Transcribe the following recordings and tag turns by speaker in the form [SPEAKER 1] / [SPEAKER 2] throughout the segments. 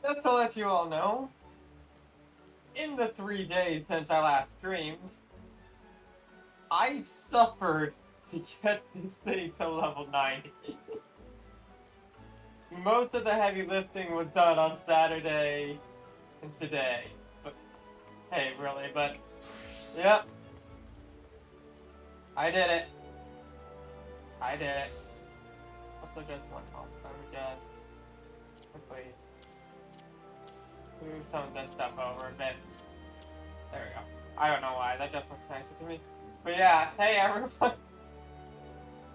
[SPEAKER 1] Just to let you all know, in the 3 days since I last streamed, I suffered to get this thing to level 90. Most of the heavy lifting was done on Saturday and today. But, hey, really, but, yep. I did it. I did it. Also, just one moment. Let me just quickly move some of this stuff over a bit. There we go. I don't know why, that just looks nicer to me. But yeah, hey everyone.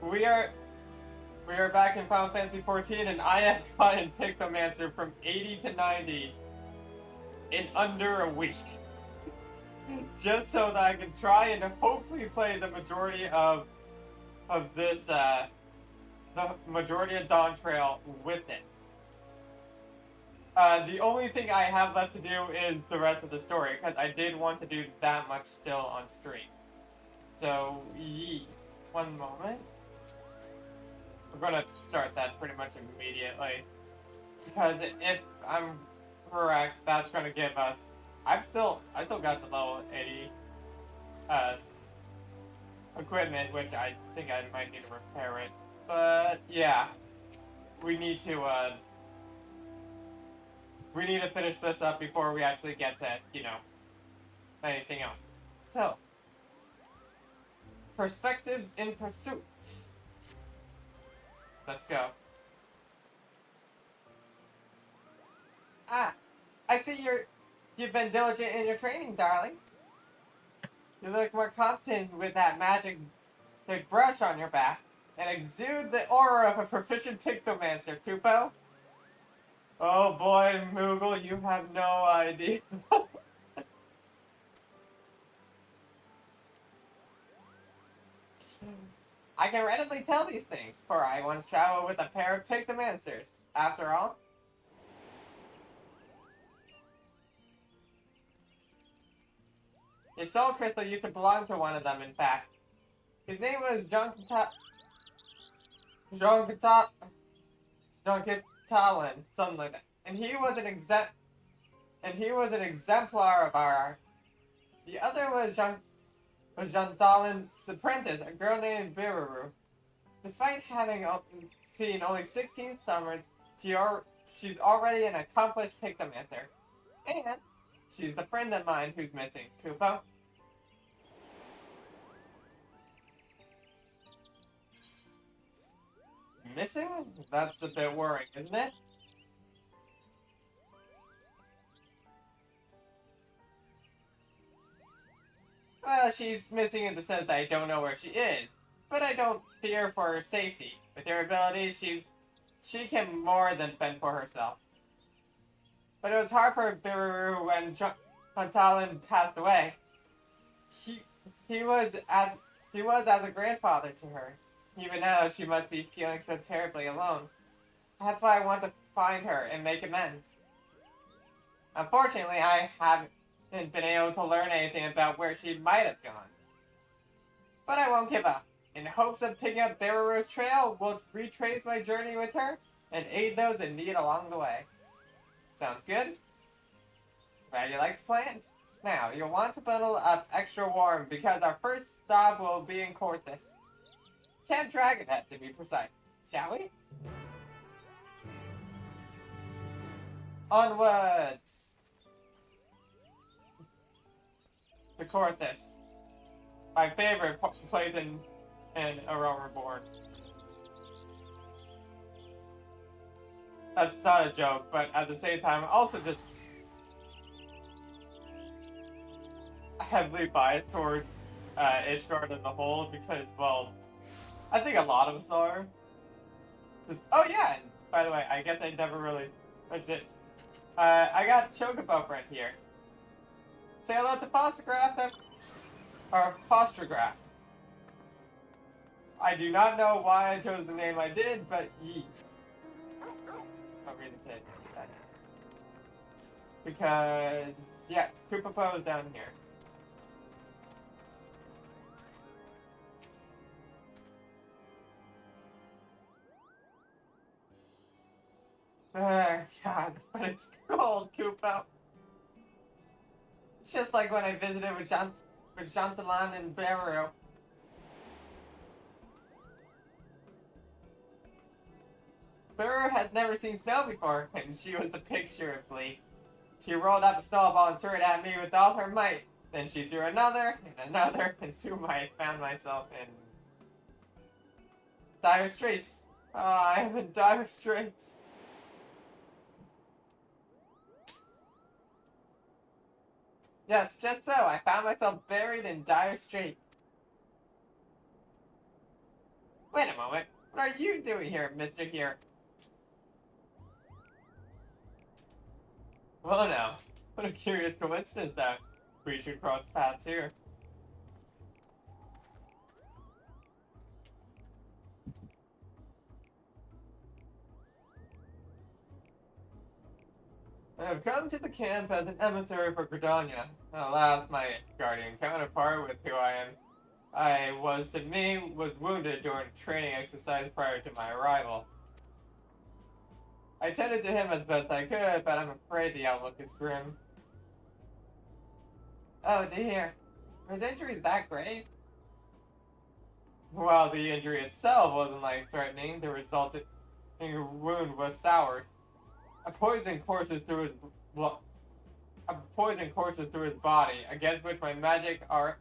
[SPEAKER 1] We are back in Final Fantasy XIV, and I have gotten Pictomancer from 80 to 90 in under a week. Just so that I can try and hopefully play the majority of this, the majority of Dawn Trail with it. The only thing I have left to do is the rest of the story, because I did want to do that much still on stream. So, one moment. We're gonna start that pretty much immediately, because if I'm correct, that's gonna give us. I still got the level 80 equipment, which I think I might need to repair it. But yeah, we need to finish this up before we actually get to, anything else. So, perspectives in pursuit. Let's go. Ah, I see you've been diligent in your training, darling. You look more confident with that magic brush on your back and exude the aura of a proficient Pictomancer, Kupo. Oh boy, Moogle, you have no idea. I can readily tell these things, for I once traveled with a pair of Pictomancers. After all, your soul crystal used to belong to one of them, in fact. His name was Jean Catalan, something like that. And he was an exemplar of our art. The other was Jean Talin's apprentice, a girl named Biraru. Despite having seen only 16 summers, she's already an accomplished Pictomancer. And she's the friend of mine who's missing, Kupo. Missing? That's a bit worrying, isn't it? Well, she's missing in the sense that I don't know where she is, but I don't fear for her safety. With her abilities, she can more than fend for herself. But it was hard for Biraru when Talon passed away. He was as a grandfather to her. Even now, she must be feeling so terribly alone. That's why I want to find her and make amends. Unfortunately, I haven't been able to learn anything about where she might have gone. But I won't give up. In hopes of picking up Biraru's trail, we'll retrace my journey with her and aid those in need along the way. Sounds good? Glad you like the plan. Now, you'll want to bundle up extra warm because our first stop will be in Corthus. Camp Dragonhead, to be precise. Shall we? Onwards! To Corthus. My favorite place in A Realm Reborn. That's not a joke, but at the same time, also just heavily biased towards Ishgard as a whole because, well, I think a lot of us are. Oh yeah, and by the way, I guess I never really mentioned it. I got Chocobo friend here. Say hello to Fostergraph, or Fostergraph. I do not know why I chose the name I did, but yeet. I'll read the kid. Because, yeah, Kupopo is down here. God, but it's cold, Kupo. It's just like when I visited with Jantalan and Beru. Beru has never seen snow before, and she was the picture of glee. She rolled up a snowball and threw it at me with all her might. Then she threw another, and soon I found myself in dire straits. I am in dire straits. Yes, just so. I found myself buried in dire straits. Wait a moment. What are you doing here, Mr. Here? Well, now. What a curious coincidence that we should cross paths here. I have come to the camp as an emissary for Gridania. Alas, my guardian counterpart with who I was to me was wounded during a training exercise prior to my arrival. I tended to him as best I could, but I'm afraid the outlook is grim. Oh dear. His injury is that grave? While the injury itself wasn't life-threatening, the resulting wound was soured. A poison courses through his body, against which my magic are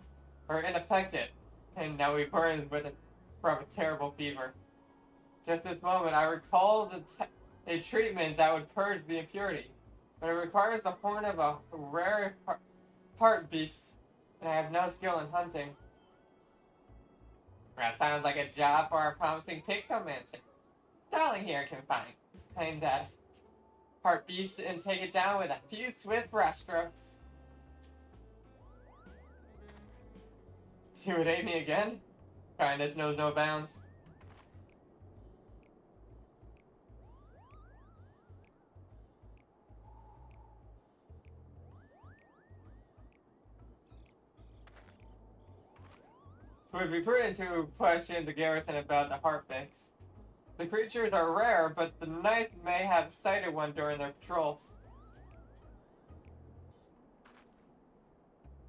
[SPEAKER 1] ineffective, and now he burns from a terrible fever. Just this moment, I recalled a treatment that would purge the impurity, but it requires the horn of a rare heart beast, and I have no skill in hunting. That sounds like a job for a promising pictomancer. Darling here can find that heart beast and take it down with a few swift brushstrokes. You would hate me again? Kindness knows no bounds. It would be prudent to question the garrison about the heart fix. The creatures are rare, but the Knights may have sighted one during their patrols.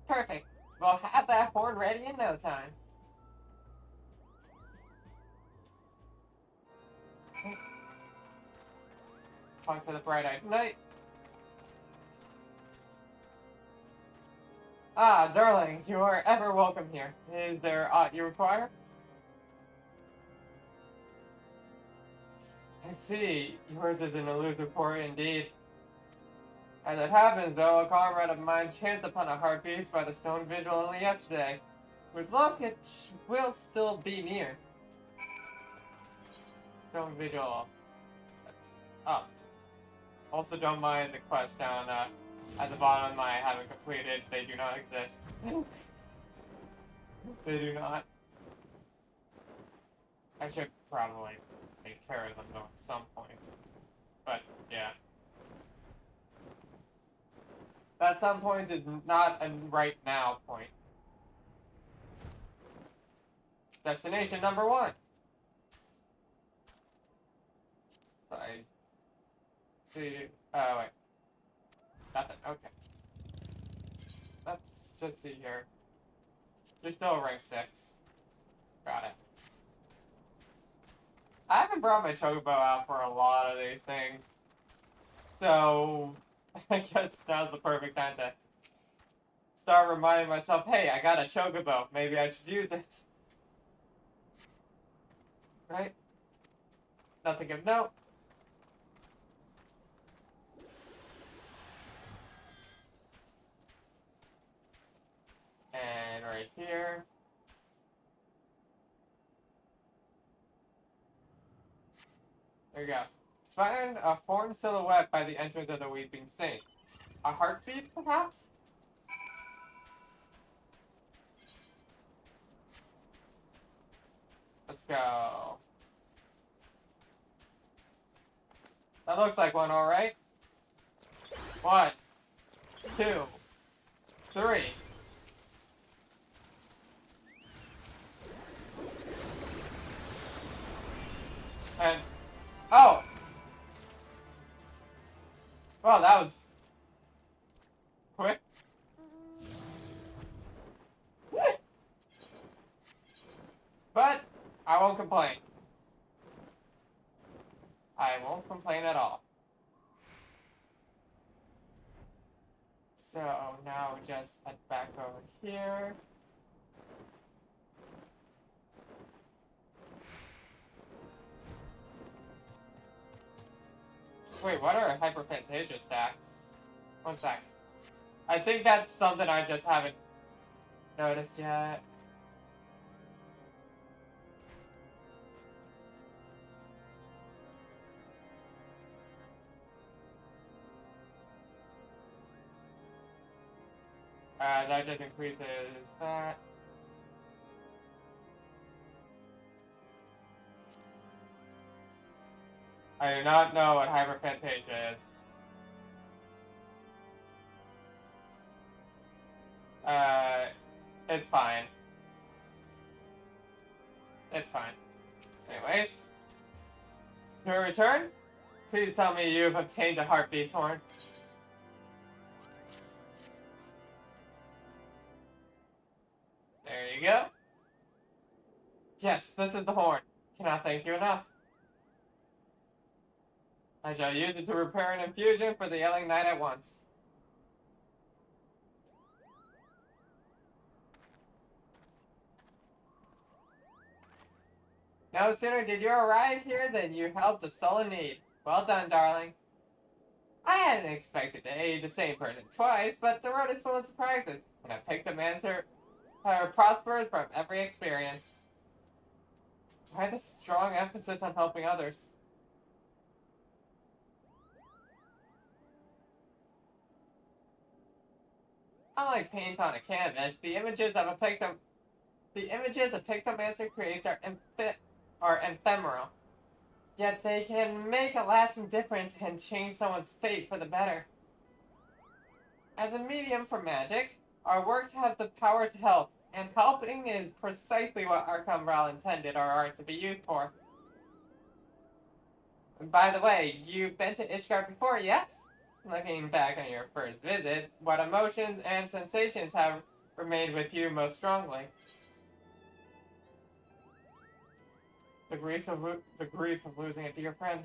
[SPEAKER 1] Perfect. We'll have that horn ready in no time. Talk to the bright-eyed knight. Ah, darling, you are ever welcome here. Is there aught you require? I see. Yours is an elusive quarry indeed. As it happens, though, a comrade of mine chanced upon a heart beast by the stone vigil only yesterday. With luck, it will still be near. Stone vigil. That's up. Also, don't mind the quest down at the bottom I haven't completed. They do not exist. They do not. I should probably take care of them though at some point. But, yeah. That some point is not a right now point. Destination number 1. So I see. Oh, wait. Nothing. Okay. Let's just see here. You're still rank 6. Got it. I haven't brought my chocobo out for a lot of these things. So, I guess now's the perfect time to start reminding myself, hey, I got a chocobo. Maybe I should use it. Right? Nothing of note. And right here. There you go. Find a horned silhouette by the entrance of the Weeping Saint. A heart beast, perhaps? Let's go. That looks like one, alright. 1, 2, 3. And oh! Well, that was quick. But I won't complain. I won't complain at all. So now just head back over here. Wait, what are hyperphantasia stacks? One sec. I think that's something I just haven't noticed yet. That just increases that. I do not know what hyperphantasia is. It's fine. It's fine. Anyways, your return? Please tell me you've obtained a heartbeat horn. There you go. Yes, this is the horn. Cannot thank you enough. I shall use it to repair an infusion for the yelling knight at once. No sooner did you arrive here than you helped a soul in need. Well done, darling. I hadn't expected to aid the same person twice, but the road is full of surprises, and I picked a answer prospers from every experience. Why the strong emphasis on helping others? Unlike paint on a canvas, the images a pictomancer creates are ephemeral. Yet they can make a lasting difference and change someone's fate for the better. As a medium for magic, our works have the power to help, and helping is precisely what Arkham Ral intended our art to be used for. And by the way, you've been to Ishgard before, yes? Looking back on your first visit, what emotions and sensations have remained with you most strongly? The grief of losing a dear friend.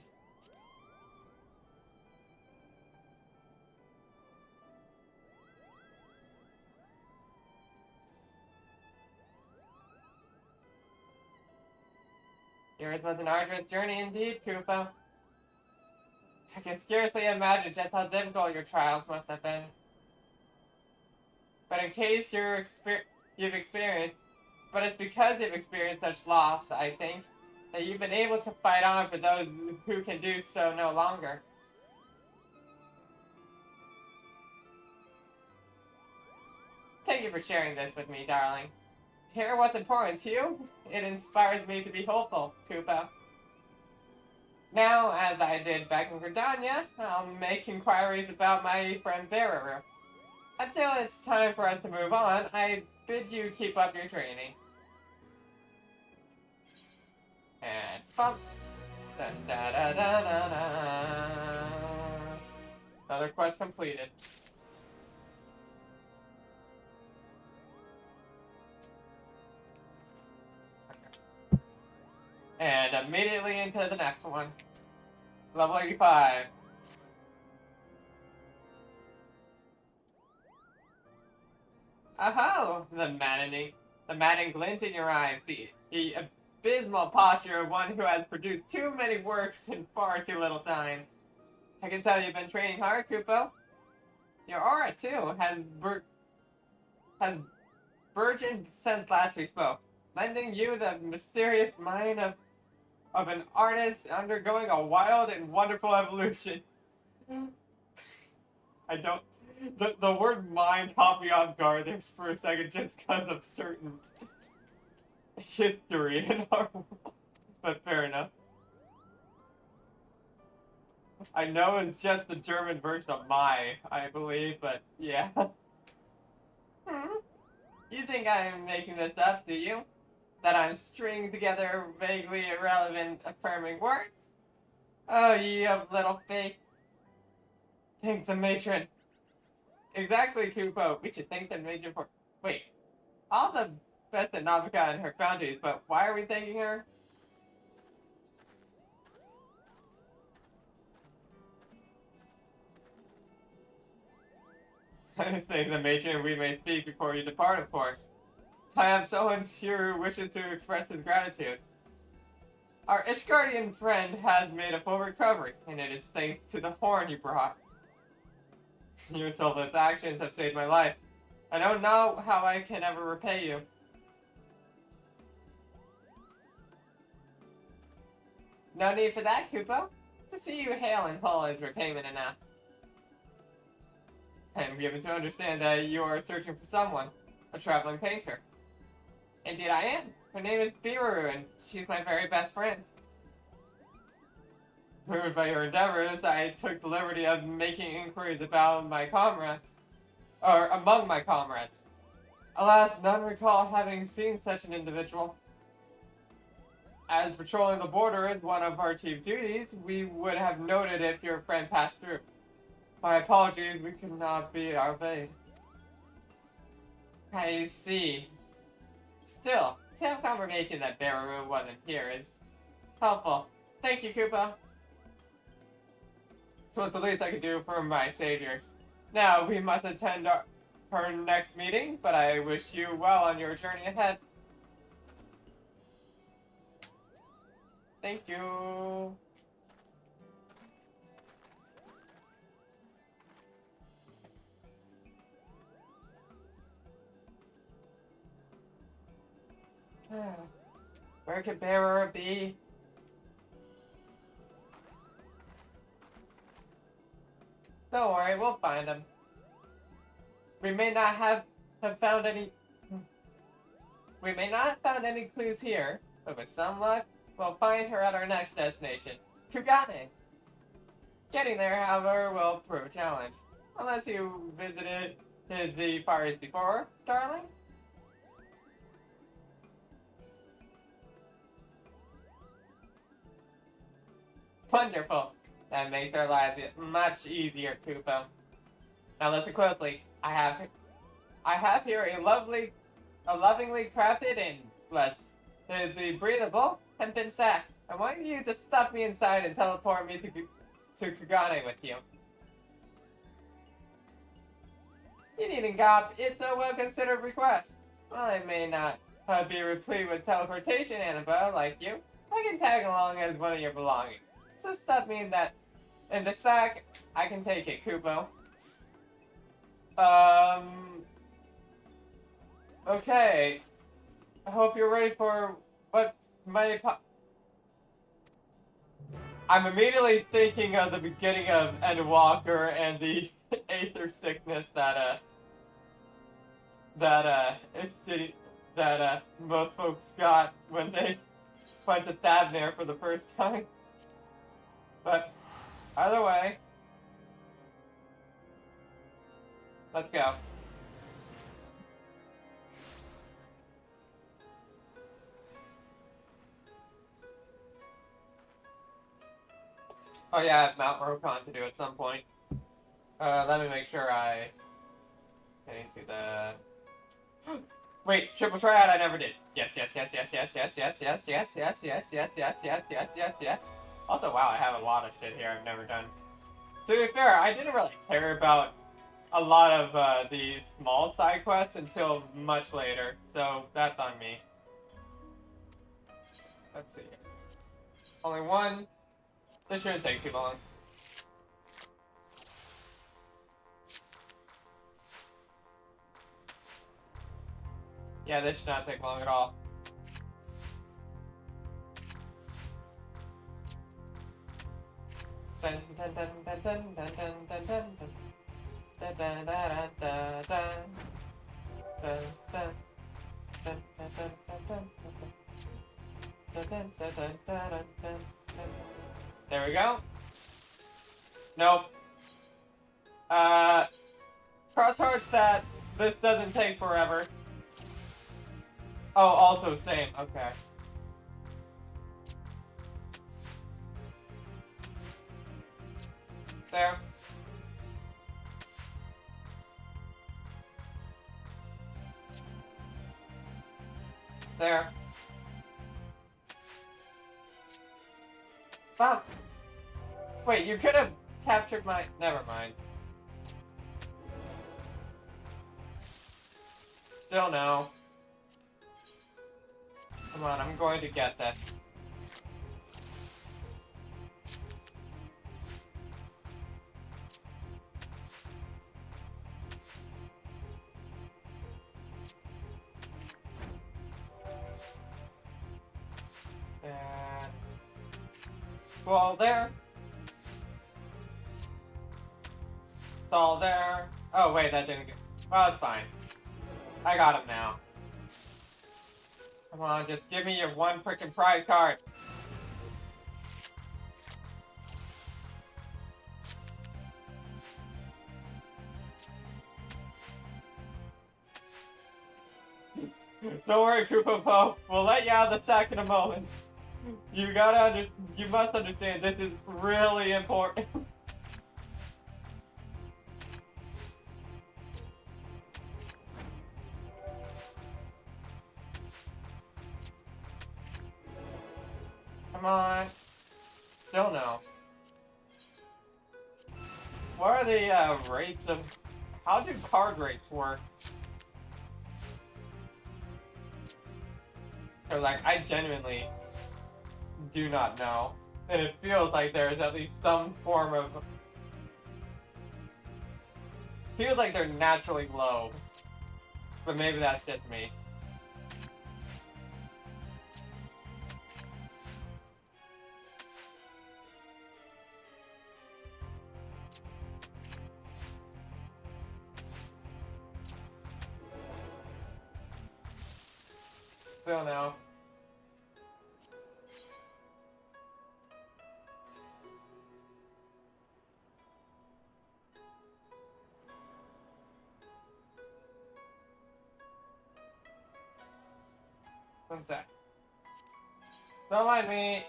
[SPEAKER 1] Yours was an arduous journey indeed, Kupo. I can scarcely imagine just how difficult your trials must have been. But in case you've experienced, but it's because you've experienced such loss, I think, that you've been able to fight on for those who can do so no longer. Thank you for sharing this with me, darling. Hear what's important to you? It inspires me to be hopeful, Kupo. Now, as I did back in Gridania, I'll make inquiries about my friend Bearer. Until it's time for us to move on, I bid you keep up your training. And bump. Dun, da, da, da, da, da. Another quest completed. Okay. And immediately into the next one. Level 85. Oh, the maddening glint in your eyes, the abysmal posture of one who has produced too many works in far too little time. I can tell you've been training hard, Kupo. Your aura, too, has burgeoned since last we spoke, lending you the mysterious mind of an artist undergoing a wild and wonderful evolution. I don't... The word mind caught me off guard there for a second just because of certain history in our world. But fair enough. I know it's just the German version of my, I believe, but yeah. You think I'm making this up, do you? That I'm stringing together vaguely irrelevant affirming words? Oh, you have little faith. Thank the matron. Exactly, Kupo. We should thank the matron for... Wait. All the best at Navika and her bounties, but why are we thanking her? I thank the matron we may speak before you depart, of course. I have someone here who wishes to express his gratitude. Our Ishgardian friend has made a full recovery, and it is thanks to the horn you brought. Your selfless actions have saved my life. I don't know how I can ever repay you. No need for that, Kupo. To see you hail and whole is repayment enough. I am given to understand that you are searching for someone, a traveling painter. Indeed I am. Her name is Biru, and she's my very best friend. Moved by your endeavors, I took the liberty of making inquiries about my comrades, or among my comrades. Alas, none recall having seen such an individual. As patrolling the border is one of our chief duties, we would have noted if your friend passed through. My apologies, we could not be of aid. I see. Still, to have confirmation that Bararu wasn't here is helpful. Thank you, Koopa. 'Twas the least I could do for my saviors. Now, we must attend her next meeting, but I wish you well on your journey ahead. Thank you. Where could Bearer be? Don't worry, we'll find him. We may not have found any... We may not have found any clues here, but with some luck, we'll find her at our next destination, Kugane. Getting there, however, will prove a challenge. Unless you visited the Far East before, darling? Wonderful. That makes our lives much easier, Kupo. Now listen closely. I have here a lovingly crafted and blessed the breathable hempen sack. I want you to stuff me inside and teleport me to Kugane with you. You needn't gop. It's a well-considered request. While I may not be replete with teleportation, Annabelle, like you, I can tag along as one of your belongings. So stuff me in the sack. I can take it, Kupo. Okay. I hope you're ready for what my I'm immediately thinking of the beginning of Endwalker and the aether sickness that most folks got when they went to Thavnir for the first time. But either way, let's go. Oh yeah, I have Mount Rokon to do at some point. Let me make sure I get into the... Wait, triple triad I never did. Yes. Also, wow, I have a lot of shit here I've never done. To be fair, I didn't really care about a lot of these small side quests until much later, so that's on me. Let's see. Only one. This shouldn't take too long. Yeah, this should not take long at all. There we go. Nope. Cross hearts that this doesn't take forever. Oh, also same. Okay. There. There. Stop. Wait, you could have captured my... Never mind. Still no. Come on, I'm going to get this. And... Squall there. Stall there. Oh, wait, that didn't get... Well, it's fine. I got him now. Come on, just give me your one freaking prize card. Don't worry, Koopa Po. We'll let you out of the sack in a moment. You must understand, this is really important. Come on. Still no. What are the rates of... How do card rates work? Or like, I genuinely do not know. And it feels like there's at least some form of... Feels like they're naturally low. But maybe that's just me. Still no. One sec. Don't mind me.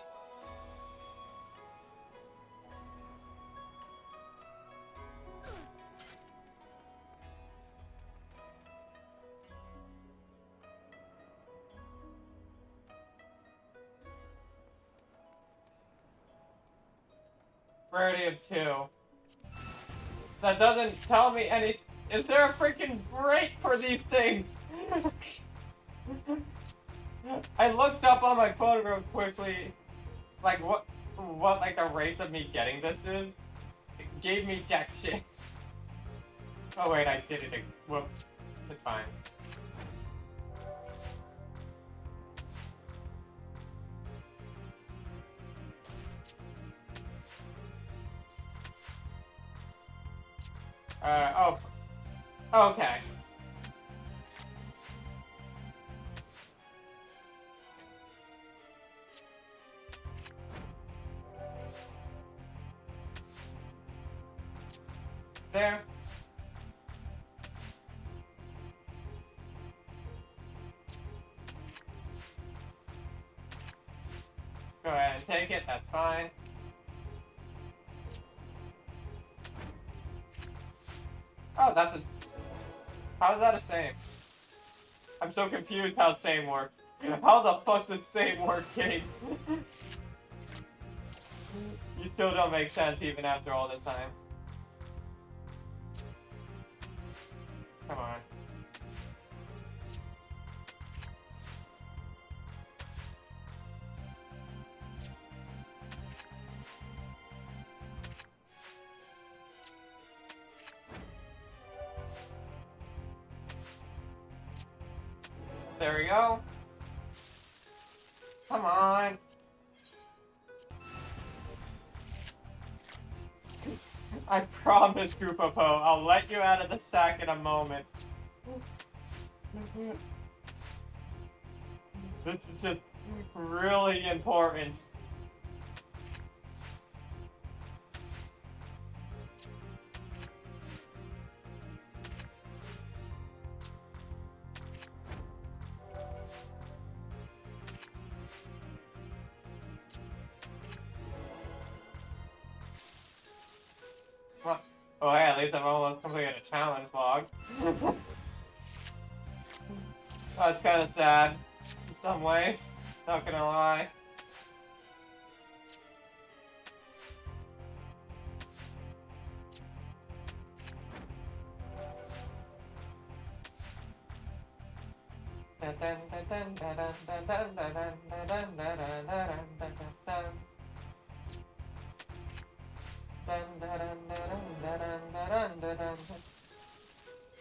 [SPEAKER 1] Rarity of 2. That doesn't tell me any... Is there a freaking break for these things? I looked up on my phone real quickly, like what like the rates of me getting this is. It gave me jack shit. Oh wait, I did it. Whoops. It's fine. Oh. Okay. There. Go ahead and take it, that's fine. Oh, that's a... How is that a same? I'm so confused how same works. How the fuck does same work, game? You still don't make sense even after all this time. Come on. There we go. Come on. I promise, Koopa Po, I'll let you out of the sack in a moment. This is just really important. Oh hey, at least I've almost completed a challenge log. That's kind of sad. some ways, not gonna lie.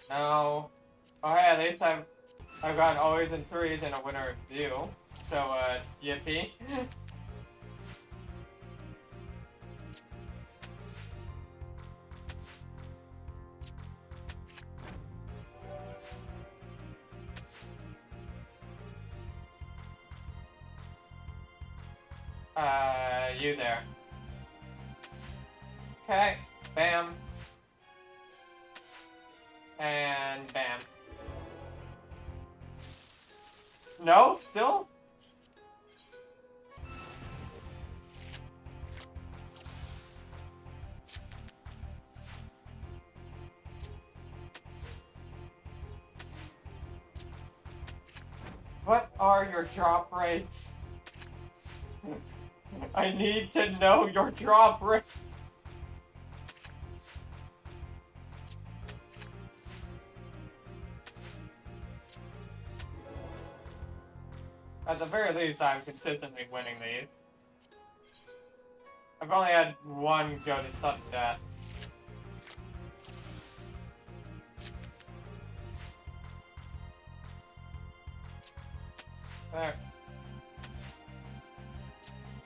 [SPEAKER 1] No. Oh hey, at least I've gotten always in threes and a winner of two. So yippee. You there. Okay, bam. And bam. No, still? What are your drop rates? I need to know your drop rates. At the very least, I'm consistently winning these. I've only had one go to sudden death. There.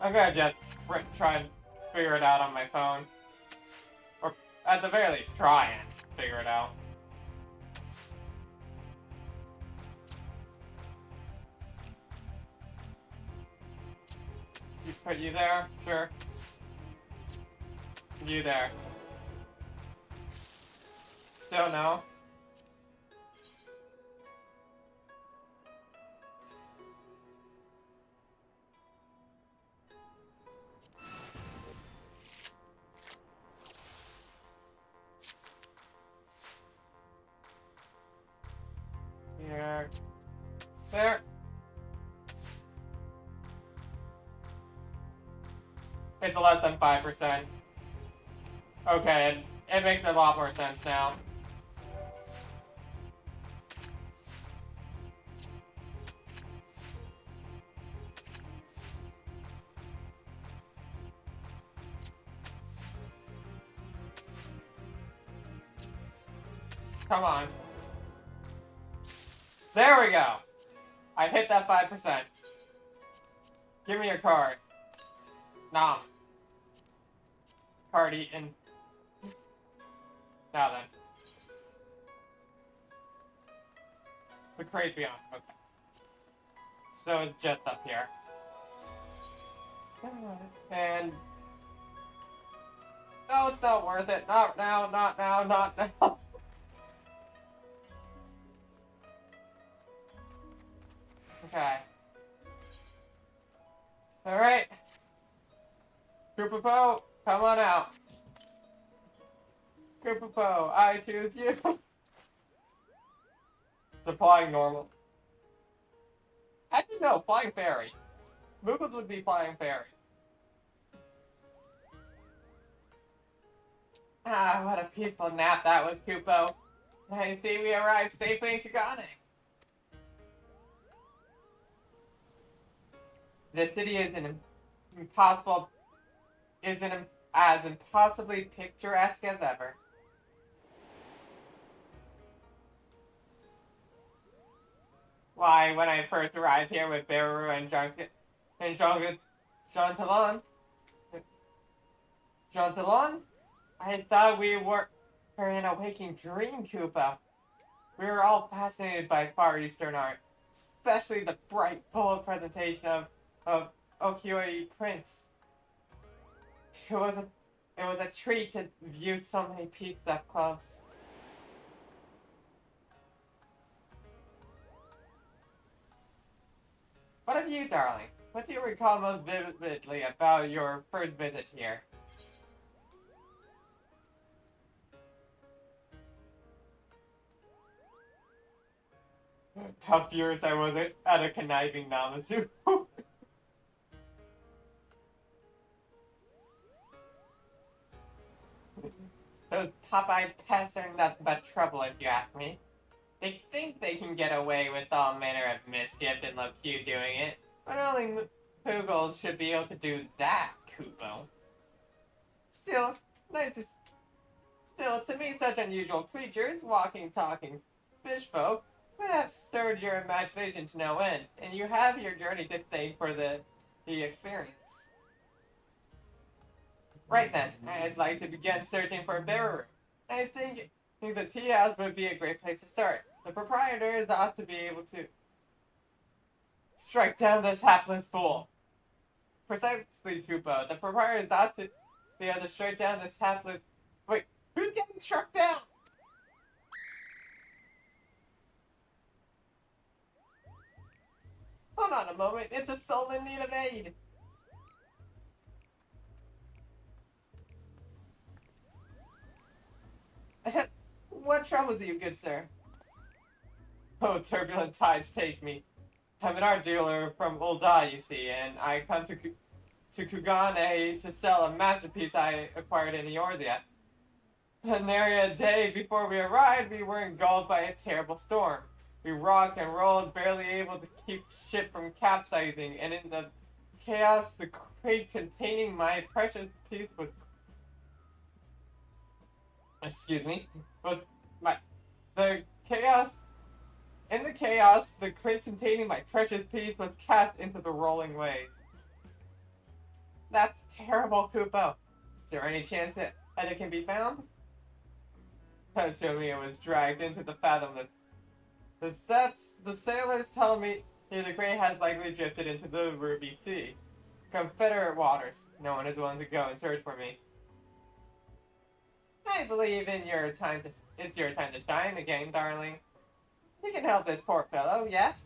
[SPEAKER 1] I'm gonna just try and figure it out on my phone. Or, at the very least, try and figure it out. Put you there? Sure. You there. Still no. Here. There. It's less than 5%. Okay, it makes a lot more sense now. Come on. There we go. I hit that 5%. Give me your card. Nom. Card eaten. Now then. The crate beyond. Okay. So it's just up here. And... no, it's not worth it. Not now, not now, not now. Okay. Alright. Koopapo, come on out. Koopapo, I choose you. Supplying normal. Actually, no, flying fairy. Moogles would be flying fairy. Ah, what a peaceful nap that was, Koopo. I see we arrived safely in Kagane. The city is as impossibly picturesque as ever. Why, when I first arrived here with Beru and Jean Talon, I thought we were in a waking dream, Koopa. We were all fascinated by Far Eastern art, especially the bright, bold presentation of ukiyo-e prints. It was a treat to view so many pieces up close. What of you, darling? What do you recall most vividly about your first visit here? How furious I was at a conniving Namazu. Those pop-eyed pests are nothing but trouble, if you ask me. They think they can get away with all manner of mischief and look cute doing it, but only Poogles should be able to do that, Kupo. Still, nice to Still, to me, such unusual creatures, walking, talking fish folk, would have stirred your imagination to no end, and you have your journey to thank for the experience. Right then, I'd like to begin searching for a bearer room. I think the tea house would be a great place to start. The proprietors ought to be able to strike down this hapless fool. Precisely, Kupo. The proprietors ought to be able to strike down this hapless. Wait, who's getting struck down? Hold on a moment, it's a soul in need of aid. What troubles you, good sir? Oh, turbulent tides take me. I'm an art dealer from Ulda, you see, and I come to Kugane to sell a masterpiece I acquired in Eorzea. But nary a day before we arrived, we were engulfed by a terrible storm. We rocked and rolled, barely able to keep the ship from capsizing, and in the chaos, the crate containing my precious piece was... Excuse me? Was my... The chaos... In the chaos, the crate containing my precious piece was cast into the rolling waves. That's terrible, Kupo. Is there any chance that it can be found? Assuming it was dragged into the fathomless. The sailors tell me the crate has likely drifted into the Ruby Sea. Confederate waters. No one is willing to go and search for me. I believe it's your time to shine again, darling. You can help this poor fellow, yes?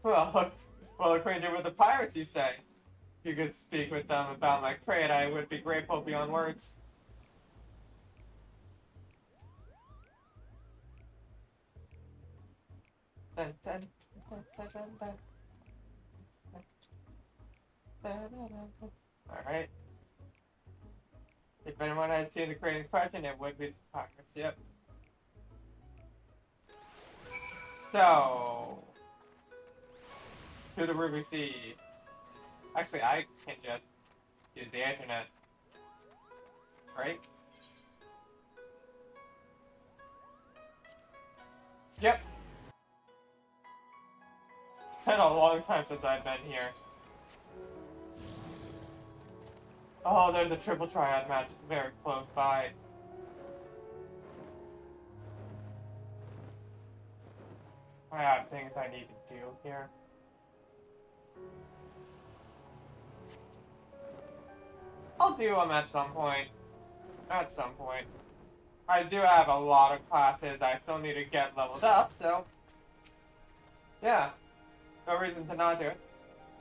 [SPEAKER 1] Well acquainted with the pirates, you say? If you could speak with them about my crate, I would be grateful beyond words. Dun, dun, dun, dun, dun, dun. Alright. If anyone has seen the crate in question, it would be the pirates, yep. So... to the Ruby Sea. Actually, I can just use the internet. Right? Yep. It's been a long time since I've been here. Oh, there's a triple triad match very close by. I have things I need to do here. I'll do them at some point. At some point. I do have a lot of classes I still need to get leveled up, so... yeah. No reason to not do it.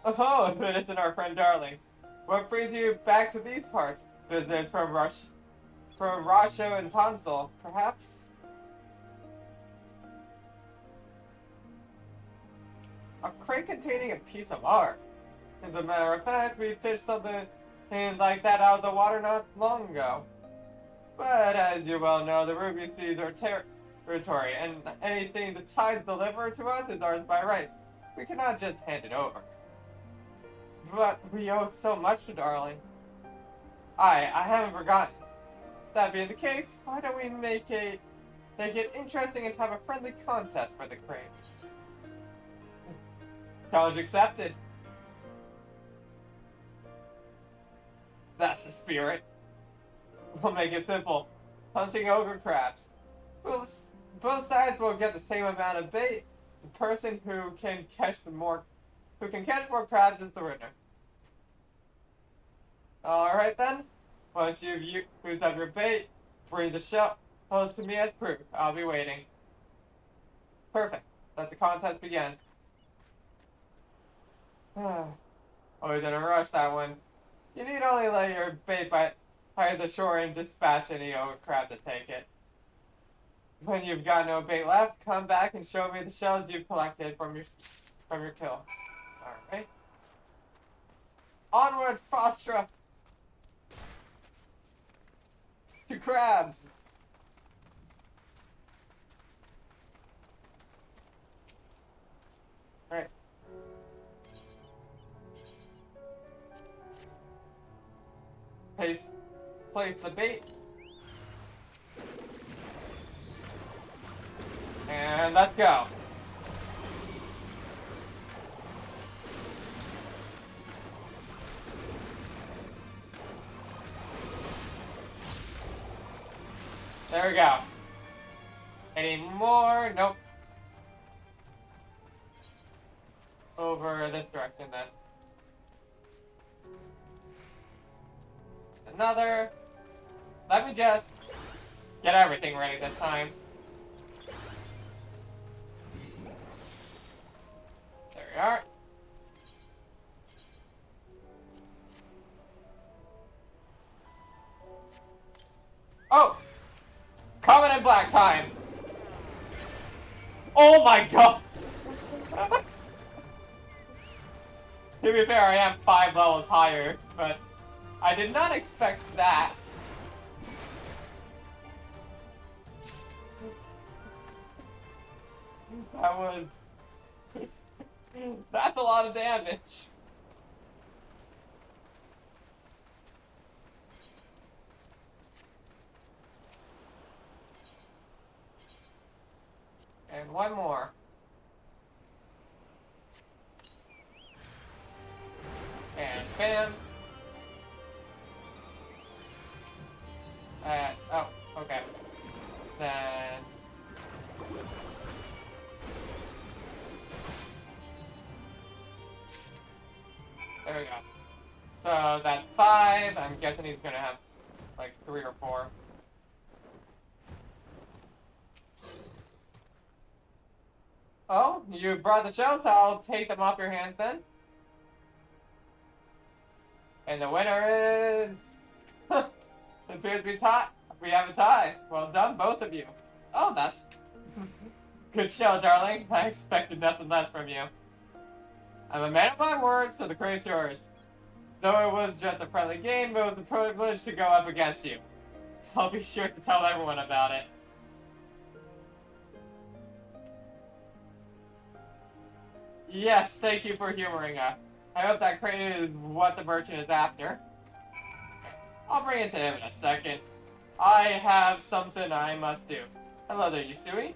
[SPEAKER 1] Oh, if it isn't our friend Darling. What brings you back to these parts? Business from Rasho and Tonsil, perhaps? A crate containing a piece of art. As a matter of fact, we fished something like that out of the water not long ago. But as you well know, the Ruby Seas are territory, and anything the tides deliver to us is ours by right. We cannot just hand it over. But we owe so much to Darling. I haven't forgotten. That being the case, why don't we make it interesting and have a friendly contest for the crate? Challenge accepted. That's the spirit. We'll make it simple. Hunting ogre crabs. Both sides will get the same amount of bait. The person who can catch more crabs is the winner. Alright then. Once you've used up your bait, bring the shell close to me as proof. I'll be waiting. Perfect. Let the contest begin. Always in a rush, that one. You need only lay your bait by hire the shore and dispatch any old crab to take it. When you've got no bait left, come back and show me the shells you've collected from your kill. Alright. Onward, Frostra! To crabs! Alright. Place the bait. And let's go. There we go. Any more? Nope. Over this direction then. Another. Let me just get everything ready this time. There we are. Oh! Common and black time! Oh my god! To be fair, I am 5 levels higher, but I did not expect that. That was... That's a lot of damage. And one more. And bam. Oh, okay. Then... There we go. So that's 5. I'm guessing he's gonna have like 3 or 4. Oh, you brought the shells, I'll take them off your hands then. And the winner is... It appears to be we have a tie. Well done, both of you. Oh, that's... Good show, darling. I expected nothing less from you. I'm a man of my word, so the credit's yours. Though it was just a friendly game, it was a privilege to go up against you. I'll be sure to tell everyone about it. Yes, thank you for humoring us. I hope that crate is what the merchant is after. I'll bring it to him in a second. I have something I must do. Hello there, Yusui.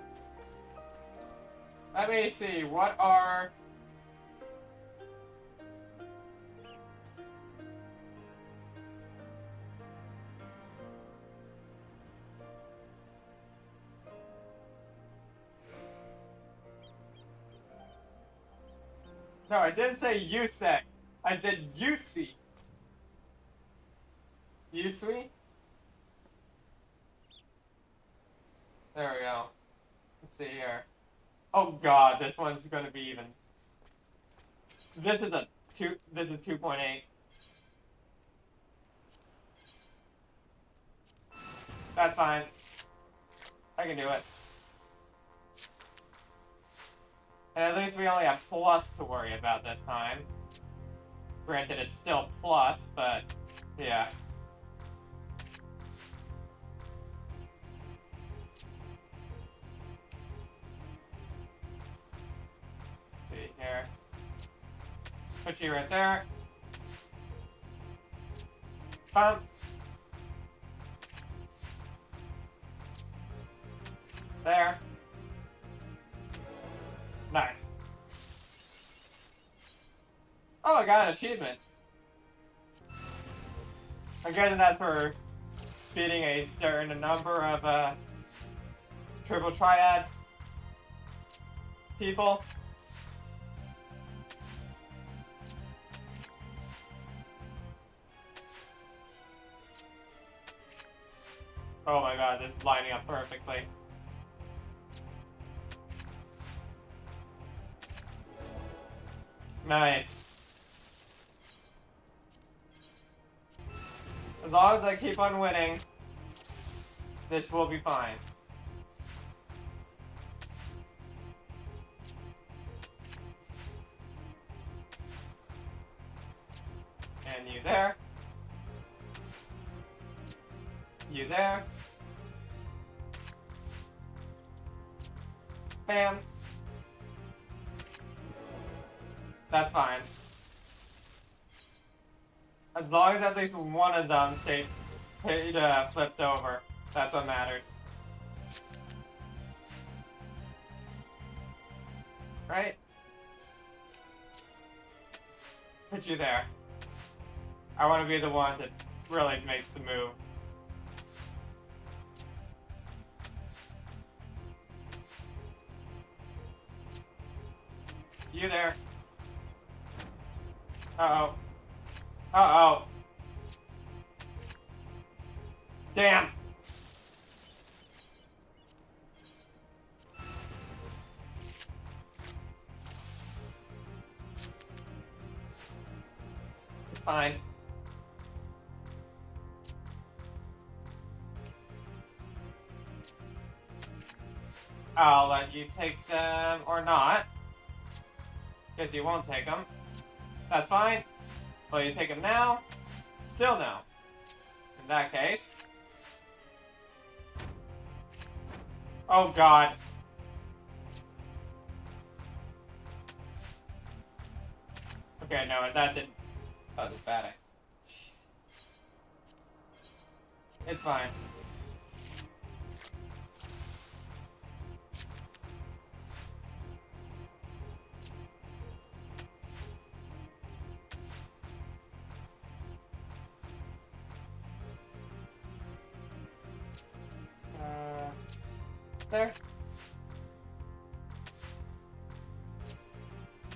[SPEAKER 1] Let me see, what are... No, I didn't say Yusei. I said Yusui. Yusui? There we go. Let's see here. Oh god, this one's gonna be even. This is 2.8. That's fine. I can do it. And at least we only have plus to worry about this time. Granted, it's still plus, but yeah. Let's see here. Put you right there. Pump. There. Nice. Oh, I got an achievement. I'm guessing that's for beating a certain number of triple triad people. Oh my god, this is lining up perfectly. Nice. As long as I keep on winning, this will be fine. And you there. You there. Bam. That's fine. As long as at least one of them stayed flipped over. That's what mattered. Right? Put you there. I want to be the one that really makes the move. You there. Uh-oh. Uh-oh. Damn. It's fine. I'll let you take them or not. Because you won't take them. That's fine. Will you take them now? Still no. In that case. Oh god. Okay, no, that didn't. That was bad. It's fine. There.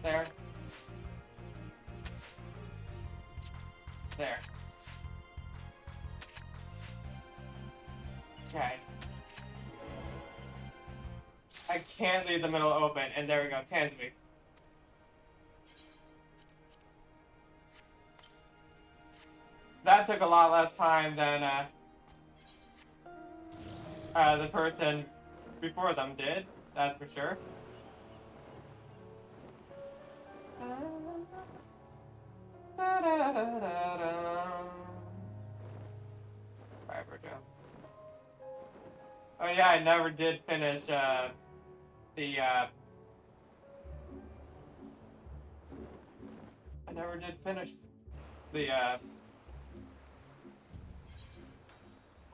[SPEAKER 1] There. There. Okay. I can't leave the middle open, and there we go, Tansby. That took a lot less time than the person before them did, that's for sure. Oh yeah, I never did finish I never did finish the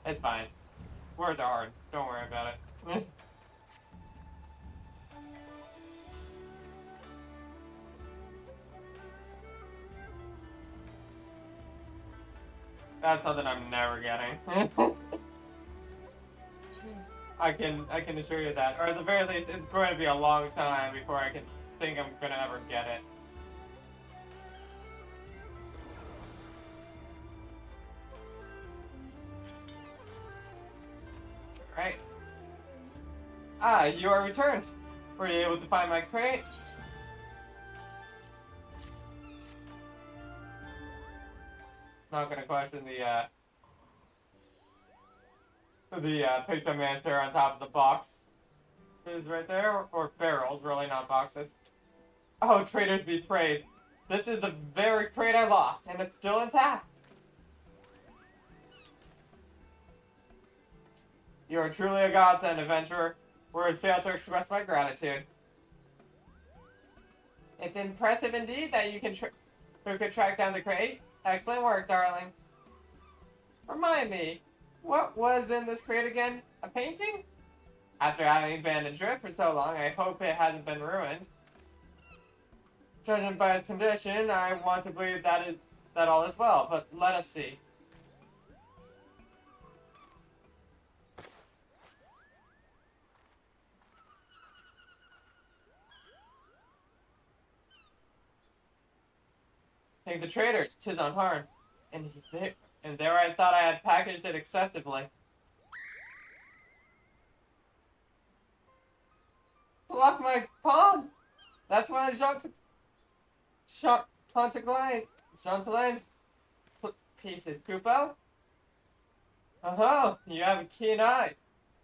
[SPEAKER 1] it's fine. Words are hard. Don't worry about it. That's something I'm never getting. I can assure you that. Or at the very least, it's going to be a long time before I can think I'm gonna ever get it. Right. Ah, you are returned. Were you able to find my crate? Not gonna question the Pictomancer on top of the box. Is right there, or barrels, really, not boxes. Oh, traitors be praised. This is the very crate I lost, and it's still intact. You are truly a godsend, adventurer. Words fail to express my gratitude. It's impressive indeed that you can who could track down the crate. Excellent work, darling. Remind me, what was in this crate again? A painting? After having been adrift for so long, I hope it hasn't been ruined. Judging by its condition, I want to believe that all is well, but let us see. Take the traitors, 'tis unharmed. And there I thought I had packaged it excessively. Block my palm! That's one of Chantelaine's pieces, Kupo. Uh-huh, you have a keen eye.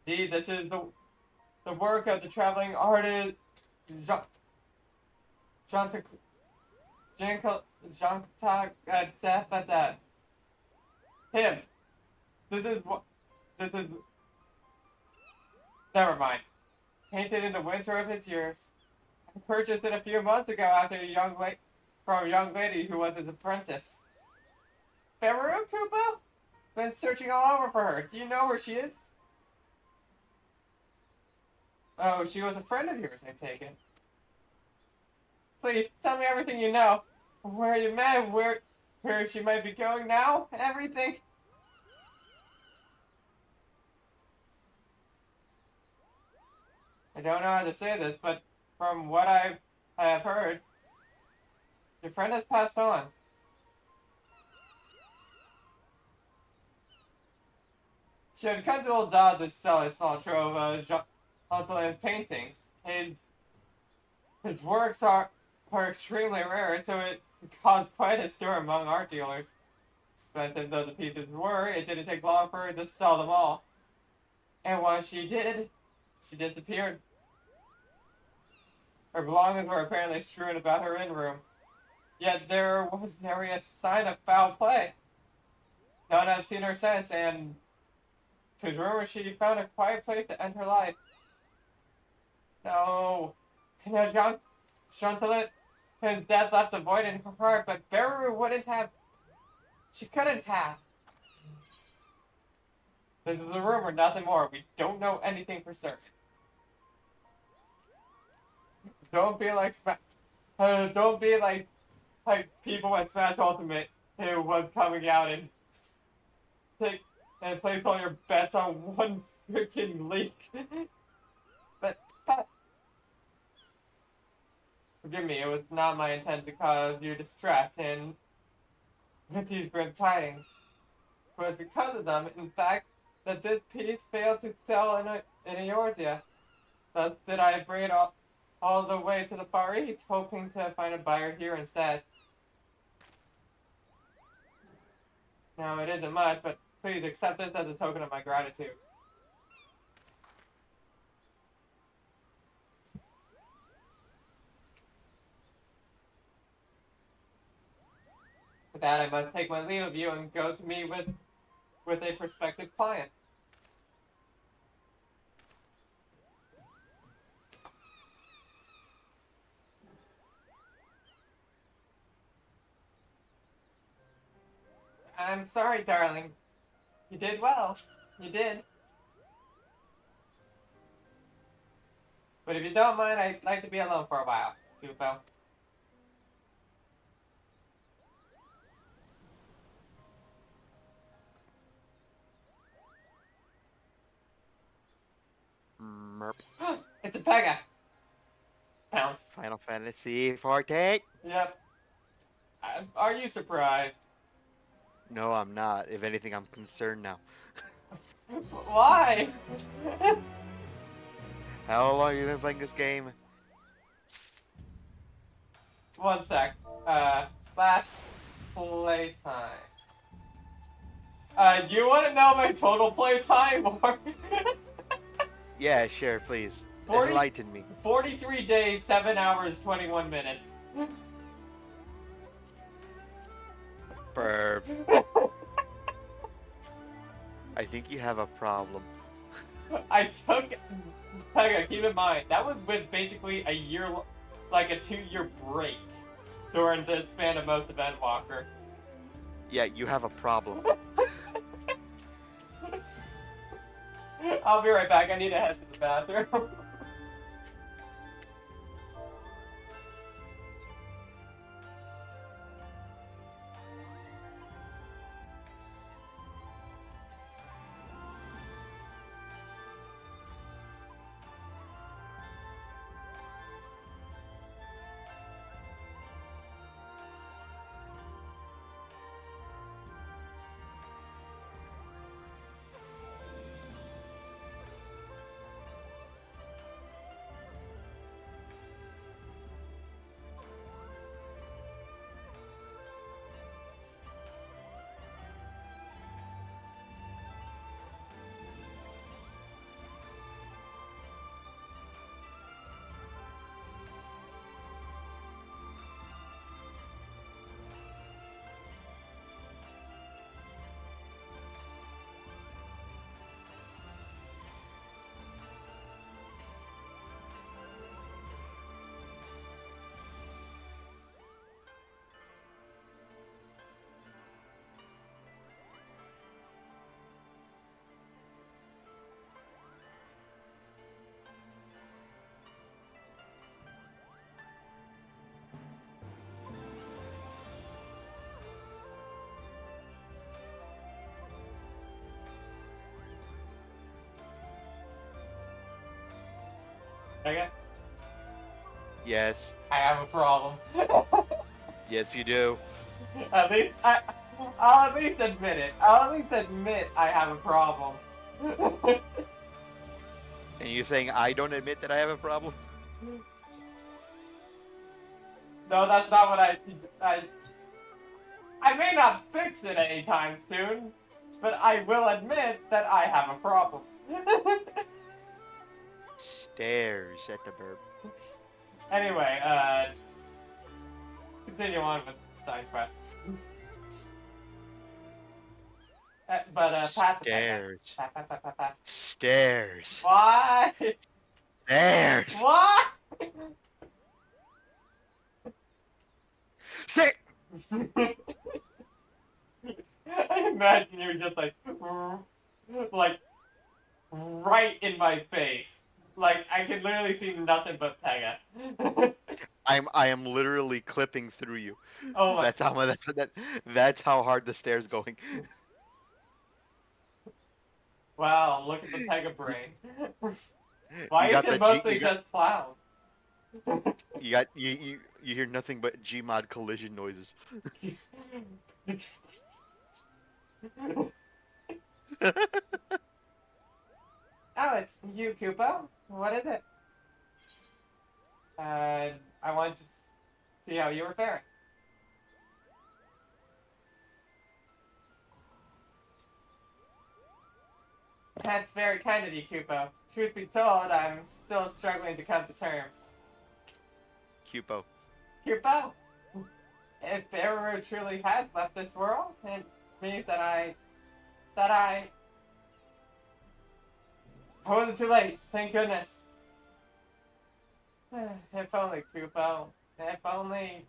[SPEAKER 1] Indeed, this is the work of the traveling artist Jean Jean Jean Jean Him. This is what this is. Never mind. Painted in the winter of his years. I purchased it a few months ago after from a young lady who was his apprentice. Beru Kupo? Been searching all over for her. Do you know where she is? Oh, she was a friend of yours, I take it. Please, tell me everything you know. Where you met, where she might be going now, everything. I don't know how to say this, but from what I have heard, your friend has passed on. She had come to Old Dodge to sell a small trove of Jean Antoine's paintings. His works are extremely rare, so it caused quite a stir among art dealers. Expensive though the pieces were, it didn't take long for her to sell them all. And once she did, she disappeared. Her belongings were apparently strewn about her in-room. Yet there was nary a sign of foul play. None have seen her since, and 'tis rumored she found a quiet place to end her life. No. Now Chantelet, his death left a void in her heart, but Beru wouldn't have. She couldn't have. This is a rumor, nothing more. We don't know anything for certain. Don't be like don't be like people at Smash Ultimate who was coming out and take and place all your bets on one freaking leak. but forgive me, it was not my intent to cause you distress and with these grim tidings. It was because of them, in fact, that this piece failed to sell in Eorzea. Thus did I bring it all the way to the Far East, hoping to find a buyer here instead. Now, it isn't much, but please accept this as a token of my gratitude. With that, I must take my leave of you and go to meet with a prospective client. I'm sorry, darling. You did well. You did. But if you don't mind, I'd like to be alone for a while, Kupo.
[SPEAKER 2] Merp.
[SPEAKER 1] It's a Pega. Pounce.
[SPEAKER 2] Final Fantasy 14.
[SPEAKER 1] Yep. Are you surprised?
[SPEAKER 2] No, I'm not. If anything, I'm concerned now.
[SPEAKER 1] Why?
[SPEAKER 2] How long have you been playing this game?
[SPEAKER 1] One sec. Slash playtime. Do you want to know my total playtime or?
[SPEAKER 2] Yeah, sure, please.
[SPEAKER 1] 40,
[SPEAKER 2] Enlighten me.
[SPEAKER 1] 43 days, 7 hours, 21 minutes.
[SPEAKER 2] Burp. I think you have a problem.
[SPEAKER 1] I took Pega, keep in mind, that was with basically a year, like a 2-year break during the span of most Event Walker.
[SPEAKER 2] Yeah, you have a problem.
[SPEAKER 1] I'll be right back. I need to head to the bathroom. Okay?
[SPEAKER 2] Yes.
[SPEAKER 1] I have a problem.
[SPEAKER 2] Yes, you do.
[SPEAKER 1] At least I'll at least admit it. I'll at least admit I have a problem.
[SPEAKER 2] And you're saying I don't admit that I have a problem?
[SPEAKER 1] No, that's not what I may not fix it anytime soon, but I will admit that I have a problem.
[SPEAKER 2] Stares at the burp.
[SPEAKER 1] Anyway, continue on with side quests. Pat the Pega.
[SPEAKER 2] Stares.
[SPEAKER 1] Pat.
[SPEAKER 2] Stares.
[SPEAKER 1] Why?
[SPEAKER 2] Stares.
[SPEAKER 1] Why?
[SPEAKER 2] Stare.
[SPEAKER 1] I imagine you're just like right in my face. Like I can literally see nothing but Pega.
[SPEAKER 2] I am literally clipping through you.
[SPEAKER 1] Oh my!
[SPEAKER 2] That's how hard the stare's going.
[SPEAKER 1] Wow, look at the Pega
[SPEAKER 2] You,
[SPEAKER 1] brain.
[SPEAKER 2] you
[SPEAKER 1] Why is
[SPEAKER 2] got
[SPEAKER 1] it
[SPEAKER 2] the G
[SPEAKER 1] mostly just cloud?
[SPEAKER 2] you hear nothing but Gmod collision noises.
[SPEAKER 1] Oh, it's you, Koopa. What is it? I wanted to see how you were faring. That's very kind of you, Koopa. Truth be told, I'm still struggling to come to terms.
[SPEAKER 2] Cupo.
[SPEAKER 1] Koopa, if Beru truly has left this world, it means that I wasn't too late. Thank goodness. If only, Koopa. If only.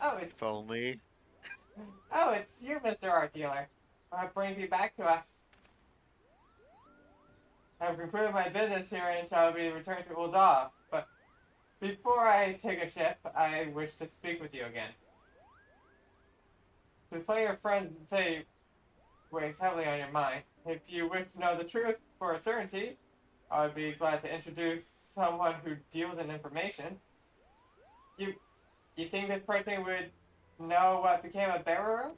[SPEAKER 1] Oh, it's
[SPEAKER 2] If only.
[SPEAKER 1] it's you, Mr. Art Dealer. What brings you back to us? I've concluded my business here and shall be returned to Ul'dah. But before I take a ship, I wish to speak with you again. Since plenty of friends say weighs heavily on your mind, if you wish to know the truth for a certainty, I would be glad to introduce someone who deals in information. You, you think this person would know what became of Beru?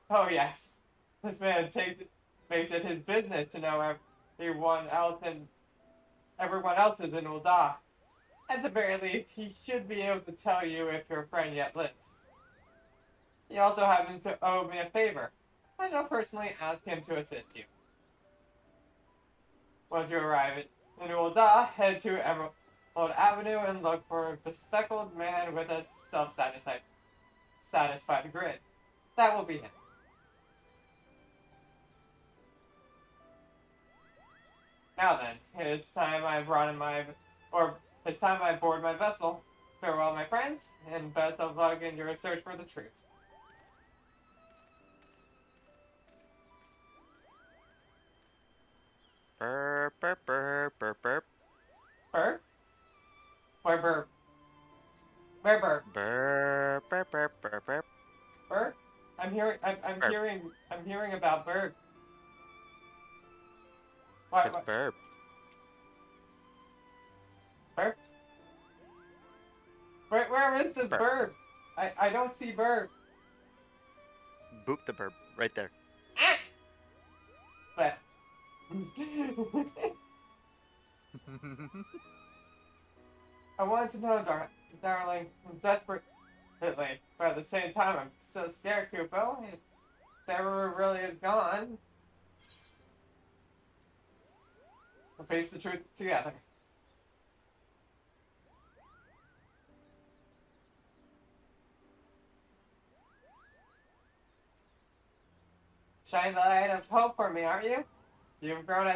[SPEAKER 1] Oh yes, this man makes it his business to know everyone else is in Ul'dah. At the very least, he should be able to tell you if your friend yet lives. He also happens to owe me a favor. I shall personally ask him to assist you. Once you arrive in Ul'dah, head to Emerald Avenue and look for a bespectacled man with a satisfied grin. That will be him. Now then, it's time I board my vessel. Farewell, my friends, and best of luck in your search for the truth.
[SPEAKER 2] Burp burp burp burp burp.
[SPEAKER 1] Burp? Where burp? Where burp?
[SPEAKER 2] Burp burp burp burp burp.
[SPEAKER 1] Burp?
[SPEAKER 2] Burp.
[SPEAKER 1] I'm hearing about burp.
[SPEAKER 2] Cause
[SPEAKER 1] What?
[SPEAKER 2] burp.
[SPEAKER 1] Burp? Where is this
[SPEAKER 2] Burp.
[SPEAKER 1] burp? I don't see burp.
[SPEAKER 2] Boop the burp. Right there.
[SPEAKER 1] Ah! But I wanted to know, darling. I'm desperately, but at the same time, I'm so scared, Kupo. If Beru really is gone, we'll face the truth together. Shine the light of hope for me, aren't you? You've grown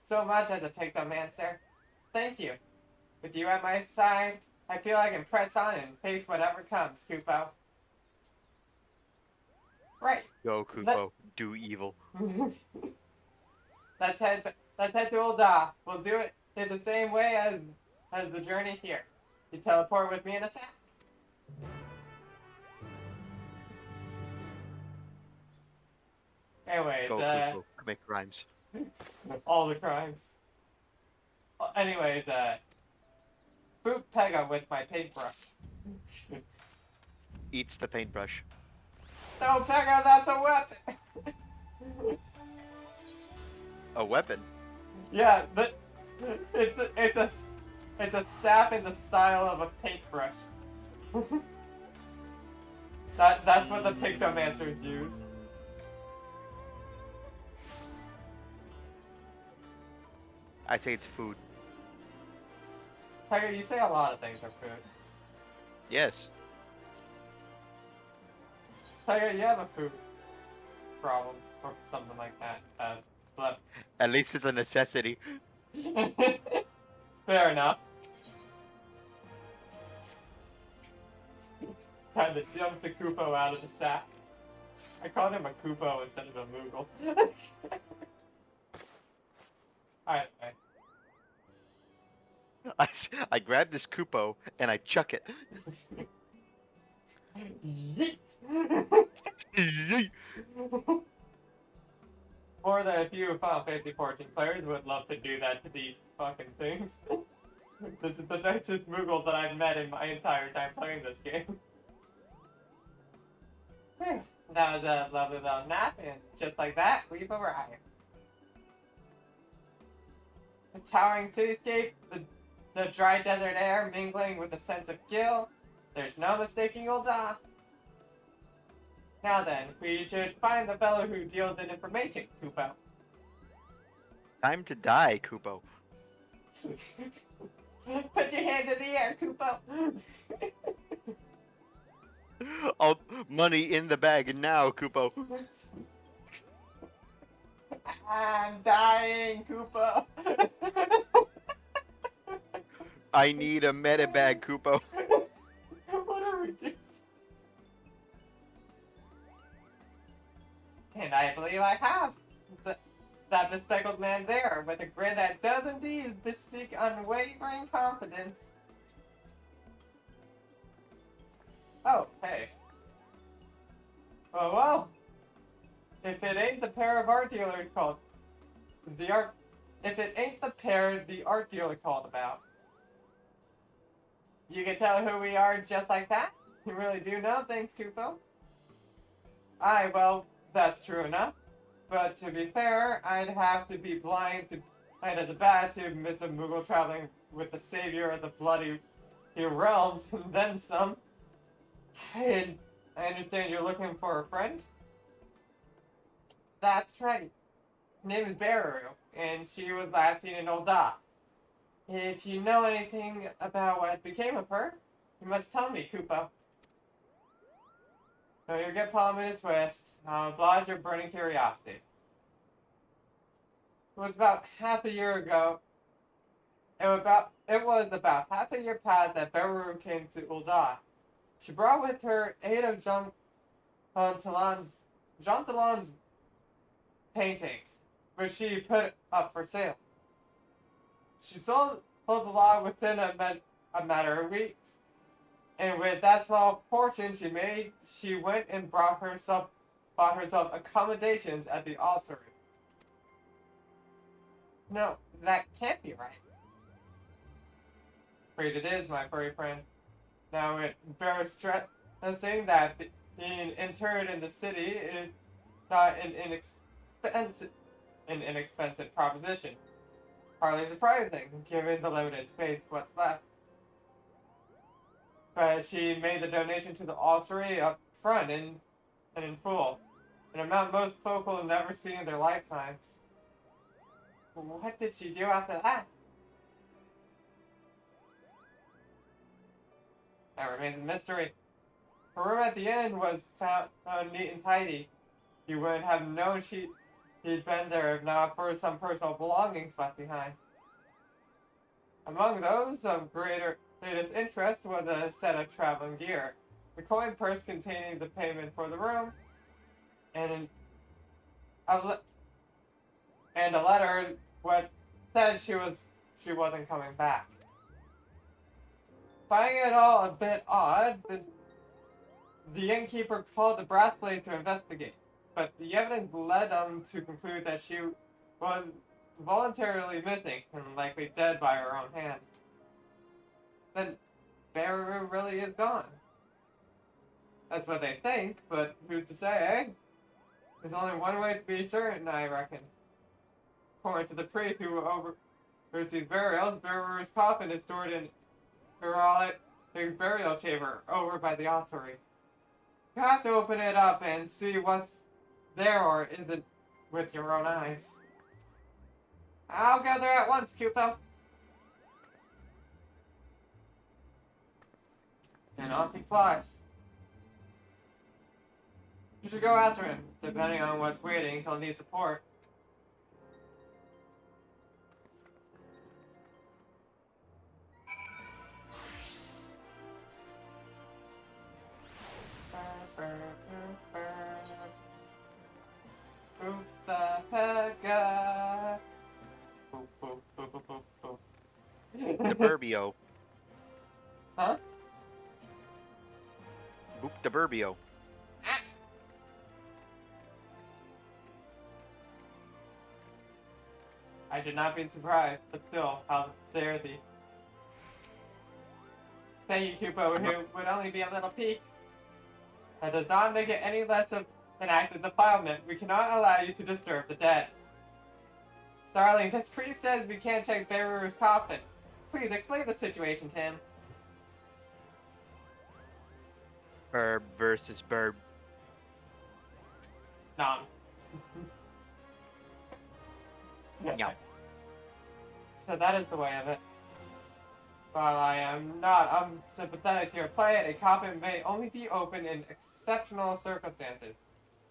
[SPEAKER 1] so much as a picked up man, sir. Thank you. With you at my side, I feel I can press on and face whatever comes, Kupo. Right.
[SPEAKER 2] Go Kupo. Do evil.
[SPEAKER 1] Let's head to Ul'dah. We'll do it in the same way as the journey here. You teleport with me in a sec. Anyways,
[SPEAKER 2] Go, Kupo. Commit crimes.
[SPEAKER 1] all the crimes. Anyways, boot Pega with my paintbrush.
[SPEAKER 2] Eats the paintbrush.
[SPEAKER 1] No, Pega, that's a weapon.
[SPEAKER 2] A weapon.
[SPEAKER 1] Yeah, it's a staff in the style of a paintbrush. That's what the pictomancers use.
[SPEAKER 2] I say it's food.
[SPEAKER 1] Pega, you say a lot of things are food.
[SPEAKER 2] Yes.
[SPEAKER 1] Pega, you have a food problem or something like that. But
[SPEAKER 2] At least it's a necessity.
[SPEAKER 1] fair enough. Time to jump the Koopo out of the sack. I called him a Koopo instead of a Moogle. Alright,
[SPEAKER 2] I grab this Kupo and I chuck it.
[SPEAKER 1] Yeet! More than a few Final Fantasy 14 players would love to do that to these fucking things. This is the nicest Moogle that I've met in my entire time playing this game. That was a lovely little nap, and just like that, we've arrived. The towering cityscape, the dry desert air mingling with a sense of Gil. There's no mistaking Ul'dah. Now then, we should find the fellow who deals in information, Kupo.
[SPEAKER 2] Time to die, Kupo.
[SPEAKER 1] Put your hands in the air, Kupo.
[SPEAKER 2] All money in the bag now, Kupo.
[SPEAKER 1] I'm dying, Kupo.
[SPEAKER 2] I need a meta bag, Kupo.
[SPEAKER 1] What are we doing? And I believe I have. That bespectacled man there, with a grin that does indeed bespeak unwavering confidence. Oh, hey. Well, if it ain't the pair of art dealers called if it ain't the pair the art dealer called about. You can tell who we are just like that? You really do know, thanks, Kupo. Aye, well, that's true enough. But to be fair, I'd have to be blind at the bad to miss a Moogle traveling with the savior of the bloody realms, and then some. And I understand you're looking for a friend? That's right. Her name is Beru, and she was last seen in Ul'dah. If you know anything about what became of her, you must tell me, Kupo. So you'll get palm in a twist. I'll oblige your burning curiosity. It was about half a year ago. It was about half a year past that Beru came to Ul'dah. She brought with her 8 of Jean Talon's paintings, which she put up for sale. She sold the lot within a matter of weeks. And with that small fortune she made, she went and bought herself accommodations at the ossuary. No, that can't be right. Afraid it is, my furry friend. Now it bears stressing that being interred in the city is not an inexpensive proposition. Hardly surprising, given the limited space what's left. But she made the donation to the ossuary up front and in full, an amount most folk will never see in their lifetimes. What did she do after that? That remains a mystery. Her room at the end was found neat and tidy. You wouldn't have known she'd been there if not for some personal belongings left behind. Among those of greatest interest was a set of traveling gear, the coin purse containing the payment for the room, and a letter what said she wasn't coming back. Finding it all a bit odd, the innkeeper called the Brathblade to investigate. but the evidence led them to conclude that she was voluntarily missing and likely dead by her own hand. Then Beru really is gone. That's what they think, but who's to say, eh? There's only one way to be certain, I reckon. According to the priest who oversees burials, Beru's coffin is stored in his burial chamber over by the ossuary. You have to open it up and see what's there or isn't with your own eyes. I'll go there at once, Cupo. And off he flies. You should go after him. Depending on what's waiting, he'll need support. Boop the pega. Boop, boop, boop, boop, boop, boop.
[SPEAKER 2] The Burbio.
[SPEAKER 1] Huh?
[SPEAKER 2] Boop the Burbio.
[SPEAKER 1] I should not be surprised, but still, how dare thee. Thank you, Kupo, who would only be a little peak. That does not make it any less of an act of defilement. We cannot allow you to disturb the dead. Darling, this priest says we can't check Beru's coffin. Please explain the situation to him.
[SPEAKER 2] Burb versus Burb.
[SPEAKER 1] Nom.
[SPEAKER 2] No.
[SPEAKER 1] So that is the way of it. While I am not unsympathetic to your plight, a coffin may only be opened in exceptional circumstances,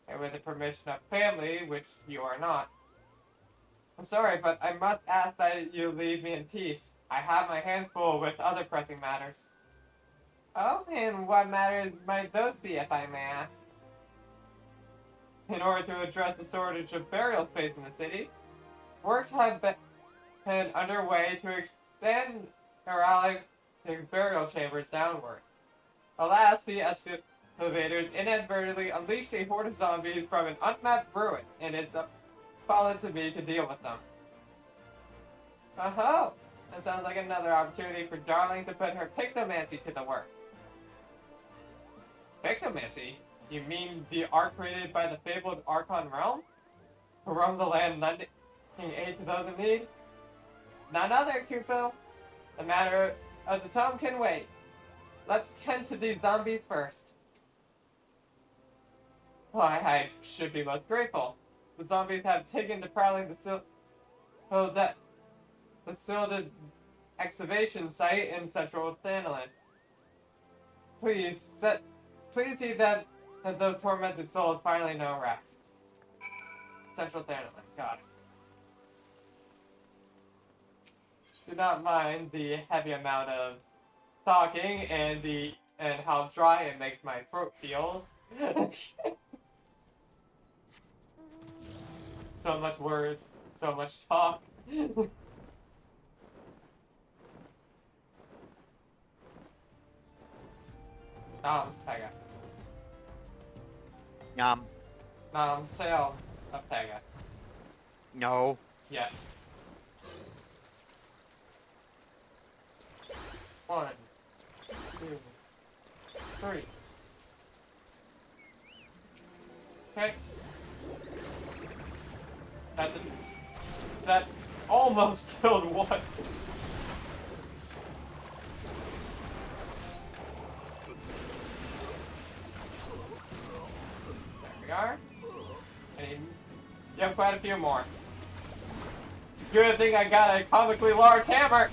[SPEAKER 1] and with the permission of family, which you are not. I'm sorry, but I must ask that you leave me in peace. I have my hands full with other pressing matters. Oh, and what matters might those be, if I may ask? In order to address the shortage of burial space in the city, works have been underway to expand heraldic burial chambers downward. Alas, the excavators inadvertently unleashed a horde of zombies from an unmapped ruin, and it's fallen to me to deal with them. Oh-ho! That sounds like another opportunity for Darling to put her pictomancy to the work. Pictomancy? You mean the art created by the fabled Archon Realm? Who roam the land lending aid to those in need? None other, Kupo. The matter of the tome can wait. Let's tend to these zombies first. Why, I should be most grateful. The zombies have taken to prowling the sealed excavation site in central Thanalan. Please see that those tormented souls finally know rest. Central Thanalan, got it. Do not mind the heavy amount of talking and how dry it makes my throat feel. So much words, so much talk. Nam's Pega.
[SPEAKER 2] Yum.
[SPEAKER 1] Nam's Tale of Pega.
[SPEAKER 2] No.
[SPEAKER 1] Yes. 1, 2, 3. Okay. That almost killed one. There we are. You have quite a few more. It's a good thing I got a comically large hammer.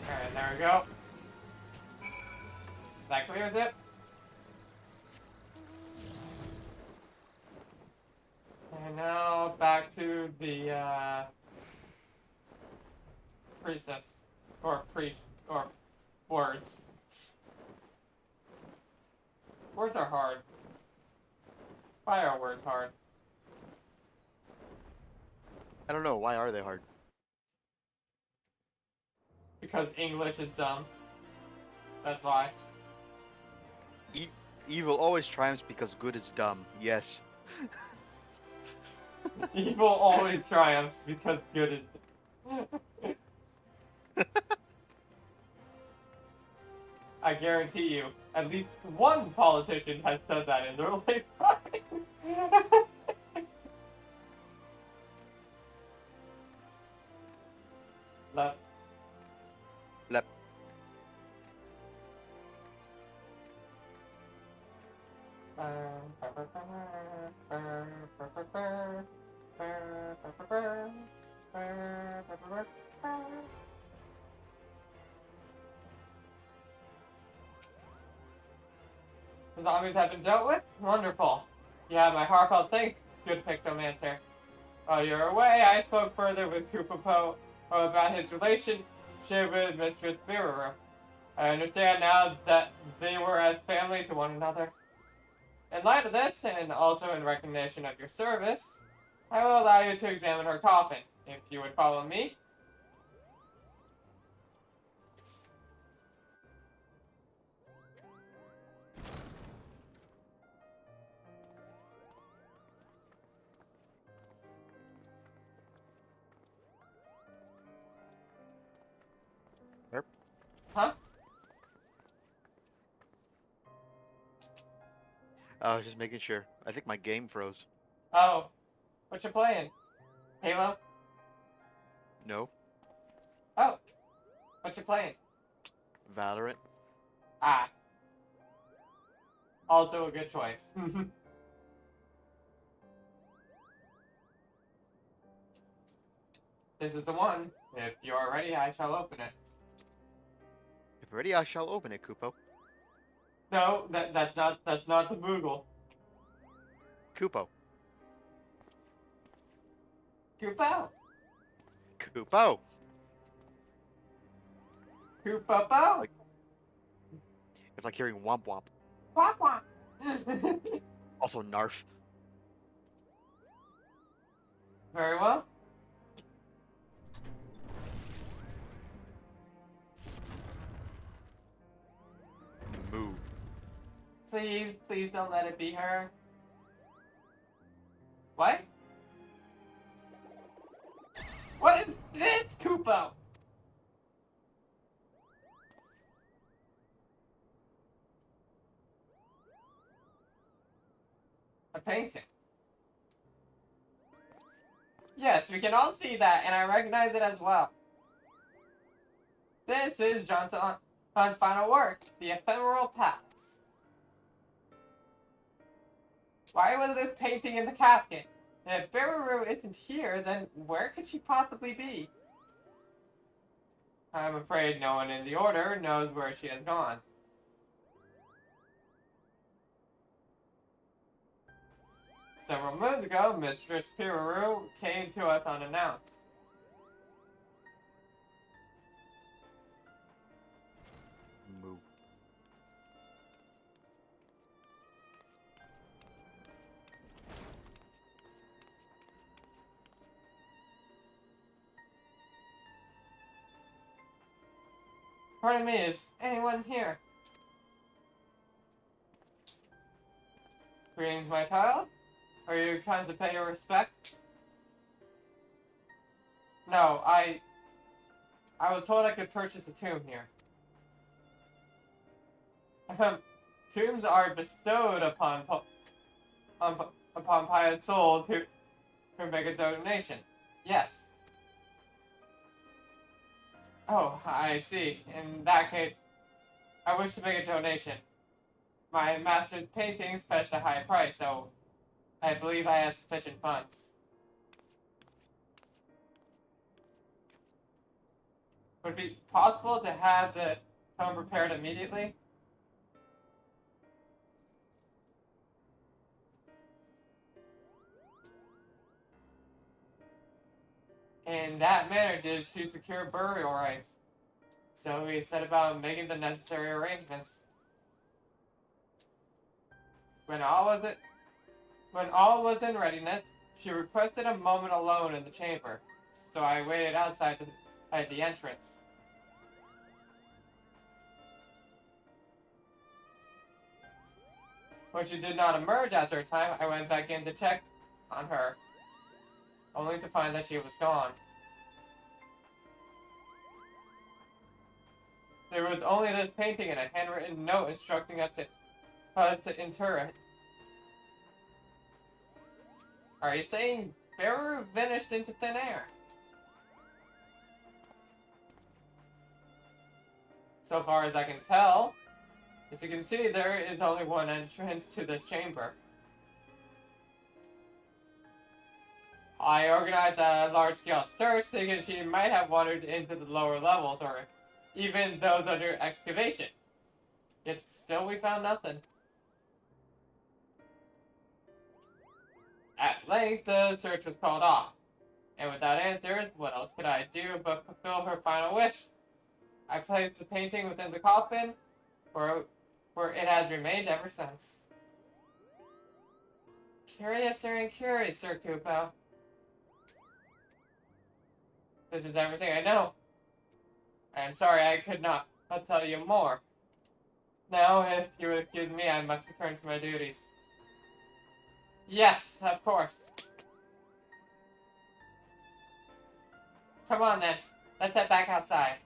[SPEAKER 1] Alright, there we go. That clears it. And now back to the priestess. Or priest. Or words. Words are hard. Why are words hard?
[SPEAKER 2] I don't know. Why are they hard?
[SPEAKER 1] Because English is dumb. That's why.
[SPEAKER 2] E Evil always triumphs because good is dumb. Yes.
[SPEAKER 1] Evil always triumphs because good is. I guarantee you, at least one politician has said that in their lifetime. Left.
[SPEAKER 2] Lep.
[SPEAKER 1] The zombies have been dealt with? Wonderful. You have my heartfelt thanks, good Pictomancer. While you were away, I spoke further with Kupopo about his relationship with Mistress Biruru. I understand now that they were as family to one another. In light of this, and also in recognition of your service, I will allow you to examine her coffin, if you would follow me.
[SPEAKER 2] Yep.
[SPEAKER 1] Huh?
[SPEAKER 2] I was just making sure. I think my game froze.
[SPEAKER 1] Oh, what you playing? Halo?
[SPEAKER 2] No.
[SPEAKER 1] Oh, what you playing?
[SPEAKER 2] Valorant.
[SPEAKER 1] Ah. Also a good choice. This is the one. If you are ready, I shall open it.
[SPEAKER 2] If ready, I shall open it, Kupo.
[SPEAKER 1] No, that's not the Moogle.
[SPEAKER 2] Kupo.
[SPEAKER 1] Kupo.
[SPEAKER 2] Kupo.
[SPEAKER 1] Kupo.
[SPEAKER 2] Like, it's like hearing womp womp.
[SPEAKER 1] Quack quack.
[SPEAKER 2] Also Narf.
[SPEAKER 1] Very well.
[SPEAKER 2] Moo.
[SPEAKER 1] Please, please don't let it be her. What? What is this, Kupo? A painting. Yes, we can all see that, and I recognize it as well. This is John's final work, The Ephemeral Palace. Why was this painting in the casket? And if Biruru isn't here, then where could she possibly be? I'm afraid no one in the Order knows where she has gone. Several moons ago, Mistress Biruru came to us unannounced.
[SPEAKER 2] Moo.
[SPEAKER 1] Pardon me, is anyone here? Greetings, my child. Are you trying to pay your respect? No, I was told I could purchase a tomb here. Tombs are bestowed upon pious souls who make a donation. Yes. Oh, I see. In that case, I wish to make a donation. My master's paintings fetched a high price, so I believe I have sufficient funds. Would it be possible to have the tomb prepared immediately? In that manner, did she secure burial rights? So we set about making the necessary arrangements. When all was in readiness, she requested a moment alone in the chamber, so I waited outside at the entrance. When she did not emerge after a time, I went back in to check on her, only to find that she was gone. There was only this painting and a handwritten note instructing us to inter it. Are you saying Beru vanished into thin air? So far as I can tell, as you can see, there is only one entrance to this chamber. I organized a large-scale search thinking she might have wandered into the lower levels or even those under excavation. Yet still we found nothing. At length, the search was called off. And without answers, what else could I do but fulfill her final wish? I placed the painting within the coffin, where it has remained ever since. Curiouser and curious, Sir Kupo. This is everything I know. I am sorry I could not tell you more. Now, if you would excuse me, I must return to my duties. Yes, of course. Come on then, let's head back outside.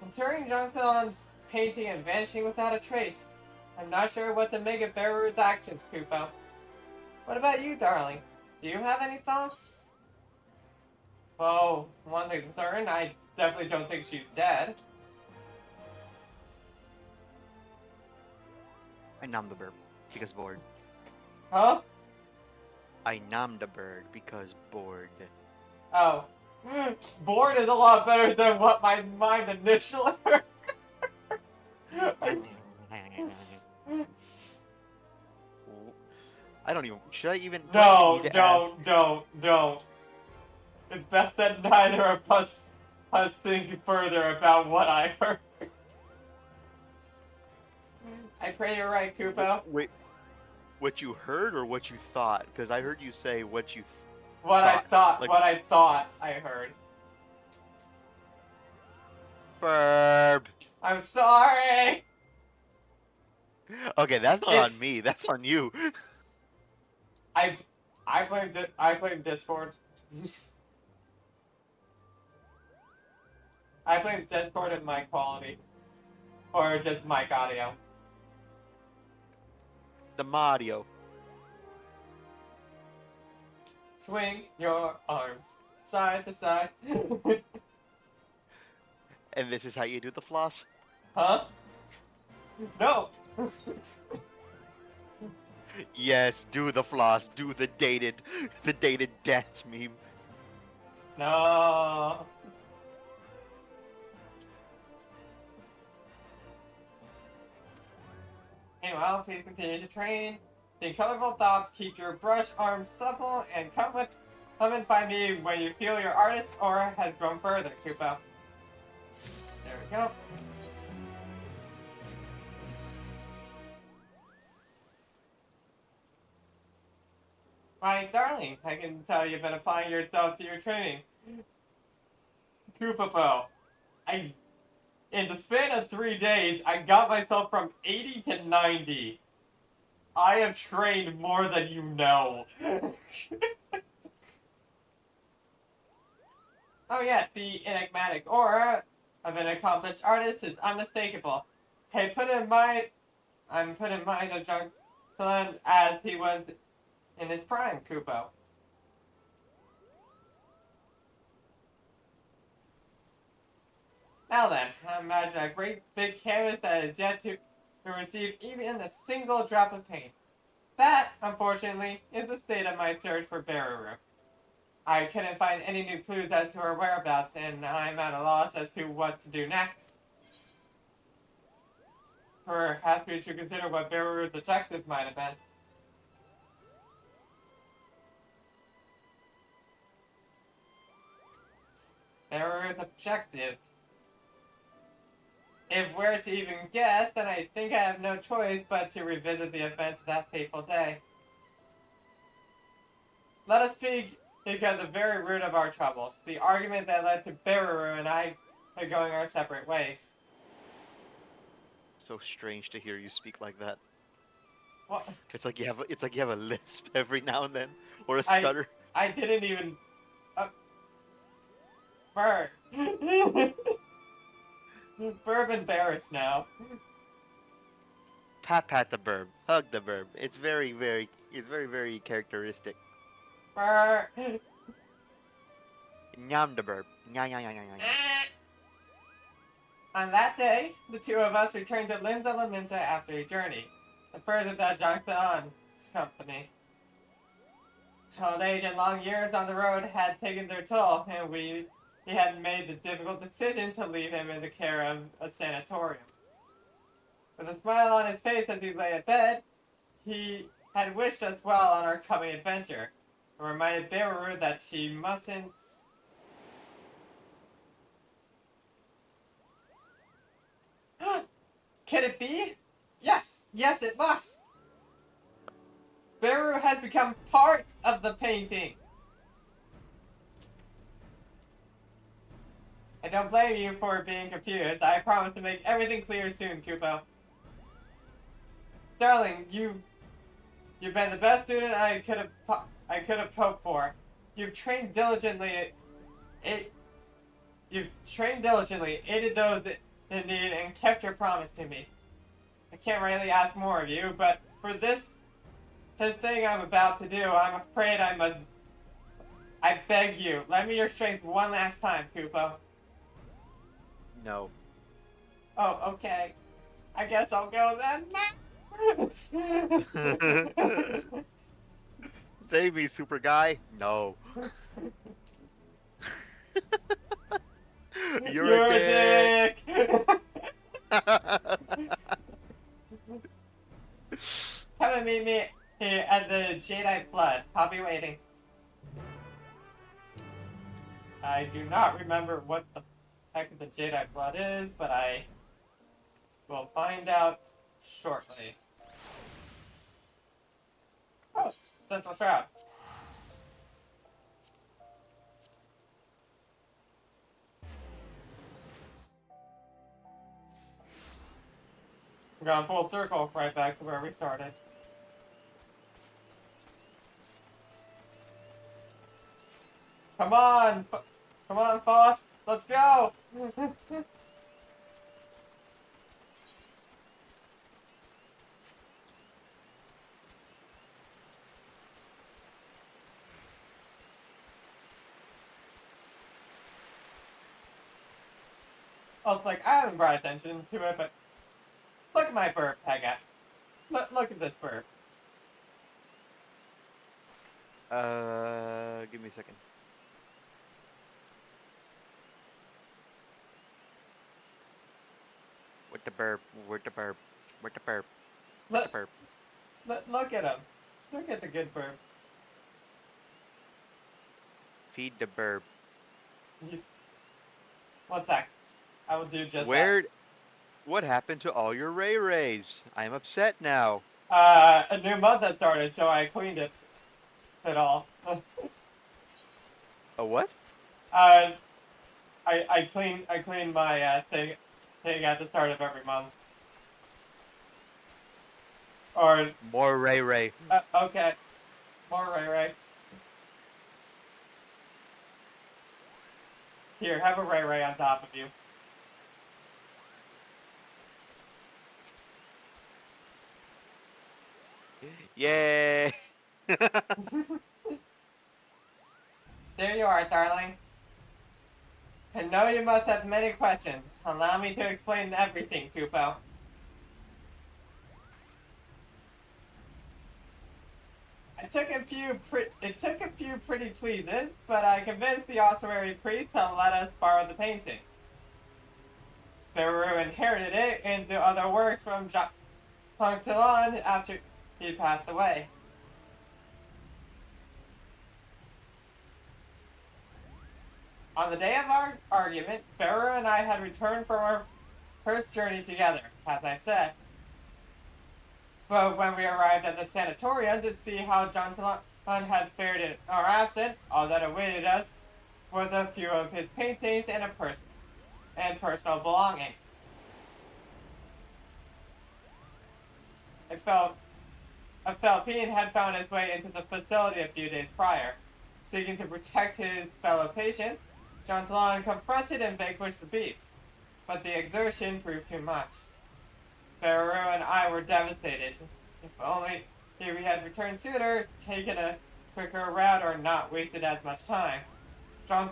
[SPEAKER 1] Entering Jonathan's painting and vanishing without a trace. I'm not sure what to make of Beru's actions, Kupo. What about you, darling? Do you have any thoughts? Well, one thing's certain, I definitely don't think she's dead.
[SPEAKER 2] I numb the bird because bored.
[SPEAKER 1] Huh?
[SPEAKER 2] I numb the bird because bored.
[SPEAKER 1] Oh. Bored is a lot better than what my mind initially heard.
[SPEAKER 2] I don't even. Should I even?
[SPEAKER 1] No, don't. It's best that neither of us think further about what I heard. I pray you're right, Kupo.
[SPEAKER 2] Wait, what you heard or what you thought? Because I heard you say what you.
[SPEAKER 1] What I thought I heard.
[SPEAKER 2] Burb.
[SPEAKER 1] I'm sorry.
[SPEAKER 2] Okay, that's not on me. That's on you.
[SPEAKER 1] I blame Discord. I blame Discord and mic quality, or just mic audio.
[SPEAKER 2] The Mario.
[SPEAKER 1] Swing your arms side to side.
[SPEAKER 2] And this is how you do the floss?
[SPEAKER 1] Huh? No.
[SPEAKER 2] Yes, do the floss. Do the dated dance meme.
[SPEAKER 1] No. Meanwhile, please continue to train. Think colorful thoughts, keep your brush arms supple, and come and find me when you feel your artist aura has grown further, Kupo. There we go. My darling, I can tell you've been applying yourself to your training. Kupo, in the span of 3 days, I got myself from 80 to 90. I have trained more than you know. Oh yes, the enigmatic aura of an accomplished artist is unmistakable. I'm put in mind of Jonathan as he was in his prime, Kupo. Now then, imagine a great big canvas that is yet to receive even a single drop of paint. That, unfortunately, is the state of my search for Beru. I couldn't find any new clues as to her whereabouts, and I'm at a loss as to what to do next. Perhaps we should consider what Beru's objective might have been. Beru's objective. If we're to even guess, then I think I have no choice but to revisit the events of that fateful day. Let us speak of the very root of our troubles, the argument that led to Beru and I going our separate ways.
[SPEAKER 2] So strange to hear you speak like that.
[SPEAKER 1] What?
[SPEAKER 2] It's like you have a lisp every now and then, or a stutter.
[SPEAKER 1] I didn't even. Burr. Burb embarrassed now.
[SPEAKER 2] Pat the burb, hug the burb. It's very characteristic.
[SPEAKER 1] Burr.
[SPEAKER 2] Nyam the burb. Nya nya nya nya nya.
[SPEAKER 1] On that day, the two of us returned to Limsa Laminsa after a journey, the further that Jacques company. Old age and long years on the road had taken their toll, and he had made the difficult decision to leave him in the care of a sanatorium. With a smile on his face as he lay in bed, he had wished us well on our coming adventure, and reminded Beru that she mustn't. Can it be? Yes! Yes, it must! Beru has become part of the painting! I don't blame you for being confused. I promise to make everything clear soon, Kupo. Darling, you've been the best student I could have hoped for. You've trained diligently. You've trained diligently, aided those in need, and kept your promise to me. I can't really ask more of you, but for this thing I'm about to do, I'm afraid I must. I beg you, lend me your strength one last time, Kupo.
[SPEAKER 2] No.
[SPEAKER 1] Oh, okay. I guess I'll go then.
[SPEAKER 2] Save me, super guy. No. You're a dick.
[SPEAKER 1] Come and meet me here at the Jadeite Flood. I'll be waiting. I do not remember what the heck the Jadeite Flood is, but I will find out shortly. Oh, Central Shroud. We're going full circle right back to where we started. Come on! Come on, Faust! Let's go! I was like, I haven't brought attention to it, but look at my burp, Pega. Look at this burp.
[SPEAKER 2] Give me a second. With the burp, with the burp, with the burp, with the burp.
[SPEAKER 1] Look at him. Look at the good burp.
[SPEAKER 2] Feed the burp.
[SPEAKER 1] He's... One sec. I will do just
[SPEAKER 2] What happened to all your Ray Rays? I'm upset now.
[SPEAKER 1] A new month has started, so I cleaned it all.
[SPEAKER 2] A what?
[SPEAKER 1] I clean my thing at the start of every month. Or
[SPEAKER 2] more Ray.
[SPEAKER 1] Okay, more Ray. Here, have a Ray on top of you.
[SPEAKER 2] Yay!
[SPEAKER 1] There you are, darling. I know you must have many questions. Allow me to explain everything, Kupo. It took a few pretty pleases, but I convinced the ossuary priest to let us borrow the painting. Beru inherited it and the other works from Tural after he passed away. On the day of our argument, Beru and I had returned from our first journey together, as I said. But when we arrived at the sanatorium to see how John had fared in our absence, all that awaited us was a few of his paintings and personal belongings. A Philippine had found his way into the facility a few days prior. Seeking to protect his fellow patients, John confronted and vanquished the beast, but the exertion proved too much. Beru and I were devastated. If only we had returned sooner, taken a quicker route, or not wasted as much time. John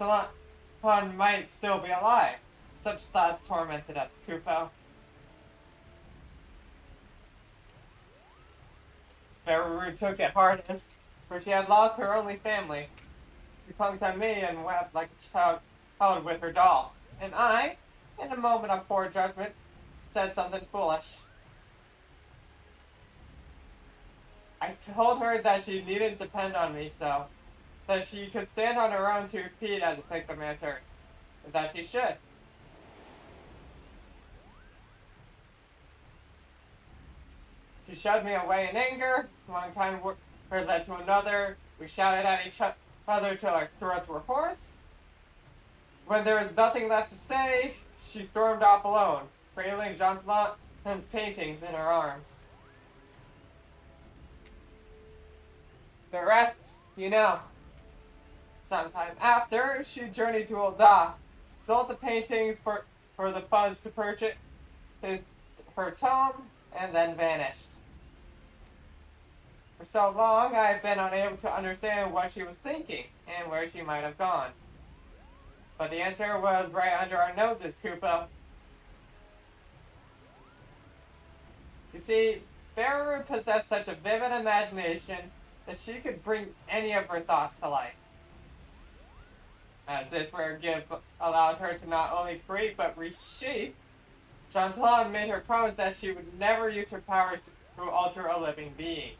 [SPEAKER 1] might still be alive. Such thoughts tormented us, Kupo. Beru took it hardest, for she had lost her only family. She clung to me and wept like a child held with her doll. And I, in a moment of poor judgment, said something foolish. I told her that she needn't depend on me so, that she could stand on her own 2 feet as a pictomancer, and that she should. She shoved me away in anger. One kind word led to another. We shouted at each other till our throats were hoarse. When there was nothing left to say, she stormed off alone, cradling Jean-Talon's paintings in her arms. The rest, you know. Sometime after, she journeyed to Olda, sold the paintings for the funds to purchase her tome, and then vanished. For so long, I have been unable to understand what she was thinking and where she might have gone. But the answer was right under our noses, Kupo. You see, Beru possessed such a vivid imagination that she could bring any of her thoughts to life. As this rare gift allowed her to not only create but reshape, Jean-Talon made her promise that she would never use her powers to alter a living being.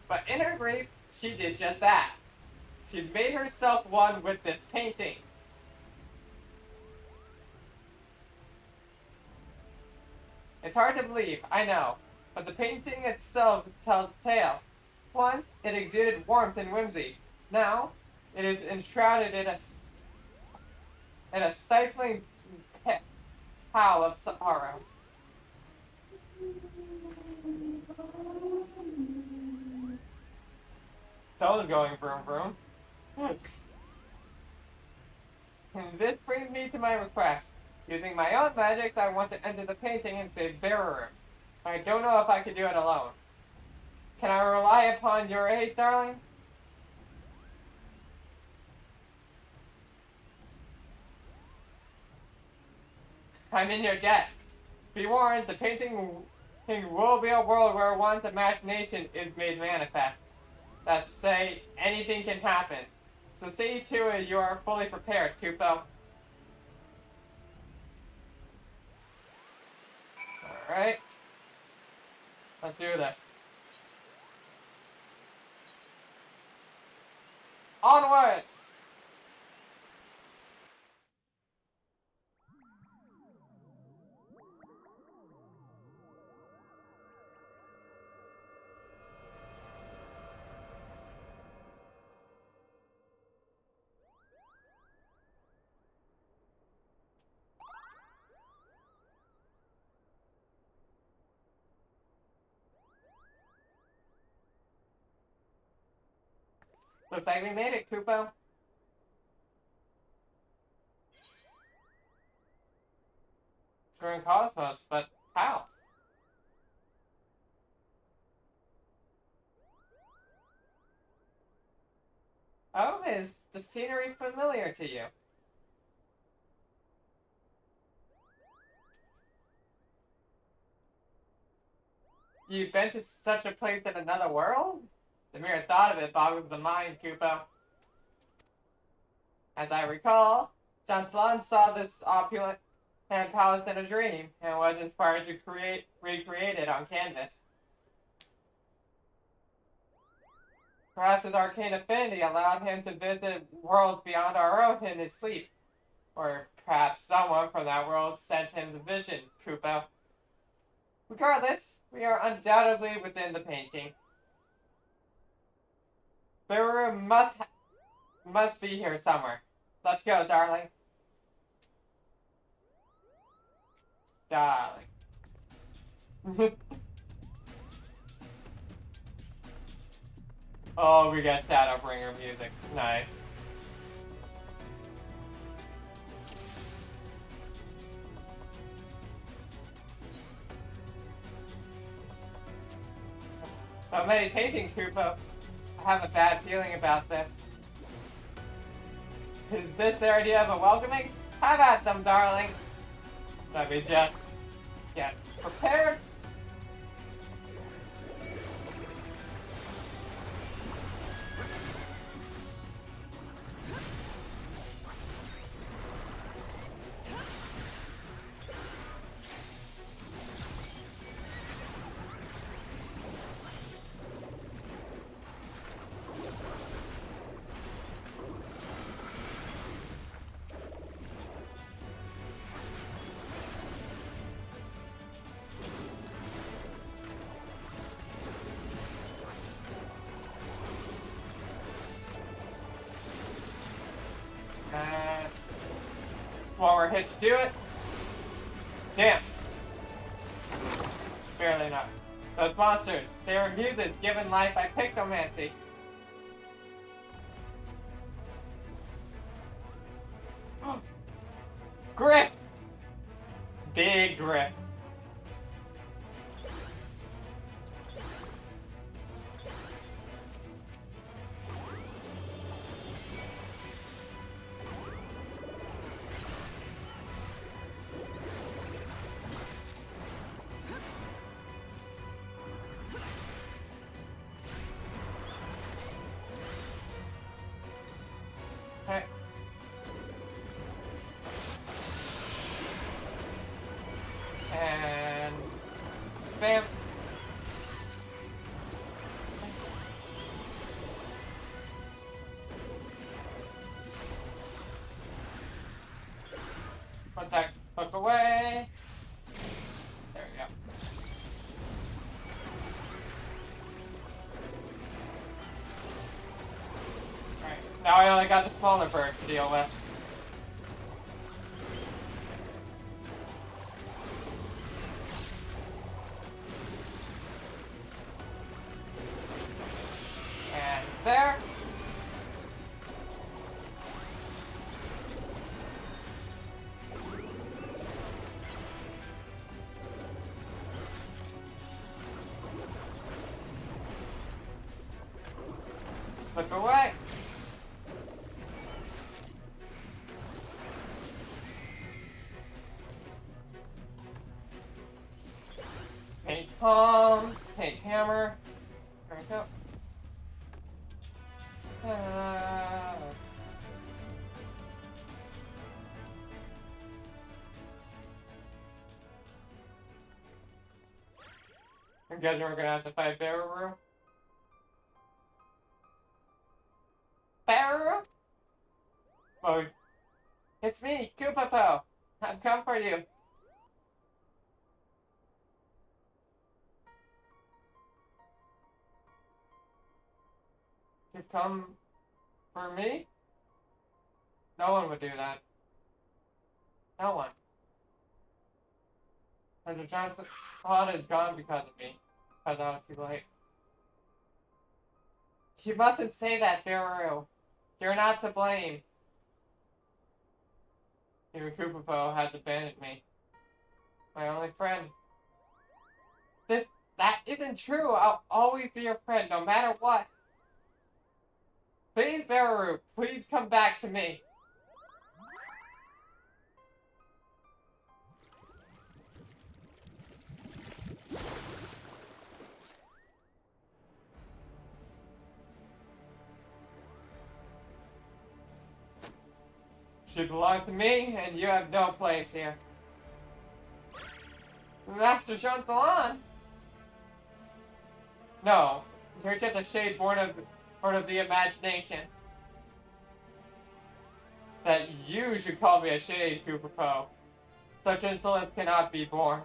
[SPEAKER 1] But in her grief, she did just that. She made herself one with this painting. It's hard to believe, I know, but the painting itself tells the tale. Once, it exuded warmth and whimsy. Now, it is enshrouded in a stifling howl of sorrow. Someone's going vroom vroom. And this brings me to my request. Using my own magic, I want to enter the painting and save Beru. I don't know if I can do it alone. Can I rely upon your aid, darling? I'm in your debt. Be warned, the painting will be a world where one's imagination is made manifest. That's to say, anything can happen. So see to it you are fully prepared, Kupo. Alright. Let's do this. Onwards! Looks like we made it, Kupo. We're in Cosmos, but how? Oh, is the scenery familiar to you? You've been to such a place in another world? The mere thought of it boggles the mind, Kupo. As I recall, John saw this opulent palace in a dream and was inspired to recreate it on canvas. Perhaps his arcane affinity allowed him to visit worlds beyond our own in his sleep. Or perhaps someone from that world sent him the vision, Kupo. Regardless, we are undoubtedly within the painting. Beru must be here somewhere. Let's go, darling. Darling. Oh, we got Shadowbringer music. Nice. So many paintings, Kupo. I have a bad feeling about this. Is this their idea of a welcoming? Have at them, darling. Let me just get prepared. One more hit to do it. Damn. Barely enough. Those monsters, they were muses given life by pictomancy. Griff! Big Griff. Okay. And bam. One sec. Hook away. There we go. Alright. Now I only got the smaller birds to deal with. And there. Look away. Paint palm, paint hammer. There we go. I'm guessing we're gonna have to fight Beru. Beru? Oh, it's me, Koopapo. I've come for you. You've come for me? No one would do that. No one. There's a chance that Hana is gone because of me. Because I was too late. You mustn't say that, Beru. You're not to blame. Even Koopapo has abandoned me. My only friend. That isn't true. I'll always be your friend, no matter what. Please, Beru, please come back to me. She belongs to me, and you have no place here. Master Chantalan? No, you're just a shade born of the imagination. That you should call me a shade, Kupopo. Such insolence cannot be borne.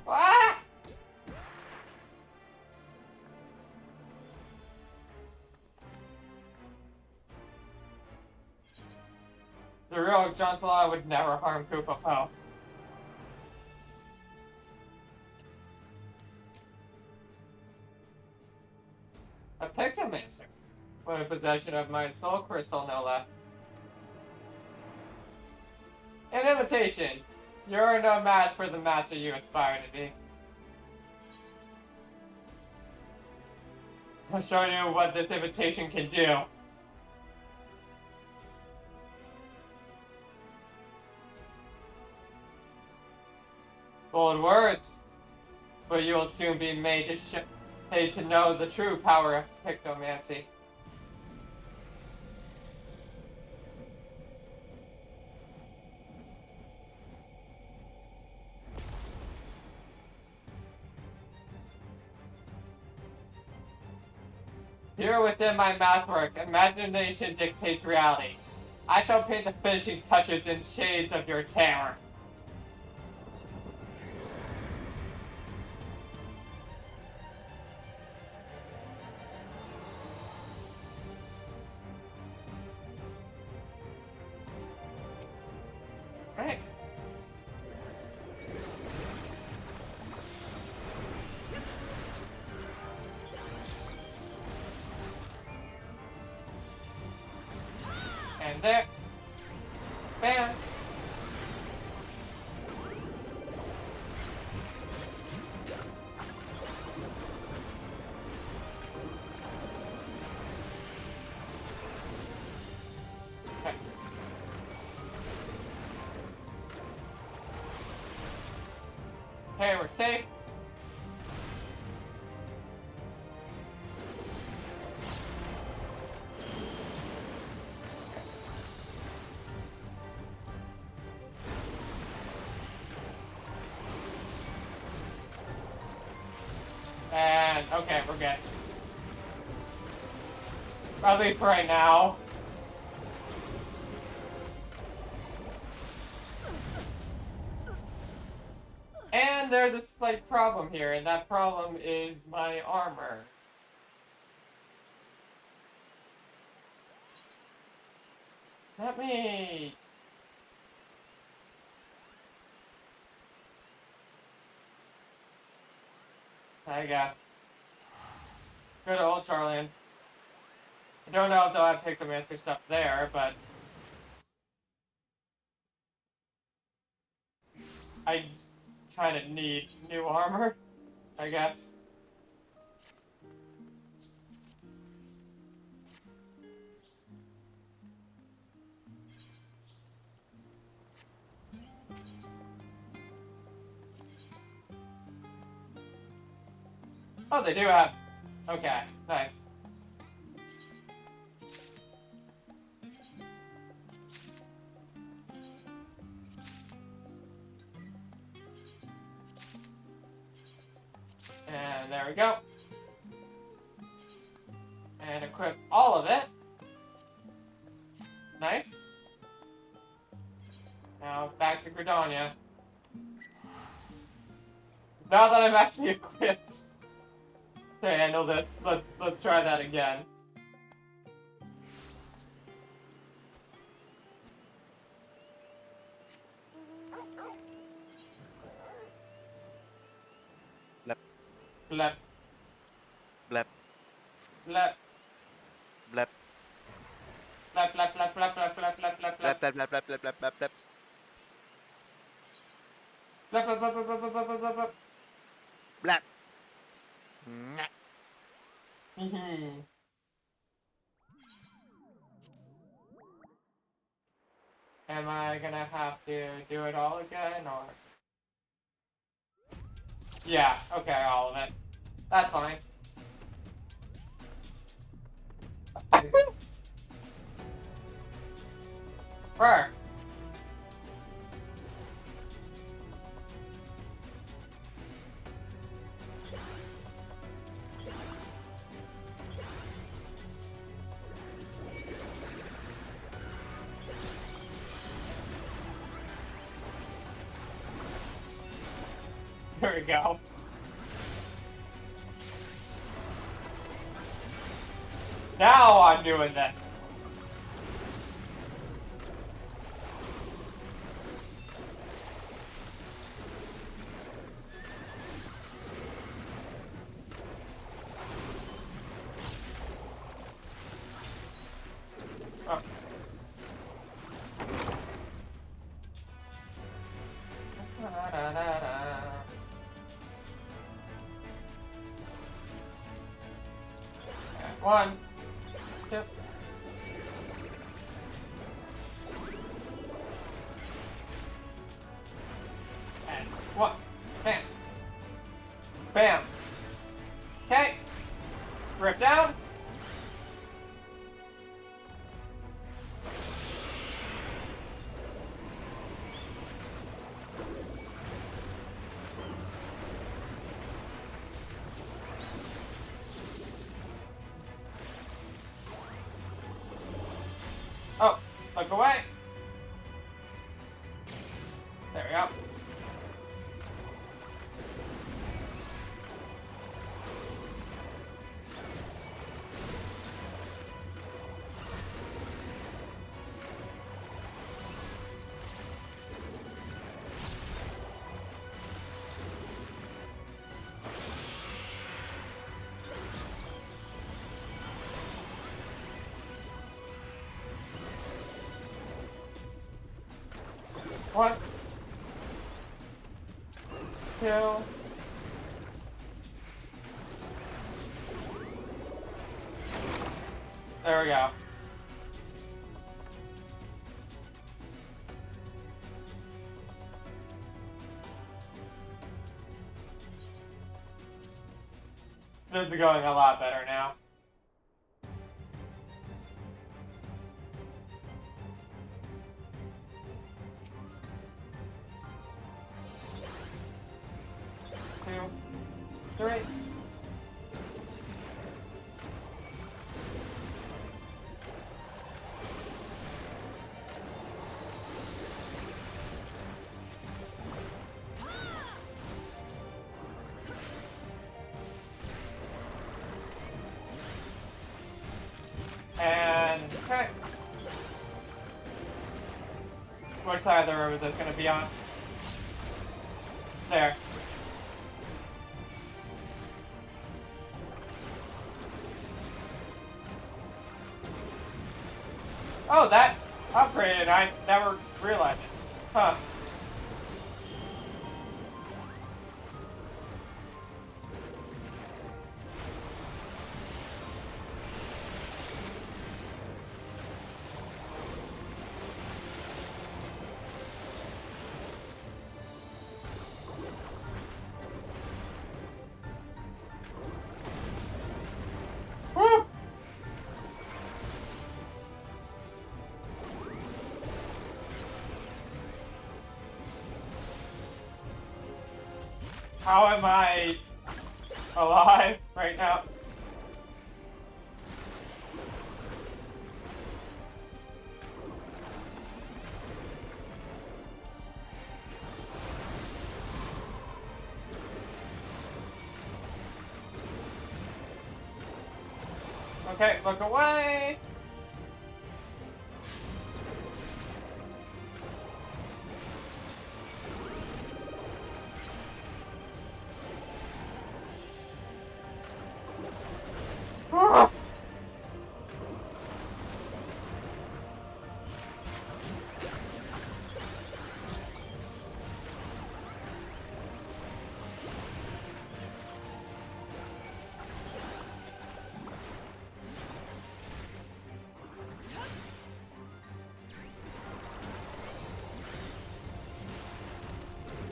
[SPEAKER 1] Ah! The real Jontala would never harm Kupopo. A Pictomancer. Put in possession of my soul crystal, no less. An invitation. You're no match for the master you aspire to be. I'll show you what this invitation can do. Bold words, but you will soon be made to know the true power of Pictomancy. Here within my mouthwork, imagination dictates reality. I shall paint the finishing touches in shades of your terror. Right. And there. Bam. Okay. Hey, we're safe. And, okay, we're good. At least for right now. And there's a slight problem here, and that problem is my armor. Let me... I guess. Go to Old Charland. I don't know if they'll have Pictomancer stuff there, but... I kind of need new armor, I guess. Oh, they do have... Okay, nice. And there we go. And equip all of it. Nice. Now back to Gridania. Now that I'm actually equipped to handle this, let's try that again. Blep.
[SPEAKER 2] Blep.
[SPEAKER 1] Blep.
[SPEAKER 2] Blep.
[SPEAKER 1] Blep, blep, blep, blep, blep, blep, blep, blep,
[SPEAKER 2] Blep,
[SPEAKER 1] blep.
[SPEAKER 2] blep, blep, blep, blep, blep, blep, blep.
[SPEAKER 1] Blep, blep, blep, blep, blep, blep, blep, blep, blep.
[SPEAKER 2] Blep. Nyah.
[SPEAKER 1] Am I gonna have to do it all again, or? Yeah, okay, all of it. That's fine. Where? There we go. Now I'm doing this. Oh. One, two. And one. Bam. Bam. Okay. Rip down. Oh, look away. There we go. One, two, there we go. This is going a lot better now. Two, three. And okay. Which side of the road is this gonna be on? There. Oh, that upgraded. I never realized it. Huh. Woo! How am I alive right now? Okay, look away. Ah!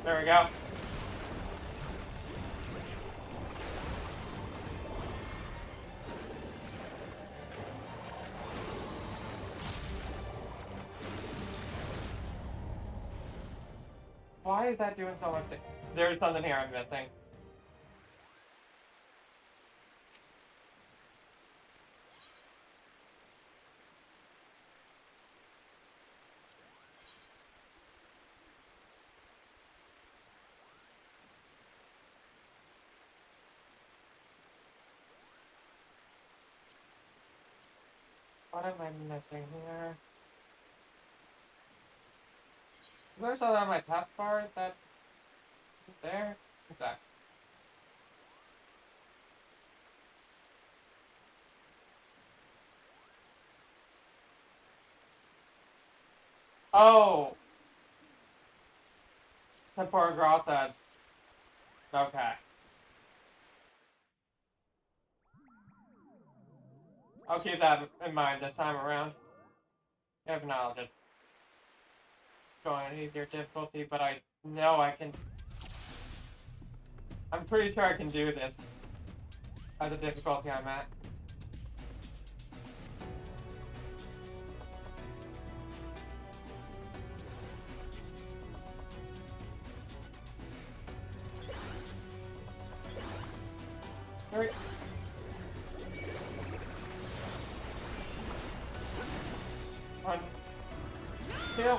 [SPEAKER 1] There we go. Why is that doing so much? There's something here I'm missing. What am I missing here? Is there something on my taskbar that is there? What's that? Oh! Tempura Grossheads. Okay. I'll keep that in mind this time around. Acknowledge it. Going on easier difficulty, but I know I can. I'm pretty sure I can do this at the difficulty I'm at. Three. One. Two.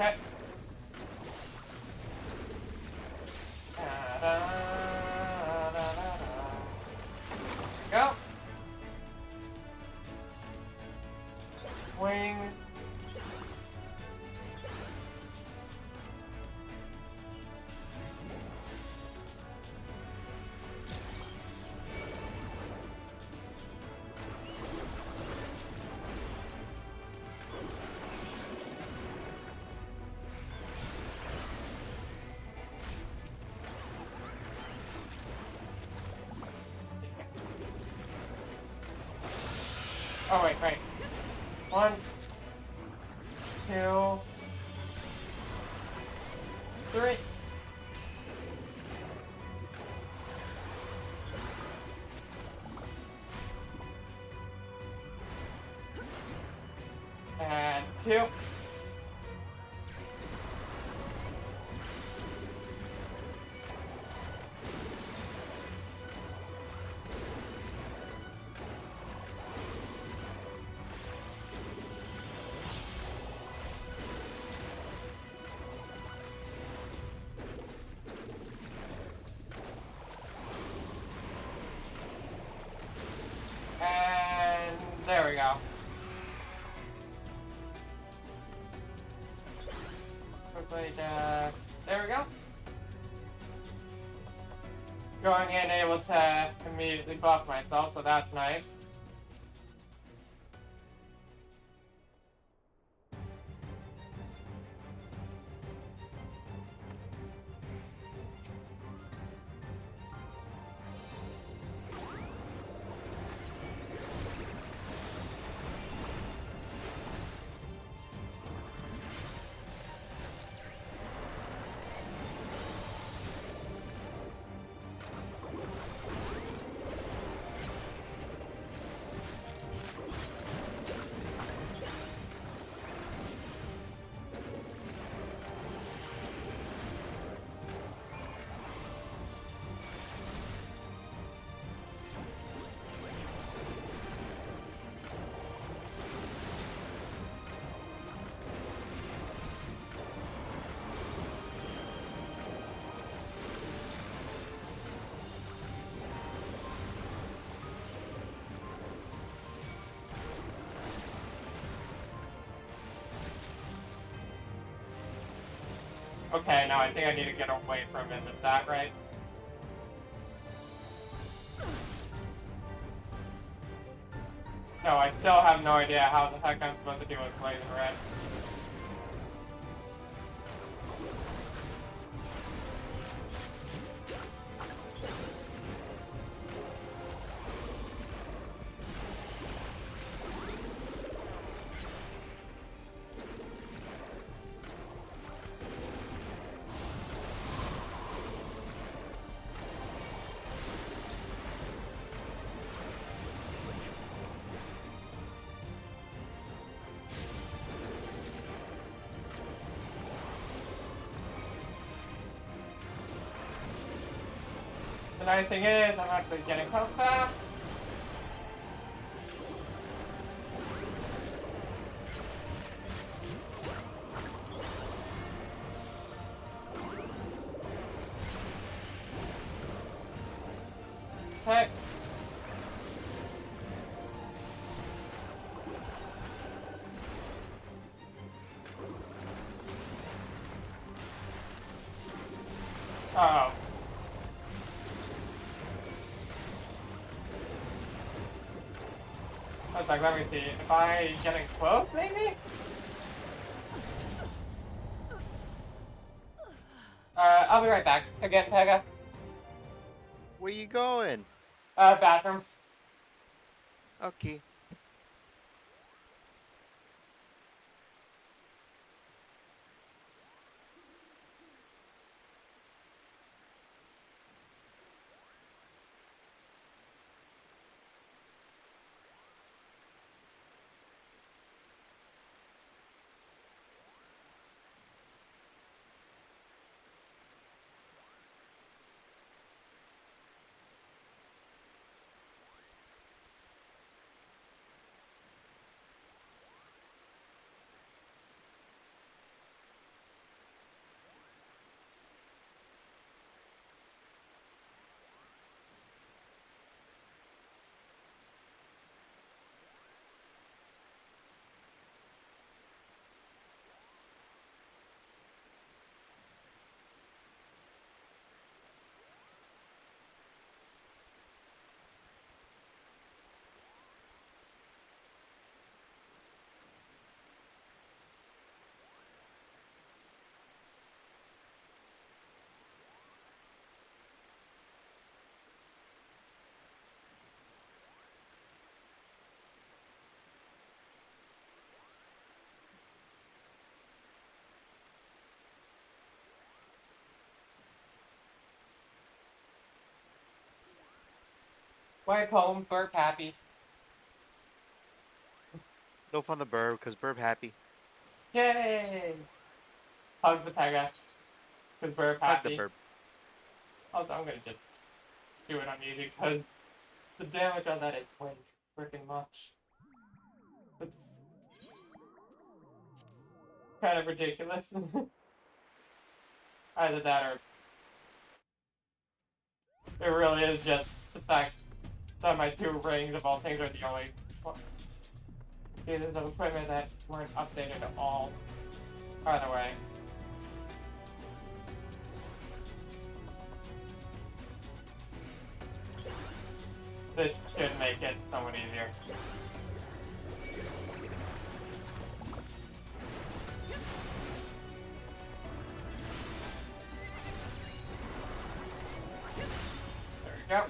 [SPEAKER 1] Okay. Go. Wing. Oh, wait. One, two, three. And two. And there we go. Quickly, there we go. Going in, able to immediately buff myself, so that's nice. Okay, now I think I need to get away from him. Is that right? No, I still have no idea how the heck I'm supposed to do with Blazing Red. nice thing is, I'm actually getting health back. Okay. Uh oh. I was like, let me see. If I getting close, maybe? I'll be right back. Again, Pega.
[SPEAKER 2] Where you going?
[SPEAKER 1] Bathroom.
[SPEAKER 2] Okay.
[SPEAKER 1] Wipe home, burp happy.
[SPEAKER 2] No fun the burb, because burb happy.
[SPEAKER 1] Yay! Hug the Pega. Cause burp
[SPEAKER 2] Hug the
[SPEAKER 1] happy.
[SPEAKER 2] burb.
[SPEAKER 1] Also, I'm gonna just do it on easy because the damage on that is way too freaking much. It's kind of ridiculous. Either that or it really is just the fact that my two rings of all things are the only pieces of equipment that weren't updated at all. Either way. This should make it somewhat easier. There we go.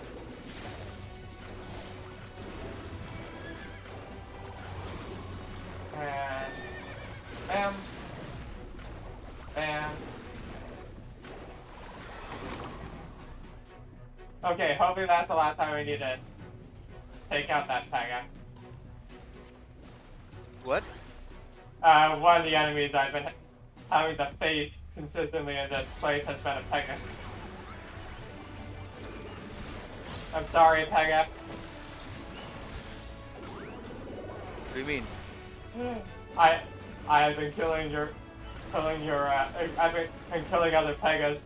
[SPEAKER 1] And bam. Bam. Okay, hopefully that's the last time we need to take out that Pega.
[SPEAKER 2] What?
[SPEAKER 1] One of the enemies I've been having to face consistently in this place has been a Pega. I'm sorry, Pega.
[SPEAKER 2] What do you mean?
[SPEAKER 1] I have been killing your I've been killing other Pegas.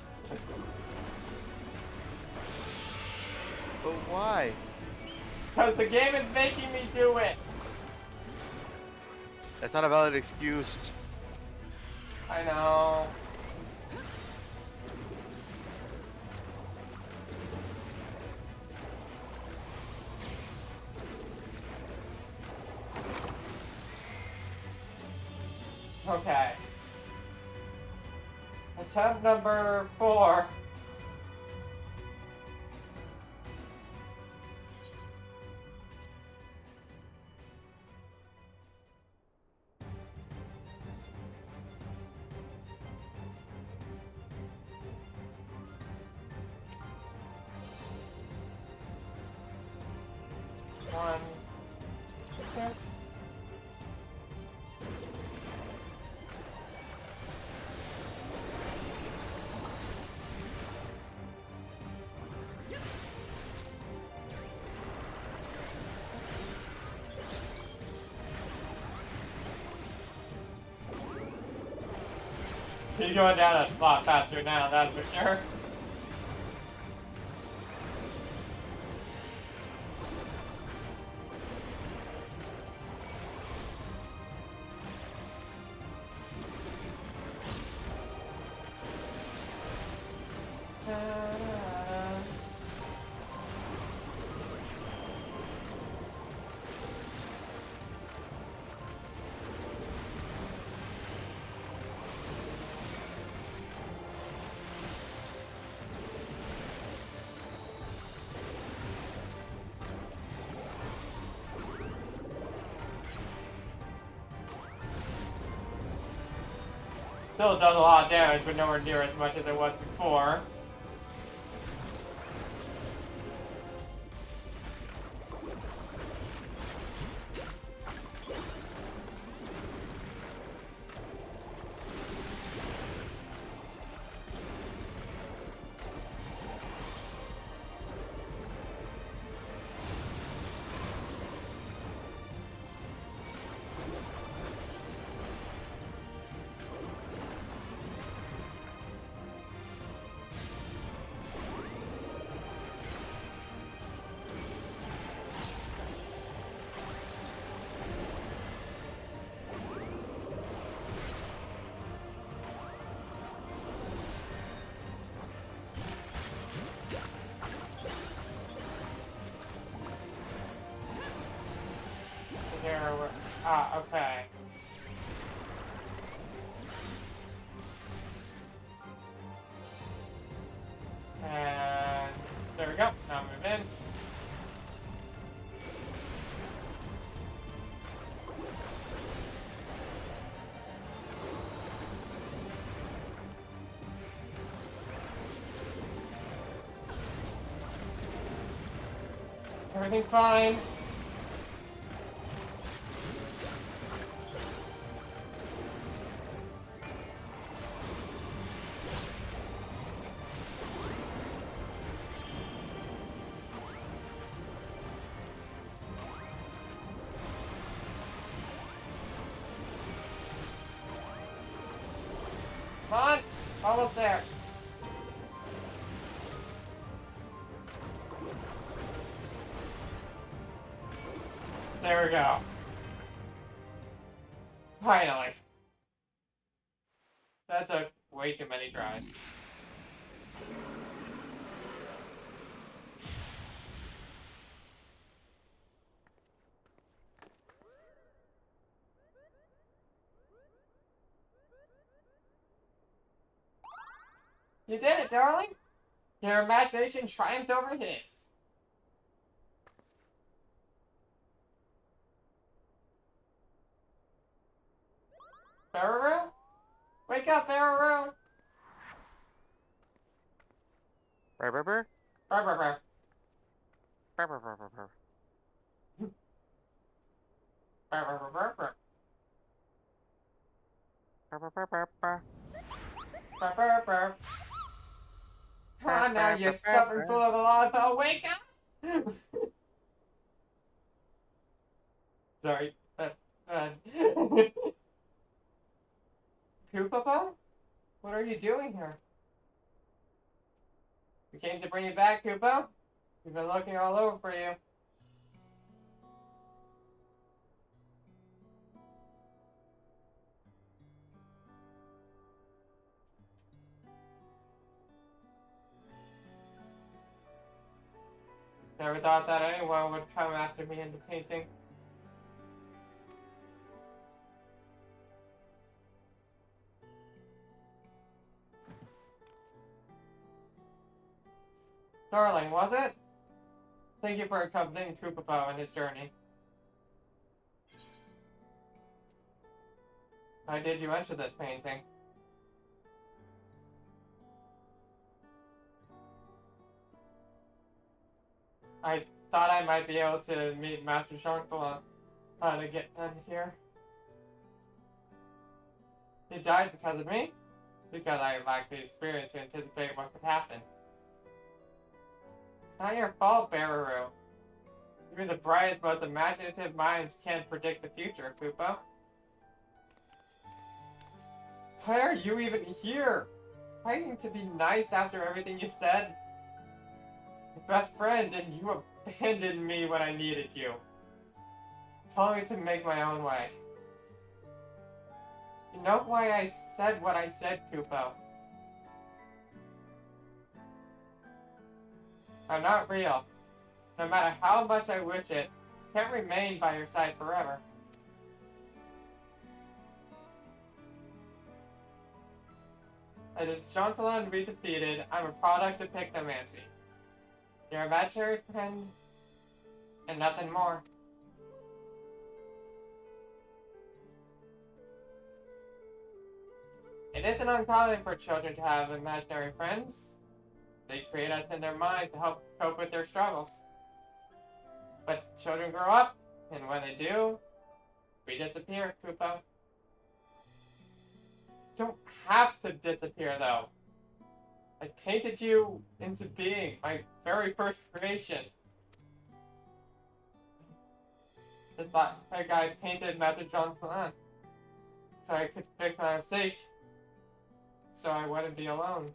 [SPEAKER 2] But why?
[SPEAKER 1] Because the game is making me do it.
[SPEAKER 2] That's not a valid excuse.
[SPEAKER 1] I know. Okay. Attempt number 4. One, two. He's going down a lot faster now, that's for sure. Still does a lot of damage, but nowhere near as much as it was before. Okay. And there we go. Now move in. Everything's fine. Come on, almost there. There we go. Finally. That took way too many tries. You did it, darling! Your imagination triumphed over his. Bararoo? Wake up, Bararoo!
[SPEAKER 2] Brr, brr, brr.
[SPEAKER 1] Brr, brr, brr.
[SPEAKER 2] Brr, brr, brr, brr, brr.
[SPEAKER 1] Brr, brr, brr, brr, brr.
[SPEAKER 2] Brr, brr, brr, brr, brr.
[SPEAKER 1] Brr, brr, brr. Come on now, you stubborn fool of a lollipop, wake up! Sorry. Koopa? What are you doing here? We came to bring you back, Koopa. We've been looking all over for you. Never thought that anyone would come after me in the painting. Darling, was it? Thank you for accompanying Koopa on his journey. Why did you enter this painting? I thought I might be able to meet Master Sharkle to get in here. He died because of me? Because I lacked the experience to anticipate what could happen. It's not your fault, Bararoo. Even the brightest, most imaginative minds can't predict the future, Koopa. Why are you even here? Fighting to be nice after everything you said? My best friend, and you abandoned me when I needed you. Telling me to make my own way. You know why I said what I said, Kupo? I'm not real. No matter how much I wish it, can't remain by your side forever. As a Chantalan be defeated, I'm a product of Pictomancy. Your imaginary friend, and nothing more. It isn't uncommon for children to have imaginary friends. They create us in their minds to help cope with their struggles. But children grow up, and when they do, we disappear, Kupo. Don't have to disappear, though. I painted you into being, my very first creation. Just like I painted Master John Salan, so I could fix my mistake, so I wouldn't be alone.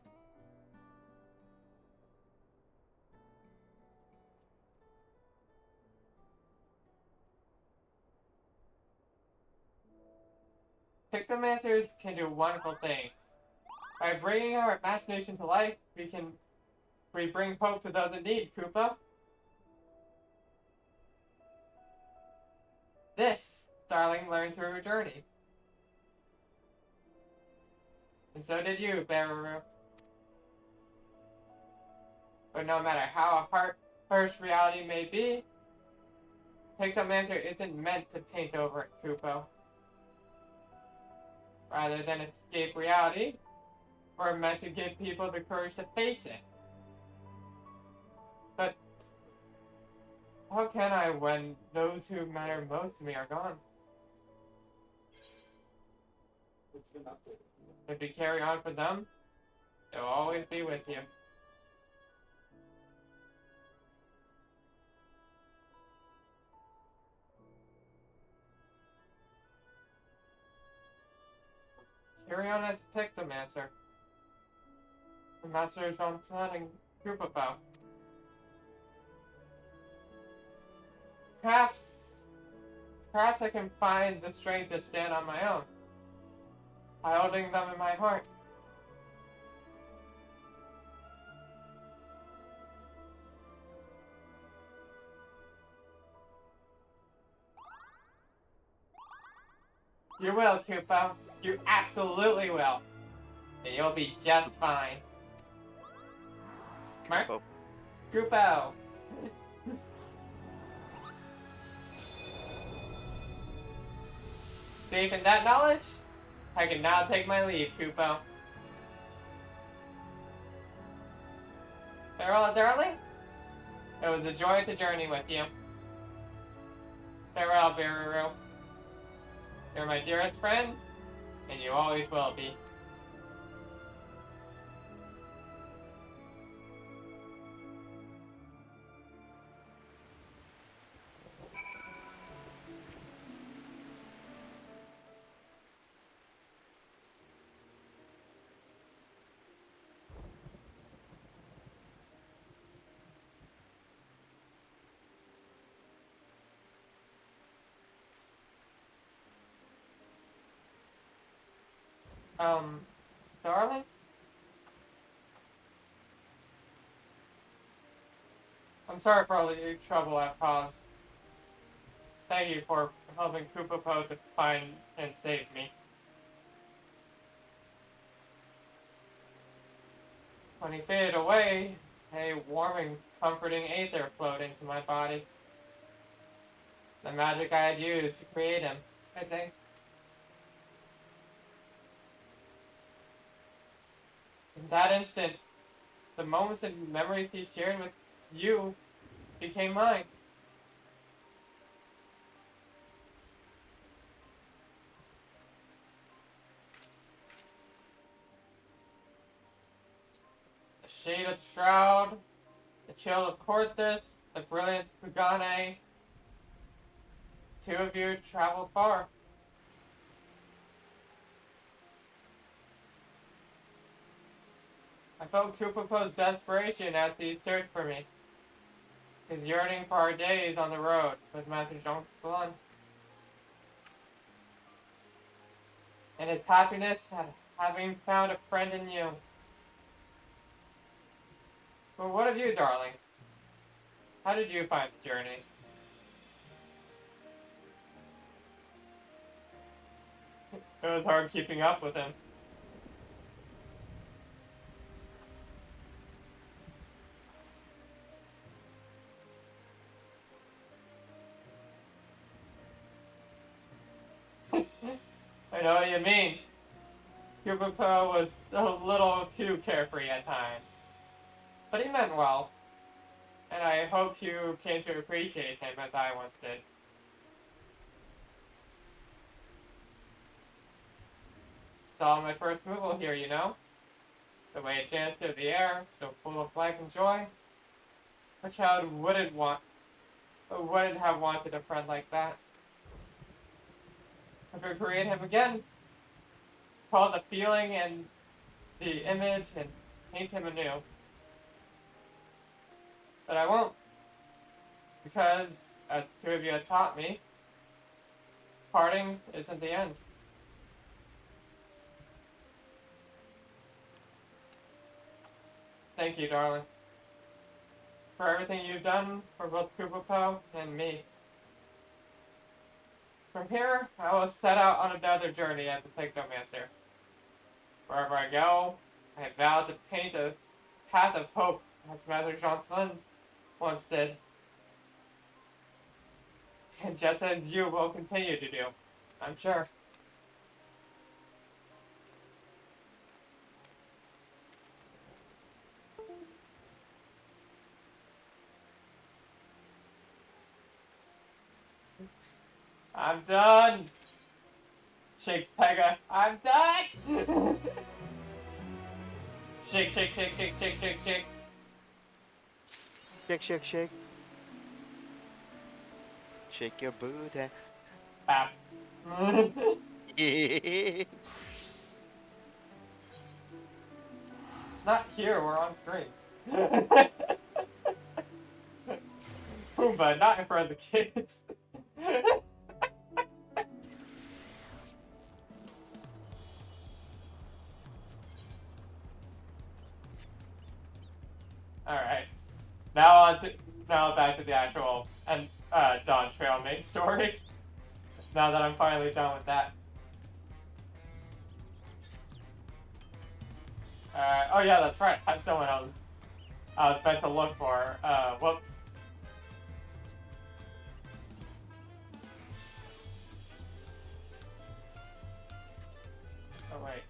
[SPEAKER 1] Pictomancers can do wonderful things. By bringing our imagination to life, we bring hope to those in need, Koopa. This, darling, learned through a journey. And so did you, Baruru. But no matter how harsh reality may be, Pictomancer isn't meant to paint over it, Kupo. Rather than escape reality, we're meant to give people the courage to face it. But how can I when those who matter most to me are gone? If you carry on for them, they'll always be with you. Carry on as Pictomancer. The Master Jean-Claude and Koopa. Perhaps I can find the strength to stand on my own, by holding them in my heart. You will, Kupo. You absolutely will. And you'll be just fine. Mark?
[SPEAKER 2] Kupo.
[SPEAKER 1] Kupo! Safe in that knowledge, I can now take my leave, Kupo. Farewell, darling. It was a joy to journey with you. Farewell, Baruru. You're my dearest friend, and you always will be. Darling? I'm sorry for all the trouble I've caused. Thank you for helping Koopa to find and save me. When he faded away, a warm and comforting aether flowed into my body. The magic I had used to create him, I think. In that instant, the moments and memories he shared with you became mine. The shade of Shroud, the chill of Corthus, the brilliance of Pagane. Two of you traveled far. I felt Kupopo's desperation as he searched for me, his yearning for our days on the road with Master Jean-Claude, and his happiness at having found a friend in you. But what of you, darling? How did you find the journey? It was hard keeping up with him. I know what you mean. Kupopo was a little too carefree at times. But he meant well, and I hope you came to appreciate him as I once did. Saw my first move here, you know? The way it danced through the air, so full of life and joy. A child wouldn't have wanted a friend like that. I could create him again, call the feeling and the image and paint him anew. But I won't, because, as two of you have taught me, parting isn't the end. Thank you, darling, for everything you've done for both Kupopo and me. From here, I will set out on another journey as a Pictomancer. Wherever I go, I vow to paint a path of hope as Master Jean-Claude once did. And just as you will continue to do, I'm sure. I'm done! Shakes Pega. I'm done! Shake, shake, shake, shake, shake, shake, shake.
[SPEAKER 2] Shake, shake, shake. Shake your booty.
[SPEAKER 1] Bap. Not here, we're on screen. Pumbaa, not in front of the kids. Alright. Now back to the actual Dawn Trail main story. Now that I'm finally done with that. Oh yeah, that's right. I have someone else I was meant to look for. Whoops. Oh wait.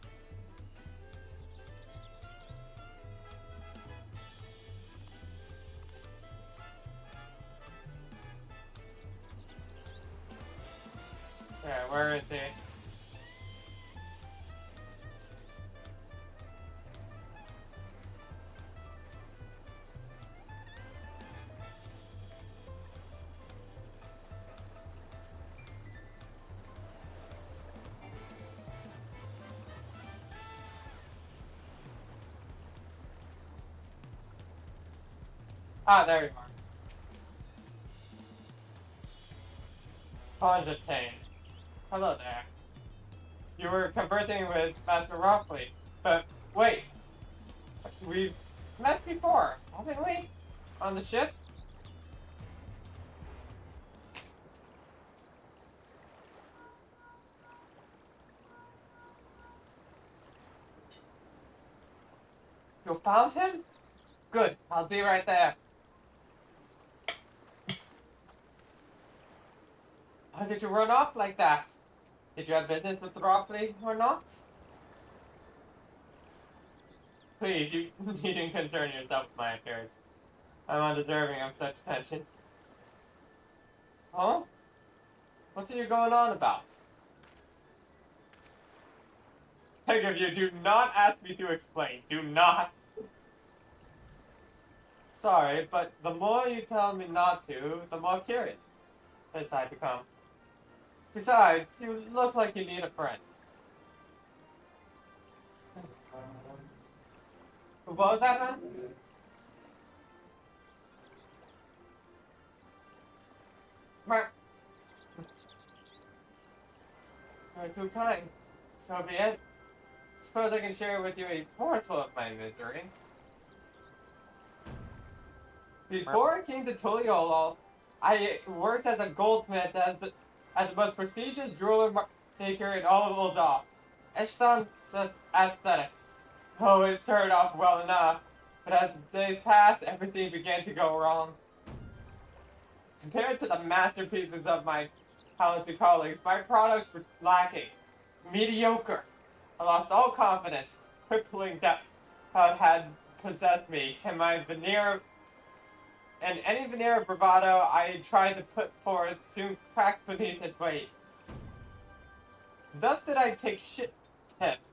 [SPEAKER 1] Yeah, where is he? Ah, there you are. Conjectane. Hello there. You were conversing with Master Rockley, but wait. We've met before, haven't we? On the ship? You found him? Good, I'll be right there. Why did you run off like that? Did you have business with Rockley or not? Please, you needn't concern yourself with my affairs. I'm undeserving of such attention. Huh? What are you going on about? Beg of you, do not ask me to explain. Do not. Sorry, but the more you tell me not to, the more curious as I become. Besides, you look like you need a friend. What was that, man? Mark. You're too kind. So be it. Suppose I can share with you a morsel of my misery. Before I came to Tural, I worked as a goldsmith as the most prestigious jeweler maker in all of Ul'dah. Eshton Aesthetics. Oh, it started off well enough, but as the days passed, everything began to go wrong. Compared to the masterpieces of my talented colleagues, my products were lacking. Mediocre. I lost all confidence. Crippling doubt had possessed me, and any veneer of bravado I tried to put forth soon cracked beneath its weight. Thus did I take ship,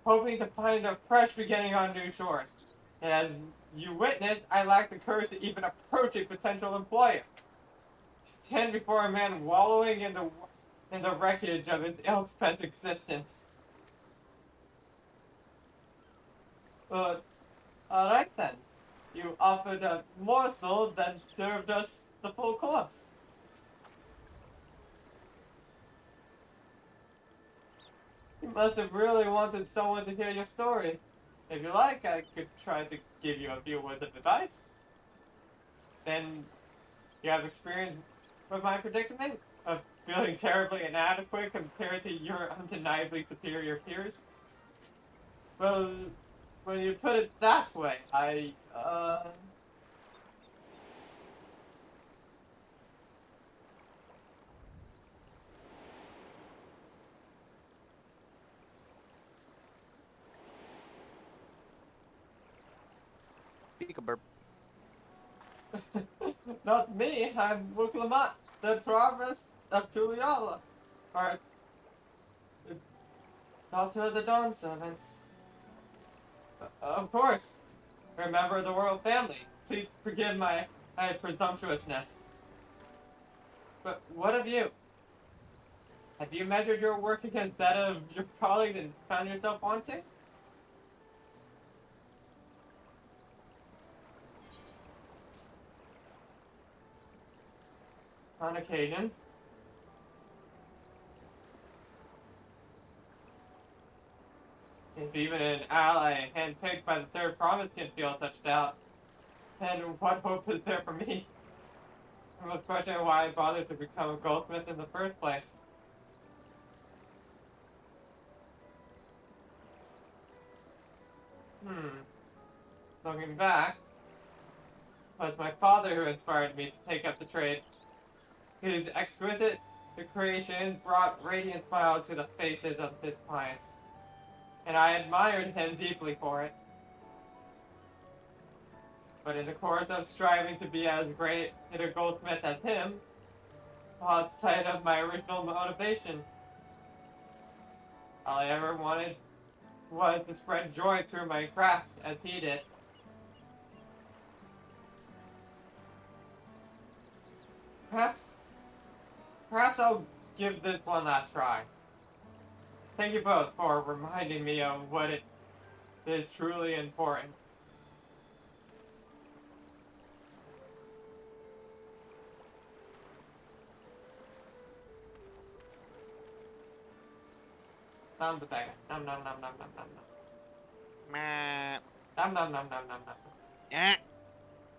[SPEAKER 1] hoping to find a fresh beginning on new shores. And as you witnessed, I lacked the courage to even approach a potential employer. Stand before a man wallowing in the wreckage of his ill-spent existence. Alright then. You offered a morsel, then served us the full course. You must have really wanted someone to hear your story. If you like, I could try to give you a few words of advice. Then, you have experience with my predicament of feeling terribly inadequate compared to your undeniably superior peers? Well, when you put it that way,
[SPEAKER 2] Speak a burp.
[SPEAKER 1] Not me, I'm Wuklamat, the provost of Tuliala, or the daughter of the Dawn Servants. Of course, remember the royal family. Please forgive my presumptuousness. But what of you? Have you measured your work against that of your colleagues and found yourself wanting? On occasion. If even an ally handpicked by the third promise can feel such doubt, then what hope is there for me? I was questioning why I bothered to become a goldsmith in the first place. Looking back, it was my father who inspired me to take up the trade. His exquisite creations brought radiant smiles to the faces of his clients, and I admired him deeply for it. But in the course of striving to be as great a goldsmith as him, I lost sight of my original motivation. All I ever wanted was to spread joy through my craft as he did. Perhaps I'll give this one last try. Thank you both for reminding me of what it is truly important. Nom the bag. Nom nom nom nom nom nom nom.
[SPEAKER 2] Meh.
[SPEAKER 1] Nom nom nom nom nom nom.
[SPEAKER 2] Eh.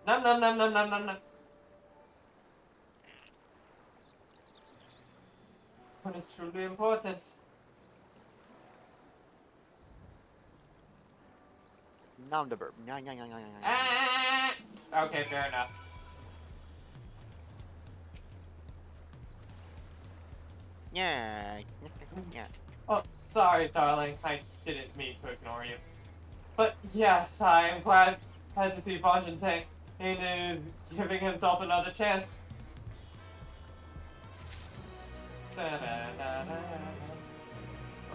[SPEAKER 1] Nom nom nom nom nom nom nom. What is truly important?
[SPEAKER 2] Nom the burp. Nya, nya, nya, nya, nya, nya.
[SPEAKER 1] Ah! Okay, fair enough.
[SPEAKER 2] Yeah. Yeah.
[SPEAKER 1] Oh, sorry, darling. I didn't mean to ignore you. But yes, I am glad to see Bonjante is giving himself another chance. We're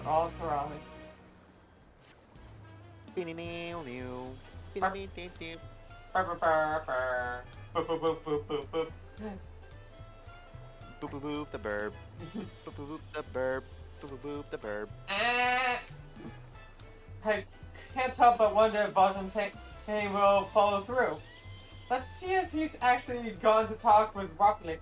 [SPEAKER 1] all Tural. Burr, burr, burr, burr. Boop, boop, boop, boop, boop, boop.
[SPEAKER 2] Boop boop boop the burp. Boop boop boop the burp. Boop boop boop the burp.
[SPEAKER 1] I can't help but wonder if he will follow through. Let's see if he's actually gone to talk with Roughly.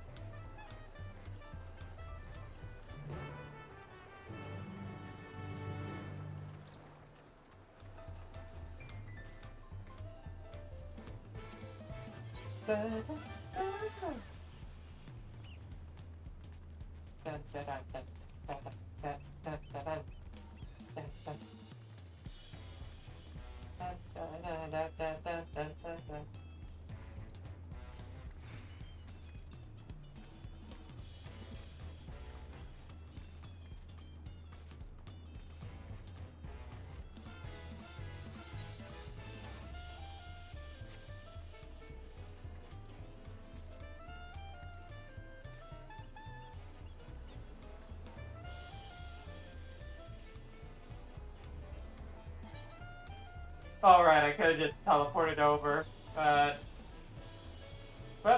[SPEAKER 1] Alright, I could have just teleported over, but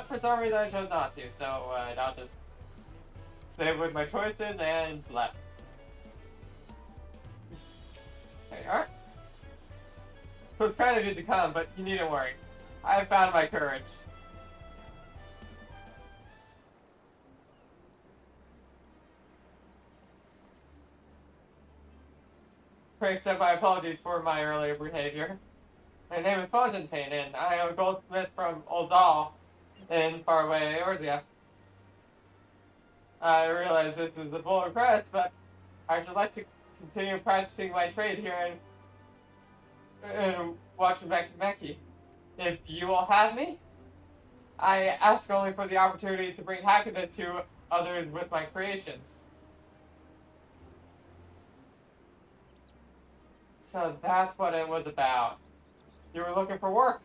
[SPEAKER 1] for some reason I chose not to, so I'll just stay with my choices and left. There you are. It was kind of you to come, but you needn't worry. I found my courage. Pray accept my apologies for my earlier behavior. My name is Fontaine, and I am a goldsmith from Oldal in faraway Eorzea. I realize this is a bold request, but I should like to continue practicing my trade here in Wachimeki. If you will have me, I ask only for the opportunity to bring happiness to others with my creations. So that's what it was about. You were looking for work.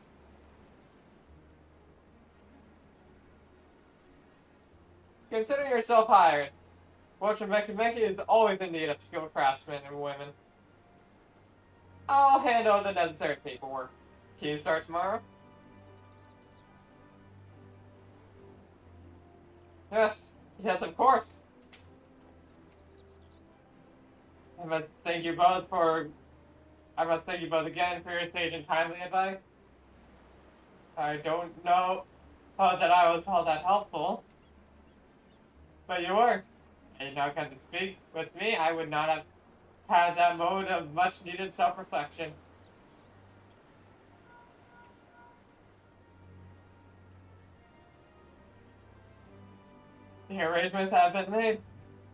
[SPEAKER 1] Consider yourself hired. Wachimeki is always in need of skilled craftsmen and women. I'll handle the necessary paperwork. Can you start tomorrow? Yes, of course. I must thank you both again for your sage and timely advice. I don't know that I was all that helpful, but you were. And now come to speak with me, I would not have had that mode of much needed self-reflection. The arrangements have been made.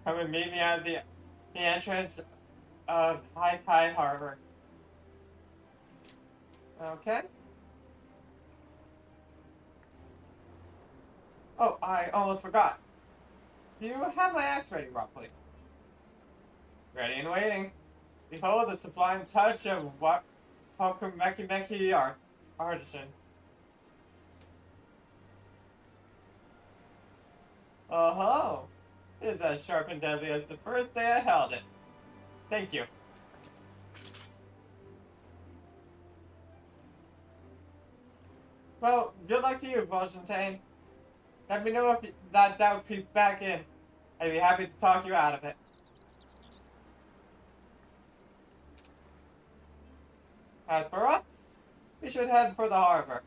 [SPEAKER 1] Come and meet me at the entrance of High Tide Harbor. Okay. Oh, I almost forgot. Do you have my axe ready, roughly? Ready and waiting. Behold the sublime touch of what Hokumeki artisan. Oh-ho! It is as sharp and deadly as the first day I held it. Thank you. Well, good luck to you, Fontaine. Let me know if that doubt creeps back in. I'd be happy to talk you out of it. As for us, we should head for the harbor.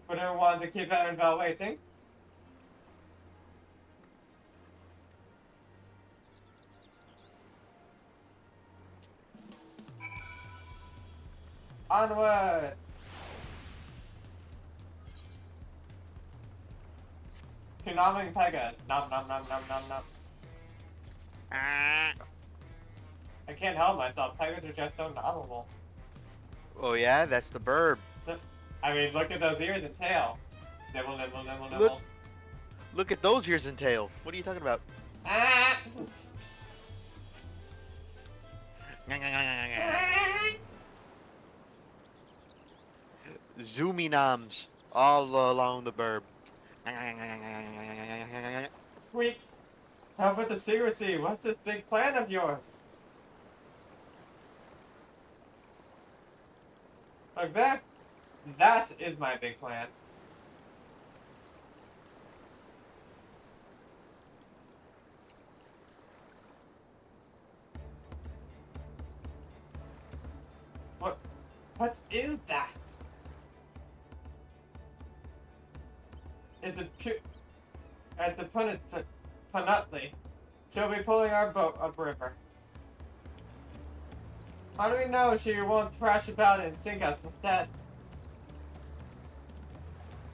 [SPEAKER 1] Wouldn't want to keep Annabelle waiting. Onwards! Tsunami Pegas. Nom nom nom nom nom nom. I can't help myself. Pegas are just so novel.
[SPEAKER 2] Oh yeah, that's the burb.
[SPEAKER 1] I mean, look at those ears and tail. Nibble, nibble, nibble, nibble.
[SPEAKER 2] Look at those ears and tail. What are you talking about?
[SPEAKER 1] Ah!
[SPEAKER 2] Zoomy noms all along the burb.
[SPEAKER 1] Squeaks. How about the secrecy? What's this big plan of yours? Like that? That is my big plan. What is that? It's a punutly. She'll be pulling our boat upriver. How do we know she won't thrash about and sink us instead?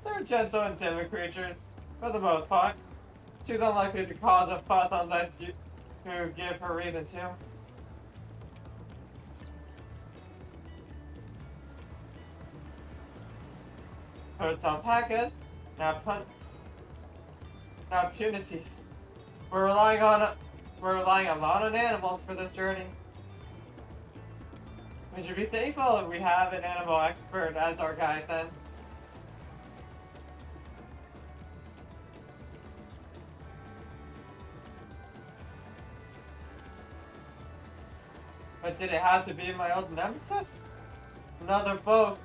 [SPEAKER 1] They're gentle and timid creatures, for the most part. She's unlikely to cause a fuss unless you give her reason to. First alpacas, now punities. We're relying a lot on animals for this journey. We should be thankful that we have an animal expert as our guide then. But did it have to be my old nemesis? Another boat.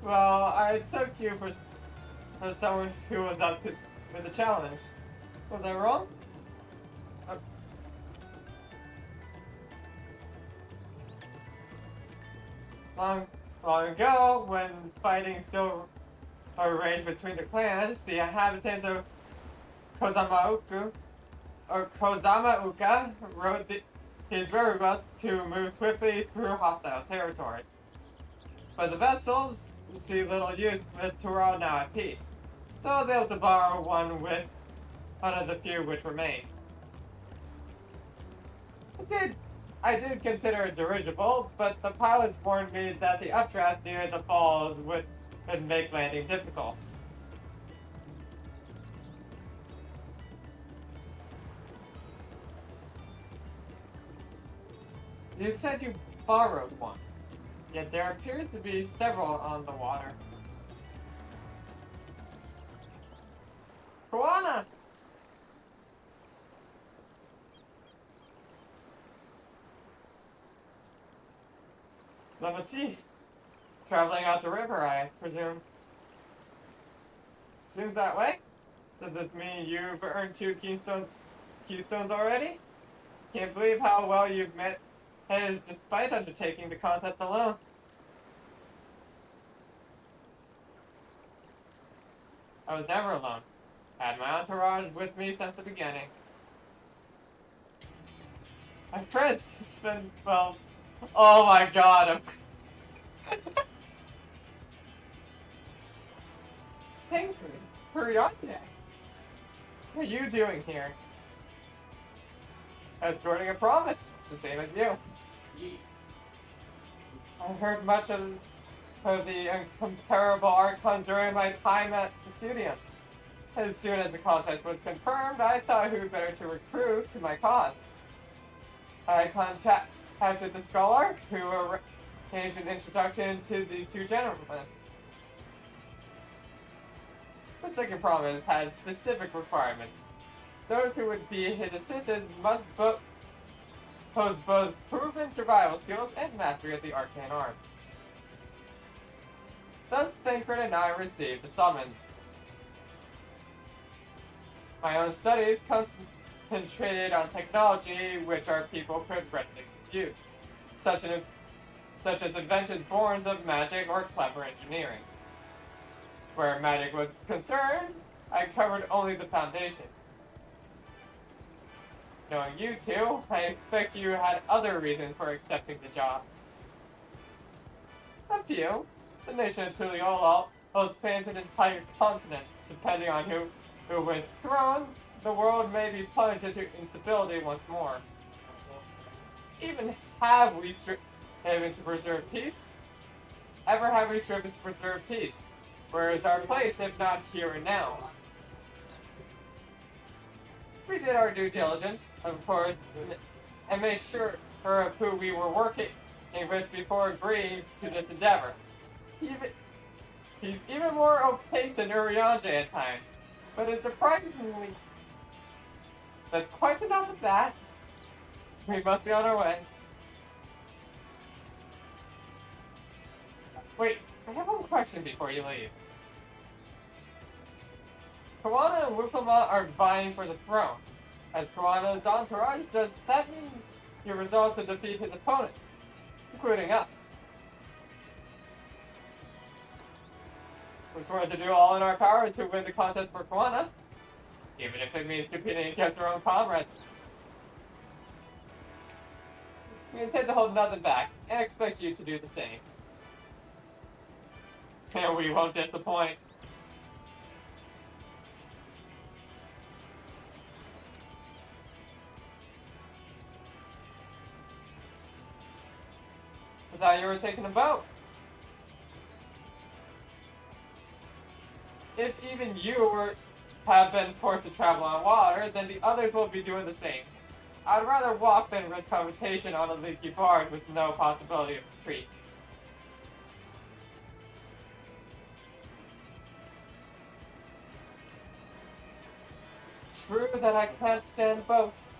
[SPEAKER 1] Well, I took you for someone who was up to the challenge. Was I wrong? Long ago, when fighting still raged between the clans, the inhabitants of Kozamauka rode his riverboats to move swiftly through hostile territory. But the vessels see little use with Tural now at peace, so I was able to borrow one of the few which remained. I did consider it dirigible, but the pilots warned me that the updraft near the falls would make landing difficult. You said you borrowed one, yet there appears to be several on the water. Koana! Lemati. Traveling out the river, I presume. Seems that way. Does this mean you've earned 2 keystones already? Can't believe how well you've met his despite undertaking the contest alone. I was never alone. I had my entourage with me since the beginning. My friends, it's been, well, oh my god, Thank you. Hurry on, Jack. What are you doing here? Escorting a promise, the same as you. I heard much of the incomparable archons during my time at the studio. As soon as the contest was confirmed, I thought who better to recruit to my cause. I contacted the scholar, who arranged an introduction to these 2 gentlemen. The second promise had specific requirements. Those who would be his assistants must pose both proven survival skills and mastery of the arcane arts. Thus, Thancred and I received the summons. My own studies concentrated on technology which our people could readily use, such as inventions born of magic or clever engineering. Where magic was concerned, I covered only the foundation. Knowing you two, I expect you had other reasons for accepting the job. A few. The nation of Tural spans an entire continent. Depending on who wins the throne, the world may be plunged into instability once more. Even have we striven to preserve peace? Ever have we striven to preserve peace? Where is our place if not here and now? We did our due diligence, of course, and made sure of who we were working with before agreeing to this endeavor. He's even more opaque than Urianger at times, but it's surprisingly... That's quite enough of that. We must be on our way. Wait, I have one question before you leave. Koana and Wufama are vying for the throne. As Koana's entourage, does that mean you resolve to defeat his opponents, including us? We swear to do all in our power to win the contest for Kwana, even if it means competing against our own comrades. We intend to hold nothing back, and expect you to do the same. And we won't disappoint. I thought you were taking a boat. If even you have been forced to travel on water, then the others will be doing the same. I'd rather walk than risk confrontation on a leaky barge with no possibility of retreat. It's true that I can't stand boats,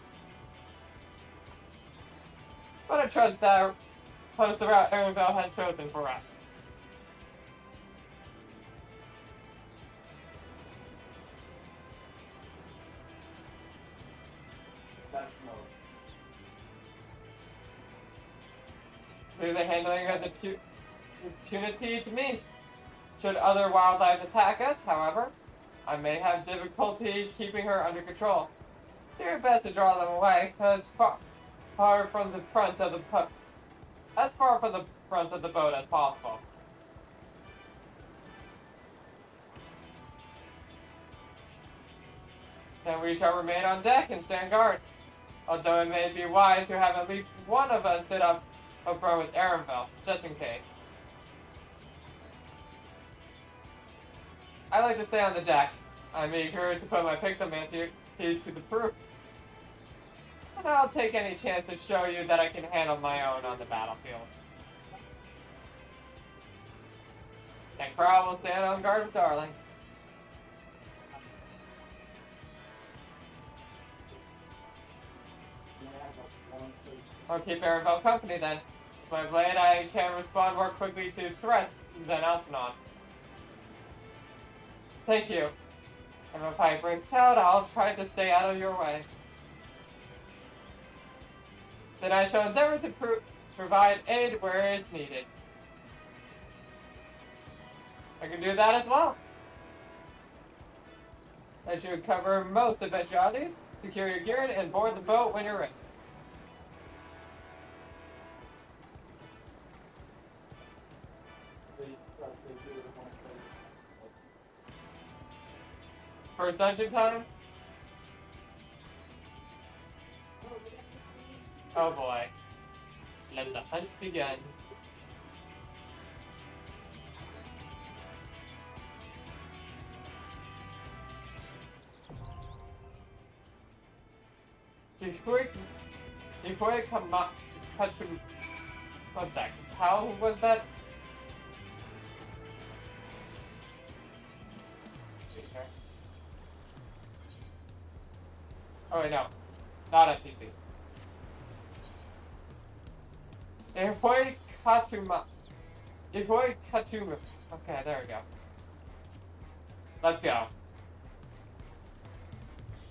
[SPEAKER 1] but I trust that was the route Arendelle has chosen for us. Leave the handling of the impunity to me. Should other wildlife attack us, however, I may have difficulty keeping her under control. Do your best to draw them away, as far from the front of the boat as possible. Then we shall remain on deck and stand guard. Although it may be wise to have at least one of us sit up front with Arendelle, just in case. I like to stay on the deck. I'm eager to put my pictomancy to the proof. And I'll take any chance to show you that I can handle my own on the battlefield. And Tural will stand on guard with Darling. I'll keep Arendelle company then. With my blade, I can respond more quickly to threats than Algernon. Thank you. And if I breaks out, I'll try to stay out of your way. Then I shall endeavor to provide aid where it is needed. I can do that as well. I should cover most eventualities, secure your gear, and board the boat when you're ready. First dungeon time? Oh boy. Let the hunt begin. Before I come up, cut to... One sec. How was that? Oh wait, no. Not NPCs. Ihoi Katuma. Ihoi Katuma. Okay, there we go. Let's go.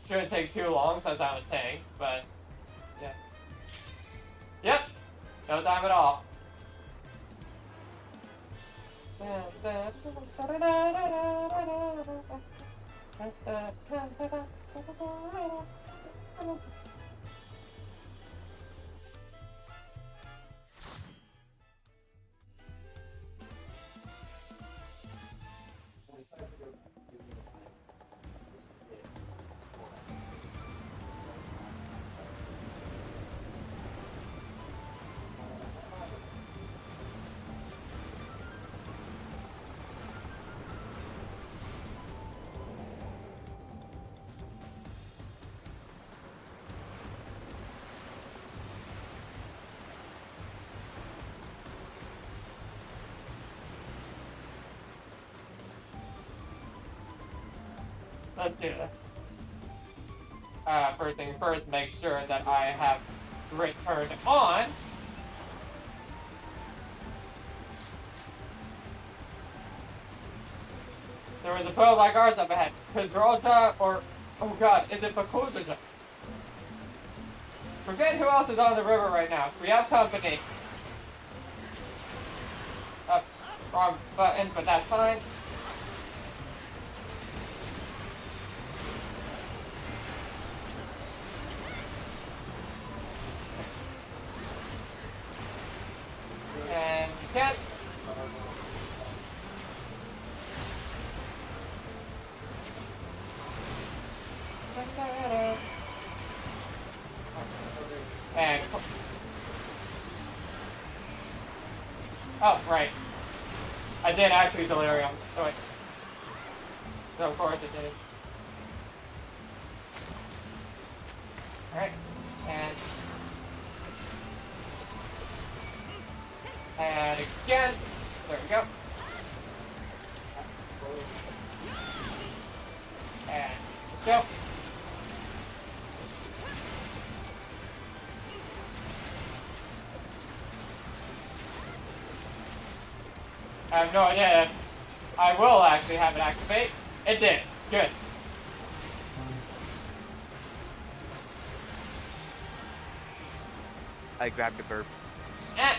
[SPEAKER 1] Shouldn't take too long since I'm a tank, but yeah. Yep! No time at all. Let's do this. First thing first, make sure that I have grit turned on. There was a boat like ours up ahead. Pizrota or... Oh god, is it Bakuza? Forget who else is on the river right now. We have company. Wrong button, but that's fine. Oh, right. I did actually delirium. So wait. So of course it did. Alright. And again. There we go. And go. I have no idea if I will actually have it activate. It did. Good.
[SPEAKER 2] I grabbed the burp.
[SPEAKER 1] Eh.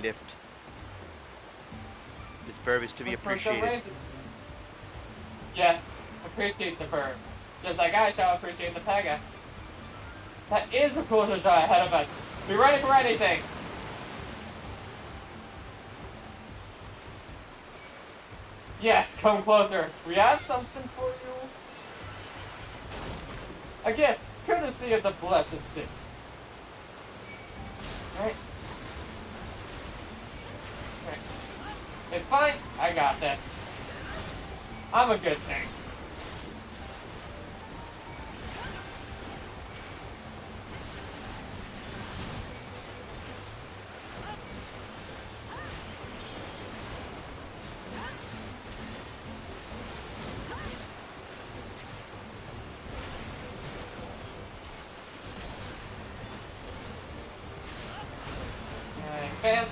[SPEAKER 2] Lift. This burp is to be
[SPEAKER 1] For some
[SPEAKER 2] appreciated.
[SPEAKER 1] reason. Yeah. Appreciate the bird. Just like I shall appreciate the Pega. That is the coolest shot ahead of us. Be ready for anything. Yes, come closer. We have something for you. A gift, courtesy of the blessed city. Right. It's fine. I got this. I'm a good tank. And bam.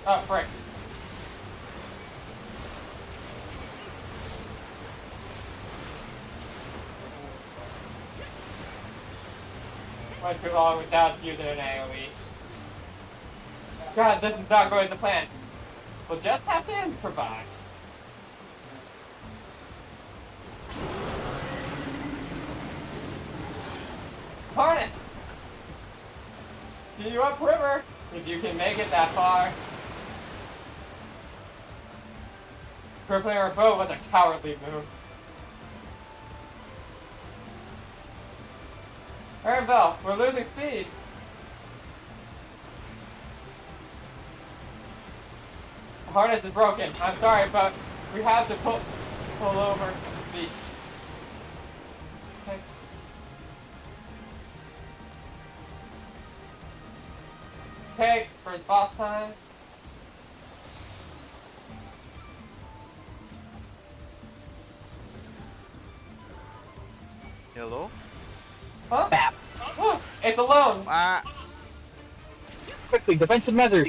[SPEAKER 1] Oh, frick. Went too long without using an AoE. God, this is not going to plan. We'll just have to improvise. Harness! See you upriver, if you can make it that far. Crippling our boat was a cowardly move. Aaronville, we're losing speed. The harness is broken. I'm sorry, but we have to pull over the beach. Okay. Okay, first boss time.
[SPEAKER 2] Hello?
[SPEAKER 1] Huh?
[SPEAKER 3] Bap.
[SPEAKER 1] Oh, it's alone.
[SPEAKER 2] Ah!
[SPEAKER 3] Quickly, defensive measures.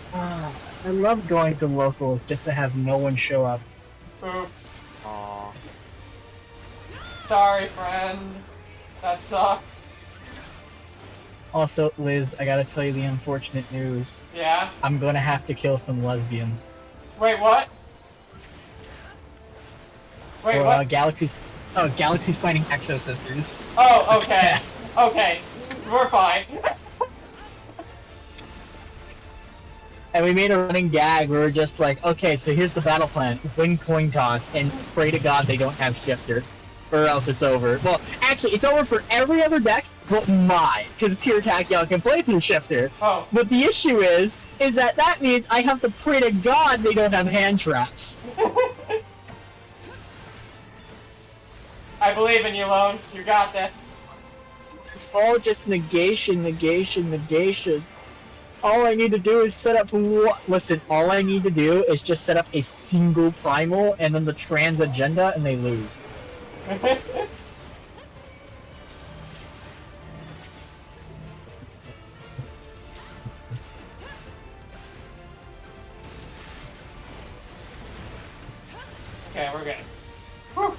[SPEAKER 3] I love going to locals just to have no one show up.
[SPEAKER 1] Oops.
[SPEAKER 2] Aw.
[SPEAKER 1] Sorry, friend. That sucks.
[SPEAKER 3] Also, Liz, I gotta tell you the unfortunate news.
[SPEAKER 1] Yeah?
[SPEAKER 3] I'm gonna have to kill some lesbians.
[SPEAKER 1] Wait, what? Wait,
[SPEAKER 3] Or,
[SPEAKER 1] what?
[SPEAKER 3] Galaxy's fighting Exo Sisters.
[SPEAKER 1] Oh, okay. Okay. We're fine.
[SPEAKER 3] And we made a running gag. We were just like, okay, so here's the battle plan. Win coin toss and pray to God they don't have shifter. Or else it's over. Well, actually, it's over for every other deck but mine. Because Pure Tachyon can play through shifter.
[SPEAKER 1] Oh.
[SPEAKER 3] But the issue is that means I have to pray to God they don't have hand traps.
[SPEAKER 1] I believe in you, Lone. You got this.
[SPEAKER 3] It's all just negation. All I need to do is set up listen, all I need to do is just set up a single primal and then the trans agenda and they lose.
[SPEAKER 1] Okay, we're good. Whew.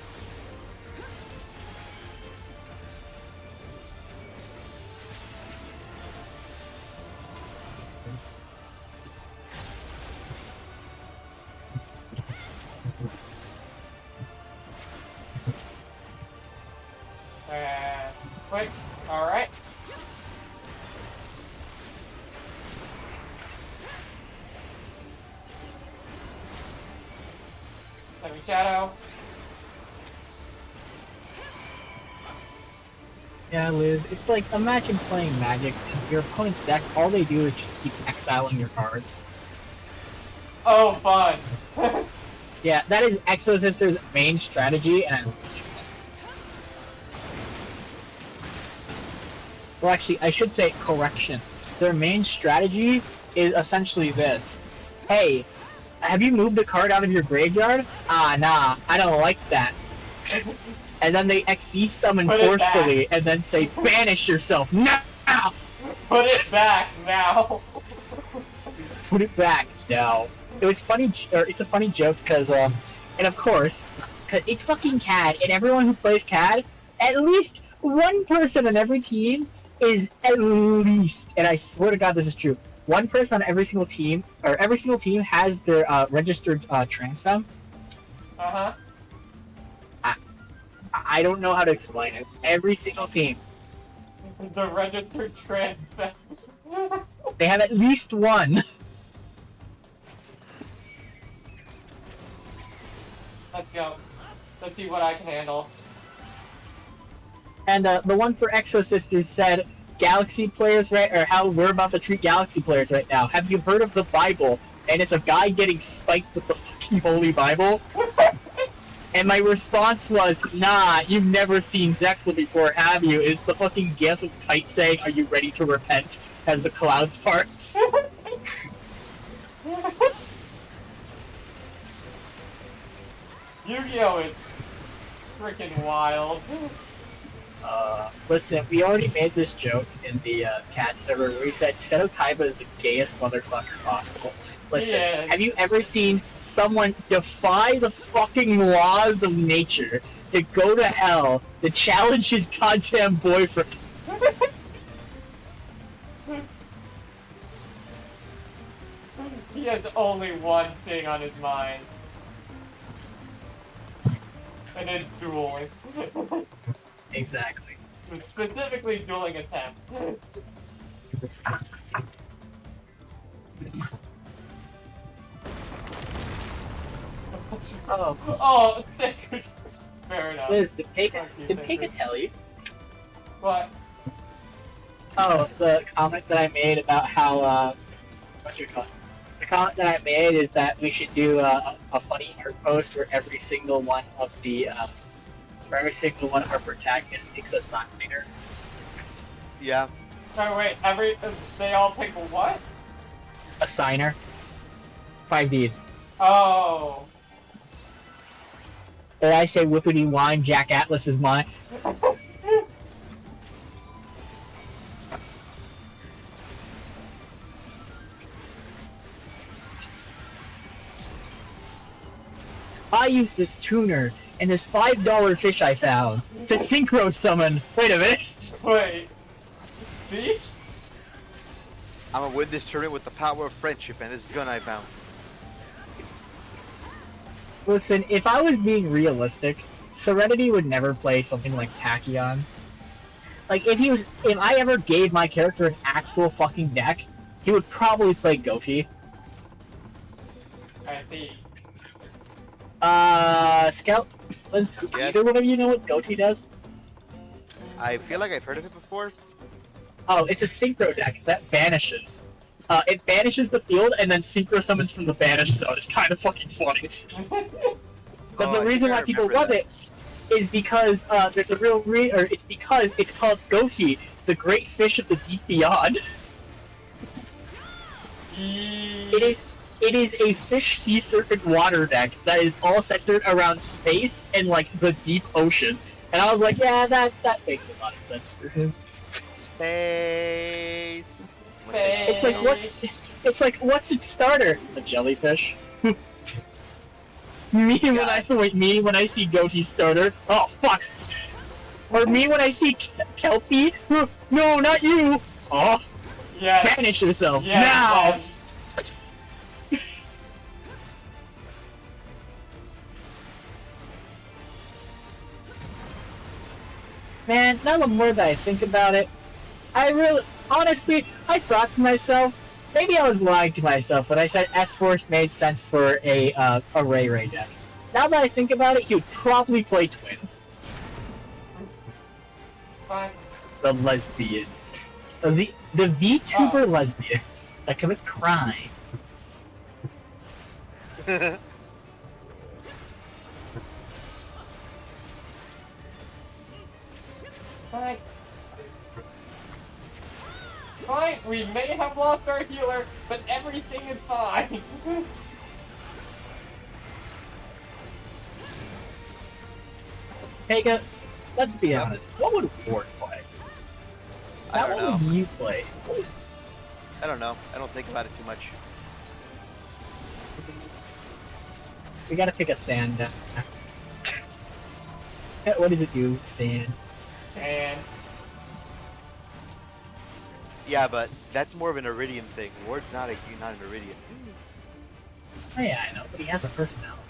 [SPEAKER 1] Quick. Alright. Shadow.
[SPEAKER 3] Yeah, Liz, it's like, imagine playing Magic, and your opponent's deck, all they do is just keep exiling your cards.
[SPEAKER 1] Oh, fun.
[SPEAKER 3] Yeah, that is Exosister's main strategy, and I love it. Well, actually, I should say correction. Their main strategy is essentially this. Hey, have you moved a card out of your graveyard? Ah, nah, I don't like that. And then they XC summon
[SPEAKER 1] Put it
[SPEAKER 3] forcefully, and then say, banish yourself now!
[SPEAKER 1] Put it back now.
[SPEAKER 3] Put it back now. It was funny, or it's a funny joke because, and of course, it's fucking CAD, and everyone who plays CAD, at least one person on every team is at least, and I swear to God this is true, one person on every single team, or every single team has their registered transfem.
[SPEAKER 1] Uh-huh.
[SPEAKER 3] I don't know how to explain it. Every single team.
[SPEAKER 1] The registered transfer.
[SPEAKER 3] They have at least one.
[SPEAKER 1] Let's go. Let's see what I can handle.
[SPEAKER 3] And the one for Exosisters said, Galaxy players, right, or how we're about to treat Galaxy players right now. Have you heard of the Bible? And it's a guy getting spiked with the fucking Holy Bible. And my response was, nah, you've never seen Zexla before, have you? It's the fucking gif of Kite saying, are you ready to repent? As the clouds part.
[SPEAKER 1] Yu-Gi-Oh! Is freaking wild.
[SPEAKER 3] Listen, we already made this joke in the cat server where we said Seto Kaiba is the gayest motherfucker possible. Listen,
[SPEAKER 1] Yeah.
[SPEAKER 3] have you ever seen someone defy the fucking laws of nature to go to hell to challenge his goddamn boyfriend?
[SPEAKER 1] He has only one thing on his mind. And it's dueling.
[SPEAKER 3] Exactly.
[SPEAKER 1] Specifically dueling attempt.
[SPEAKER 3] Oh,
[SPEAKER 1] Oh, fair enough.
[SPEAKER 3] Liz, did
[SPEAKER 1] Fuck you,
[SPEAKER 3] Pega
[SPEAKER 1] Tinker.
[SPEAKER 3] tell you?
[SPEAKER 1] What?
[SPEAKER 3] Oh, the comment that I made about how, what you call it? The comment that I made is that we should do a funny art post where every single one of the, where every single one of our protagonists picks a sign leader.
[SPEAKER 2] Yeah.
[SPEAKER 1] Oh wait, they all pick what?
[SPEAKER 3] A signer. 5Ds.
[SPEAKER 1] Oh.
[SPEAKER 3] And I say whippity wine, Jack Atlas is mine. I use this tuner and this $5 fish I found to synchro summon. Wait a minute.
[SPEAKER 1] Wait. Fish?
[SPEAKER 2] I'm gonna win this tournament with the power of friendship and this gun I found.
[SPEAKER 3] Listen, if I was being realistic, Serenity would never play something like Tachyon. Like, if I ever gave my character an actual fucking deck, he would probably play Goatee.
[SPEAKER 1] I see.
[SPEAKER 3] Scout, does
[SPEAKER 2] Yes?
[SPEAKER 3] either one of you know what Goatee does?
[SPEAKER 2] I feel like I've heard of it before.
[SPEAKER 3] Oh, it's a synchro deck that banishes. It banishes the field and then synchro summons from the banish zone. It's kind of fucking funny. But
[SPEAKER 2] Oh,
[SPEAKER 3] the
[SPEAKER 2] I
[SPEAKER 3] reason
[SPEAKER 2] think I
[SPEAKER 3] why people
[SPEAKER 2] remember
[SPEAKER 3] love
[SPEAKER 2] that.
[SPEAKER 3] it is because there's a or it's because it's called Goatee, the great fish of the deep beyond. It is a fish sea serpent water deck that is all centered around space and like the deep ocean. And I was like, yeah, that makes a lot of sense for him.
[SPEAKER 2] Space.
[SPEAKER 3] It's like what's its starter? A jellyfish. me when I see Goatee's starter. Oh fuck. Or me when I see Kelpie. No, not you. Oh,
[SPEAKER 1] Yes.
[SPEAKER 3] banish yourself
[SPEAKER 1] Yes,
[SPEAKER 3] now.
[SPEAKER 1] yes.
[SPEAKER 3] Man, now the more that I think about it, honestly, I thought to myself, maybe I was lying to myself when I said S-Force made sense for a Ray Ray deck. Now that I think about it, he would probably play twins.
[SPEAKER 1] Fine.
[SPEAKER 3] The lesbians. The VTuber lesbians that commit crime.
[SPEAKER 1] Fine. Fine, we may have lost our healer, but everything is fine.
[SPEAKER 3] Pega, let's be honest. What would Ward play?
[SPEAKER 2] I don't know.
[SPEAKER 3] What would you play?
[SPEAKER 2] I don't know. I don't think about it too much.
[SPEAKER 3] We gotta pick a sand. What does it do? Sand.
[SPEAKER 1] And
[SPEAKER 2] Yeah, but that's more of an Iridium thing. Ward's not an Iridium.
[SPEAKER 3] Oh yeah, I know, but he has a personality.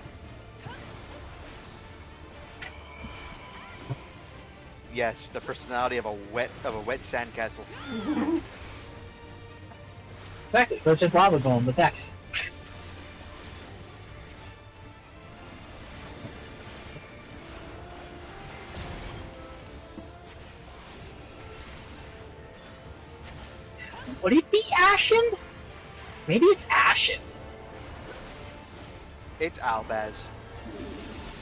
[SPEAKER 2] Yes, the personality of a wet sandcastle.
[SPEAKER 3] Exactly. So it's just lava golem, but that. Would it be Ashen? Maybe it's Ashen.
[SPEAKER 2] It's Albaz.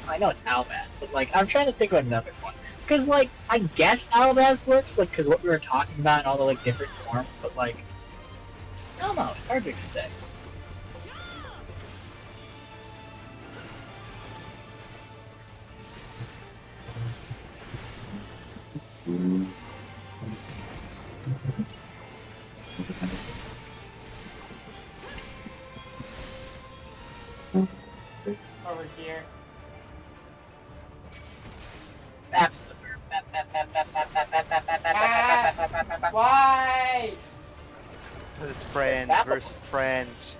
[SPEAKER 3] I know it's Albaz, but like I'm trying to think of another one. Because like I guess Albaz works, like because what we were talking about and all the like different forms, but like I don't know. It's hard to say.
[SPEAKER 1] over here.
[SPEAKER 3] Maps.
[SPEAKER 1] Why?
[SPEAKER 2] It's friends versus friends.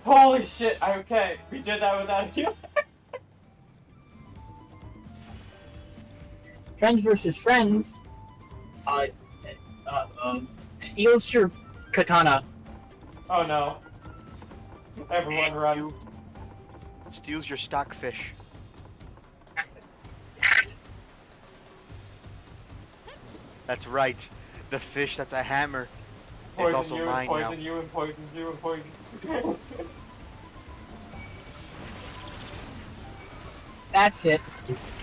[SPEAKER 1] Holy shit, okay. We did that without a healer.
[SPEAKER 3] Friends versus friends. Steals your katana.
[SPEAKER 1] Oh no. Everyone run.
[SPEAKER 2] Steals your stockfish. That's right. The fish that's a hammer. It's
[SPEAKER 1] Poison
[SPEAKER 2] also
[SPEAKER 1] you,
[SPEAKER 2] mine
[SPEAKER 1] and
[SPEAKER 2] now.
[SPEAKER 1] poison you, and poison you, and poison you.
[SPEAKER 3] That's it.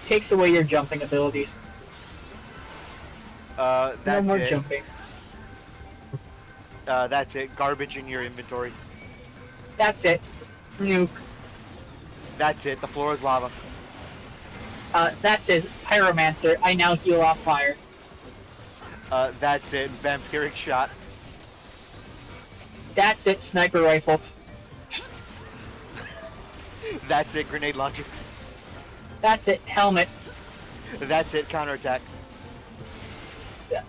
[SPEAKER 3] Takes away your jumping abilities.
[SPEAKER 2] That's
[SPEAKER 3] No more
[SPEAKER 2] it.
[SPEAKER 3] jumping.
[SPEAKER 2] That's it. Garbage in your inventory.
[SPEAKER 3] That's it. Nuke.
[SPEAKER 2] That's it. The floor is lava.
[SPEAKER 3] That says Pyromancer. I now heal off fire.
[SPEAKER 2] That's it. Vampiric shot.
[SPEAKER 3] That's it. Sniper rifle.
[SPEAKER 2] That's it. Grenade launcher.
[SPEAKER 3] That's it. Helmet.
[SPEAKER 2] That's it. Counterattack.
[SPEAKER 3] Yeah.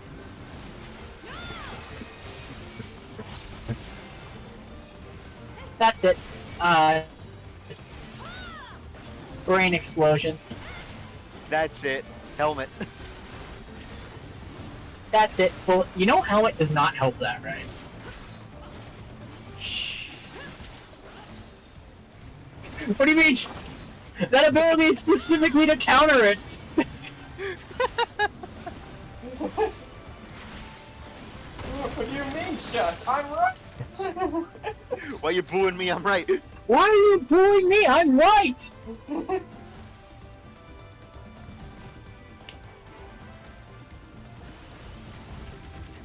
[SPEAKER 3] That's it. Brain explosion.
[SPEAKER 2] That's it. Helmet.
[SPEAKER 3] That's it. Well, you know helmet does not help that, right? What do you mean? That ability is specifically to counter it.
[SPEAKER 1] What do you mean, shush? I'm right.
[SPEAKER 2] Why you booing me? I'm right.
[SPEAKER 3] Why are you booing me? I'm right.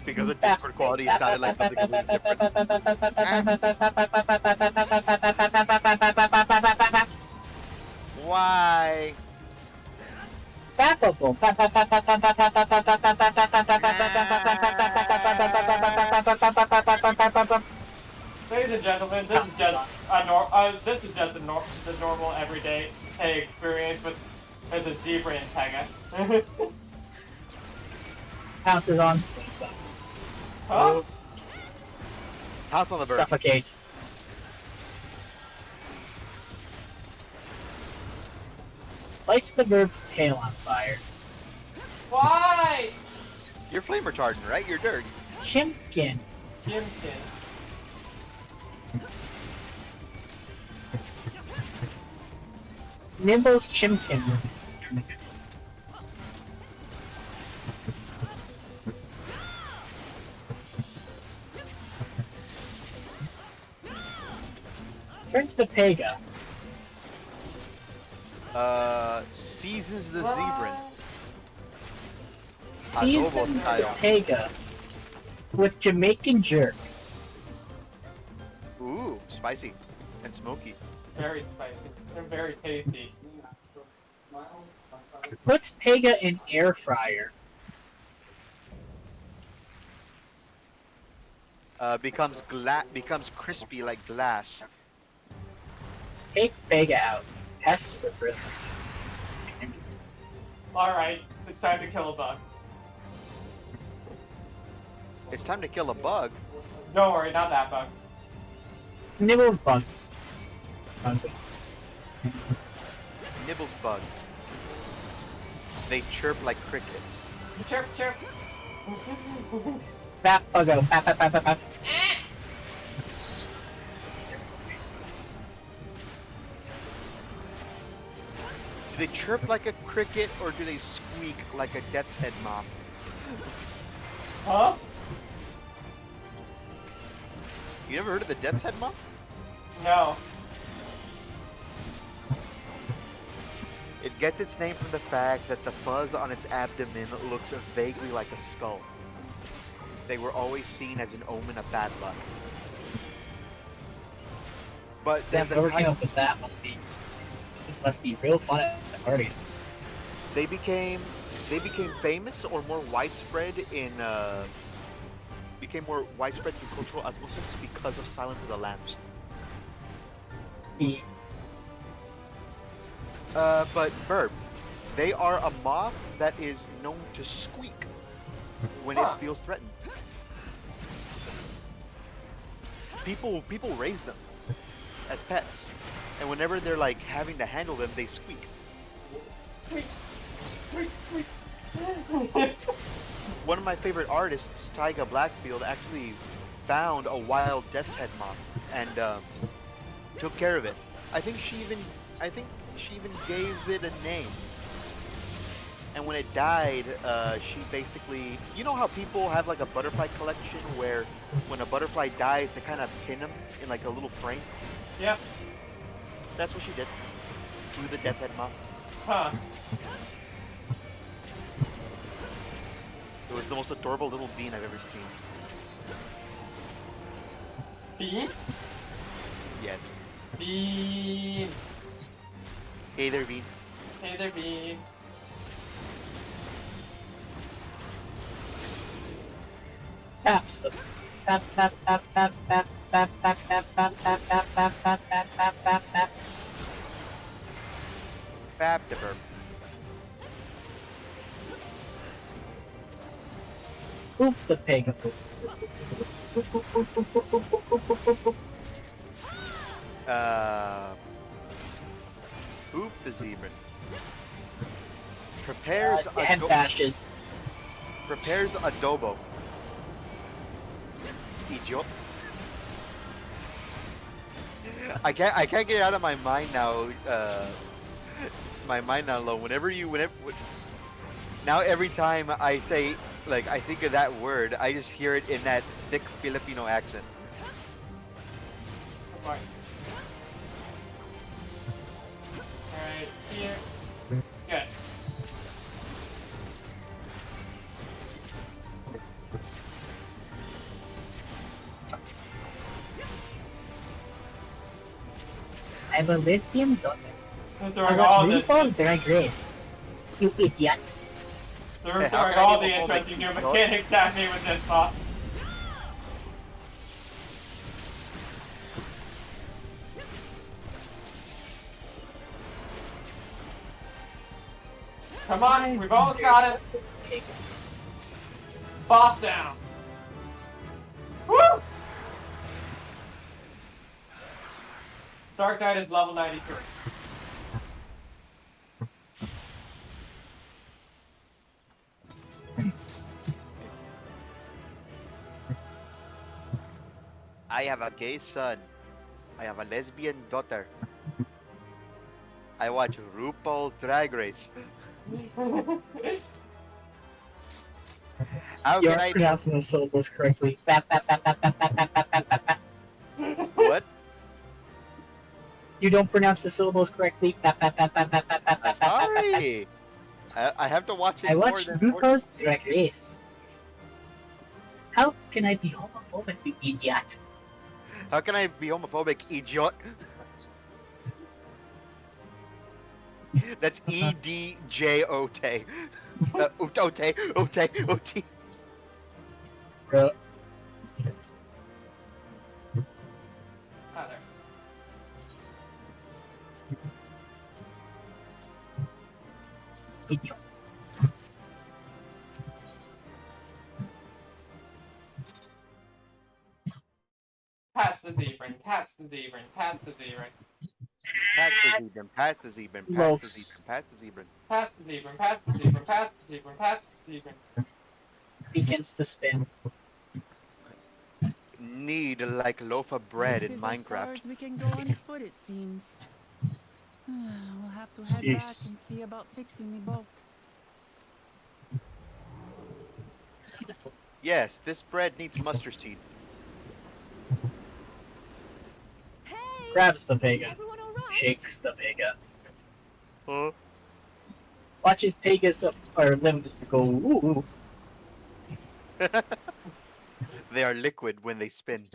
[SPEAKER 2] Because of Discord quality, it sounded like something completely different. Why?
[SPEAKER 1] Ladies and gentlemen, this is just the normal everyday experience with a zebra and Pega.
[SPEAKER 3] Pounces on.
[SPEAKER 1] Huh?
[SPEAKER 2] House on the bird.
[SPEAKER 3] Suffocate. Lights the bird's tail on fire.
[SPEAKER 1] Why?
[SPEAKER 2] You're flame retardant, right? You're dirty.
[SPEAKER 3] Chimkin.
[SPEAKER 1] Jimkin.
[SPEAKER 3] Nimble's Chimkin. Turns to Pega.
[SPEAKER 2] Seasons the Zebrin.
[SPEAKER 3] Seasons the
[SPEAKER 2] style.
[SPEAKER 3] Pega with Jamaican jerk.
[SPEAKER 2] Ooh, spicy and smoky.
[SPEAKER 1] Very spicy and very tasty.
[SPEAKER 3] Puts Pega in air fryer.
[SPEAKER 2] Becomes crispy like glass.
[SPEAKER 3] Takes Pega out. Tests for Christmas.
[SPEAKER 1] Alright, it's time to kill a bug.
[SPEAKER 2] It's time to kill a bug.
[SPEAKER 1] Don't worry, not that bug.
[SPEAKER 3] Nibbles bug.
[SPEAKER 2] Nibbles bug. They chirp like crickets.
[SPEAKER 1] Chirp, chirp.
[SPEAKER 3] Bap buggo. Bap bap bap bap bap.
[SPEAKER 2] Do they chirp like a cricket or do they squeak like a death's head moth?
[SPEAKER 1] Huh?
[SPEAKER 2] You never heard of the death's head moth?
[SPEAKER 1] No.
[SPEAKER 2] It gets its name from the fact that the fuzz on its abdomen looks vaguely like a skull. They were always seen as an omen of bad luck. But
[SPEAKER 3] Damn,
[SPEAKER 2] then
[SPEAKER 3] whoever came up with that must be real fun at the parties.
[SPEAKER 2] they became famous or more widespread in became more widespread through cultural osmosis because of Silence of the Lambs. But Burb, they are a moth that is known to squeak when it feels threatened. People raise them as pets, and whenever they're like having to handle them, they squeak.
[SPEAKER 1] Squeak, squeak, squeak.
[SPEAKER 2] One of my favorite artists, Tyga Blackfield, actually found a wild death's head moth and took care of it. I think she even gave it a name. And when it died, she basically, you know how people have like a butterfly collection where when a butterfly dies, they kind of pin them in like a little frame.
[SPEAKER 1] Yep.
[SPEAKER 2] That's what she did to the death head moth.
[SPEAKER 1] Huh.
[SPEAKER 2] It was the most adorable little bean I've ever seen.
[SPEAKER 1] Bean?
[SPEAKER 2] Yes.
[SPEAKER 1] Bean.
[SPEAKER 2] Hey there, bean.
[SPEAKER 1] Hey there, Bean.
[SPEAKER 3] Taps them. Tap tap tap tap tap tap tap tap tap tap tap tap tap tap tap tap tap.
[SPEAKER 2] Fab the burp.
[SPEAKER 3] Oop the pig.
[SPEAKER 2] Oop the zebra. Prepares
[SPEAKER 3] Head bashes.
[SPEAKER 2] prepares adobo. Idiot. I can't get it out of my mind now. Lo. Now every time I say like I think of that word, I just hear it in that thick Filipino accent.
[SPEAKER 1] Alright. Alright, here. Good.
[SPEAKER 3] I have a lesbian daughter.
[SPEAKER 1] They're
[SPEAKER 3] I
[SPEAKER 1] throwing
[SPEAKER 3] watch
[SPEAKER 1] all the
[SPEAKER 3] RuPaul's Drag Race. You idiot.
[SPEAKER 1] they're
[SPEAKER 2] Hey, how
[SPEAKER 1] throwing
[SPEAKER 2] can I
[SPEAKER 1] all
[SPEAKER 2] get
[SPEAKER 1] the
[SPEAKER 2] all the
[SPEAKER 1] interesting new
[SPEAKER 2] keys?
[SPEAKER 1] mechanics at me with this bot. Come on, we've almost got it. Boss down. Woo! Dark Knight is level 93.
[SPEAKER 2] I have a gay son. I have a lesbian daughter. I watch RuPaul's Drag Race. How
[SPEAKER 3] You
[SPEAKER 2] can
[SPEAKER 3] aren't
[SPEAKER 2] I be?
[SPEAKER 3] pronouncing the syllables correctly. Bap, bap, bap, bap, bap, bap, bap, bap, bap, bap, bap.
[SPEAKER 2] What?
[SPEAKER 3] You don't pronounce the syllables correctly. Bap, bap, bap, bap, bap, bap, bap,
[SPEAKER 2] I'm
[SPEAKER 3] bap, bap, bap, bap, bap.
[SPEAKER 2] sorry. I have to watch it
[SPEAKER 3] I
[SPEAKER 2] more
[SPEAKER 3] watch
[SPEAKER 2] than 40.
[SPEAKER 3] RuPaul's Drag Race. How can I be homophobic, you idiot?
[SPEAKER 2] How can I be homophobic, idiot? That's EDJOT. Ote, Ote.
[SPEAKER 3] Bro,
[SPEAKER 1] Ah, there.
[SPEAKER 3] idiot.
[SPEAKER 1] Pat's the zebra, Pat's the zebra, Pat's the zebra.
[SPEAKER 2] Pass the zebra, pass the zebra, pass the
[SPEAKER 3] Loafs.
[SPEAKER 2] zebra, pass the zebra.
[SPEAKER 1] Pass the zebra, pass the zebra, pass the zebra, pass the zebra.
[SPEAKER 3] Begins to spin.
[SPEAKER 2] Need like loaf of bread
[SPEAKER 4] This
[SPEAKER 2] in
[SPEAKER 4] is as far
[SPEAKER 2] Minecraft.
[SPEAKER 4] as we can go on foot, it seems. We'll have to head back
[SPEAKER 3] Jeez.
[SPEAKER 4] and see about fixing the boat.
[SPEAKER 2] Yes, this bread needs mustard seed.
[SPEAKER 4] Hey!
[SPEAKER 3] Grabs the pagan.
[SPEAKER 4] Everyone all right?
[SPEAKER 3] Shakes the pagan.
[SPEAKER 2] Huh?
[SPEAKER 3] Watches Pegasus or limbs go. Ooh.
[SPEAKER 2] They are liquid when they spin.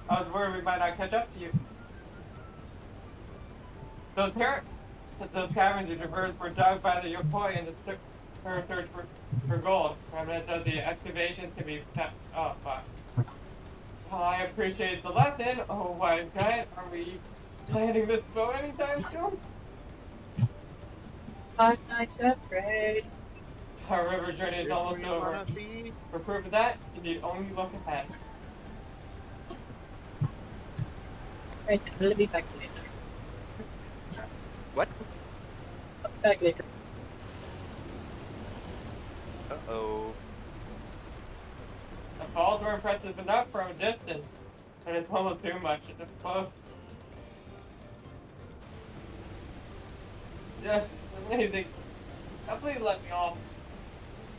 [SPEAKER 1] I was worried we might not catch up to you. Those caverns you traversed were dug by the Yokoi in her search for gold. Remnants of the excavations can be found. Oh, fuck. Well, I appreciate the lesson. Oh, wise guy, are we landing this boat anytime soon?
[SPEAKER 3] 5 nights afraid.
[SPEAKER 1] Our river journey is almost
[SPEAKER 2] Where you
[SPEAKER 1] over.
[SPEAKER 2] wanna be?
[SPEAKER 1] For proof of that, you need only look ahead.
[SPEAKER 3] Right, let me back later.
[SPEAKER 2] What?
[SPEAKER 3] Back later.
[SPEAKER 2] Uh-oh.
[SPEAKER 1] The falls were impressive enough from a distance, but it's almost too much up close. Yes, amazing. Now please let me off.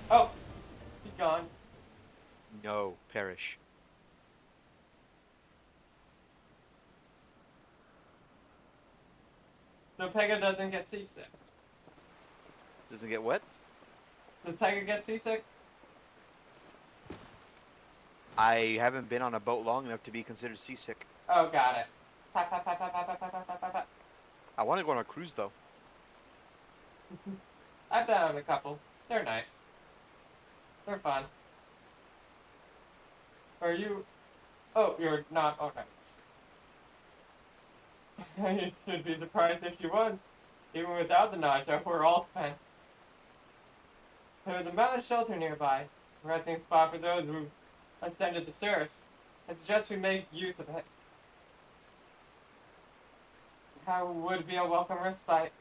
[SPEAKER 1] Oh, he's gone.
[SPEAKER 2] No, perish.
[SPEAKER 1] So Pega doesn't get seasick.
[SPEAKER 2] Doesn't get what?
[SPEAKER 1] Does Pega get seasick?
[SPEAKER 2] I haven't been on a boat long enough to be considered seasick.
[SPEAKER 1] Oh, got it. Pat, pat, pat, pat, pat, pat, pat, pat, pat, pat, pat.
[SPEAKER 2] I want to go on a cruise though.
[SPEAKER 1] I've done a couple. They're nice. They're fun. Are you? Oh, you're not. Okay. You should be surprised if she was. Even without the nausea, we're all spent. There was a mountain shelter nearby, a resting spot for those who ascended the stairs. I suggest we make use of it. How would be a welcome respite.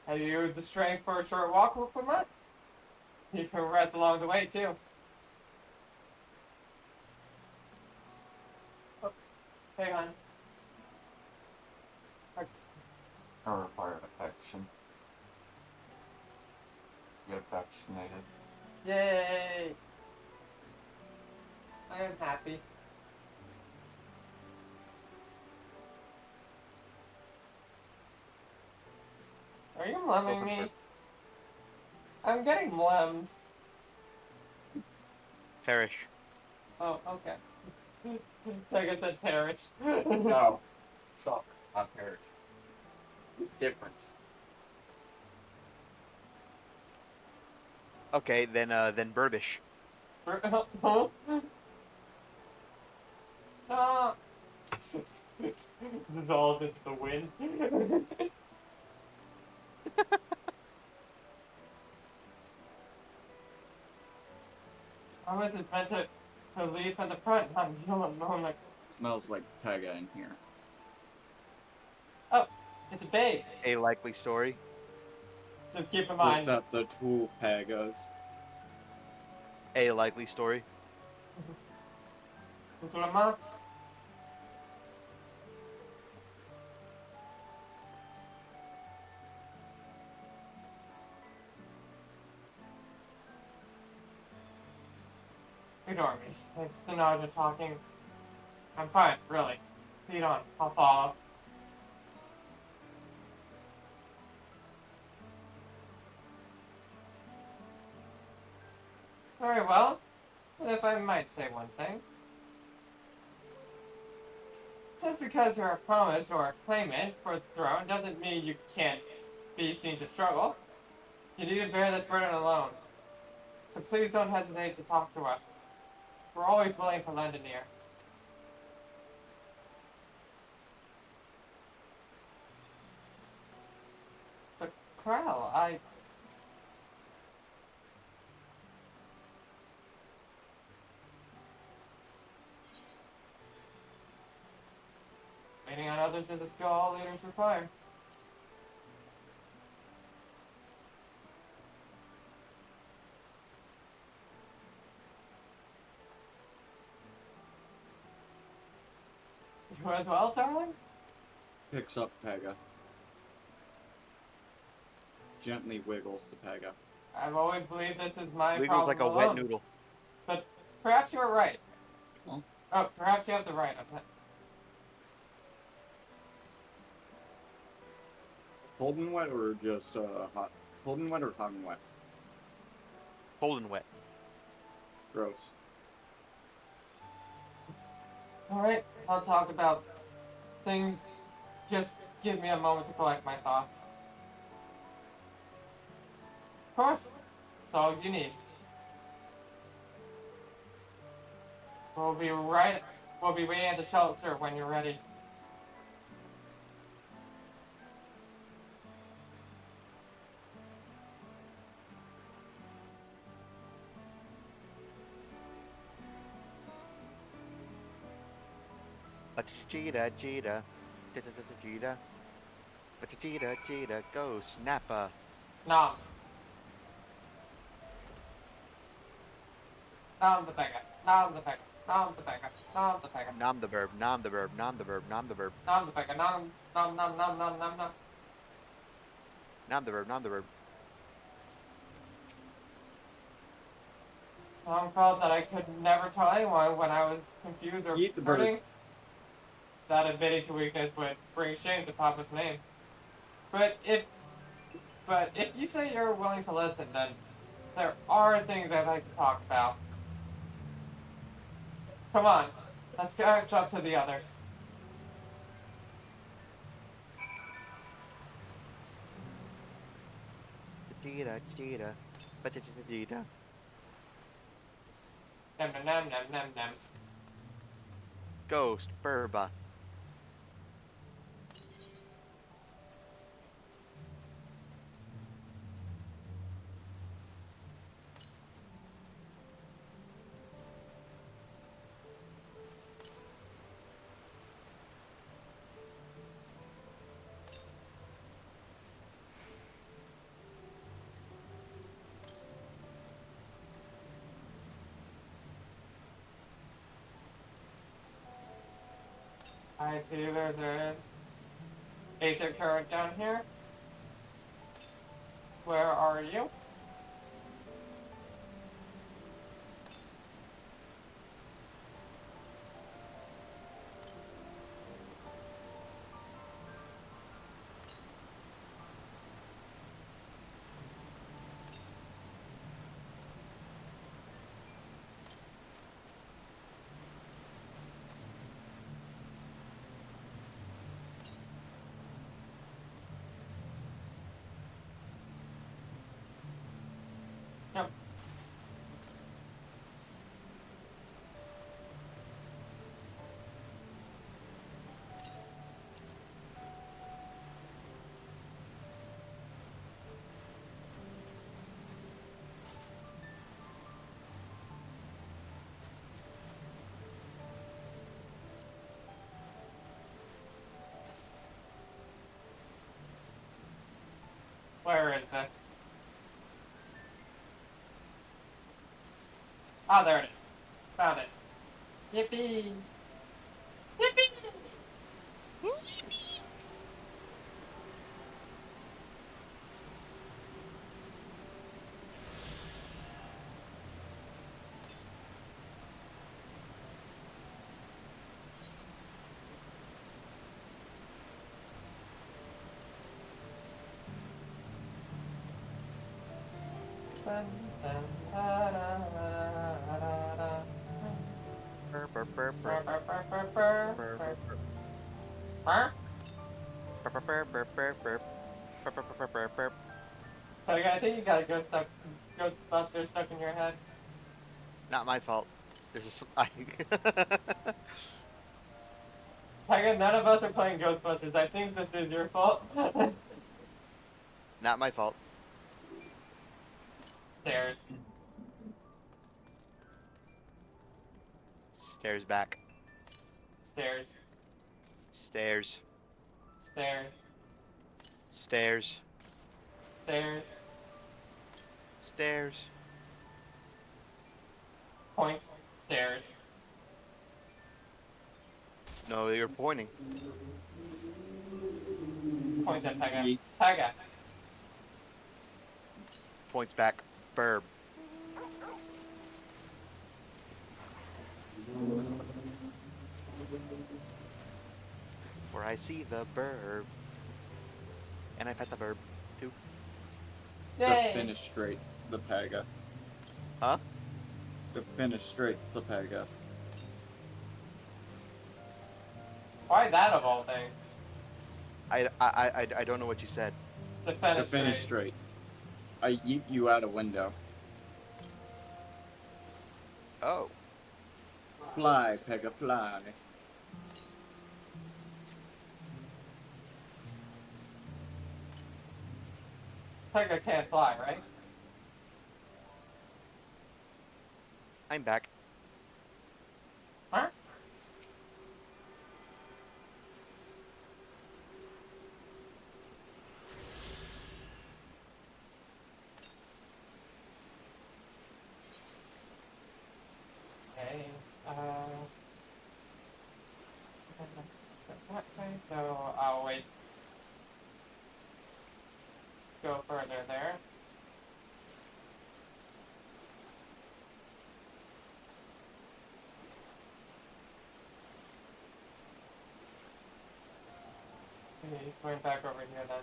[SPEAKER 1] Have you the strength for a short walk, Wilkemut? You can rest along the way, too. Oh, hey, hon.
[SPEAKER 5] I require affection. Get vaccinated.
[SPEAKER 1] Yay! I am happy. Are you lemming me? I'm getting lemmed.
[SPEAKER 2] Perish.
[SPEAKER 1] Oh, okay. Like I said, perish.
[SPEAKER 5] No. Suck, not perish. Difference.
[SPEAKER 2] Okay, then Burbish.
[SPEAKER 1] Huh? Ah! Dissolved into the wind. How is this meant to leave at the front? I'm like,
[SPEAKER 5] Smells like Pega in here.
[SPEAKER 1] oh, It's a bait.
[SPEAKER 2] A likely story.
[SPEAKER 1] Just keep in
[SPEAKER 5] Looks
[SPEAKER 1] mind.
[SPEAKER 5] at the two Pegas.
[SPEAKER 2] A likely story.
[SPEAKER 1] Implement. Ignore me. It's the nausea talking. I'm fine, really. Lead on. I'll follow. Very well. But if I might say one thing. Just because you're a promise or a claimant for the throne doesn't mean you can't be seen to struggle. You need to bear this burden alone. So please don't hesitate to talk to us. We're always willing to lend an ear. But Krell, Leaning on others is a skill all leaders require. You as well, darling?
[SPEAKER 5] Picks up Pega. Gently wiggles the Pega.
[SPEAKER 1] I've always believed this is my
[SPEAKER 2] Wiggles
[SPEAKER 1] problem
[SPEAKER 2] like a
[SPEAKER 1] alone.
[SPEAKER 2] wet noodle.
[SPEAKER 1] But perhaps you're right.
[SPEAKER 5] Huh?
[SPEAKER 1] Oh, perhaps you have the right.
[SPEAKER 5] Cold and wet or just hot? Cold and wet or hot and wet?
[SPEAKER 2] Cold and wet.
[SPEAKER 5] Gross.
[SPEAKER 1] Alright, I'll talk about things. Just give me a moment to collect my thoughts. Of course, as long as you need. We'll be waiting at the shelter when you're ready.
[SPEAKER 2] Cheetah, cheetah, cheetah, cheetah, cheetah, go snapper.
[SPEAKER 1] Nom. Nom the pega. Nom the pega. Nom the pega. Nom the pega.
[SPEAKER 2] Nom the verb, nom the verb, nom the verb, nom the verb,
[SPEAKER 1] Nom the pega. Nom nom nom nom nom nom nom.
[SPEAKER 2] nom the verb, nom the verb.
[SPEAKER 1] Long felt that I could never tell anyone when I was confused or
[SPEAKER 5] Eat the bird.
[SPEAKER 1] hurting. That admitting to weakness would bring shame to Papa's name. But if you say you're willing to listen, then there are things I'd like to talk about. Come on, let's catch up to the others.
[SPEAKER 2] Cheetah, cheetah, cheetah.
[SPEAKER 1] Nem nem nem nem nem nem.
[SPEAKER 2] Ghost, burba.
[SPEAKER 1] I see there's a aether current down here. Where are you? Where is this? Oh, there it is. Found it. Yippee! Yippee!
[SPEAKER 2] Burr, burr, burr, burr, burr, burr, burr,
[SPEAKER 1] Huh?
[SPEAKER 2] burr, burr, burr, burr, burr, burr, burr, burr, burr, burr.
[SPEAKER 1] I think you got a Ghostbuster stuck in your head.
[SPEAKER 2] Not my fault. There's a
[SPEAKER 1] Tiger, none of us are playing Ghostbusters. I think this is your fault.
[SPEAKER 2] Not my fault.
[SPEAKER 1] Stairs.
[SPEAKER 2] Stairs back.
[SPEAKER 1] Stairs.
[SPEAKER 2] Stairs.
[SPEAKER 1] Stairs.
[SPEAKER 2] Stairs.
[SPEAKER 1] Stairs.
[SPEAKER 2] Stairs.
[SPEAKER 1] Points. Stairs.
[SPEAKER 2] No, you're pointing.
[SPEAKER 1] Points at Pega.
[SPEAKER 5] Yeet.
[SPEAKER 1] Pega.
[SPEAKER 2] Points back. Burb. Where I see the burb. And I pet the burb, too.
[SPEAKER 5] The
[SPEAKER 1] Yay!
[SPEAKER 5] finish straights the Pega.
[SPEAKER 2] Huh?
[SPEAKER 5] The finish straights the Pega.
[SPEAKER 1] Why that of all things?
[SPEAKER 2] I don't know what you said.
[SPEAKER 1] To
[SPEAKER 5] The
[SPEAKER 1] finish
[SPEAKER 5] finish
[SPEAKER 1] straight.
[SPEAKER 5] straights. I yeet you out a window.
[SPEAKER 2] Oh.
[SPEAKER 5] Fly, Pega, fly.
[SPEAKER 1] Pega can't fly, right?
[SPEAKER 2] I'm back.
[SPEAKER 1] Huh? Okay, that way, so I'll wait. Go further there. Okay, swing back over here then.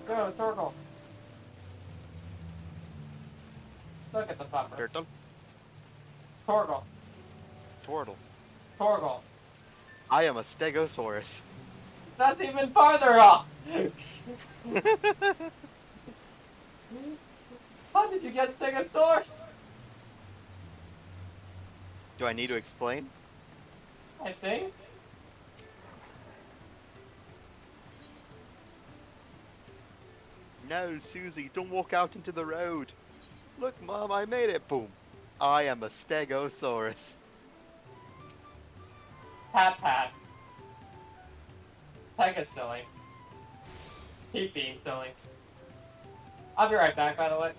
[SPEAKER 1] Go, Torgle! Look at the pupper.
[SPEAKER 2] Turtle.
[SPEAKER 1] Torgle.
[SPEAKER 2] Turtle.
[SPEAKER 1] Torgle.
[SPEAKER 2] I am a stegosaurus.
[SPEAKER 1] That's even farther off! How did you get Stegosaurus?
[SPEAKER 2] Do I need to explain?
[SPEAKER 1] I think.
[SPEAKER 2] No, Susie, don't walk out into the road. Look, Mom, I made it. Boom. I am a stegosaurus.
[SPEAKER 1] Pat pat. Pega's silly. Keep being silly. I'll be right back, by the way.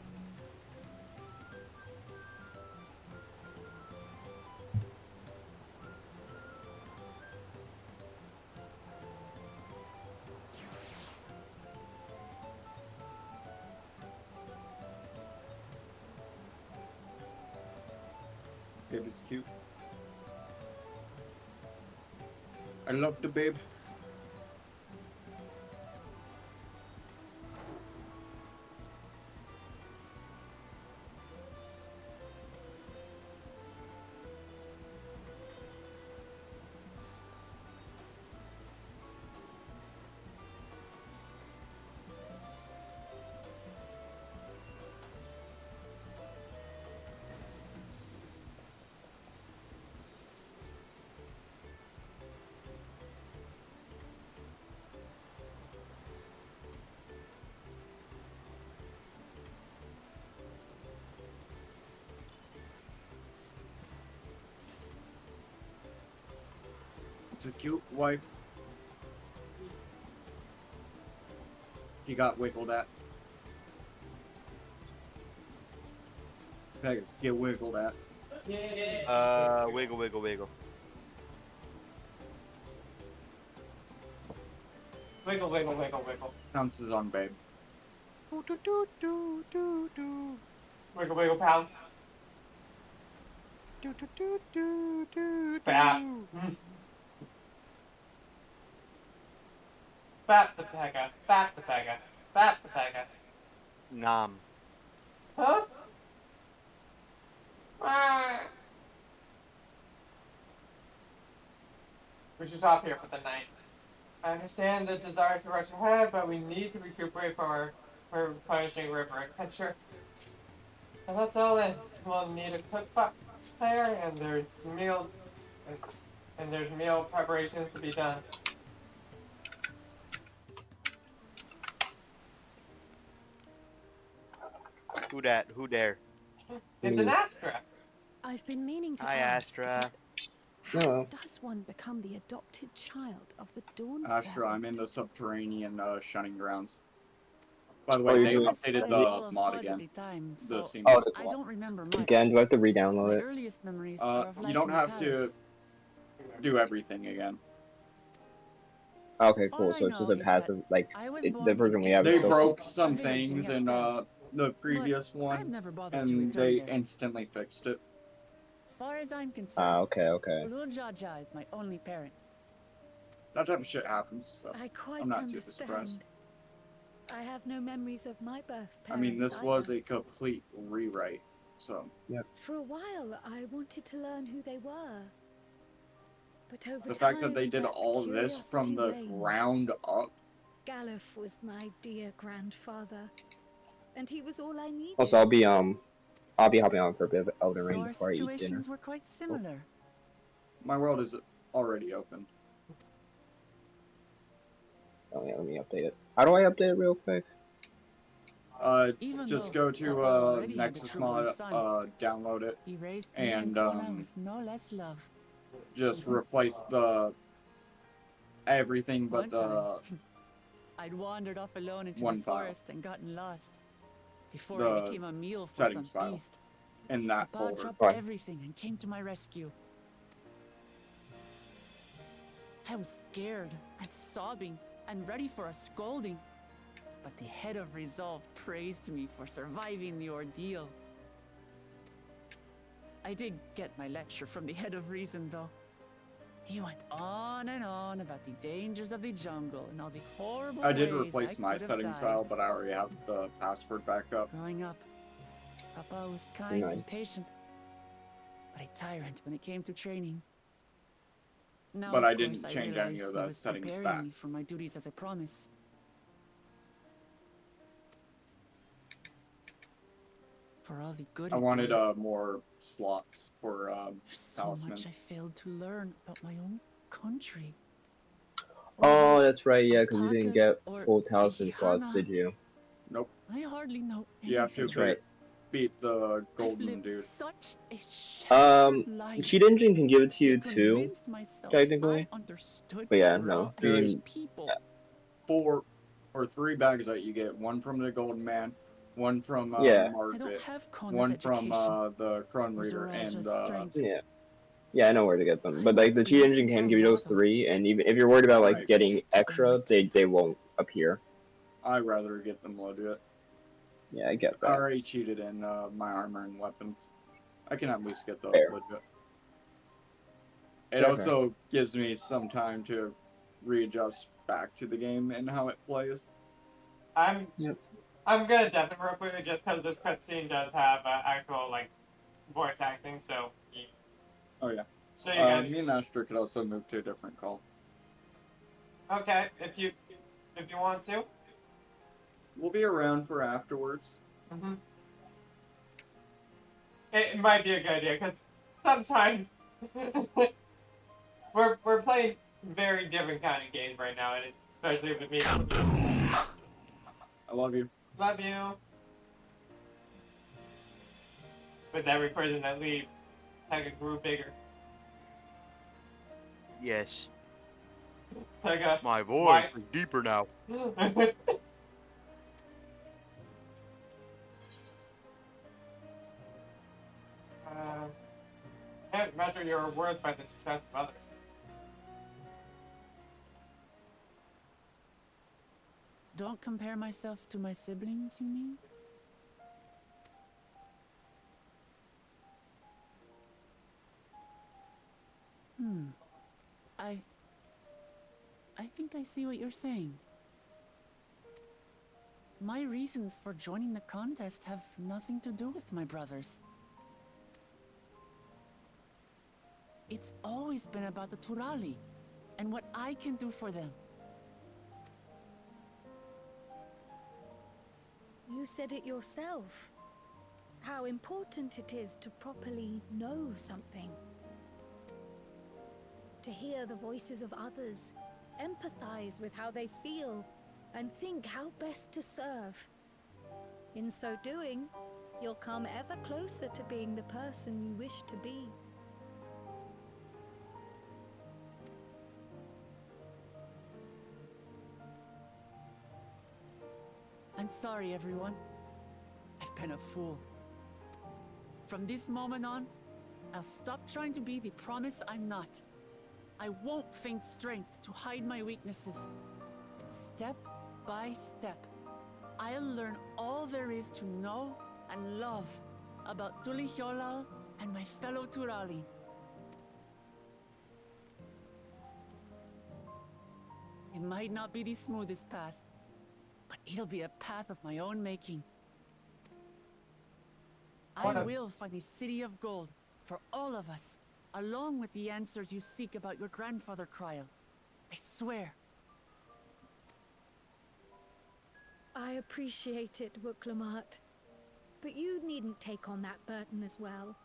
[SPEAKER 5] Baby's cute. I love the babe. It's a cute wife. She got wiggled at. Pega, get wiggled at.
[SPEAKER 2] Wiggle, wiggle, wiggle.
[SPEAKER 1] Wiggle, wiggle, wiggle, wiggle.
[SPEAKER 5] Pounces on babe.
[SPEAKER 2] Do, do, do, do, do, do.
[SPEAKER 1] Wiggle, wiggle, pounce.
[SPEAKER 2] Do, do, do, do, do,
[SPEAKER 1] Bap.
[SPEAKER 2] do.
[SPEAKER 1] Bap the Pega. Bap the Pega. Bap the Pega.
[SPEAKER 2] Nom.
[SPEAKER 1] Huh? Ah. We should stop here for the night. I understand the desire to rush ahead, but we need to recuperate from our punishing river adventure. And that's all in. We'll need a cook fire, and there's meal preparations to be done.
[SPEAKER 2] Who that? Who dare?
[SPEAKER 1] It's an Astra.
[SPEAKER 4] I've been meaning to
[SPEAKER 2] Hi,
[SPEAKER 4] ask,
[SPEAKER 2] Astra.
[SPEAKER 4] how
[SPEAKER 3] No.
[SPEAKER 4] does one become the adopted child of the Dawn
[SPEAKER 5] Astra, I'm in
[SPEAKER 4] Serpent?
[SPEAKER 5] the subterranean shunning grounds. By the
[SPEAKER 3] Oh,
[SPEAKER 5] way,
[SPEAKER 3] you're
[SPEAKER 5] they
[SPEAKER 3] doing-
[SPEAKER 5] updated
[SPEAKER 3] is it-
[SPEAKER 5] the mod again. The
[SPEAKER 4] so
[SPEAKER 5] seamless
[SPEAKER 4] I
[SPEAKER 5] mod.
[SPEAKER 4] don't remember much.
[SPEAKER 3] Again, do I have to
[SPEAKER 4] My
[SPEAKER 3] re-download it?
[SPEAKER 4] earliest memories are of
[SPEAKER 5] You
[SPEAKER 4] life
[SPEAKER 5] don't
[SPEAKER 4] in
[SPEAKER 5] have
[SPEAKER 4] the
[SPEAKER 5] to
[SPEAKER 4] palace.
[SPEAKER 5] do everything again.
[SPEAKER 3] Okay,
[SPEAKER 4] All
[SPEAKER 3] cool.
[SPEAKER 4] I
[SPEAKER 3] So it's just
[SPEAKER 4] know
[SPEAKER 3] a
[SPEAKER 4] is
[SPEAKER 3] passive, like,
[SPEAKER 4] I was
[SPEAKER 3] the
[SPEAKER 4] born
[SPEAKER 3] version
[SPEAKER 4] in
[SPEAKER 3] we have is
[SPEAKER 5] They
[SPEAKER 3] still...
[SPEAKER 5] broke some
[SPEAKER 4] a village
[SPEAKER 5] things
[SPEAKER 4] near
[SPEAKER 5] in
[SPEAKER 4] Day.
[SPEAKER 5] the previous
[SPEAKER 4] I've
[SPEAKER 5] one,
[SPEAKER 4] never bothered to
[SPEAKER 5] and
[SPEAKER 4] return
[SPEAKER 5] they
[SPEAKER 4] there.
[SPEAKER 5] instantly fixed it.
[SPEAKER 4] As far as I'm concerned,
[SPEAKER 3] Ah, okay.
[SPEAKER 4] Lul Jaja is my only parent.
[SPEAKER 5] That type of shit happens, so
[SPEAKER 6] I quite
[SPEAKER 5] I'm not too surprised.
[SPEAKER 6] understand. I have no memories of my birth parents.
[SPEAKER 5] I mean, this was
[SPEAKER 6] either.
[SPEAKER 5] a complete rewrite, so
[SPEAKER 6] For a while, I wanted to learn who they were. But over
[SPEAKER 5] the
[SPEAKER 6] time,
[SPEAKER 5] fact that they did
[SPEAKER 6] that
[SPEAKER 5] all this from
[SPEAKER 6] curiosity
[SPEAKER 5] the
[SPEAKER 6] waned.
[SPEAKER 5] ground up.
[SPEAKER 6] Galuf was my dear grandfather, and he was all I needed.
[SPEAKER 3] Also, I'll be hopping on for a bit of Elden Ring
[SPEAKER 4] So our
[SPEAKER 3] before I eat dinner.
[SPEAKER 4] situations were quite similar.
[SPEAKER 5] My world is already open.
[SPEAKER 3] Oh yeah, let me update it. How do I update it real quick?
[SPEAKER 4] Even
[SPEAKER 5] Just
[SPEAKER 4] though
[SPEAKER 5] go to
[SPEAKER 4] Papa already had the
[SPEAKER 5] Nexus
[SPEAKER 4] True
[SPEAKER 5] mod,
[SPEAKER 4] Blood son,
[SPEAKER 5] download it,
[SPEAKER 4] he raised me
[SPEAKER 5] and,
[SPEAKER 4] and Kona with no less love.
[SPEAKER 5] just replace the everything
[SPEAKER 4] One
[SPEAKER 5] but the
[SPEAKER 4] I'd wandered off alone into
[SPEAKER 5] one
[SPEAKER 4] the
[SPEAKER 5] file.
[SPEAKER 4] forest and gotten lost. Before
[SPEAKER 5] The
[SPEAKER 4] I became a meal for some
[SPEAKER 5] settings file.
[SPEAKER 4] beast,
[SPEAKER 5] in that
[SPEAKER 4] Papa
[SPEAKER 5] folder.
[SPEAKER 4] dropped
[SPEAKER 3] Right.
[SPEAKER 4] everything and came to my rescue. I was scared and sobbing and ready for a scolding. But the head of resolve praised me for surviving the ordeal. I did get my lecture from the head of reason, though. He went on and on about the dangers of the jungle and all the horrible
[SPEAKER 5] I did
[SPEAKER 4] ways
[SPEAKER 5] replace
[SPEAKER 4] I
[SPEAKER 5] my
[SPEAKER 4] could have
[SPEAKER 5] settings
[SPEAKER 4] died.
[SPEAKER 5] file, but I already have the password back up.
[SPEAKER 4] Growing up, Papa was kind
[SPEAKER 3] Nice.
[SPEAKER 4] and patient, but a tyrant when it came to training. Now,
[SPEAKER 5] But
[SPEAKER 4] of
[SPEAKER 5] I didn't
[SPEAKER 4] course,
[SPEAKER 5] change
[SPEAKER 4] I
[SPEAKER 5] any
[SPEAKER 4] realize
[SPEAKER 5] of
[SPEAKER 4] he
[SPEAKER 5] the
[SPEAKER 4] was
[SPEAKER 5] settings
[SPEAKER 4] preparing
[SPEAKER 5] back.
[SPEAKER 4] me for my duties as a promise. For all the good
[SPEAKER 5] I
[SPEAKER 4] it
[SPEAKER 5] wanted
[SPEAKER 4] did.
[SPEAKER 5] more slots for
[SPEAKER 4] There's so
[SPEAKER 5] talismans.
[SPEAKER 4] much I failed to learn about my own country.
[SPEAKER 3] Oh,
[SPEAKER 4] Was it
[SPEAKER 3] that's right, yeah, because you didn't
[SPEAKER 4] alpacas
[SPEAKER 3] get
[SPEAKER 4] or
[SPEAKER 3] full talisman slots,
[SPEAKER 4] Ihana?
[SPEAKER 3] did you?
[SPEAKER 5] Nope.
[SPEAKER 4] I hardly know
[SPEAKER 5] You have to
[SPEAKER 3] That's
[SPEAKER 4] anything.
[SPEAKER 3] right.
[SPEAKER 5] beat the
[SPEAKER 4] I've
[SPEAKER 5] golden
[SPEAKER 4] lived
[SPEAKER 5] dude.
[SPEAKER 4] such a shattered
[SPEAKER 3] Um,
[SPEAKER 4] life.
[SPEAKER 3] Cheat Engine can give it to you
[SPEAKER 4] I
[SPEAKER 3] too,
[SPEAKER 4] convinced myself
[SPEAKER 3] technically.
[SPEAKER 4] I understood
[SPEAKER 3] But yeah,
[SPEAKER 4] Tural
[SPEAKER 3] no,
[SPEAKER 4] and
[SPEAKER 3] you
[SPEAKER 5] There's-
[SPEAKER 3] didn't.
[SPEAKER 4] people.
[SPEAKER 5] 4 or 3 bags that you get. One from the golden man, one from
[SPEAKER 3] Yeah.
[SPEAKER 4] I don't
[SPEAKER 5] Margaret,
[SPEAKER 4] have Kona's
[SPEAKER 5] one
[SPEAKER 4] education.
[SPEAKER 5] from the Cron
[SPEAKER 4] or
[SPEAKER 5] Reader,
[SPEAKER 4] Zoral's
[SPEAKER 5] and
[SPEAKER 4] strength.
[SPEAKER 3] Yeah, I know where to get them. But like the Cheat Engine can give you those 3, and even if you're worried about like
[SPEAKER 5] Right.
[SPEAKER 3] getting extra, they won't appear.
[SPEAKER 5] I'd rather get them legit.
[SPEAKER 3] Yeah, I get
[SPEAKER 5] I
[SPEAKER 3] that.
[SPEAKER 5] already cheated in my armor and weapons. I can at least get those
[SPEAKER 3] Fair.
[SPEAKER 5] legit. It
[SPEAKER 3] Fair,
[SPEAKER 5] also gives me some time to readjust back to the game and how it plays.
[SPEAKER 1] I'm
[SPEAKER 3] Yep.
[SPEAKER 1] I'm gonna def it real quickly just because this cutscene does have actual like voice acting. So
[SPEAKER 5] Oh yeah.
[SPEAKER 1] so you guys
[SPEAKER 5] Me and Astra could also move to a different call.
[SPEAKER 1] okay if you want to.
[SPEAKER 5] We'll be around for afterwards.
[SPEAKER 1] Mm-hmm. It might be a good idea because sometimes we're playing very different kind of games right now, and especially with me.
[SPEAKER 5] I love you.
[SPEAKER 1] Love you. With every person that leaves, Pega grew bigger.
[SPEAKER 2] Yes.
[SPEAKER 1] Pega,
[SPEAKER 2] My voice
[SPEAKER 1] why?
[SPEAKER 2] is deeper now.
[SPEAKER 1] Can't measure your worth by the success of others.
[SPEAKER 4] Don't compare myself to my siblings, you mean? Hmm. I think I see what you're saying. My reasons for joining the contest have nothing to do with my brothers. It's always been about the Turali and what I can do for them.
[SPEAKER 6] You said it yourself. How important it is to properly know something. To hear the voices of others, empathize with how they feel, and think how best to serve. In so doing, you'll come ever closer to being the person you wish to be.
[SPEAKER 4] I'm sorry, everyone. I've been a fool. From this moment on, I'll stop trying to be the promise I'm not. I won't feign strength to hide my weaknesses. Step by step, I'll learn all there is to know and love about Tulihyolal and my fellow Turali. It might not be the smoothest path, but it'll be a path of my own making. I will find a city of gold for all of us, along with the answers you seek about your grandfather, Kryl. I swear.
[SPEAKER 6] I appreciate it, Wuklamat. But you needn't take on that burden as well.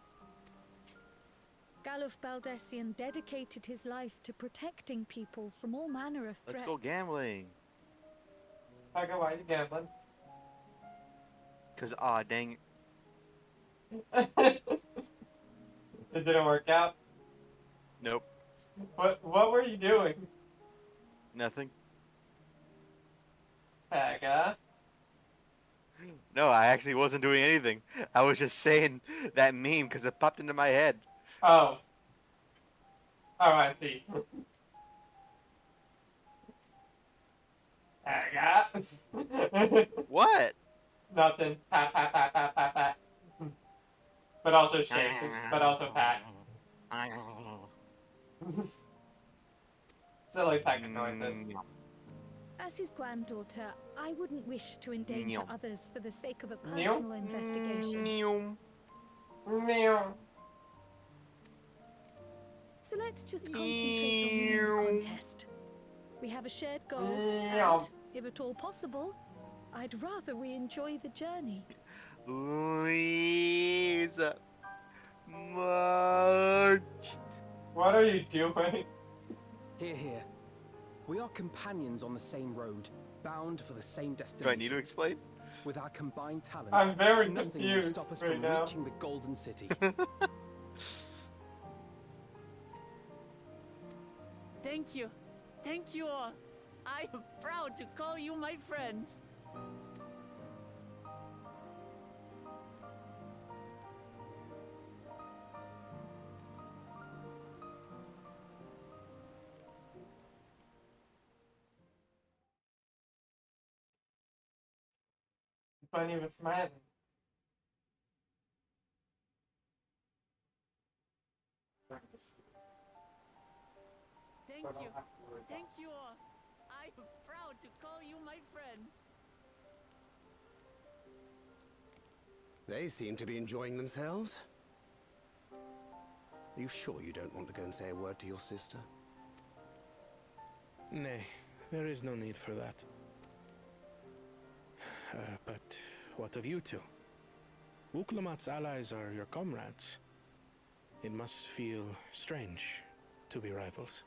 [SPEAKER 6] Galuf Baldessian dedicated his life to protecting people from all manner of threats.
[SPEAKER 2] Let's go gambling.
[SPEAKER 1] Pega, why are you gambling?
[SPEAKER 2] Cause dang.
[SPEAKER 1] It didn't work out.
[SPEAKER 2] Nope.
[SPEAKER 1] What were you doing?
[SPEAKER 2] Nothing.
[SPEAKER 1] Pega.
[SPEAKER 2] No, I actually wasn't doing anything. I was just saying that meme because it popped into my head.
[SPEAKER 1] Oh. Oh, I see. Pega.
[SPEAKER 2] What?
[SPEAKER 1] Nothing. Pat, pat, pat, pat, pat, pat. But also shake. But also pat. Silly Pega noises.
[SPEAKER 6] As his granddaughter, I wouldn't wish to endanger
[SPEAKER 2] Meow.
[SPEAKER 6] others for the sake of a personal investigation.
[SPEAKER 1] Meow.
[SPEAKER 6] So let's just concentrate on winning the contest. We have a shared goal,
[SPEAKER 1] Meow.
[SPEAKER 6] and, if at all possible, I'd rather we enjoy the journey.
[SPEAKER 2] Lisa. March.
[SPEAKER 1] What are you doing?
[SPEAKER 7] Here, here. We are companions on the same road, bound for the same
[SPEAKER 2] Do
[SPEAKER 7] destination.
[SPEAKER 2] I need to explain?
[SPEAKER 7] With our combined talents,
[SPEAKER 1] I'm very
[SPEAKER 7] nothing will
[SPEAKER 1] confused
[SPEAKER 7] stop us
[SPEAKER 1] right
[SPEAKER 7] from
[SPEAKER 1] now.
[SPEAKER 7] reaching the Golden City.
[SPEAKER 4] Thank you. Thank you all. I am proud to call you my friends.
[SPEAKER 1] Bunny was smiling.
[SPEAKER 4] Thank you. Thank you all. I am proud to call you my friends.
[SPEAKER 8] They seem to be enjoying themselves. Are you sure you don't want to go and say a word to your sister?
[SPEAKER 9] Nay, there is no need for that. But what of you two? Wuklamat's allies are your comrades. It must feel strange to be rivals.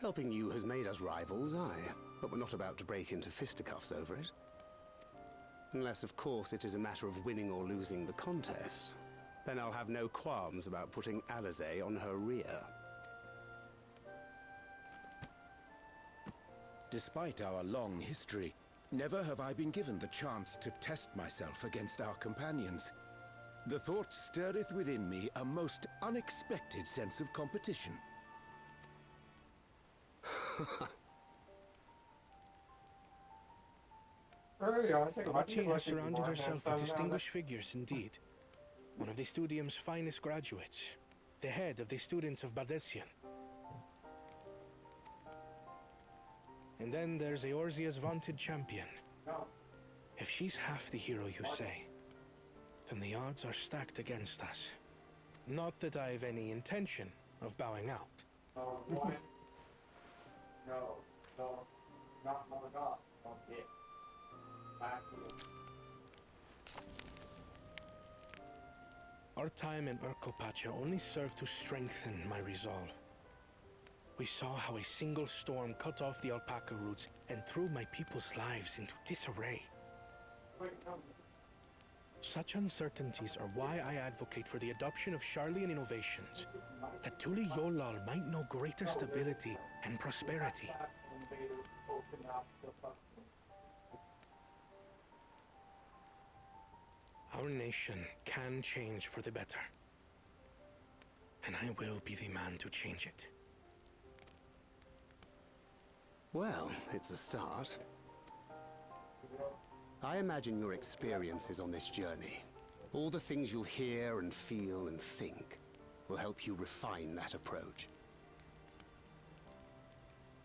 [SPEAKER 8] Helping you has made us rivals, aye, but we're not about to break into fisticuffs over it. Unless, of course, it is a matter of winning or losing the contest. Then I'll have no qualms about putting Alizé on her rear.
[SPEAKER 7] Despite our long history, never have I been given the chance to test myself against our companions. The thought stirreth within me a most unexpected sense of competition.
[SPEAKER 9] Archie has surrounded herself with distinguished figures indeed. One of the Studium's finest graduates. The head of the students of Bardessian. And then there's Eorzea's vaunted champion. If she's half the hero you say, then the odds are stacked against us. Not that I have any intention of bowing out. Our time in Urkelpacha only served to strengthen my resolve. We saw how a single storm cut off the alpaca roots and threw my people's lives into disarray. Such uncertainties are why I advocate for the adoption of Sharlayan innovations, that Tuli Yolal might know greater stability and prosperity. Our nation can change for the better, and I will be the man to change it.
[SPEAKER 8] Well, it's a start. I imagine your experiences on this journey, all the things you'll hear and feel and think, will help you refine that approach.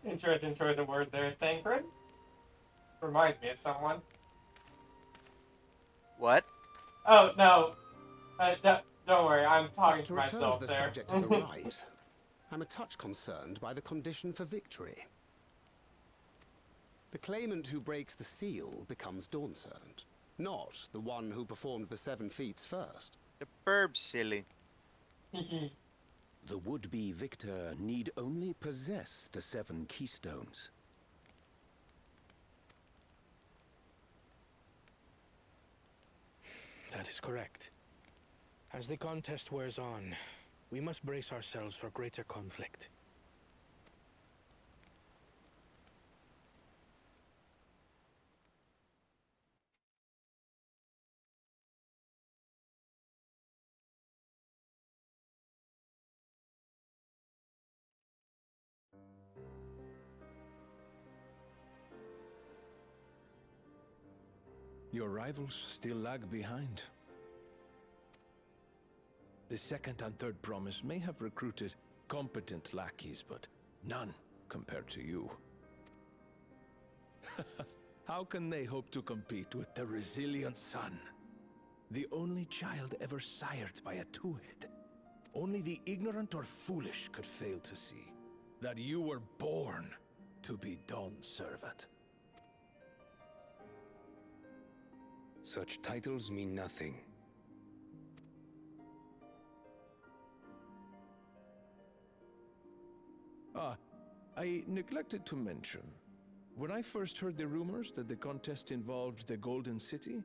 [SPEAKER 1] Interesting choice of word there, Thancred. Reminds me of someone.
[SPEAKER 2] What?
[SPEAKER 1] Oh, no. Don't worry, I'm talking
[SPEAKER 8] But
[SPEAKER 1] to
[SPEAKER 8] to return
[SPEAKER 1] myself
[SPEAKER 8] to the
[SPEAKER 1] there.
[SPEAKER 8] subject of the rite, I'm a touch concerned by the condition for victory. The claimant who breaks the seal becomes Dawnservant, not the one who performed the 7 feats first.
[SPEAKER 2] The burb silly.
[SPEAKER 7] The would-be victor need only possess the 7 keystones.
[SPEAKER 9] That is correct. As the contest wears on, we must brace ourselves for greater conflict.
[SPEAKER 10] Your rivals still lag behind. The second and third promise may have recruited competent lackeys, but none compared to you. How can they hope to compete with the resilient son? The only child ever sired by a two-head. Only the ignorant or foolish could fail to see that you were born to be Dawn's servant.
[SPEAKER 11] Such titles mean nothing.
[SPEAKER 10] I neglected to mention. When I first heard the rumors that the contest involved the Golden City,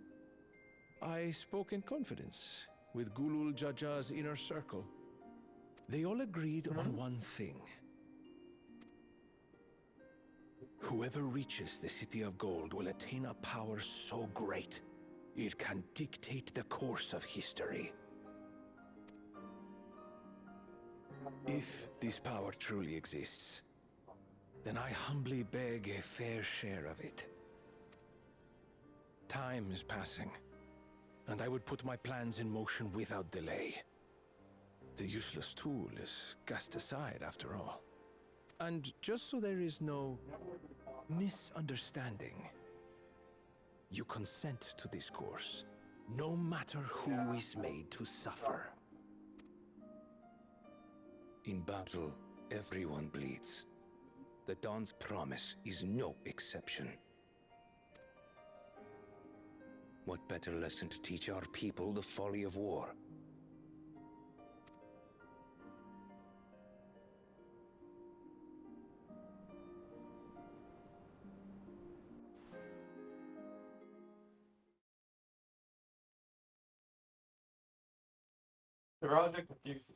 [SPEAKER 10] I spoke in confidence with Gulul Jaja's inner circle. They all agreed on one thing. Whoever reaches the City of Gold will attain a power so great, it can dictate the course of history. If this power truly exists, then I humbly beg a fair share of it. Time is passing, and I would put my plans in motion without delay. The useless tool is cast aside after all. And just so there is no misunderstanding, you consent to this course, no matter who is made to suffer.
[SPEAKER 11] In battle, everyone bleeds. The Dawn's promise is no exception. What better lesson to teach our people the folly of war?
[SPEAKER 1] The project confuses me.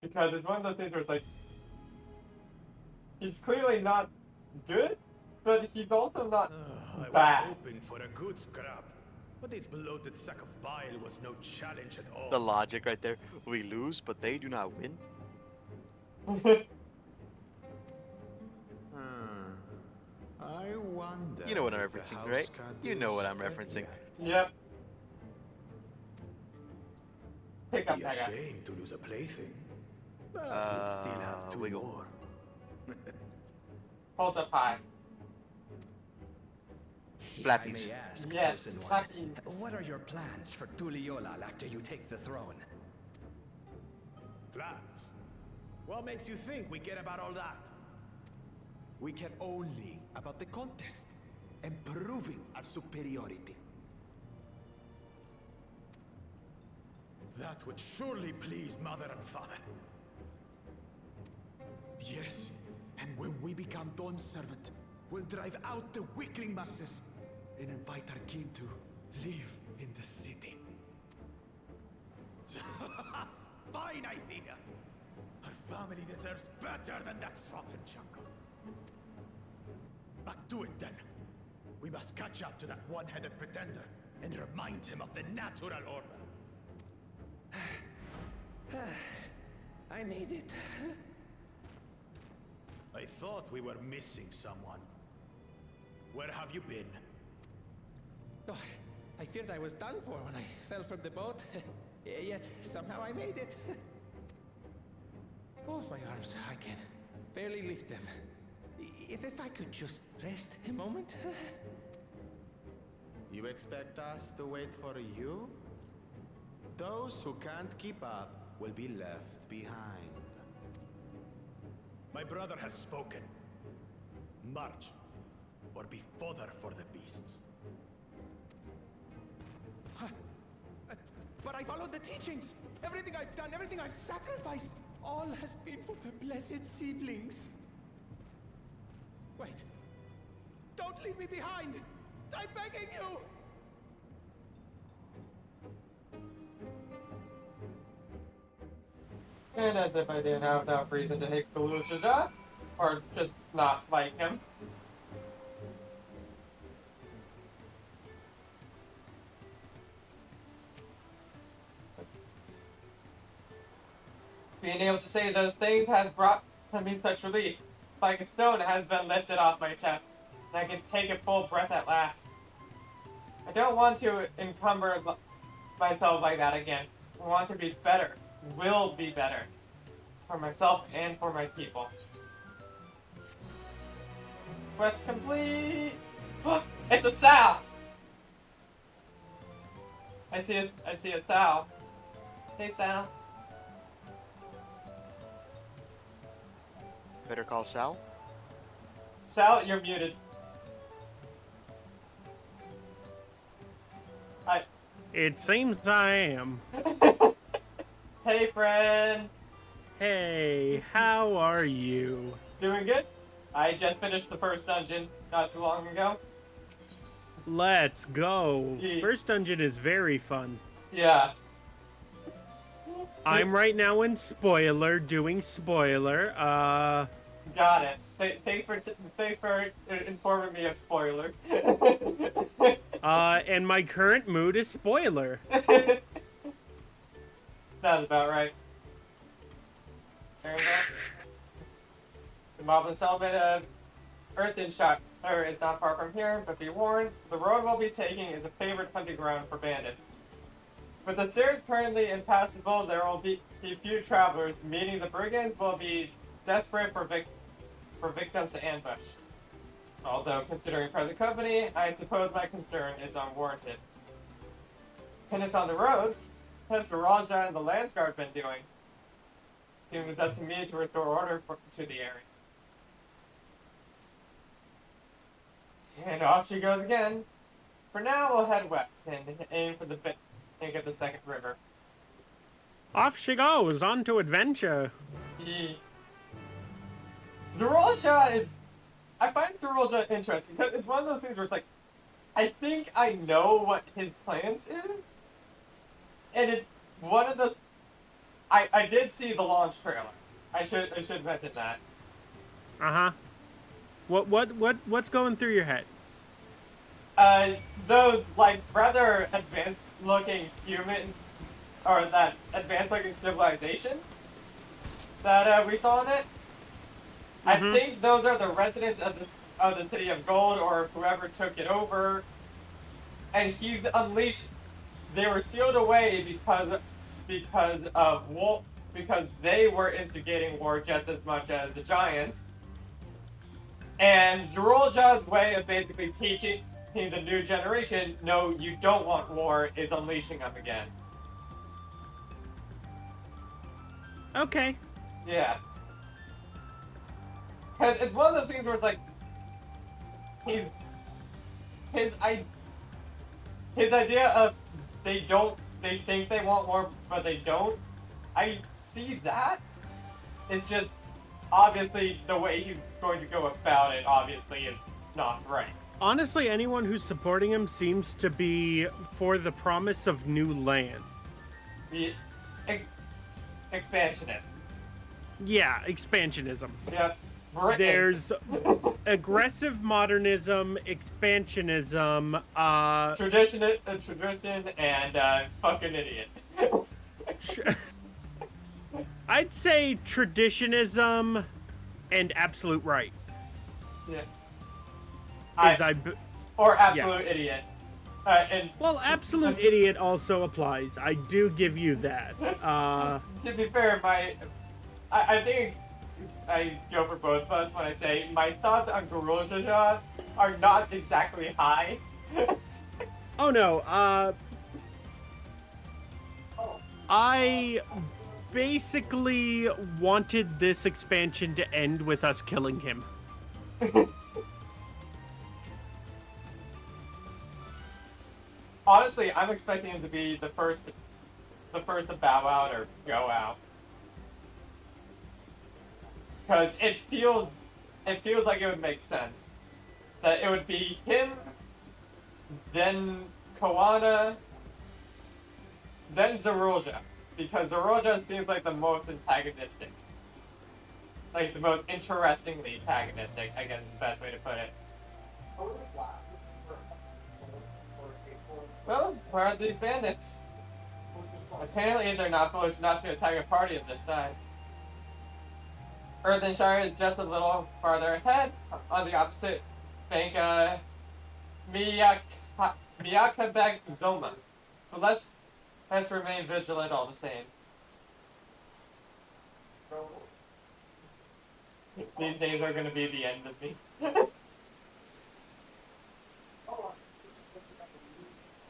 [SPEAKER 1] Because it's one of those things where it's like, He's clearly not good, but he's also not
[SPEAKER 12] I was
[SPEAKER 1] bad.
[SPEAKER 12] hoping for a good scrap, but this bloated sack of bile was no challenge at all.
[SPEAKER 2] The logic right there. We lose, but they do not win.
[SPEAKER 12] I wonder.
[SPEAKER 2] You know what I'm
[SPEAKER 12] if the
[SPEAKER 2] referencing,
[SPEAKER 12] house
[SPEAKER 2] right?
[SPEAKER 12] cat
[SPEAKER 2] You know
[SPEAKER 12] is
[SPEAKER 2] what I'm
[SPEAKER 12] dead
[SPEAKER 2] referencing.
[SPEAKER 12] yet.
[SPEAKER 1] Yep. Pick up
[SPEAKER 12] Be
[SPEAKER 1] that
[SPEAKER 12] a
[SPEAKER 1] guy.
[SPEAKER 12] shame to lose a plaything, but we'd still have 2
[SPEAKER 2] wiggle.
[SPEAKER 12] more.
[SPEAKER 1] Holds up high.
[SPEAKER 11] If I
[SPEAKER 2] Flappies.
[SPEAKER 11] may ask,
[SPEAKER 1] Yes,
[SPEAKER 11] chosen one,
[SPEAKER 1] Flappy.
[SPEAKER 11] what are your plans for Tuliolal after you take the throne?
[SPEAKER 12] Plans? What makes you think we care about all that? We care only about the contest and proving our superiority. That would surely please Mother and Father. Yes, and when we become Dawn's servant, we'll drive out the weakling masses and invite our king to live in the city. Fine idea! Our family deserves better than that rotten jungle. But do it then. We must catch up to that one-headed pretender and remind him of the natural order.
[SPEAKER 11] I made it.
[SPEAKER 12] I thought we were missing someone. Where have you been?
[SPEAKER 11] Oh, I feared I was done for when I fell from the boat. Yet somehow I made it. Oh, my arms, I can barely lift them. If I could just rest a moment.
[SPEAKER 12] You expect us to wait for you? Those who can't keep up will be left behind. My brother has spoken. March, or be fodder for the beasts.
[SPEAKER 11] But I followed the teachings. Everything I've done, everything I've sacrificed, all has been for the blessed seedlings. Wait. Don't leave me behind! I'm begging you!
[SPEAKER 1] And as if I didn't have enough reason to hate Kalusha, or just not like him. Being able to say those things has brought me such relief. Like a stone has been lifted off my chest, and I can take a full breath at last. I don't want to encumber myself like that again. I want to be better. Will be better. For myself and for my people. Quest complete! It's a Sal! I see a Sal. Hey Sal.
[SPEAKER 2] Better call Sal.
[SPEAKER 1] Sal, you're muted. Hi.
[SPEAKER 13] It seems I am.
[SPEAKER 1] Hey friend.
[SPEAKER 13] Hey, how are you?
[SPEAKER 1] Doing good? I just finished the first dungeon not too long ago.
[SPEAKER 13] Let's go.
[SPEAKER 1] Yeah.
[SPEAKER 13] First dungeon is very fun.
[SPEAKER 1] Yeah.
[SPEAKER 13] I'm right now in spoiler, doing spoiler.
[SPEAKER 1] Got it. Thanks for informing me of spoiler.
[SPEAKER 13] And my current mood is spoiler.
[SPEAKER 1] Sounds about right. There we go. The Moblin settlement of Earthen Shot is not far from here, but be warned, the road we'll be taking is a favorite hunting ground for bandits. With the stairs currently impassable, there will be few travelers, meaning the brigands will be desperate for victims to ambush. Although, considering present company, I suppose my concern is unwarranted. Penance on the roads, as Raja and the Landsguard been doing. Seems it's up to me to restore order to the area. And off she goes again. For now, we'll head west and aim for the bank of the second river.
[SPEAKER 13] Off she goes, on to adventure.
[SPEAKER 1] Zerolsha is... I find Zerolsha interesting, because it's one of those things where it's like, I think I know what his plans is, and it's one of those... I did see the launch trailer. I should mention that.
[SPEAKER 13] Uh-huh. What's going through your head?
[SPEAKER 1] Those, like, rather advanced-looking human, or that advanced-looking civilization that, we saw in it, I think those are the residents of the City of Gold, or whoever took it over, and he's unleashed. They were sealed away because they were instigating war just as much as the Giants. And Zerolja's way of basically teaching the new generation, no, you don't want war, is unleashing them again.
[SPEAKER 13] Okay.
[SPEAKER 1] Yeah. Cause it's one of those things where it's like, his idea of they think they want war, but they don't. I see that. It's just, obviously, the way he's going to go about it, obviously, is not right.
[SPEAKER 13] Honestly, anyone who's supporting him seems to be for the promise of new land.
[SPEAKER 1] The expansionists.
[SPEAKER 13] Yeah, expansionism.
[SPEAKER 1] Yep. Britain.
[SPEAKER 13] There's aggressive modernism, expansionism,
[SPEAKER 1] tradition and fucking idiot.
[SPEAKER 13] I'd say traditionism and absolute right.
[SPEAKER 1] Yeah. Or absolute idiot.
[SPEAKER 13] Well, absolute idiot also applies. I do give you that.
[SPEAKER 1] To be fair, I think I go for both of us when I say my thoughts on Gorozhaja are not exactly high.
[SPEAKER 13] Oh no, I basically wanted this expansion to end with us killing him.
[SPEAKER 1] Honestly, I'm expecting him to be the first to bow out or go out. Because it feels like it would make sense. That it would be him, then Koana, then Zerolja. Because Zerolja seems like the most antagonistic. Like, the most interestingly antagonistic, I guess is the best way to put it. Well, where are these bandits? Apparently they're not foolish enough to attack a party of this size. Earthenshire is just a little farther ahead, on the opposite bank, Miyakabek Zoma. But let's remain vigilant all the same. These days are gonna be the end of me.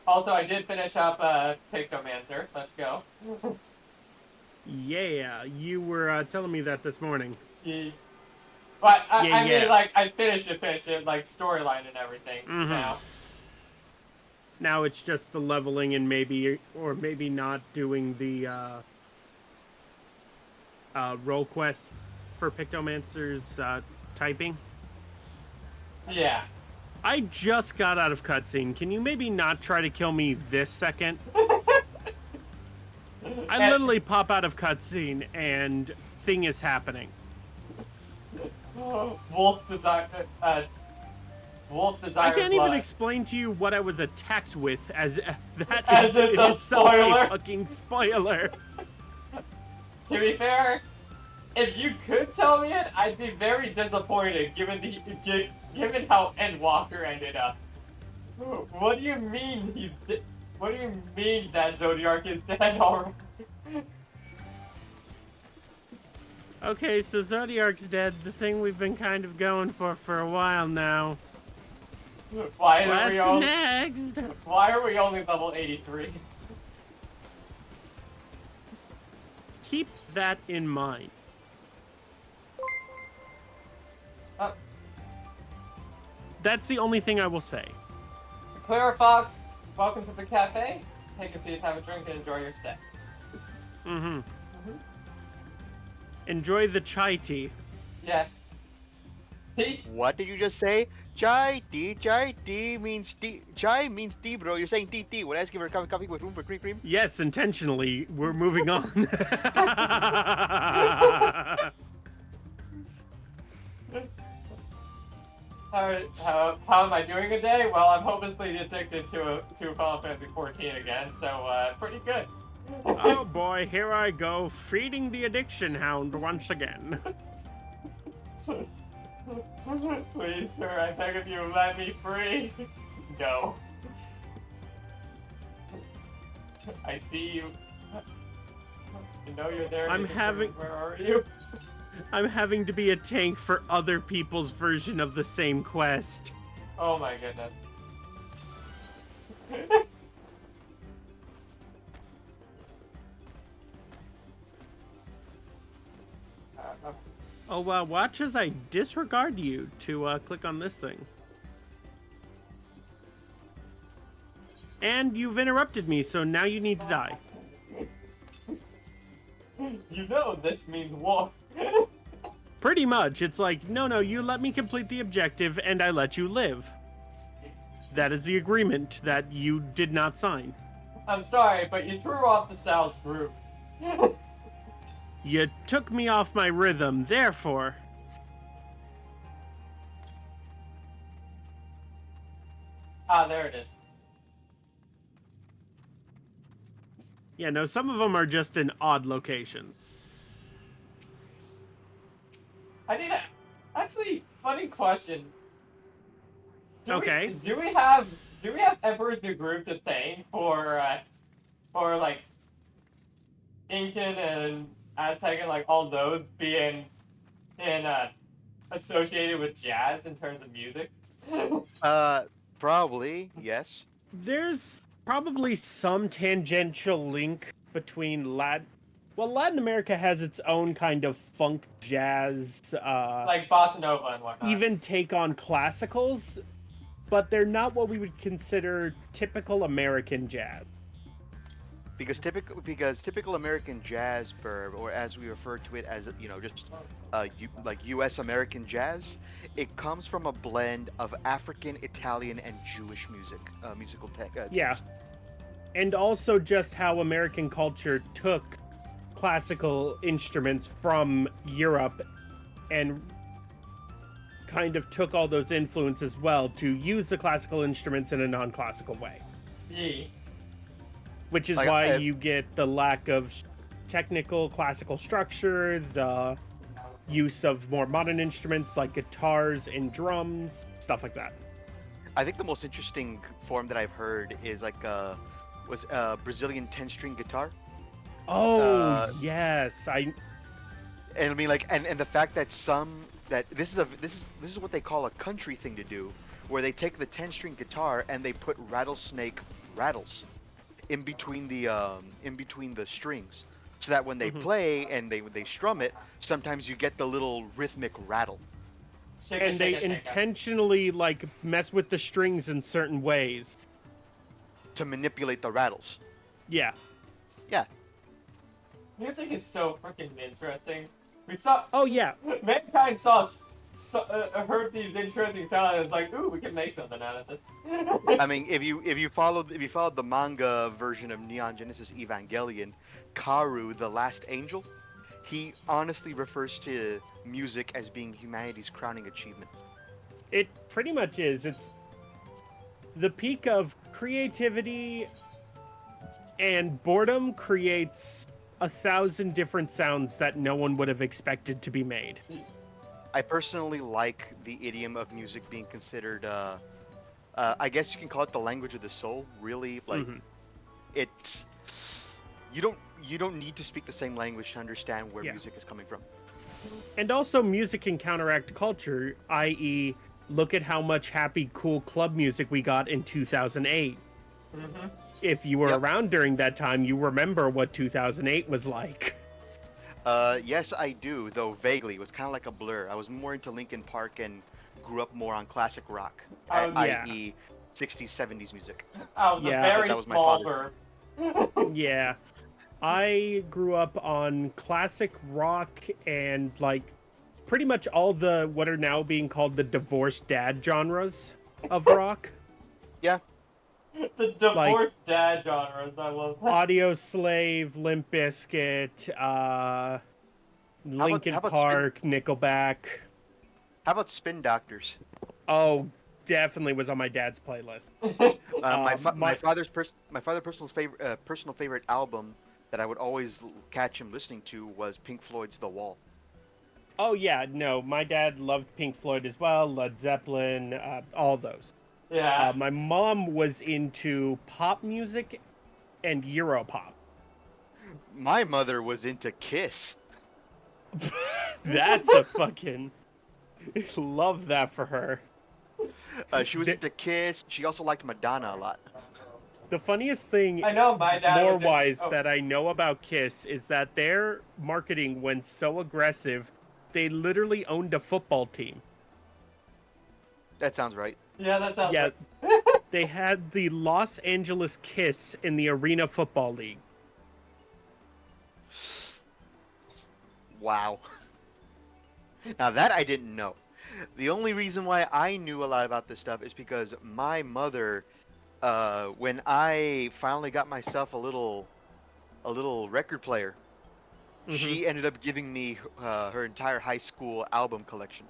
[SPEAKER 1] Also, I did finish up Pictomancer. Let's go.
[SPEAKER 13] Yeah, you were telling me that this morning.
[SPEAKER 1] Yeah. But I mean, like, I finished it, like, storyline and everything now.
[SPEAKER 13] Now it's just the leveling and maybe not doing the role quests for Pictomancer's typing.
[SPEAKER 1] Yeah.
[SPEAKER 13] I just got out of cutscene. Can you maybe not try to kill me this second? I literally pop out of cutscene and thing is happening.
[SPEAKER 1] Wolf desire.
[SPEAKER 13] I can't even explain to you what I was attacked with, as that
[SPEAKER 1] as
[SPEAKER 13] is
[SPEAKER 1] it's a spoiler.
[SPEAKER 13] A fucking spoiler.
[SPEAKER 1] To be fair, if you could tell me it, I'd be very disappointed, given how Endwalker ended up. What do you mean what do you mean that Zodiark is dead already?
[SPEAKER 13] Okay, so Zodiark's dead, the thing we've been kind of going for a while now.
[SPEAKER 1] What's
[SPEAKER 13] next?
[SPEAKER 1] Why are we only level 83?
[SPEAKER 13] Keep that in mind. That's the only thing I will say.
[SPEAKER 1] Clara Fox, welcome to the cafe. Take a seat, have a drink, and enjoy your stay.
[SPEAKER 13] Enjoy the chai tea.
[SPEAKER 1] Yes. Tea?
[SPEAKER 2] What did you just say? Chai tea means tea. Chai means tea, bro. You're saying tea. When I ask you for coffee with room for cream?
[SPEAKER 13] Yes, intentionally. We're moving on.
[SPEAKER 1] How am I doing today? Well, I'm hopelessly addicted to Final Fantasy 14 again, so pretty good.
[SPEAKER 13] Oh boy, here I go, feeding the addiction hound once again.
[SPEAKER 1] Please, sir, I beg of you, let me free. No. I see you. You know you're there. Where are you?
[SPEAKER 13] I'm having to be a tank for other people's version of the same quest.
[SPEAKER 1] Oh my goodness.
[SPEAKER 13] Oh, watch as I disregard you to click on this thing. And you've interrupted me, so now you need to die.
[SPEAKER 1] You know this means war.
[SPEAKER 13] Pretty much. It's like, no, you let me complete the objective, and I let you live. That is the agreement that you did not sign.
[SPEAKER 1] I'm sorry, but you threw off the Sal's group.
[SPEAKER 13] You took me off my rhythm, therefore...
[SPEAKER 1] Ah, there it is.
[SPEAKER 13] Yeah, no, some of them are just in odd locations.
[SPEAKER 1] I need a... Actually, funny question. Do we have Emperor's New Groove to thank for like Incan and Aztec and like all those being associated with jazz in terms of music?
[SPEAKER 2] Probably, yes.
[SPEAKER 13] There's probably some tangential link between Latin America has its own kind of funk jazz,
[SPEAKER 1] like bossa nova and whatnot.
[SPEAKER 13] Even take on classicals, but they're not what we would consider typical American jazz.
[SPEAKER 2] Because typical American jazz, or as we refer to it as, just like U.S. American jazz, it comes from a blend of African, Italian, and Jewish musical techniques.
[SPEAKER 13] Yeah, and also just how American culture took classical instruments from Europe and kind of took all those influences well to use the classical instruments in a non-classical way.
[SPEAKER 1] Yeah.
[SPEAKER 13] Which is why you get the lack of technical classical structure, the use of more modern instruments like guitars and drums, stuff like that.
[SPEAKER 2] I think the most interesting form that I've heard is like was Brazilian 10-string guitar.
[SPEAKER 13] Oh yes,
[SPEAKER 2] And I mean like and the fact that this is what they call a country thing to do, where they take the 10-string guitar and they put rattlesnake rattles in between the strings, so that when they play and they strum it, sometimes you get the little rhythmic rattle.
[SPEAKER 13] And they intentionally like mess with the strings in certain ways
[SPEAKER 2] to manipulate the rattles.
[SPEAKER 13] Yeah.
[SPEAKER 2] Yeah.
[SPEAKER 1] Music is so freaking interesting. We saw.
[SPEAKER 13] Oh yeah.
[SPEAKER 1] Mankind heard these interesting sounds and was like, ooh, we can make something out of this.
[SPEAKER 2] I mean, if you followed the manga version of Neon Genesis Evangelion, Karu, the last angel, he honestly refers to music as being humanity's crowning achievement.
[SPEAKER 13] It pretty much is. It's the peak of creativity, and boredom creates 1,000 different sounds that no one would have expected to be made.
[SPEAKER 2] I personally like the idiom of music being considered, I guess you can call it the language of the soul. Really, like, you don't need to speak the same language to understand where music is coming from.
[SPEAKER 13] And also, music can counteract culture, i.e., look at how much happy, cool club music we got in 2008.
[SPEAKER 1] Mm-hmm.
[SPEAKER 13] If you were around during that time, you remember what 2008 was like.
[SPEAKER 2] Yes, I do, though vaguely. It was kind of like a blur. I was more into Linkin Park and grew up more on classic rock, i.e., 60s, 70s music.
[SPEAKER 1] Oh, the very small blur.
[SPEAKER 13] Yeah. I grew up on classic rock and, like, pretty much all the what are now being called the divorced dad genres of rock.
[SPEAKER 2] Yeah.
[SPEAKER 1] The divorced dad genres, I love that.
[SPEAKER 13] Audio Slave, Limp Bizkit, Linkin Park, Nickelback.
[SPEAKER 2] How about Spin Doctors?
[SPEAKER 13] Oh, definitely was on my dad's playlist.
[SPEAKER 2] My father's personal favorite album that I would always catch him listening to was Pink Floyd's The Wall.
[SPEAKER 13] Oh yeah, no, my dad loved Pink Floyd as well, Led Zeppelin, all those.
[SPEAKER 1] Yeah.
[SPEAKER 13] My mom was into pop music and Europop.
[SPEAKER 2] My mother was into Kiss.
[SPEAKER 13] That's a fucking love that for her.
[SPEAKER 2] She was into Kiss. She also liked Madonna a lot.
[SPEAKER 13] The funniest thing,
[SPEAKER 1] I know my dad
[SPEAKER 13] more
[SPEAKER 1] was
[SPEAKER 13] wise,
[SPEAKER 1] oh.
[SPEAKER 13] that I know about Kiss is that their marketing went so aggressive, they literally owned a football team.
[SPEAKER 2] That sounds right.
[SPEAKER 1] Yeah, that sounds
[SPEAKER 13] Yeah,
[SPEAKER 1] right.
[SPEAKER 13] they had the Los Angeles Kiss in the Arena Football League.
[SPEAKER 2] Wow. Now that I didn't know. The only reason why I knew a lot about this stuff is because my mother, when I finally got myself a little record player, she ended up giving me her entire high school album collection.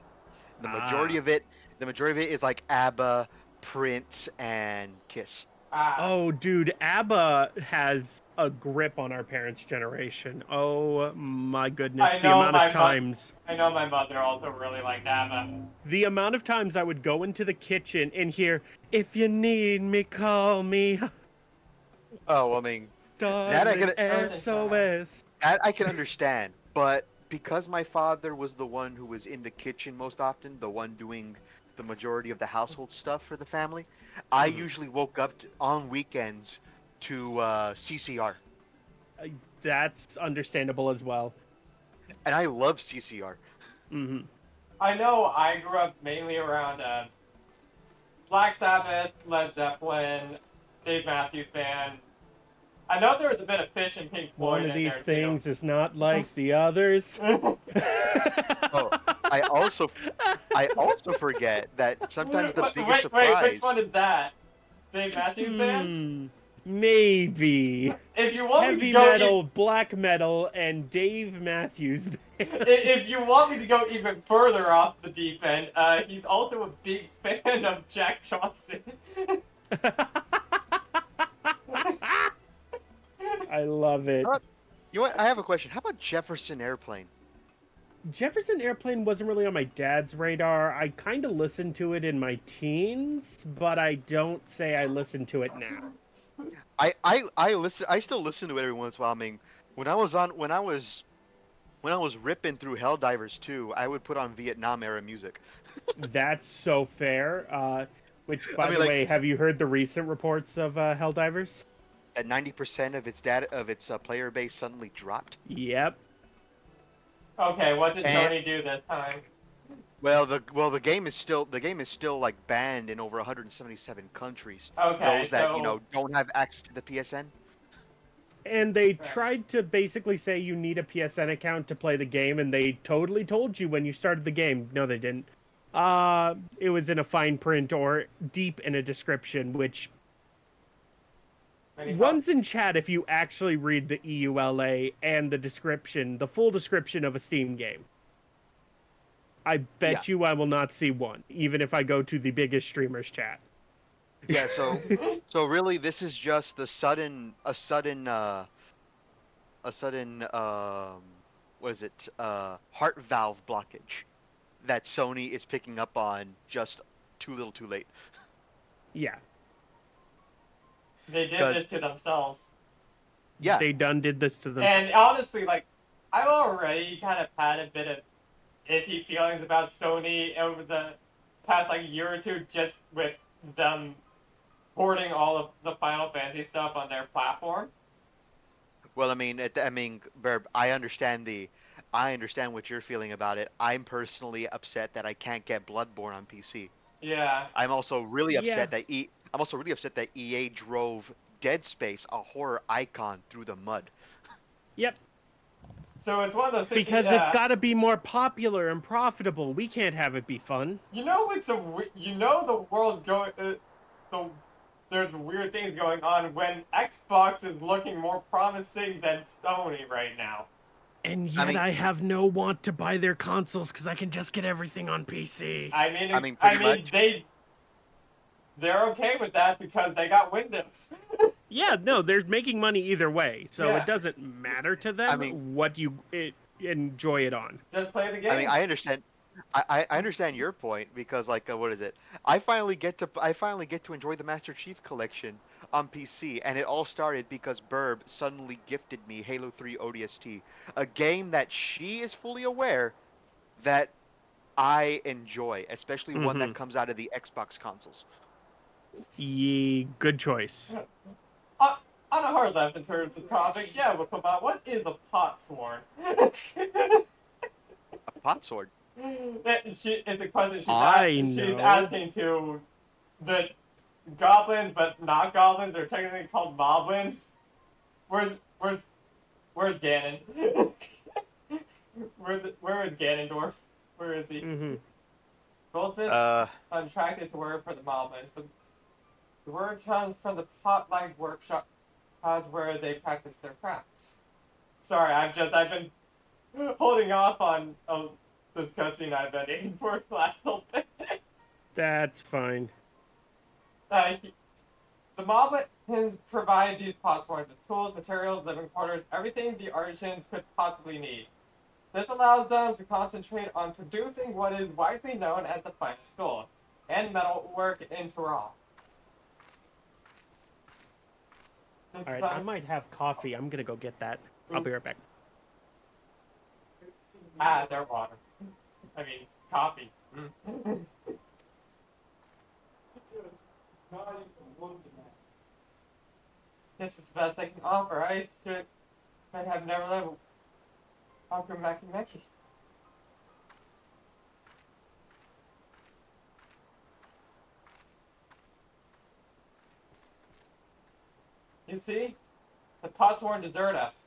[SPEAKER 2] The majority of it is like ABBA, Prince, and Kiss.
[SPEAKER 13] Oh, dude, ABBA has a grip on our parents' generation. Oh my goodness, the amount of times.
[SPEAKER 1] I know my mother also really liked ABBA.
[SPEAKER 13] The amount of times I would go into the kitchen and hear, "If you need me, call me."
[SPEAKER 2] Oh, I mean,
[SPEAKER 13] Darling, SOS.
[SPEAKER 2] That I can understand, but because my father was the one who was in the kitchen most often, the one doing the majority of the household stuff for the family, I usually woke up on weekends to CCR.
[SPEAKER 13] That's understandable as well.
[SPEAKER 2] And I love CCR.
[SPEAKER 13] Mm-hmm.
[SPEAKER 1] I know I grew up mainly around Black Sabbath, Led Zeppelin, Dave Matthews Band. I know there was a bit of Fish and Pink Floyd.
[SPEAKER 13] One of these things is not like the others.
[SPEAKER 2] Oh, I also forget that sometimes the biggest surprise.
[SPEAKER 1] Wait, which one is that? Dave Matthews Band?
[SPEAKER 13] Maybe.
[SPEAKER 1] If you want
[SPEAKER 13] Heavy
[SPEAKER 1] me to go
[SPEAKER 13] metal, black metal, and Dave Matthews Band.
[SPEAKER 1] If you want me to go even further off the deep end, he's also a big fan of Jack Johnson.
[SPEAKER 13] I love it.
[SPEAKER 2] You know what? I have a question. How about Jefferson Airplane?
[SPEAKER 13] Jefferson Airplane wasn't really on my dad's radar. I kind of listened to it in my teens, but I don't say I listen to it now.
[SPEAKER 2] I still listen to it every once in a while. I mean, when I was ripping through Helldivers 2, I would put on Vietnam era music.
[SPEAKER 13] That's so fair. Which, by the
[SPEAKER 2] like,
[SPEAKER 13] way, have you heard the recent reports of Helldivers?
[SPEAKER 2] That 90% of its player base suddenly dropped.
[SPEAKER 13] Yep.
[SPEAKER 1] Okay, what did Sony do this time?
[SPEAKER 2] Well, the game is still like banned in over 177 countries.
[SPEAKER 1] Okay,
[SPEAKER 2] those that don't have access to the PSN.
[SPEAKER 13] And they tried to basically say you need a PSN account to play the game, and they totally told you when you started the game. No, they didn't. It was in a fine print or deep in a description, which runs in chat if you actually read the EULA and the description, the full description of a Steam game. I bet you I will not see one, even if I go to the biggest streamers chat.
[SPEAKER 2] Yeah, so really this is just a sudden what is it? Heart valve blockage that Sony is picking up on just too little too late.
[SPEAKER 13] Yeah.
[SPEAKER 1] They did this to themselves.
[SPEAKER 2] Yeah.
[SPEAKER 13] They did this to themselves.
[SPEAKER 1] And honestly, like, I've already kind of had a bit of iffy feelings about Sony over the past, like, year or two, just with them porting all of the Final Fantasy stuff on their platform.
[SPEAKER 2] Well, I mean, Berb, I understand what you're feeling about it. I'm personally upset that I can't get Bloodborne on PC.
[SPEAKER 1] Yeah.
[SPEAKER 2] I'm also really upset that EA drove Dead Space, a horror icon, through the mud.
[SPEAKER 13] Yep.
[SPEAKER 1] So it's one of those things.
[SPEAKER 13] Because it's got to be more popular and profitable. We can't have it be fun.
[SPEAKER 1] The world's going. There's weird things going on when Xbox is looking more promising than Sony right now.
[SPEAKER 13] And yet I have no want to buy their consoles because I can just get everything on PC.
[SPEAKER 1] They're okay with that because they got Windows.
[SPEAKER 13] Yeah, no, they're making money either way, so
[SPEAKER 1] Yeah.
[SPEAKER 13] it doesn't matter to them what you enjoy it on.
[SPEAKER 1] Just play the game.
[SPEAKER 2] I mean, I understand. I understand your point because like what is it? I finally get to enjoy the Master Chief Collection on PC, and it all started because Burb suddenly gifted me Halo 3 ODST, a game that she is fully aware that I enjoy, especially one that comes out of the Xbox consoles.
[SPEAKER 13] Good choice.
[SPEAKER 1] On a hard left in terms of topic, yeah, we'll come out. What is a pot sword?
[SPEAKER 2] A pot sword?
[SPEAKER 1] It's a question she's asking to the goblins, but not goblins. They're technically called moblins. Where's Ganon? Where is Ganondorf? Where is he? Goldsmith contracted to work for the moblins. The word comes from the pot-like workshop where they practice their crafts. Sorry, I've been holding off on this cutscene I've been in for the last little bit.
[SPEAKER 13] That's fine.
[SPEAKER 1] The moblins provide these pot swords with tools, materials, living quarters, everything the artisans could possibly need. This allows them to concentrate on producing what is widely known as the finest gold and metalwork in Tural.
[SPEAKER 13] Alright, I might have coffee. I'm gonna go get that. I'll be right back.
[SPEAKER 1] Their water. I mean, coffee. This is the best they can offer. I have never lived Uncle Mackie Mackie. You see, the pots won't desert us.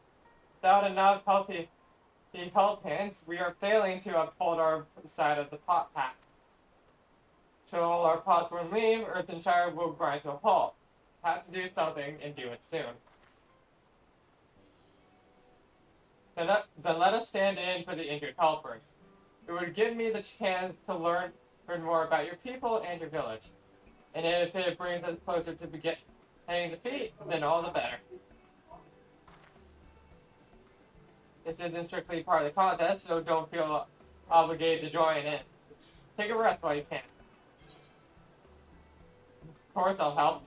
[SPEAKER 1] Without enough healthy help hands, we are failing to uphold our side of the pot pack. Till all our pots won't leave, Earth and Shire will grind to a halt. Have to do something and do it soon. Then let us stand in for the injured helpers. It would give me the chance to learn more about your people and your village. And if it brings us closer to getting the feet, then all the better. This isn't strictly part of the contest, so don't feel obligated to join in. Take a breath while you can. Of course I'll help.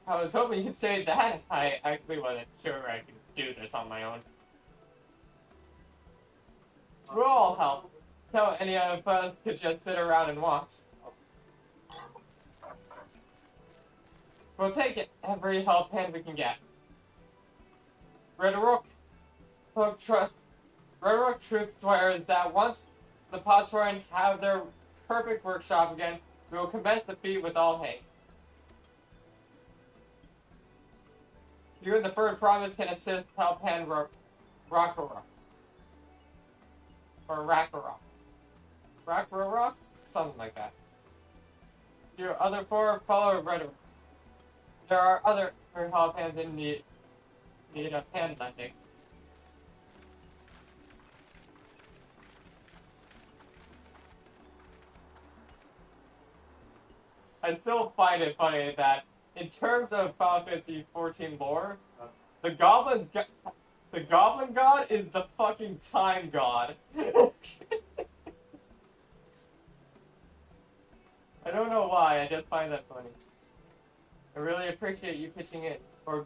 [SPEAKER 1] I was hoping you'd say that. I actually wasn't sure I could do this on my own. We'll all help. So any of us could just sit around and watch. We'll take it. Every help hand we can get. Red Rook Truth swears that once the Potsworan have their perfect workshop again, we will commence the feat with all haste. You and the third promise can assist help hand Rakarok. Or Rakarok. Rakarok? Something like that. Your other four follow Red. There are other help hands in need of hand lending. I still find it funny that in terms of Final Fantasy XIV lore, the Goblin God is the fucking time god. I don't know why, I just find that funny. I really appreciate you pitching in for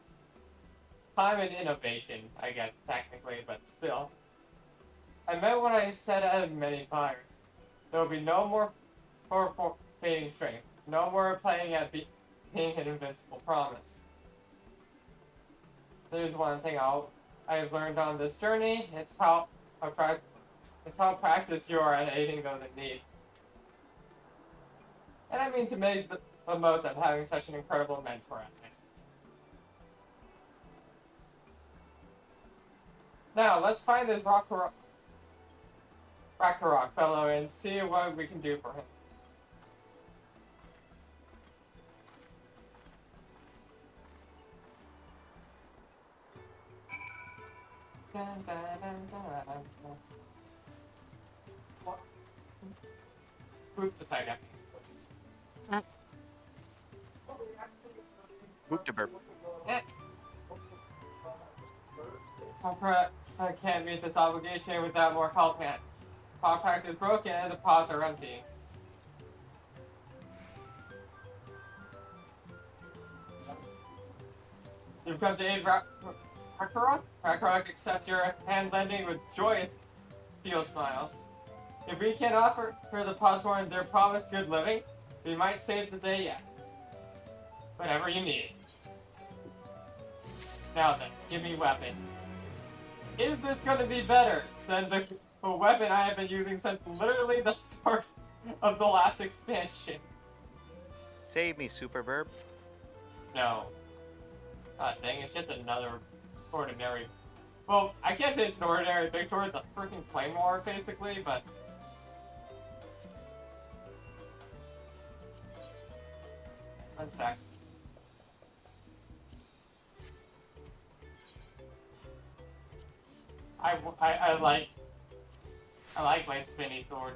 [SPEAKER 1] time and innovation, I guess, technically, but still. I meant what I said out of many fires. There will be no more for fading strength. No more playing at being an invincible promise. There's one thing I've learned on this journey. It's how practiced you are at aiding those in need. And I mean to make the most of having such an incredible mentor at this. Now, let's find this Rakarok fellow and see what we can do for him. Boop the tiger.
[SPEAKER 2] Boop to burp.
[SPEAKER 1] I can't meet this obligation without more help, man. Contract is broken and the pods are empty. You've come to aid Ragnarok? Ragnarok accepts your hand lending with joyous feel smiles. If we can offer the Podsworn their promised good living, we might save the day yet. Whatever you need. Now then, give me weapon. Is this gonna be better than the weapon I have been using since literally the start of the last expansion?
[SPEAKER 2] Save me, Super Burp.
[SPEAKER 1] No. God dang, it's just another ordinary... Well, I can't say it's an ordinary big sword, it's a freaking claymore, basically, but... One sec. I like my spinny sword.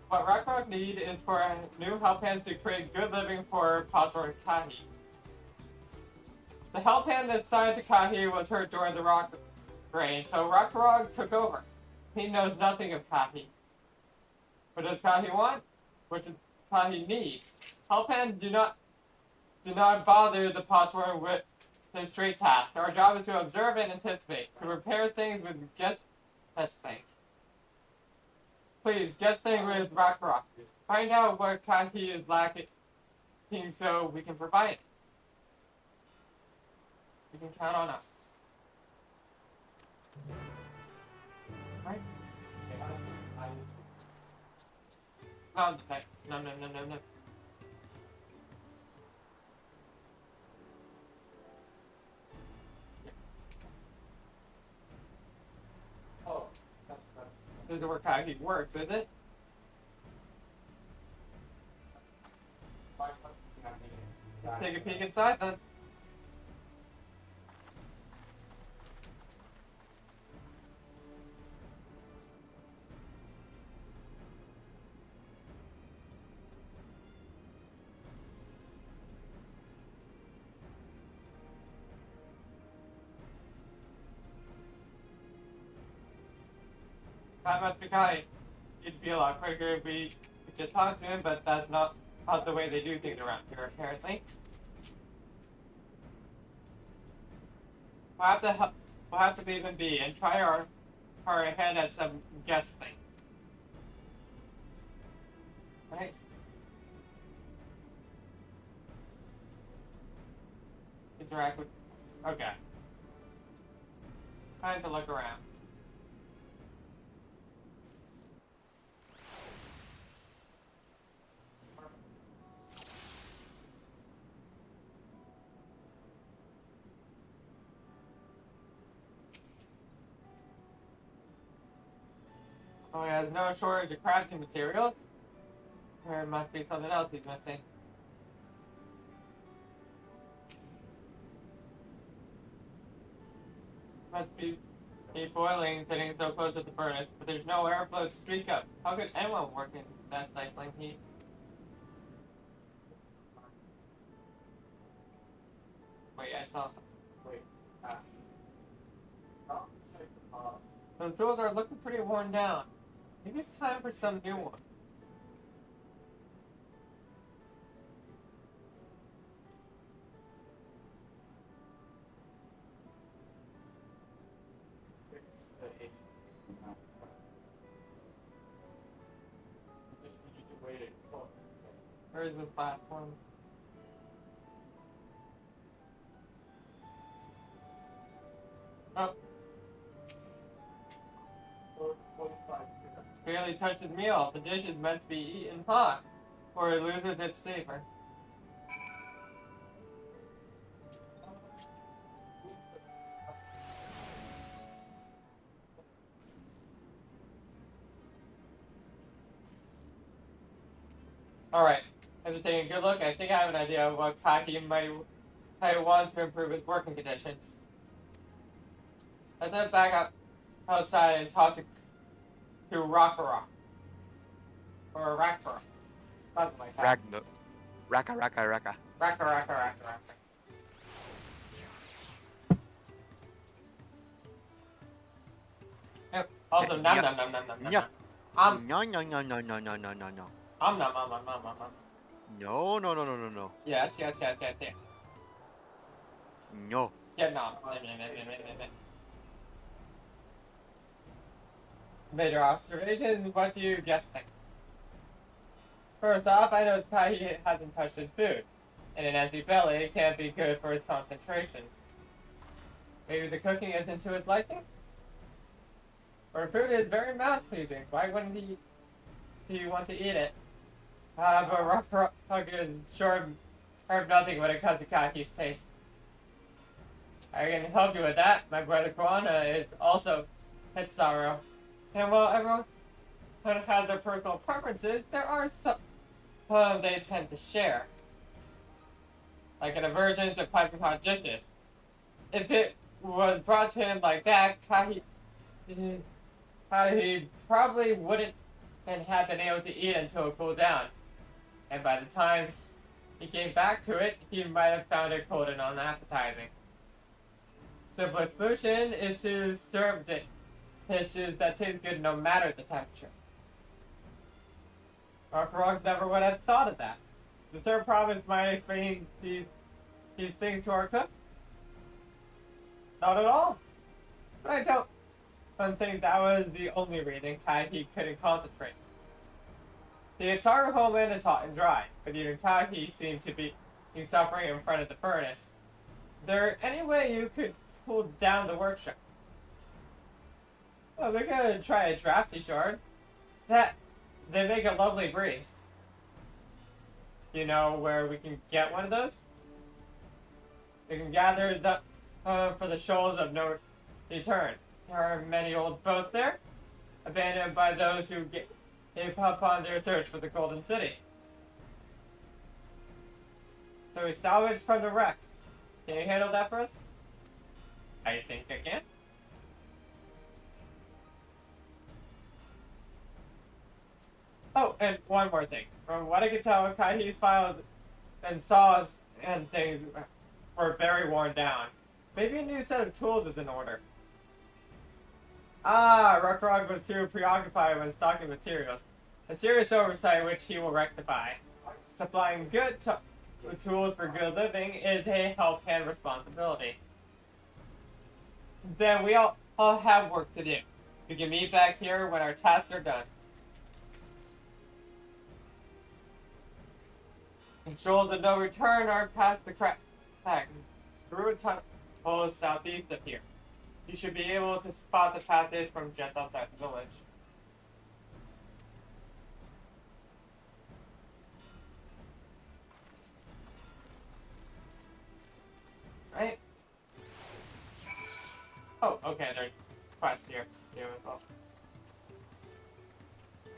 [SPEAKER 1] What Ragnarok need is for a new help hands to create good living for Podsworn Kahi. The help hand that signed to Kahi was hurt during the rock rain, so Ragnarok took over. He knows nothing of Kahi. What does Kahi want? What does Kahi need? Help hand do not bother the Podsworn with his straight task. Our job is to observe and anticipate, to prepare things with guess think. Please, guess thing with Ragnarok. Find out what Kahi is lacking so we can provide it. You can count on us. Right? No, no. Oh, this is where Kagi works, is it? Let's take a peek inside then. That must be Kai. It'd be a lot quicker if we could just talk to him, but that's not the way they do things around here, apparently. We'll have to leave him be and try our head at some guess thing. Right? Interact with... Okay. Time to look around. Oh, he has no shortage of crafting materials. There must be something else he's missing. Must be boiling sitting so close to the furnace, but there's no airflow to speak of. How could anyone work in that stifling heat? Wait, I saw something. Wait. Those tools are looking pretty worn down. Maybe it's time for some new one. Where is this last one? Oh. Barely touches meal. The dish is meant to be eaten hot, or it loses its savor. Alright, after taking a good look, I think I have an idea of what Kaki might want to improve his working conditions. Let's head back up outside and talk to Rockara. Or Rakara. Something like that.
[SPEAKER 2] Raka.
[SPEAKER 1] Raka. Yep. Also, nom.
[SPEAKER 2] No.
[SPEAKER 1] Nom.
[SPEAKER 2] No. No.
[SPEAKER 1] Yes.
[SPEAKER 2] No.
[SPEAKER 1] Yeah, nom. Made your observations. What do you guess think? First off, I noticed Kai hasn't touched his food. And an empty belly can't be good for his concentration. Maybe the cooking isn't to his liking? Or food is very mouth-pleasing. Why wouldn't he want to eat it? But Rock is sure of nothing when it comes to Kaki's taste. I can help you with that. My brother Kwana is also Hitsaro. And while everyone has their personal preferences, there are some they tend to share. Like an aversion to piping hot dishes. If it was brought to him like that, he probably wouldn't have been able to eat until it cooled down. And by the time he came back to it, he might have found it cold and unappetizing. Simplest solution is to serve dishes that taste good no matter the temperature. Rock never would have thought of that. The third province might explain these things to our cook? Not at all. But I don't think that was the only reason Kaiki couldn't concentrate. The entire homeland is hot and dry, but even Kaiki seemed to be suffering in front of the furnace. Is there any way you could cool down the workshop? Well, we could try a drafty shard. They make a lovely breeze. You know where we can get one of those? We can gather for the shoals of no return. There are many old boats there, abandoned by those who gave up on their search for the Golden City. So we salvage from the wrecks. Can you handle that for us? I think I can. Oh, and one more thing. From what I could tell, Kaihi's files and saws and things were very worn down. Maybe a new set of tools is in order. Rock was too preoccupied with stocking materials. A serious oversight which he will rectify. Supplying good tools for good living is a help-hand responsibility. Then we all have work to do. We can meet back here when our tasks are done. Controls of no return are past the cracks. Through a tunnel southeast of here. You should be able to spot the passage from just outside the village. Right? Oh, okay, there's quests here.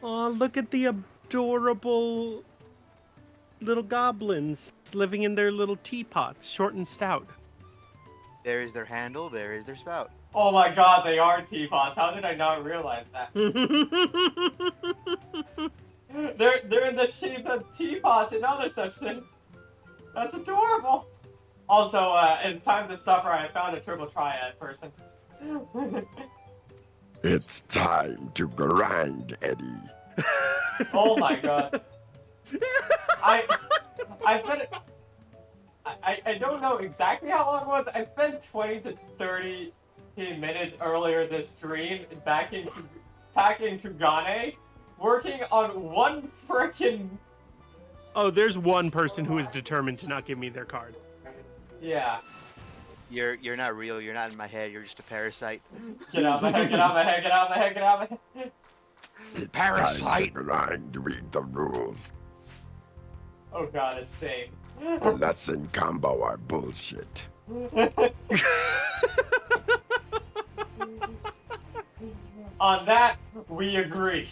[SPEAKER 13] Oh, look at the adorable little goblins living in their little teapots, short and stout.
[SPEAKER 2] There is their handle, there is their spout.
[SPEAKER 1] Oh my god, they are teapots. How did I not realize that? they're in the shape of teapots and other such things. That's adorable. Also, it's time to suffer. I found a triple triad person.
[SPEAKER 14] It's time to grind, Eddie.
[SPEAKER 1] Oh my god. I don't know exactly how long it was. I spent 20 to 30 minutes earlier this stream back in Kugane working on one frickin'...
[SPEAKER 13] Oh, there's one person who is determined to not give me their card.
[SPEAKER 1] Yeah.
[SPEAKER 2] You're not real, you're not in my head, you're just a parasite.
[SPEAKER 1] Get out of my head, get out of my head, get out of my head, get out of my head.
[SPEAKER 14] It's
[SPEAKER 2] Parasite.
[SPEAKER 14] time to grind, read the rules.
[SPEAKER 1] Oh god, it's same.
[SPEAKER 14] Lesson combo are bullshit.
[SPEAKER 1] On that, we agree.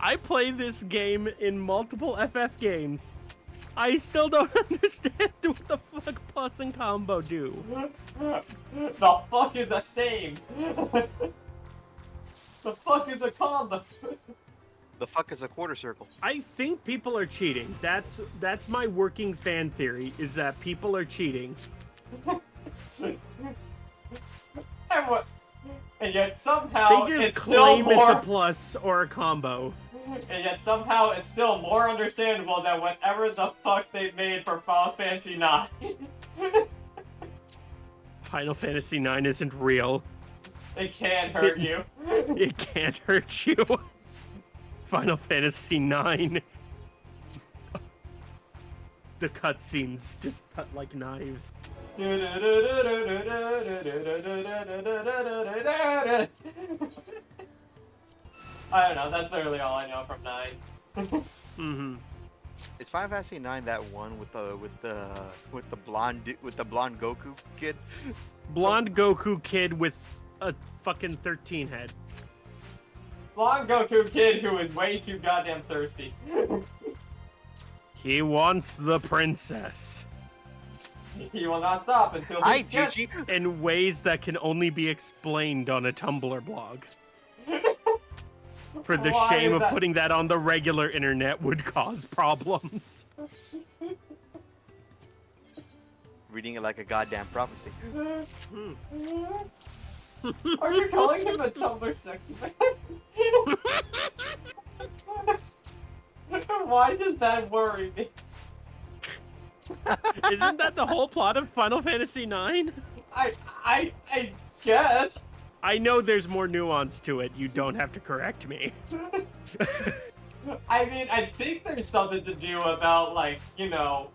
[SPEAKER 13] I play this game in multiple FF games. I still don't understand what the fuck plus and combo do.
[SPEAKER 1] The fuck is the same? The fuck is a combo?
[SPEAKER 2] The fuck is a quarter circle?
[SPEAKER 13] I think people are cheating. That's my working fan theory, is that people are cheating.
[SPEAKER 1] And yet somehow
[SPEAKER 13] they just
[SPEAKER 1] it's still
[SPEAKER 13] claim
[SPEAKER 1] more...
[SPEAKER 13] it's a plus or a combo.
[SPEAKER 1] And yet somehow it's still more understandable than whatever the fuck they made for Final Fantasy IX.
[SPEAKER 13] Final Fantasy IX isn't real.
[SPEAKER 1] It can hurt you.
[SPEAKER 13] It can't hurt you. Final Fantasy IX. The cutscenes just cut like knives.
[SPEAKER 1] I don't know, that's literally all I know from 9.
[SPEAKER 13] Mm-hmm.
[SPEAKER 2] Is Final Fantasy IX that one with the blonde Goku kid?
[SPEAKER 13] Blonde Goku kid with a fucking 13 head.
[SPEAKER 1] Blonde Goku kid who is way too goddamn thirsty.
[SPEAKER 13] He wants the princess.
[SPEAKER 1] He will not stop until he gets...
[SPEAKER 13] In ways that can only be explained on a Tumblr blog. For the
[SPEAKER 1] Why
[SPEAKER 13] shame
[SPEAKER 1] is
[SPEAKER 13] of
[SPEAKER 1] that?
[SPEAKER 13] putting that on the regular internet would cause problems.
[SPEAKER 2] Reading it like a goddamn prophecy.
[SPEAKER 1] Are you calling him a Tumblr sexy man? Why does that worry me?
[SPEAKER 13] Isn't that the whole plot of Final Fantasy IX?
[SPEAKER 1] I guess.
[SPEAKER 13] I know there's more nuance to it. You don't have to correct me.
[SPEAKER 1] I mean, I think there's something to do about, like, you know,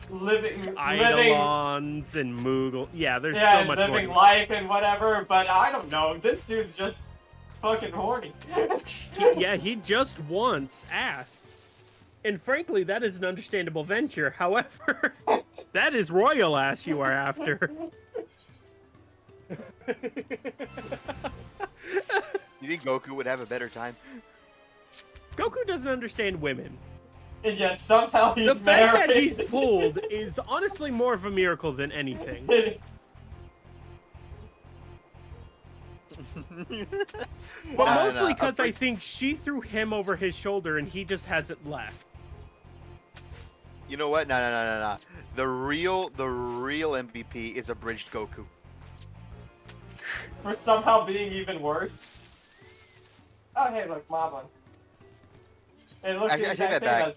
[SPEAKER 1] living
[SPEAKER 13] Eidolons and Moogle. Yeah, there's
[SPEAKER 1] yeah,
[SPEAKER 13] so much
[SPEAKER 1] living
[SPEAKER 13] more.
[SPEAKER 1] life and whatever, but I don't know. This dude's just fucking horny.
[SPEAKER 13] Yeah, he just wants ass. And frankly, that is an understandable venture. However, that is royal ass you are after.
[SPEAKER 2] You think Goku would have a better time?
[SPEAKER 13] Goku doesn't understand women.
[SPEAKER 1] And yet somehow he's
[SPEAKER 13] the fact
[SPEAKER 1] married.
[SPEAKER 13] that he's pulled is honestly more of a miracle than anything. But mostly because I think she threw him over his shoulder and he just hasn't left.
[SPEAKER 2] You know what? No. The real MVP is abridged Goku.
[SPEAKER 1] For somehow being even worse. Oh, hey, look, Moblin. It looks
[SPEAKER 2] I take that back.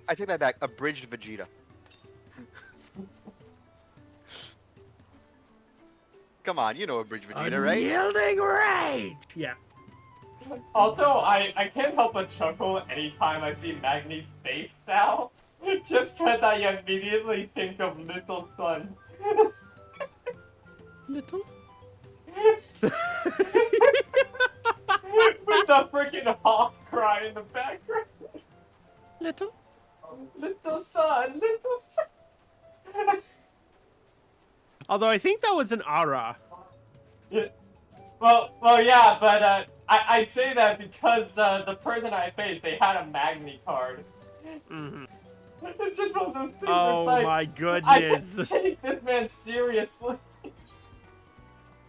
[SPEAKER 2] I take that back. Abridged Vegeta. Come on, you know abridged Vegeta, right?
[SPEAKER 13] Unyielding rage! Yeah.
[SPEAKER 1] Also, I can't help but chuckle anytime I see Magni's face, Sal. Just because I immediately think of Little Sun.
[SPEAKER 13] Little?
[SPEAKER 1] With the freaking hawk cry in the background.
[SPEAKER 13] Little?
[SPEAKER 1] Little Sun, Little Sun.
[SPEAKER 13] Although I think that was an Ara.
[SPEAKER 1] Yeah. Well, yeah, but I say that because the person I faced, they had a Magni card.
[SPEAKER 13] Mm-hmm.
[SPEAKER 1] It's just one of those things
[SPEAKER 13] Oh
[SPEAKER 1] where it's like,
[SPEAKER 13] my
[SPEAKER 1] I
[SPEAKER 13] goodness.
[SPEAKER 1] can take this man seriously.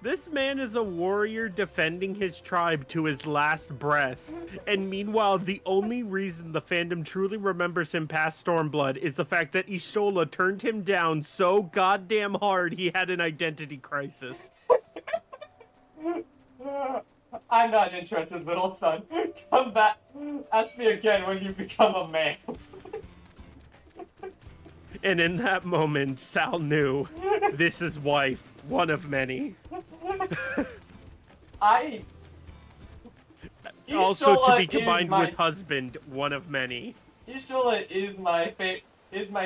[SPEAKER 13] This man is a warrior defending his tribe to his last breath. And meanwhile, the only reason the fandom truly remembers him past Stormblood is the fact that Ishola turned him down so goddamn hard he had an identity crisis.
[SPEAKER 1] I'm not interested, Little Son. Come back. Ask me again when you become a man.
[SPEAKER 13] And in that moment, Sal knew this is wife, one of many. Also to be combined with husband, one of many.
[SPEAKER 1] Ishola is my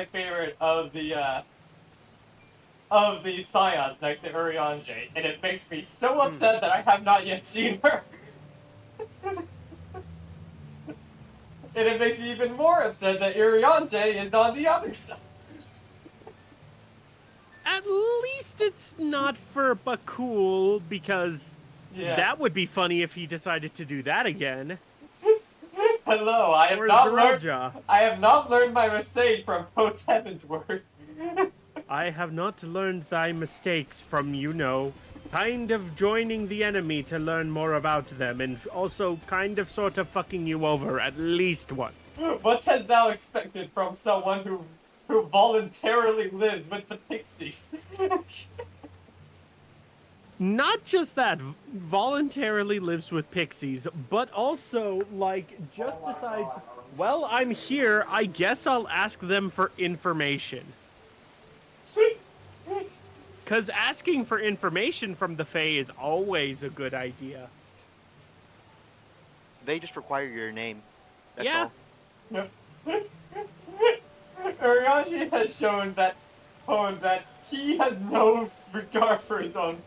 [SPEAKER 1] favorite of the Scions next to Urianger, and it makes me so upset that I have not yet seen her. And it makes me even more upset that Urianger is on the other side.
[SPEAKER 13] At least it's not for Bakul, because that would be funny if he decided to do that again.
[SPEAKER 1] Hello, I have
[SPEAKER 13] Or
[SPEAKER 1] not learned.
[SPEAKER 13] Zaraja.
[SPEAKER 1] I have not learned my mistake from post Heaven's Word.
[SPEAKER 13] I have not learned thy mistakes from, kind of joining the enemy to learn more about them, and also kind of sort of fucking you over at least once.
[SPEAKER 1] What has thou expected from someone who voluntarily lives with the pixies?
[SPEAKER 13] Not just that, voluntarily lives with pixies, but also, just decides, well, I'm here, I guess I'll ask them for information. Because asking for information from the Fae is always a good idea.
[SPEAKER 2] They just require your name. That's
[SPEAKER 13] Yeah.
[SPEAKER 2] all.
[SPEAKER 1] Uriashi has shown that he has no regard for his own.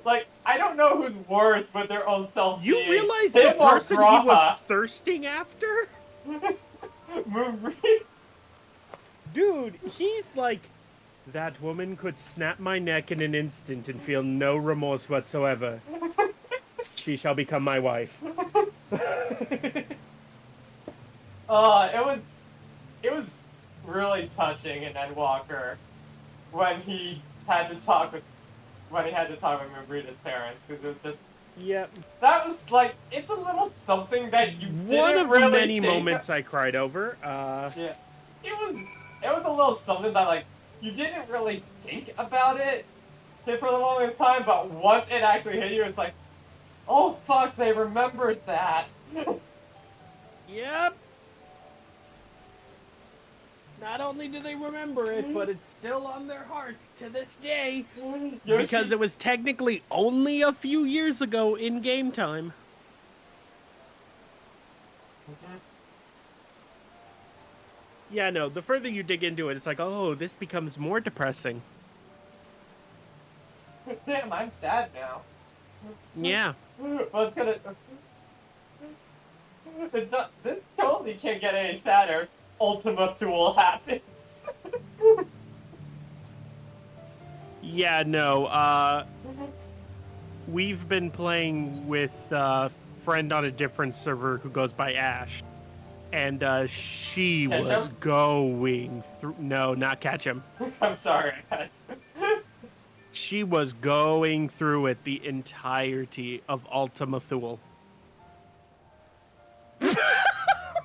[SPEAKER 1] Like, I don't know who's worse with their own self.
[SPEAKER 13] You realize the person he was thirsting after? Dude, he's like, that woman could snap my neck in an instant and feel no remorse whatsoever. She shall become my wife.
[SPEAKER 1] It was really touching in Endwalker when he had to talk with Marita's parents, because it was just.
[SPEAKER 13] Yep.
[SPEAKER 1] That was like, it's a little something that you
[SPEAKER 13] One
[SPEAKER 1] didn't
[SPEAKER 13] of
[SPEAKER 1] really
[SPEAKER 13] many
[SPEAKER 1] think
[SPEAKER 13] moments I cried over.
[SPEAKER 1] Yeah. It was a little something that, like, you didn't really think about it for the longest time, but once it actually hit you, it's like, oh fuck, they remembered that.
[SPEAKER 13] Yep. Not only do they remember it, but it's still on their hearts to this day. Because it was technically only a few years ago in game time. Yeah, no, the further you dig into it, it's like, oh, this becomes more depressing.
[SPEAKER 1] Damn, I'm sad now.
[SPEAKER 13] Yeah.
[SPEAKER 1] What's gonna... It's not... This totally can't get any sadder. Ultima Duel happens.
[SPEAKER 13] Yeah, no, we've been playing with a friend on a different server who goes by Ash. And, she was going through... No, not Ketchum.
[SPEAKER 1] I'm sorry, I had to.
[SPEAKER 13] She was going through it the entirety of Ultima Thule.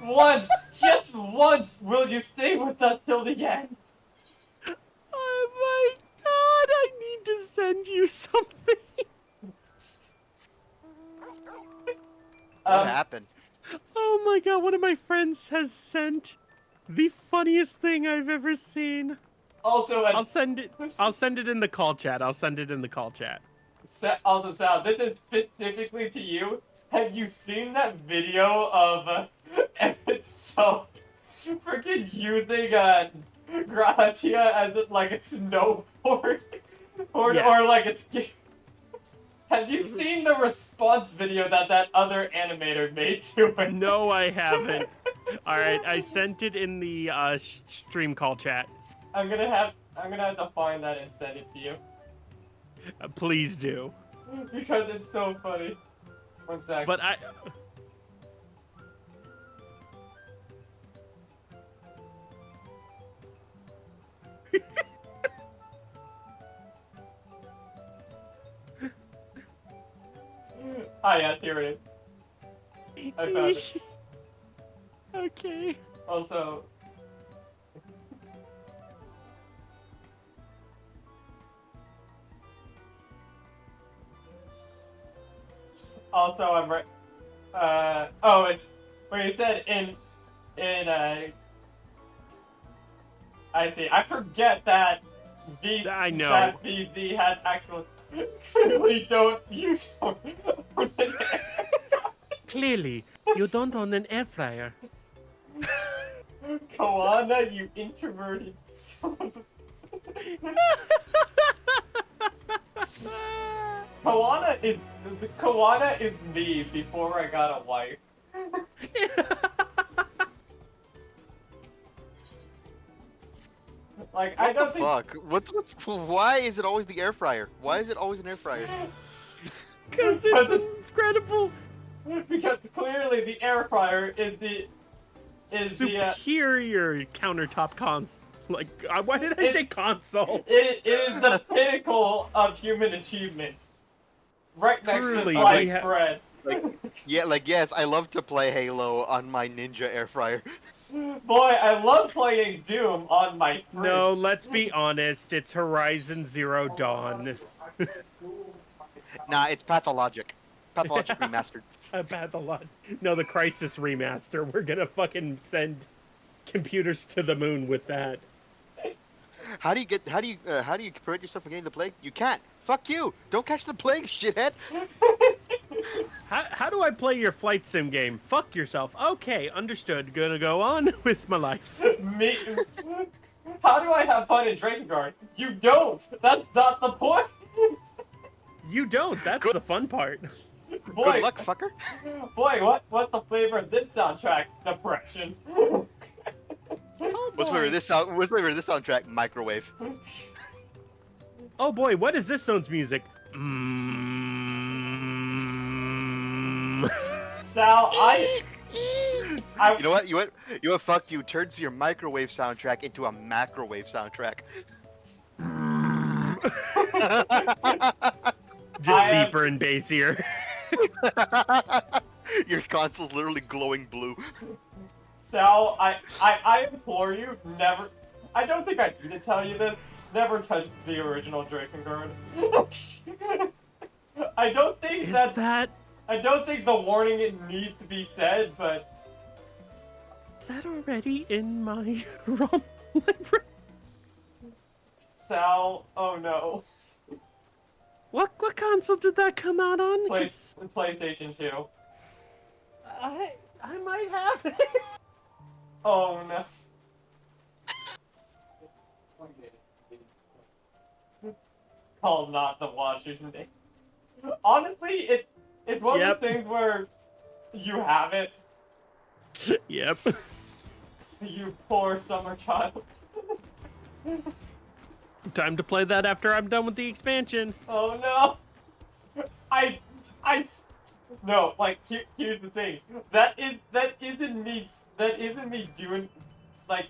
[SPEAKER 1] Once! Just once! Will you stay with us till the end?
[SPEAKER 13] Oh my god, I need to send you something.
[SPEAKER 2] What happened?
[SPEAKER 13] Oh my god, one of my friends has sent the funniest thing I've ever seen.
[SPEAKER 1] Also,
[SPEAKER 13] I'll send it in the call chat.
[SPEAKER 1] Also, Sal, this is specifically to you. Have you seen that video of Emmett Soap freaking using Gratia as like a snowboard? Or like it's... Have you seen the response video that other animator made to it?
[SPEAKER 13] No, I haven't. Alright, I sent it in the stream call chat.
[SPEAKER 1] I'm gonna have to find that and send it to you.
[SPEAKER 13] Please do.
[SPEAKER 1] Because it's so funny. One sec.
[SPEAKER 13] But I...
[SPEAKER 1] Ah, yes, here it is. I found it.
[SPEAKER 13] Okay.
[SPEAKER 1] Also... I'm right. It's where you said I see. I forget that
[SPEAKER 13] I know.
[SPEAKER 1] That VZ had actual. Clearly, you don't.
[SPEAKER 13] Clearly, you don't own an air fryer.
[SPEAKER 1] Koana, you introverted son of a... Koana is me before I got a wife. Like, I don't think...
[SPEAKER 2] Fuck. Why is it always the air fryer? Why is it always an air fryer?
[SPEAKER 13] Because it's incredible.
[SPEAKER 1] Because clearly the air fryer is the
[SPEAKER 13] Superior countertop console. Like, why did I say console?
[SPEAKER 1] It is the pinnacle of human achievement. Right next to
[SPEAKER 13] Truly,
[SPEAKER 1] sliced bread.
[SPEAKER 2] Yes, I love to play Halo on my Ninja air fryer.
[SPEAKER 1] Boy, I love playing Doom on my fridge.
[SPEAKER 13] No, let's be honest. It's Horizon Zero Dawn.
[SPEAKER 2] Nah, it's Pathologic. Pathologic remastered.
[SPEAKER 13] No, the Crisis remaster. We're gonna fucking send computers to the moon with that.
[SPEAKER 2] How do you prevent yourself from getting the plague? You can't. Fuck you. Don't catch the plague, shithead.
[SPEAKER 13] How do I play your flight sim game? Fuck yourself. Okay, understood. Gonna go on with my life.
[SPEAKER 1] Me. How do I have fun in Drakengard? You don't. That's not the point.
[SPEAKER 13] You don't. That's the fun part.
[SPEAKER 1] Boy,
[SPEAKER 2] good luck, fucker.
[SPEAKER 1] Boy, what's the flavor of this soundtrack? Depression.
[SPEAKER 2] What's the flavor of this soundtrack? Microwave.
[SPEAKER 13] Oh boy, what is this sound's music?
[SPEAKER 1] Sal,
[SPEAKER 2] You know what? You know what? Fuck you. Turns your microwave soundtrack into a macrowave soundtrack.
[SPEAKER 13] Just deeper and bassier.
[SPEAKER 2] Your console's literally glowing blue.
[SPEAKER 1] Sal, I implore you, never. I don't think I need to tell you this. Never touch the original Drakengard. I don't think I don't think the warning it needs to be said, but
[SPEAKER 13] is that already in my ROM library?
[SPEAKER 1] Sal, oh no.
[SPEAKER 13] What console did that come out on?
[SPEAKER 1] PlayStation 2.
[SPEAKER 13] I might have it.
[SPEAKER 1] Oh no. Call not the Watchers and they. Honestly, it's one of those things where you have it.
[SPEAKER 13] Yep.
[SPEAKER 1] You poor summer child.
[SPEAKER 13] Time to play that after I'm done with the expansion.
[SPEAKER 1] Oh no. No, like here's the thing. That isn't me doing like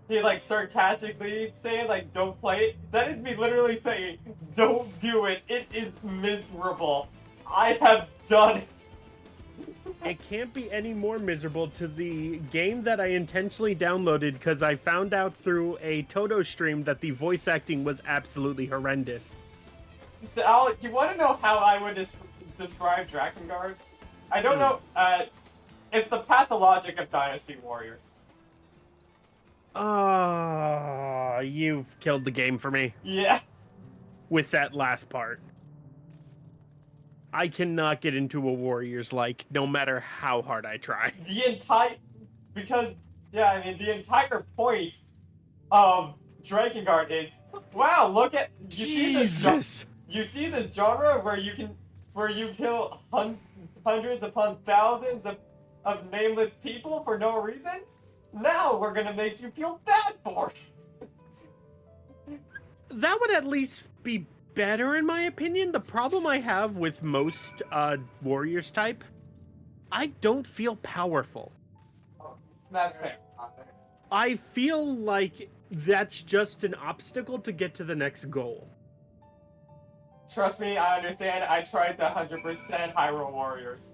[SPEAKER 1] he like sarcastically saying like don't play it. That is me literally saying don't do it. It is miserable. I have done it.
[SPEAKER 13] It can't be any more miserable to the game that I intentionally downloaded because I found out through a Toto stream that the voice acting was absolutely horrendous.
[SPEAKER 1] So, Alec, you want to know how I would describe Drakengard? I don't know. It's the pathologic of Dynasty Warriors.
[SPEAKER 13] You've killed the game for me.
[SPEAKER 1] Yeah.
[SPEAKER 13] With that last part. I cannot get into a Warriors like, no matter how hard I try.
[SPEAKER 1] The entire point of Drakengard is, wow, look at you see this genre where you kill hundreds upon thousands of nameless people for no reason? Now we're gonna make you feel bad for it.
[SPEAKER 13] That would at least be better in my opinion. The problem I have with most Warriors type, I don't feel powerful.
[SPEAKER 1] That's fair.
[SPEAKER 13] I feel like that's just an obstacle to get to the next goal.
[SPEAKER 1] Trust me, I understand. I tried the 100% Hyrule Warriors.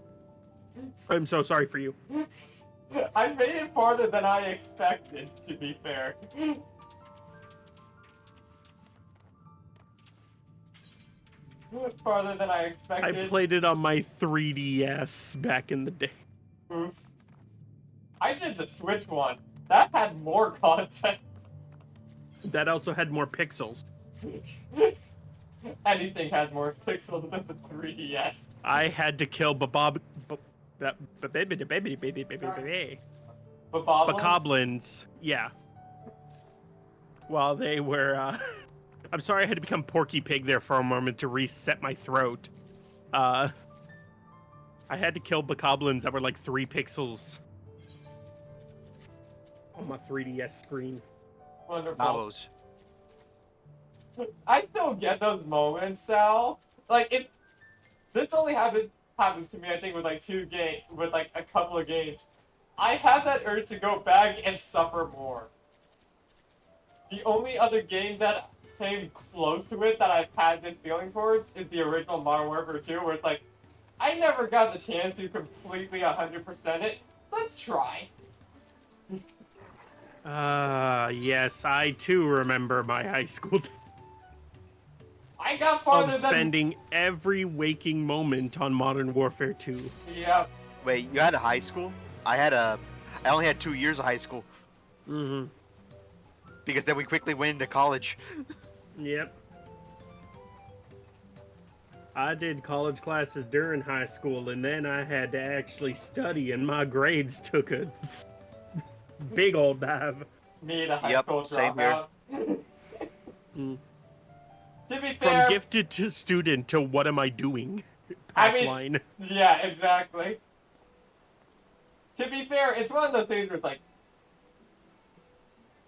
[SPEAKER 13] I'm so sorry for you.
[SPEAKER 1] I made it farther than I expected, to be fair. Farther than I expected.
[SPEAKER 13] I played it on my 3DS back in the day.
[SPEAKER 1] Oof. I did the Switch one. That had more content.
[SPEAKER 13] That also had more pixels.
[SPEAKER 1] Anything has more pixels than the 3DS.
[SPEAKER 13] I had to kill Bokoblins. Yeah. While they were, I'm sorry I had to become Porky Pig there for a moment to reset my throat. I had to kill Bokoblins that were like 3 pixels on my 3DS screen.
[SPEAKER 1] Wonderful.
[SPEAKER 2] Mallows.
[SPEAKER 1] I still get those moments, Sal. Like, if this only happened happens to me, I think, with like with like a couple of games. I have that urge to go back and suffer more. The only other game that came close to it that I've had this feeling towards is the original Modern Warfare 2, where it's like, I never got the chance to completely 100% it. Let's try.
[SPEAKER 13] Yes, I too remember my high school
[SPEAKER 1] I got farther
[SPEAKER 13] of spending every waking moment on Modern Warfare 2.
[SPEAKER 1] Yeah.
[SPEAKER 2] Wait, you had a high school? I only had 2 years of high school.
[SPEAKER 13] Mm-hmm.
[SPEAKER 2] Because then we quickly went into college.
[SPEAKER 13] Yep. I did college classes during high school, and then I had to actually study, and my grades took a big old dive.
[SPEAKER 1] Me, the high school
[SPEAKER 2] same here.
[SPEAKER 1] dropout.
[SPEAKER 13] Mm.
[SPEAKER 1] To be fair,
[SPEAKER 13] From gifted to student to what am I doing?
[SPEAKER 1] I mean,
[SPEAKER 13] Pathline.
[SPEAKER 1] yeah, exactly. To be fair, it's one of those things where it's like,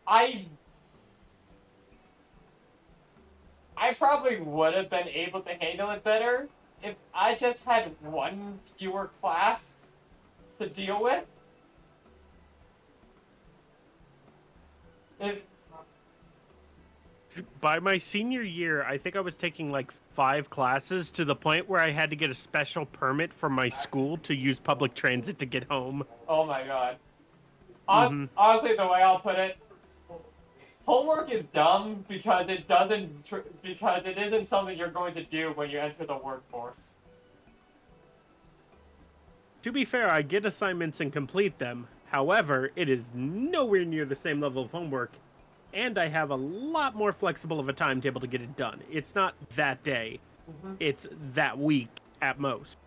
[SPEAKER 1] I probably would have been able to handle it better if I just had one fewer class to deal with.
[SPEAKER 13] By my senior year, I think I was taking like 5 classes to the point where I had to get a special permit from my school to use public transit to get home.
[SPEAKER 1] Oh my god.
[SPEAKER 13] Mhm.
[SPEAKER 1] Honestly, the way I'll put it, homework is dumb because it isn't something you're going to do when you enter the workforce.
[SPEAKER 13] To be fair, I get assignments and complete them. However, it is nowhere near the same level of homework, and I have a lot more flexible of a timetable to get it done. It's not that day.
[SPEAKER 1] Mhm.
[SPEAKER 13] It's that week at most.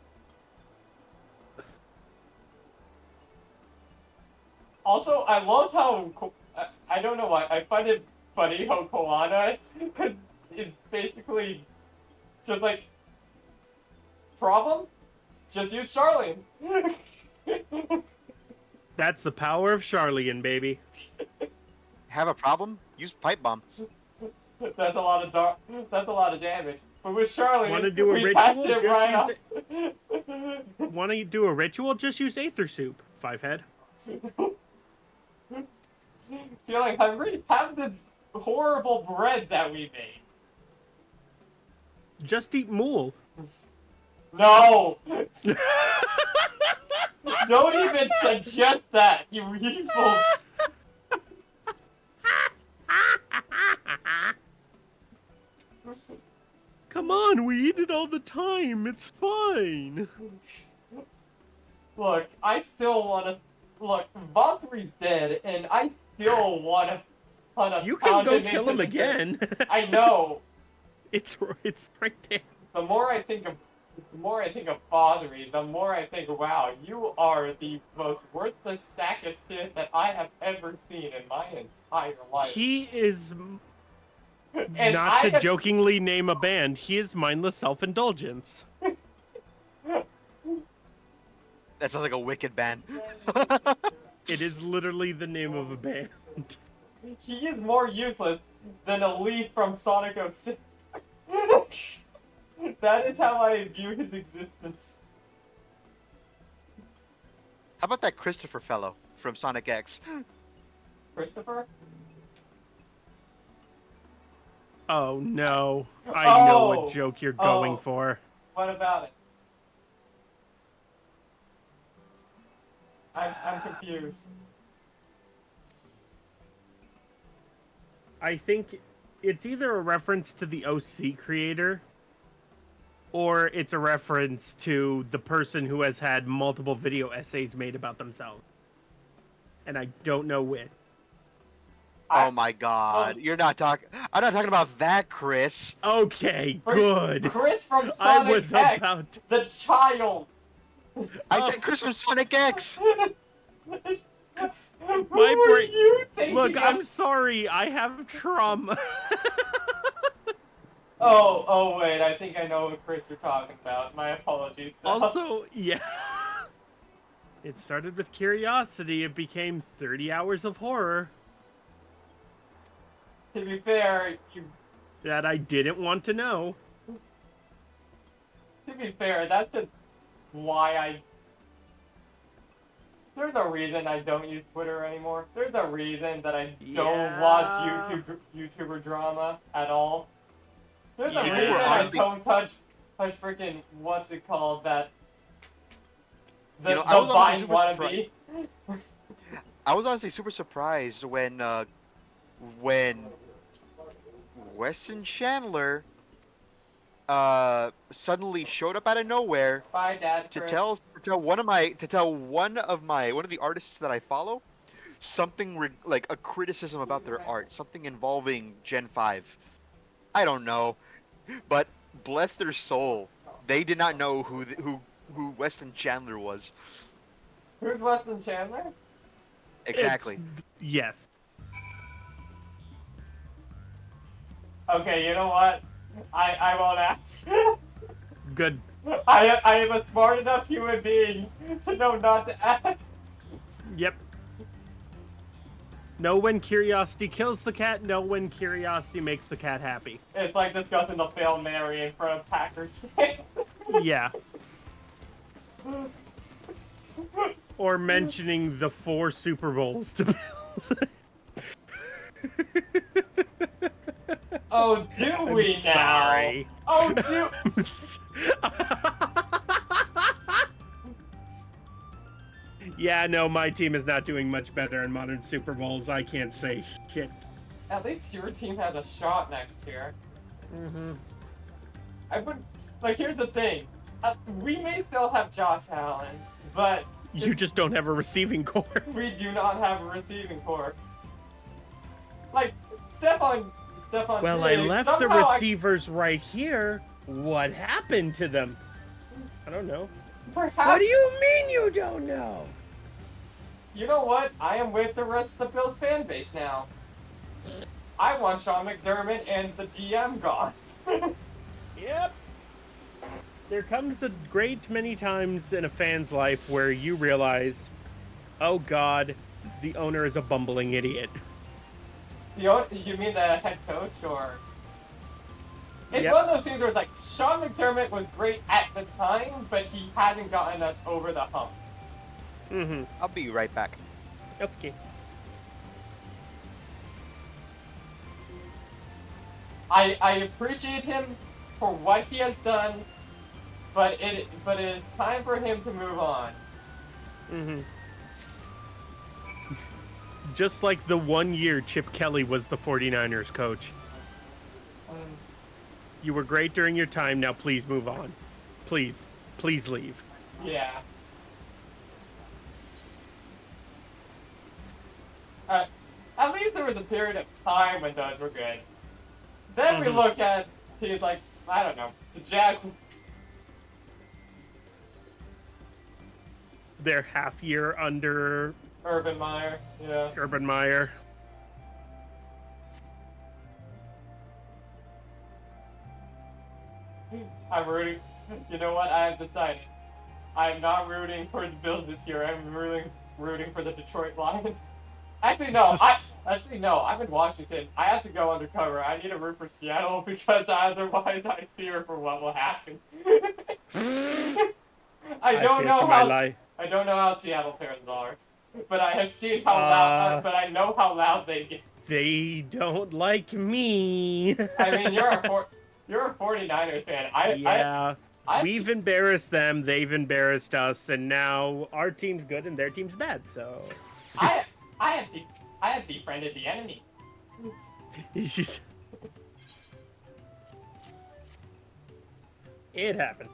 [SPEAKER 1] Also, I love how I don't know why I find it funny how Koana is basically just like problem. Just use Charlene.
[SPEAKER 13] That's the power of Charlian, baby.
[SPEAKER 2] Have a problem? Use pipe bomb.
[SPEAKER 1] That's a lot of damage. But with Charlene,
[SPEAKER 13] Want to do a
[SPEAKER 1] we
[SPEAKER 13] ritual?
[SPEAKER 1] patched it right up.
[SPEAKER 13] Want to do a ritual? Just use Aether Soup. 5 head.
[SPEAKER 1] Feeling hungry? Have this horrible bread that we made.
[SPEAKER 13] Just eat mool.
[SPEAKER 1] No! Don't even suggest that, you evil.
[SPEAKER 13] Come on, we eat it all the time. It's fine.
[SPEAKER 1] Look, I still want to. Look, Valkyrie's dead, and I still want to hunt a
[SPEAKER 13] You can
[SPEAKER 1] pound
[SPEAKER 13] go
[SPEAKER 1] him
[SPEAKER 13] kill
[SPEAKER 1] into
[SPEAKER 13] him
[SPEAKER 1] the
[SPEAKER 13] again.
[SPEAKER 1] dirt. I know.
[SPEAKER 13] It's right there.
[SPEAKER 1] The more I think of Valkyrie, the more I think, wow, you are the most worthless sack of shit that I have ever seen in my entire life.
[SPEAKER 13] He is.
[SPEAKER 1] And
[SPEAKER 13] Not to jokingly name a band, he is mindless self-indulgence.
[SPEAKER 2] That sounds like a wicked band.
[SPEAKER 13] It is literally the name of a band.
[SPEAKER 1] He is more useless than Elise from Sonic 06. That is how I view his existence.
[SPEAKER 2] How about that Christopher fellow from Sonic X?
[SPEAKER 1] Christopher?
[SPEAKER 13] Oh no. I know what joke you're going
[SPEAKER 1] Oh.
[SPEAKER 13] for.
[SPEAKER 1] What about it? I'm confused.
[SPEAKER 13] I think it's either a reference to the OC creator, or it's a reference to the person who has had multiple video essays made about themselves. And I don't know which.
[SPEAKER 2] Oh my god. You're not talking. I'm not talking about that, Chris.
[SPEAKER 13] Okay, good.
[SPEAKER 1] Chris from
[SPEAKER 13] I
[SPEAKER 1] Sonic
[SPEAKER 13] was
[SPEAKER 1] X,
[SPEAKER 13] about
[SPEAKER 1] the child.
[SPEAKER 2] I said Chris from Sonic X.
[SPEAKER 13] My
[SPEAKER 1] were
[SPEAKER 13] brain.
[SPEAKER 1] you thinking
[SPEAKER 13] Look,
[SPEAKER 1] of?
[SPEAKER 13] I'm sorry. I have trauma.
[SPEAKER 1] Oh, wait, I think I know what Chris you're talking about. My apologies.
[SPEAKER 13] Also, yeah. It started with curiosity. It became 30 hours of horror
[SPEAKER 1] To be fair,
[SPEAKER 13] that I didn't want to know.
[SPEAKER 1] to be fair, that's just why I... There's a reason I don't use Twitter anymore. There's a reason that I don't watch YouTuber drama at all. There's a reason I don't touch freaking, what's it called, that... The Vine wannabe.
[SPEAKER 2] I was honestly super surprised when Weston Chandler suddenly showed up out of nowhere to tell one of the artists that I follow something like a criticism about their art, something involving Gen 5. I don't know, but bless their soul, they did not know who Weston Chandler was.
[SPEAKER 1] Who's Weston Chandler?
[SPEAKER 2] Exactly.
[SPEAKER 13] Yes.
[SPEAKER 1] Okay, you know what? I won't ask.
[SPEAKER 13] Good.
[SPEAKER 1] I am a smart enough human being to know not to ask.
[SPEAKER 13] Yep. Know when curiosity kills the cat, know when curiosity makes the cat happy.
[SPEAKER 1] It's like discussing the Fail Mary in front of Packers fans.
[SPEAKER 13] Yeah. Or mentioning the 4 Super Bowls to Bills.
[SPEAKER 1] Oh, do we now?
[SPEAKER 13] Sorry.
[SPEAKER 1] Oh, do...
[SPEAKER 13] Yeah, no, my team is not doing much better in modern Super Bowls. I can't say shit.
[SPEAKER 1] At least your team has a shot next year.
[SPEAKER 13] Mm-hmm.
[SPEAKER 1] I would... Like, here's the thing. We may still have Josh Allen, but...
[SPEAKER 13] You just don't have a receiving core.
[SPEAKER 1] We do not have a receiving core. Like, Stephon
[SPEAKER 13] Well,
[SPEAKER 1] Diggs,
[SPEAKER 13] I left the receivers right here. What happened to them? I don't know.
[SPEAKER 1] Perhaps...
[SPEAKER 13] What do you mean you don't know?
[SPEAKER 1] You know what? I am with the rest of the Bills fan base now. I want Sean McDermott and the GM gone.
[SPEAKER 13] Yep. There comes a great many times in a fan's life where you realize, oh god, the owner is a bumbling idiot.
[SPEAKER 1] You mean the head coach, or... It's one of those things where it's like, Sean McDermott was great at the time, but he hasn't gotten us over the hump.
[SPEAKER 13] Mm-hmm.
[SPEAKER 2] I'll be right back.
[SPEAKER 13] Okay.
[SPEAKER 1] I appreciate him for what he has done, but it is time for him to move on.
[SPEAKER 13] Mm-hmm. Just like the 1 year Chip Kelly was the 49ers coach. You were great during your time, now please move on. Please. Please leave.
[SPEAKER 1] Yeah. At least there was a period of time when those were good. Then we look at teams like, I don't know, the Jaguars.
[SPEAKER 13] Their half year under
[SPEAKER 1] Urban Meyer, yeah.
[SPEAKER 13] Urban Meyer.
[SPEAKER 1] I'm rooting. You know what? I have decided. I'm not rooting for the Bills this year. I'm rooting for the Detroit Lions. Actually, no. I'm in Washington. I have to go undercover. I need to root for Seattle because otherwise I fear for what will happen. I don't know how Seattle fans are, but I have seen how loud. But I know how loud they get.
[SPEAKER 13] They don't like me.
[SPEAKER 1] I mean, you're a 49ers fan.
[SPEAKER 13] We've embarrassed them. They've embarrassed us, and now our team's good and their team's bad. So
[SPEAKER 1] I have befriended the enemy.
[SPEAKER 13] It happened.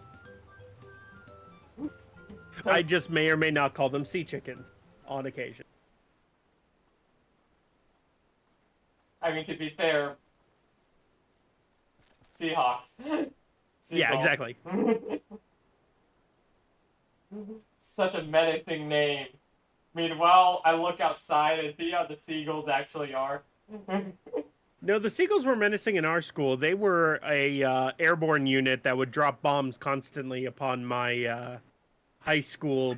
[SPEAKER 13] I just may or may not call them sea chickens on occasion.
[SPEAKER 1] I mean, to be fair, Seahawks.
[SPEAKER 13] Yeah, exactly.
[SPEAKER 1] Such a menacing name. Meanwhile, I look outside and see how the seagulls actually are.
[SPEAKER 13] No, the seagulls were menacing in our school. They were a airborne unit that would drop bombs constantly upon my high school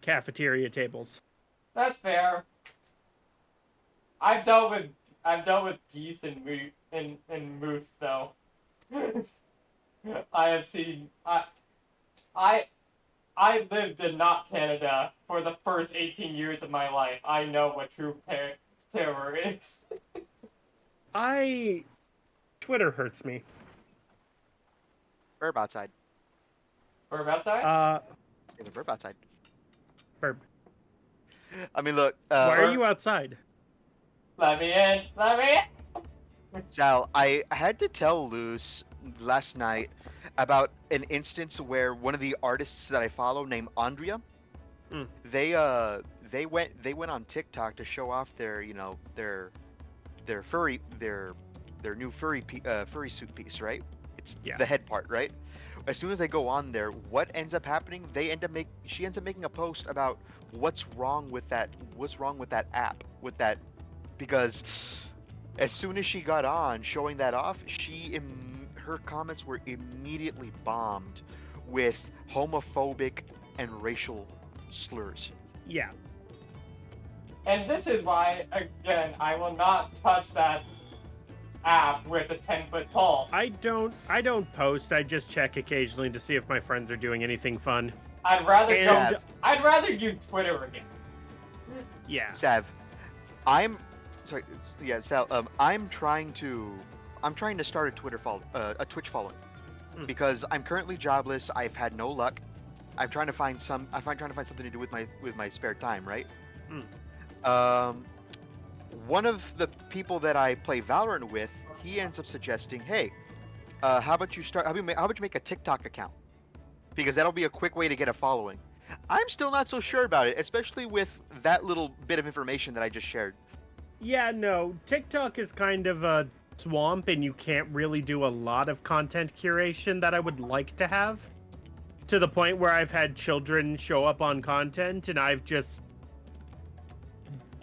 [SPEAKER 13] cafeteria tables.
[SPEAKER 1] That's fair. I've dealt with geese and moose though. I have seen I lived in not Canada for the first 18 years of my life. I know what true terror is.
[SPEAKER 13] Twitter hurts me.
[SPEAKER 2] Burb outside.
[SPEAKER 1] Burb outside?
[SPEAKER 2] There's a burb outside.
[SPEAKER 13] Burb.
[SPEAKER 2] I mean, look.
[SPEAKER 13] Why are you outside?
[SPEAKER 1] Let me in. Let me in.
[SPEAKER 2] Sal, I had to tell Luz last night about an instance where one of the artists that I follow, named Andrea, they went on TikTok to show off their their new furry suit piece, right? It's the head part, right? As soon as they go on there, what ends up happening? She ends up making a post about what's wrong with that app, because as soon as she got on showing that off, her comments were immediately bombed with homophobic and racial slurs.
[SPEAKER 13] Yeah.
[SPEAKER 1] And this is why, again, I will not touch that app with a 10-foot pole.
[SPEAKER 13] I don't post. I just check occasionally to see if my friends are doing anything fun.
[SPEAKER 1] I'd rather use Twitter again.
[SPEAKER 13] Yeah.
[SPEAKER 2] Sav, I'm sorry. Yeah, Sal. I'm trying to start a Twitch following, because I'm currently jobless. I've had no luck. I'm trying to find something to do with my spare time, right? One of the people that I play Valorant with, he ends up suggesting, hey, how about you make a TikTok account? Because that'll be a quick way to get a following. I'm still not so sure about it, especially with that little bit of information that I just shared.
[SPEAKER 13] Yeah, no, TikTok is kind of a swamp, and you can't really do a lot of content curation that I would like to have. To the point where I've had children show up on content, and I've just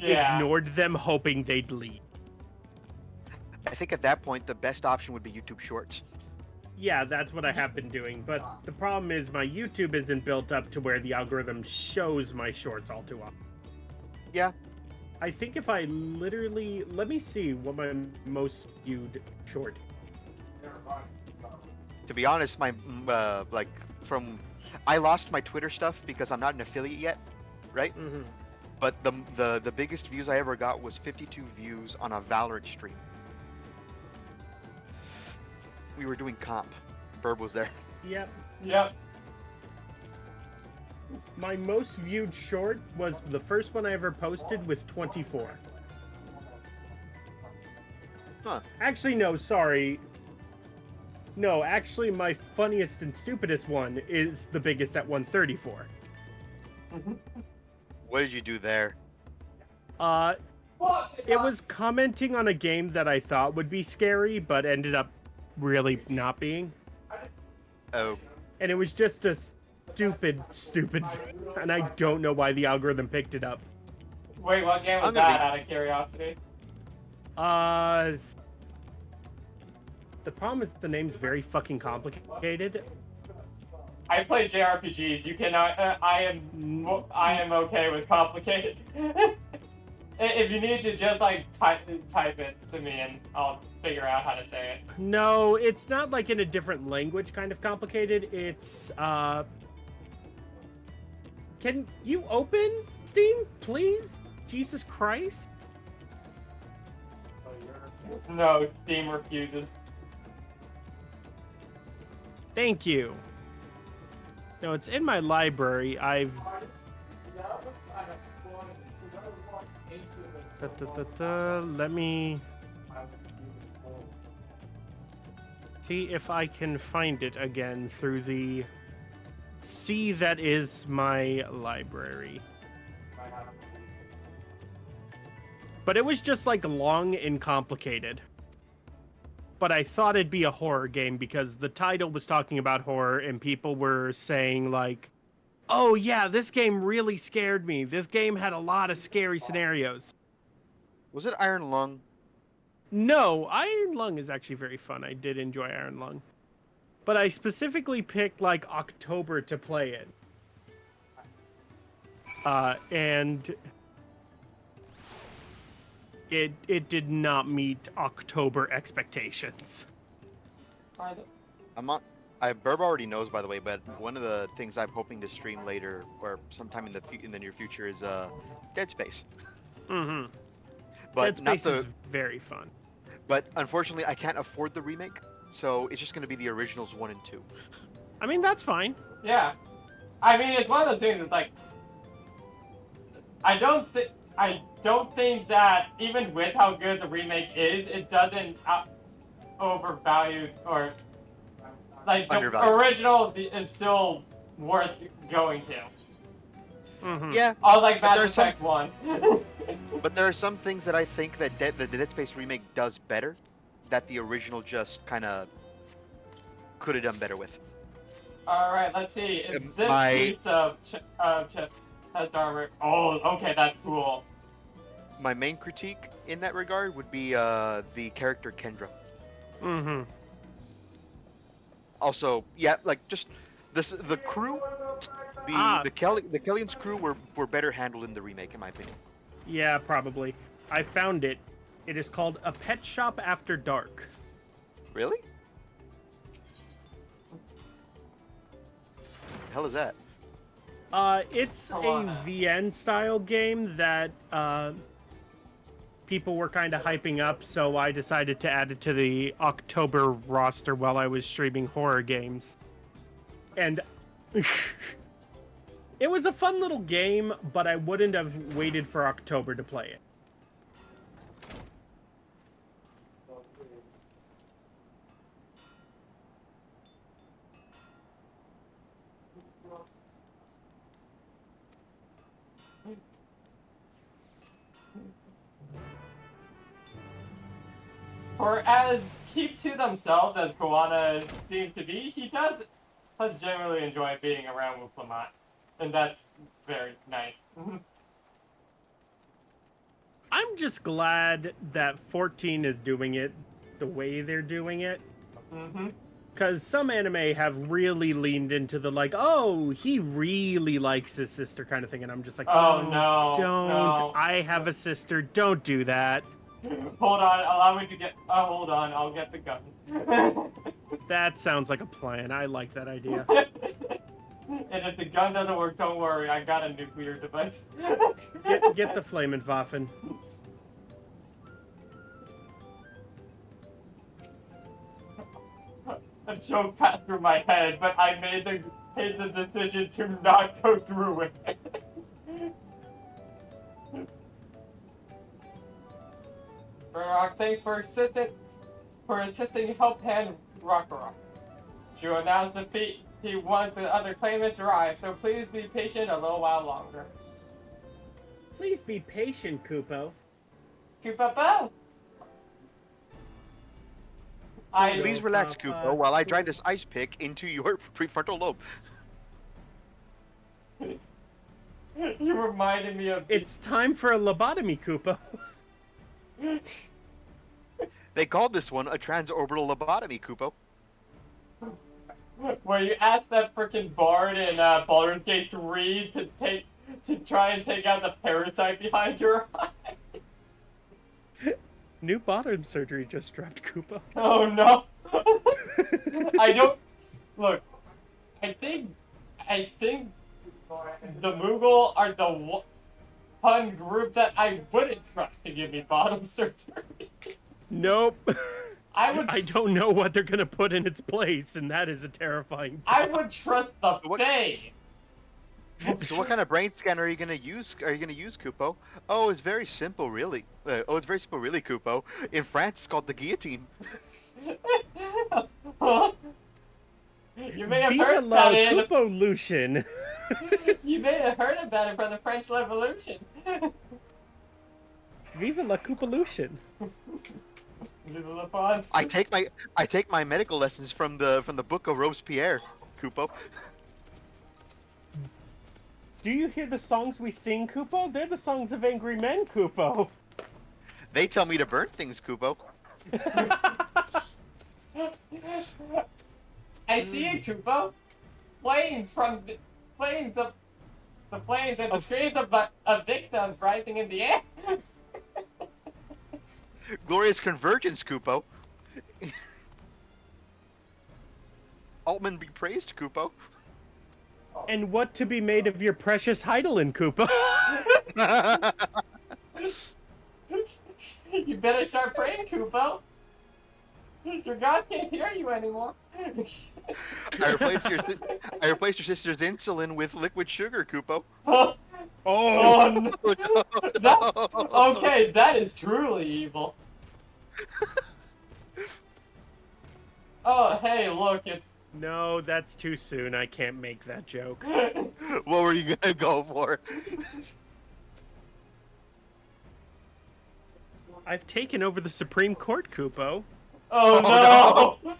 [SPEAKER 13] ignored them, hoping they'd leave.
[SPEAKER 2] I think at that point, the best option would be YouTube Shorts.
[SPEAKER 13] Yeah, that's what I have been doing, but the problem is my YouTube isn't built up to where the algorithm shows my shorts all too often.
[SPEAKER 2] Yeah.
[SPEAKER 13] I think if I literally... Let me see what my most viewed short.
[SPEAKER 2] To be honest, I lost my Twitter stuff because I'm not an affiliate yet, right?
[SPEAKER 13] Mm-hmm.
[SPEAKER 2] But the biggest views I ever got was 52 views on a Valorant stream. We were doing comp. Burb was there.
[SPEAKER 13] Yep. My most viewed short was the first one I ever posted with 24.
[SPEAKER 2] Huh.
[SPEAKER 13] Actually, no, sorry. No, actually, my funniest and stupidest one is the biggest at 134.
[SPEAKER 2] What did you do there?
[SPEAKER 13] It was commenting on a game that I thought would be scary, but ended up really not being.
[SPEAKER 2] Oh.
[SPEAKER 13] And it was just a stupid thing, and I don't know why the algorithm picked it up.
[SPEAKER 1] Wait, what game was that, out of curiosity?
[SPEAKER 13] The problem is the name's very fucking complicated.
[SPEAKER 1] I play JRPGs. You cannot. I am okay with complicated. If you need to, just like type it to me, and I'll figure out how to say it.
[SPEAKER 13] No, it's not like in a different language kind of complicated. It's Can you open Steam, please? Jesus Christ.
[SPEAKER 1] No, Steam refuses.
[SPEAKER 13] Thank you. No, it's in my library. Let me see if I can find it again through the sea that is my library. But it was just like long and complicated. But I thought it'd be a horror game because the title was talking about horror and people were saying like, oh yeah, this game really scared me. This game had a lot of scary scenarios.
[SPEAKER 2] Was it Iron Lung?
[SPEAKER 13] No, Iron Lung is actually very fun. I did enjoy Iron Lung. But I specifically picked like October to play it. And it did not meet October expectations.
[SPEAKER 2] I'm on Burb already knows, by the way, but one of the things I'm hoping to stream later or sometime in the near future is Dead Space.
[SPEAKER 13] Mm-hmm.
[SPEAKER 2] But
[SPEAKER 13] Dead
[SPEAKER 2] not
[SPEAKER 13] Space
[SPEAKER 2] the.
[SPEAKER 13] is very fun.
[SPEAKER 2] But unfortunately, I can't afford the remake, so it's just going to be the originals 1 and 2.
[SPEAKER 13] I mean, that's fine.
[SPEAKER 1] Yeah. I mean, it's one of those things that's like, I don't think that even with how good the remake is, it doesn't overvalue or like the
[SPEAKER 2] Undervalued.
[SPEAKER 1] original is still worth going to.
[SPEAKER 13] Mm-hmm.
[SPEAKER 2] Yeah.
[SPEAKER 1] Unlike
[SPEAKER 2] but
[SPEAKER 1] Mass
[SPEAKER 2] there's some-
[SPEAKER 1] Effect 1.
[SPEAKER 2] But there are some things that I think that the Dead Space remake does better, that the original just kind of could have done better with.
[SPEAKER 1] Alright, let's see. Is this
[SPEAKER 2] My-
[SPEAKER 1] piece of chest has armor? Oh, okay, that's cool.
[SPEAKER 2] My main critique in that regard would be the character Kendra.
[SPEAKER 13] Mm-hmm.
[SPEAKER 2] Also, yeah, like just the crew, the Kellian's crew were better handled in the remake, in my opinion.
[SPEAKER 13] Yeah, probably. I found it. It is called A Pet Shop After Dark.
[SPEAKER 2] Really? The hell is that?
[SPEAKER 13] It's
[SPEAKER 1] Come
[SPEAKER 13] a
[SPEAKER 1] on.
[SPEAKER 13] VN style game that people were kind of hyping up, so I decided to add it to the October roster while I was streaming horror games. And it was a fun little game, but I wouldn't have waited for October to play it.
[SPEAKER 1] For as keep to themselves as Koana seems to be, he does generally enjoy being around with Lamont. And that's very nice.
[SPEAKER 13] I'm just glad that 14 is doing it the way they're doing it.
[SPEAKER 1] Mm-hmm.
[SPEAKER 13] Because some anime have really leaned into the like, oh, he really likes his sister kind of thing, and I'm just like,
[SPEAKER 1] Oh, no,
[SPEAKER 13] don't.
[SPEAKER 1] no.
[SPEAKER 13] I have a sister. Don't do that.
[SPEAKER 1] Hold on, allow me to get. Oh, hold on, I'll get the gun.
[SPEAKER 13] That sounds like a plan. I like that idea.
[SPEAKER 1] And if the gun doesn't work, don't worry, I got a nuclear device.
[SPEAKER 13] Get the Flamenwaffen.
[SPEAKER 1] A joke passed through my head, but I made the decision to not go through it. Rock, thanks for assisting Help Hand Rock. She will announce the feat he wants the other claimants arrive, so please be patient a little while longer.
[SPEAKER 13] Please be patient, Kupo.
[SPEAKER 1] Kupo!
[SPEAKER 2] Please relax, Kupo, while I drive this ice pick into your prefrontal lobe.
[SPEAKER 1] You reminded me of.
[SPEAKER 13] It's time for a lobotomy, Kupo.
[SPEAKER 2] They called this one a transorbital lobotomy, Kupo.
[SPEAKER 1] Where you asked that freaking bard in Baldur's Gate 3 to try and take out the parasite behind your eye.
[SPEAKER 13] New bottom surgery just dropped, Kupo.
[SPEAKER 1] Oh no! I don't look. I think the Moogle are the one group that I wouldn't trust to give me bottom surgery.
[SPEAKER 13] Nope.
[SPEAKER 1] I
[SPEAKER 13] don't know what they're gonna put in its place, and that is a terrifying
[SPEAKER 1] I would trust the Fae.
[SPEAKER 2] So what kind of brain scan are you gonna use? Kupo? Oh, it's very simple, really. Kupo. In France, it's called the guillotine.
[SPEAKER 1] You may have
[SPEAKER 13] Viva
[SPEAKER 1] heard
[SPEAKER 13] la
[SPEAKER 1] about it.
[SPEAKER 13] Kupo-lution.
[SPEAKER 1] You may have heard about it from the French Revolution.
[SPEAKER 13] Viva la Kupo-lution.
[SPEAKER 1] Viva la France.
[SPEAKER 2] I take my medical lessons from the book of Robespierre, Kupo.
[SPEAKER 13] Do you hear the songs we sing, Kupo? They're the songs of angry men, Kupo.
[SPEAKER 2] They tell me to burn things, Kupo.
[SPEAKER 1] I see it, Kupo. Flames from the flames and the screams of victims rising in the air.
[SPEAKER 2] Glorious convergence, Kupo. Altman be praised, Kupo.
[SPEAKER 13] And what to be made of your precious Heidelin, Koopa?
[SPEAKER 1] You better start praying, Kupo. Your god can't hear you anymore.
[SPEAKER 2] I replaced your sister's insulin with liquid sugar, Kupo.
[SPEAKER 1] Oh, no.
[SPEAKER 2] No.
[SPEAKER 1] Okay, that is truly evil. Oh, hey, look, it's...
[SPEAKER 13] No, that's too soon. I can't make that joke.
[SPEAKER 2] What were you gonna go for?
[SPEAKER 13] I've taken over the Supreme Court, Kupo.
[SPEAKER 1] Oh, no!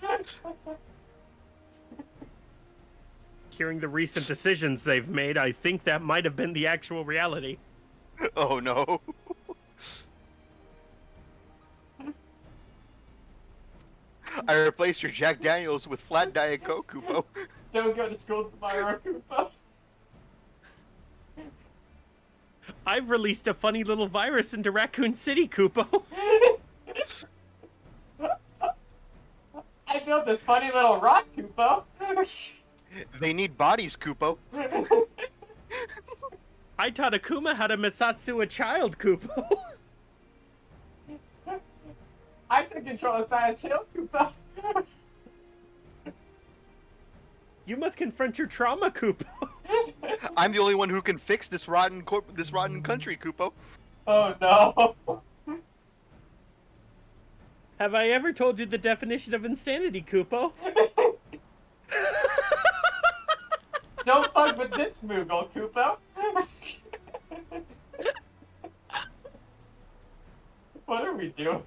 [SPEAKER 13] Hearing the recent decisions they've made, I think that might have been the actual reality.
[SPEAKER 2] Oh no. I replaced your Jack Daniels with flat Diet Coke, Kupo.
[SPEAKER 1] Don't go to school tomorrow, Kupo.
[SPEAKER 13] I've released a funny little virus into Raccoon City, Kupo.
[SPEAKER 1] I built this funny little rock, Kupo.
[SPEAKER 2] They need bodies, Kupo.
[SPEAKER 13] I taught Akuma how to Misatsu a child, Kupo.
[SPEAKER 1] I took control of Silent Hill, Kupo.
[SPEAKER 13] You must confront your trauma, Kupo.
[SPEAKER 2] I'm the only one who can fix this rotten country, Kupo.
[SPEAKER 1] Oh no.
[SPEAKER 13] Have I ever told you the definition of insanity, Kupo?
[SPEAKER 1] Don't fuck with this Moogle, Kupo. What are we doing?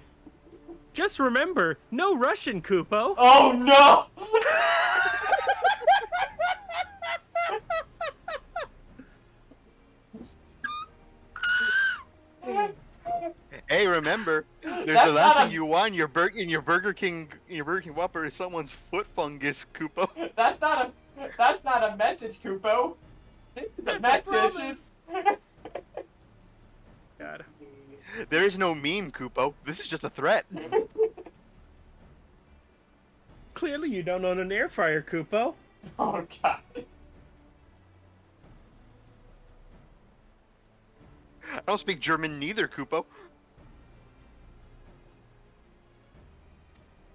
[SPEAKER 13] Just remember, no Russian, Kupo.
[SPEAKER 1] Oh no!
[SPEAKER 2] Hey, remember, there's
[SPEAKER 1] That's
[SPEAKER 2] the last
[SPEAKER 1] not
[SPEAKER 2] thing you want in your Burger King Whopper is someone's foot fungus, Kupo.
[SPEAKER 1] That's not a message, Kupo. This is a message.
[SPEAKER 13] God.
[SPEAKER 2] There is no meme, Kupo. This is just a threat.
[SPEAKER 13] Clearly you don't own an air fryer, Kupo.
[SPEAKER 1] Oh god.
[SPEAKER 2] I don't speak German neither, Kupo.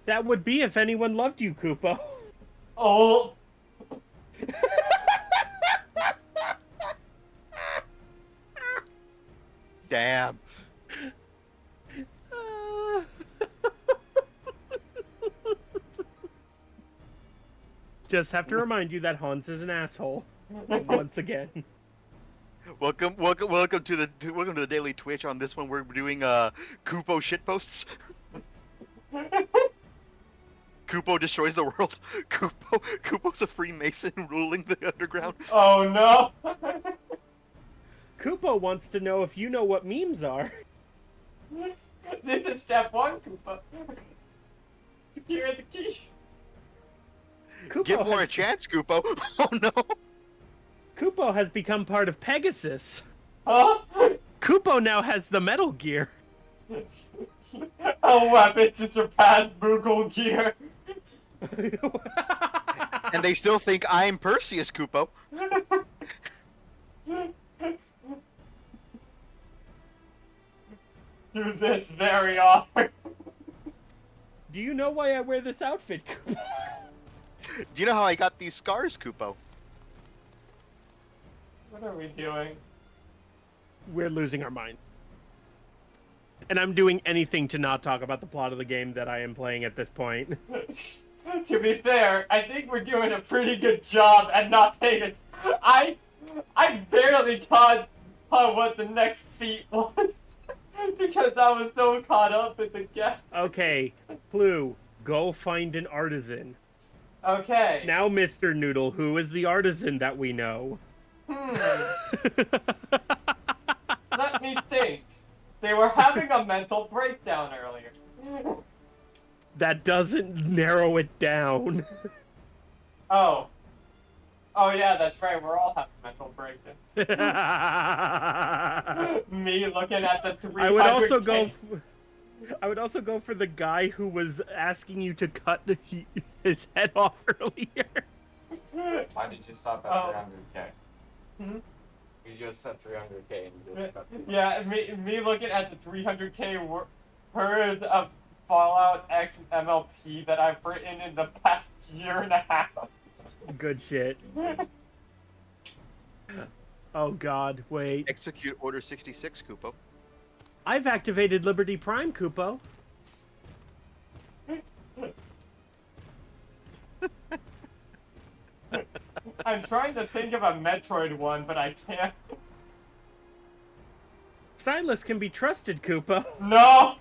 [SPEAKER 13] That would be if anyone loved you, Kupo.
[SPEAKER 1] Oh.
[SPEAKER 2] Damn.
[SPEAKER 13] Just have to remind you that Hans is an asshole. Once again.
[SPEAKER 2] Welcome to the daily Twitch. On this one, we're doing Kupo shitposts. Kupo destroys the world. Kupo's a Freemason ruling the underground.
[SPEAKER 1] Oh no.
[SPEAKER 13] Kupo wants to know if you know what memes are.
[SPEAKER 1] This is step 1, Kupo. Secure the keys.
[SPEAKER 13] Kupo
[SPEAKER 2] Give more a chance, Kupo. Oh no.
[SPEAKER 13] Kupo has become part of Pegasus.
[SPEAKER 1] Huh?
[SPEAKER 13] Kupo now has the Metal Gear.
[SPEAKER 1] A weapon to surpass Moogle gear.
[SPEAKER 2] And they still think I'm Perseus, Kupo.
[SPEAKER 1] Do this very hard.
[SPEAKER 13] Do you know why I wear this outfit, Kupo?
[SPEAKER 2] Do you know how I got these scars, Kupo?
[SPEAKER 1] What are we doing?
[SPEAKER 13] We're losing our mind. And I'm doing anything to not talk about the plot of the game that I am playing at this point.
[SPEAKER 1] To be fair, I think we're doing a pretty good job at not paying it. I barely caught what the next feat was because I was so caught up in the game.
[SPEAKER 13] Okay, Plu, go find an artisan.
[SPEAKER 1] Okay.
[SPEAKER 13] Now, Mr. Noodle, who is the artisan that we know?
[SPEAKER 1] Let me think. They were having a mental breakdown earlier.
[SPEAKER 13] That doesn't narrow it down.
[SPEAKER 1] Oh. Oh yeah, that's right. We're all having mental breakdowns. Me looking at the 300K.
[SPEAKER 13] I would also go for the guy who was asking you to cut his head off earlier.
[SPEAKER 1] Why did you stop at 300k? Hmm? You just said 300k and you just cut. Yeah, me looking at the 300k her is a Fallout X MLP that I've written in the past year and a half.
[SPEAKER 13] Good shit. Oh god, wait.
[SPEAKER 2] Execute Order 66, Kupo.
[SPEAKER 13] I've activated Liberty Prime, Kupo.
[SPEAKER 1] I'm trying to think of a Metroid one, but I can't.
[SPEAKER 13] Silas can be trusted, Kupo.
[SPEAKER 1] No!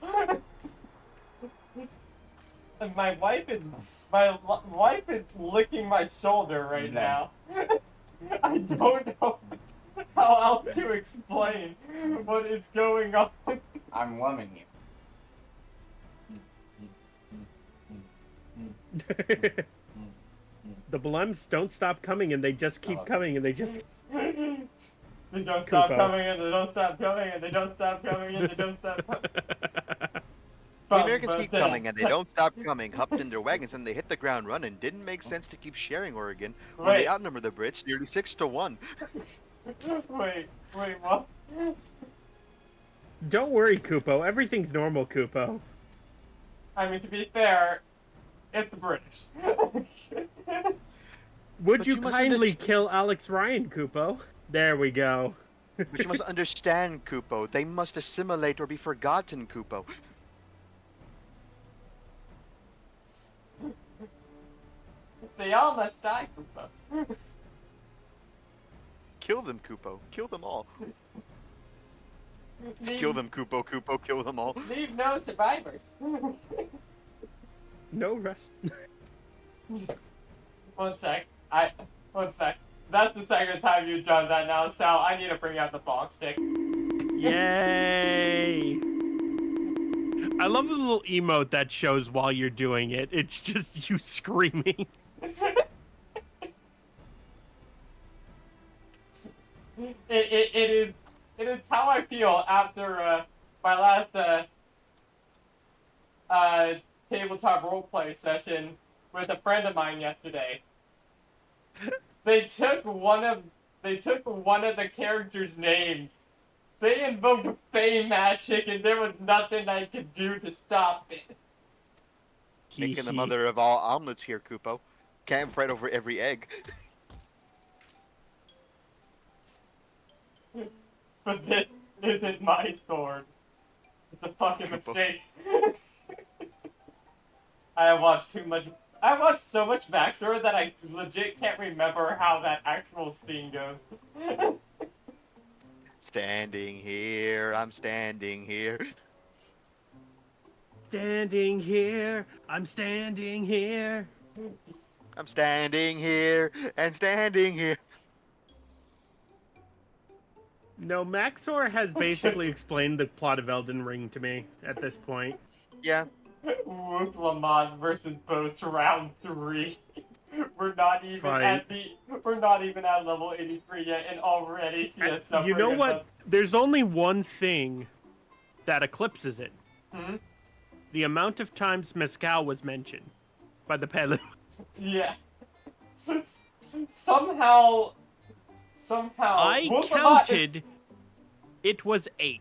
[SPEAKER 1] My wife is licking my shoulder right now. I don't know how else to explain what is going on. I'm loving you.
[SPEAKER 13] The Blems don't stop coming, and they just keep coming, and they just...
[SPEAKER 1] They don't stop coming, and they don't stop coming, and they don't stop coming, and they don't stop coming.
[SPEAKER 2] The Americans keep coming, and they don't stop coming, hopped in their wagons, and they hit the ground running. Didn't make sense to keep sharing Oregon when they outnumber the Brits nearly 6-1.
[SPEAKER 1] Wait, what?
[SPEAKER 13] Don't worry, Kupo. Everything's normal, Kupo.
[SPEAKER 1] I mean, to be fair, it's the British.
[SPEAKER 13] Would you kindly kill Alex Ryan, Kupo? There we go.
[SPEAKER 2] But you must understand, Kupo. They must assimilate or be forgotten, Kupo.
[SPEAKER 1] They all must die, Kupo.
[SPEAKER 2] Kill them, Kupo. Kill them all. Kill them, Kupo. Kupo, kill them all.
[SPEAKER 1] Leave no survivors.
[SPEAKER 13] No rest.
[SPEAKER 1] One sec. That's the second time you've done that now, Sal. I need to bring out the bonk stick.
[SPEAKER 13] Yay! I love the little emote that shows while you're doing it. It's just you screaming.
[SPEAKER 1] It is how I feel after my last tabletop roleplay session with a friend of mine yesterday. They took one of the characters' names. They invoked Fey magic, and there was nothing I could do to stop it.
[SPEAKER 2] Making the mother of all omelets here, Kupo. Can't fight over every egg.
[SPEAKER 1] But this isn't my sword. It's a fucking mistake. I watched so much backstory that I legit can't remember how that actual scene goes.
[SPEAKER 2] Standing here, I'm standing here.
[SPEAKER 13] Standing here, I'm standing here.
[SPEAKER 2] I'm standing here and standing here.
[SPEAKER 13] No, Maxor has basically explained the plot of Elden Ring to me at this point.
[SPEAKER 2] Yeah.
[SPEAKER 1] Wook Lamont versus Boats round 3. We're not even at level 83 yet, and already she has suffered.
[SPEAKER 13] You know what? There's only one thing that eclipses it.
[SPEAKER 1] Hmm?
[SPEAKER 13] The amount of times Mescal was mentioned by the Pelu.
[SPEAKER 1] Yeah. Somehow.
[SPEAKER 13] I counted. It was 8.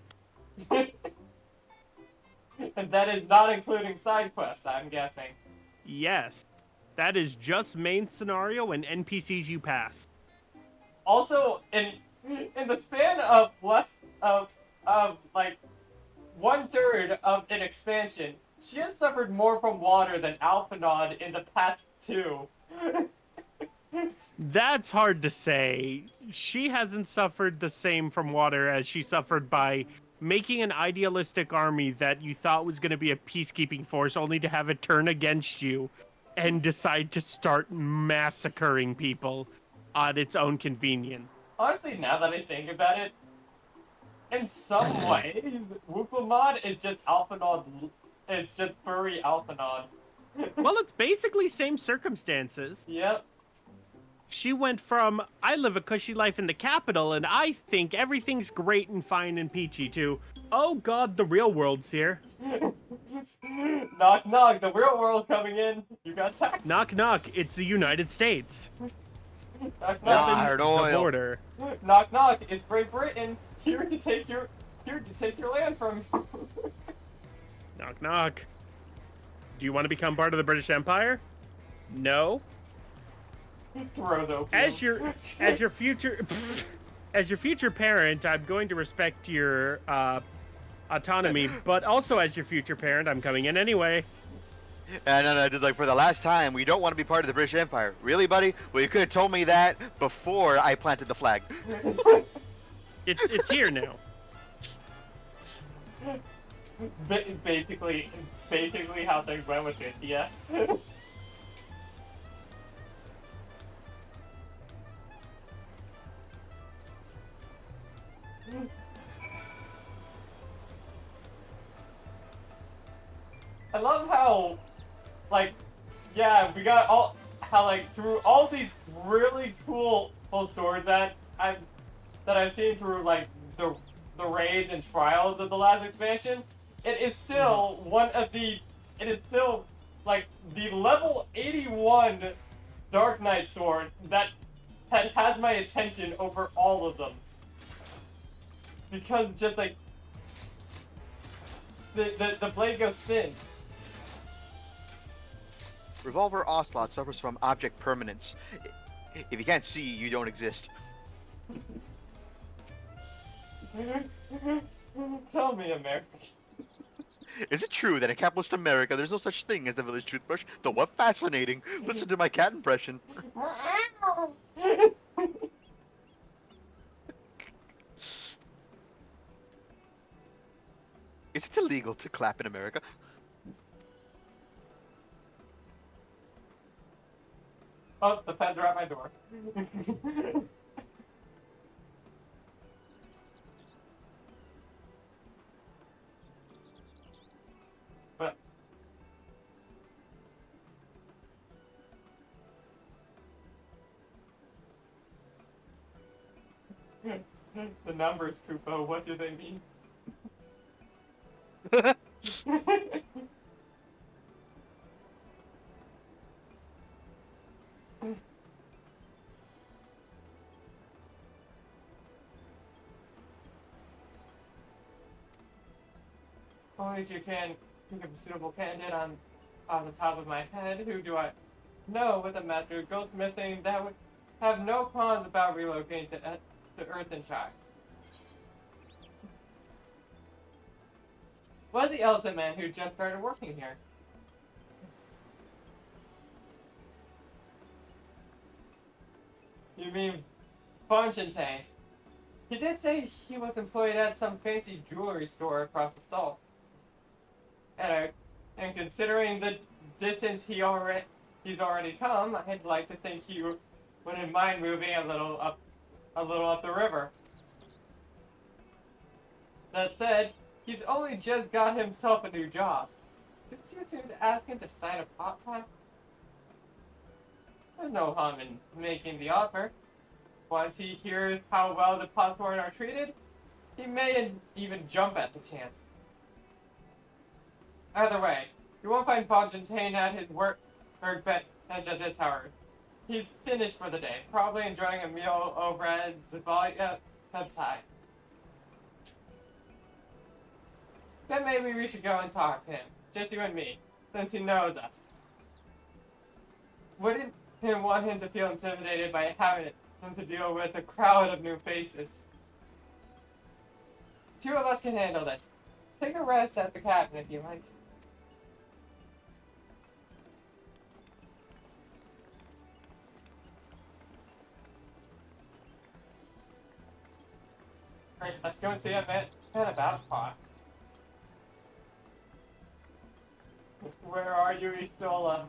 [SPEAKER 1] And that is not including side quests, I'm guessing.
[SPEAKER 13] Yes. That is just main scenario and NPCs you pass.
[SPEAKER 1] Also, in the span of like 1/3 of an expansion, she has suffered more from water than Alphanod in the past 2.
[SPEAKER 13] That's hard to say. She hasn't suffered the same from water as she suffered by making an idealistic army that you thought was going to be a peacekeeping force, only to have it turn against you and decide to start massacring people at its own convenience.
[SPEAKER 1] Honestly, now that I think about it, in some ways, Wuklamod is just Alphanod. It's just furry Alphanod.
[SPEAKER 13] Well, it's basically same circumstances.
[SPEAKER 1] Yep.
[SPEAKER 13] She went from, I live a cushy life in the capital and I think everything's great and fine and peachy, to, oh god, the real world's here.
[SPEAKER 1] Knock knock, the real world's coming in. You got taxes.
[SPEAKER 13] Knock knock, it's the United States.
[SPEAKER 1] Knock knock.
[SPEAKER 2] Lard
[SPEAKER 13] The
[SPEAKER 2] oil.
[SPEAKER 13] border.
[SPEAKER 1] Knock knock, it's Great Britain. Here to take your land from you.
[SPEAKER 13] Knock knock. Do you want to become part of the British Empire? No.
[SPEAKER 1] Throws open.
[SPEAKER 13] As your future parent, I'm going to respect your autonomy, but also as your future parent, I'm coming in anyway.
[SPEAKER 2] No, just like for the last time, we don't want to be part of the British Empire. Really, buddy? Well, you could have told me that before I planted the flag.
[SPEAKER 13] It's here now.
[SPEAKER 1] Basically how things went with India. I love how, like, yeah, we got through all these really cool swords that I've seen through like the raids and trials of the last expansion, it is still like the level 81 Dark Knight sword that has my attention over all of them. Because just like the blade goes spin.
[SPEAKER 2] Revolver Ocelot suffers from object permanence. If you can't see, you don't exist.
[SPEAKER 1] Tell me, America.
[SPEAKER 2] Is it true that in capitalist America there's no such thing as the village toothbrush? Though what fascinating. Listen to my cat impression. Is it illegal to clap in America?
[SPEAKER 1] Oh, the pets are at my door. But the numbers, Kupo, what do they mean? Only if you can think of a suitable candidate on the top of my head. Who do I know with a master of goldsmithing that would have no qualms about relocating to Earthenshire? Was the Elsa man who just started working here? You mean Fontaine? He did say he was employed at some fancy jewelry store across the salt. And considering the distance he's already come, I'd like to think he wouldn't mind moving a little up the river. That said, he's only just got himself a new job. Is it too soon to ask him to sign a pot plan? There's no harm in making the offer. Once he hears how well the Potsporn are treated, he may even jump at the chance. Either way, you won't find Fontaine at his work bench at this hour. He's finished for the day, probably enjoying a meal over at Zabalia Peptide. Then maybe we should go and talk to him, just you and me, since he knows us. Wouldn't want him to feel intimidated by having him to deal with a crowd of new faces. Two of us can handle this. Take a rest at the cabin if you like. Right, let's go and see a bit about Pot. Where are you, Istola?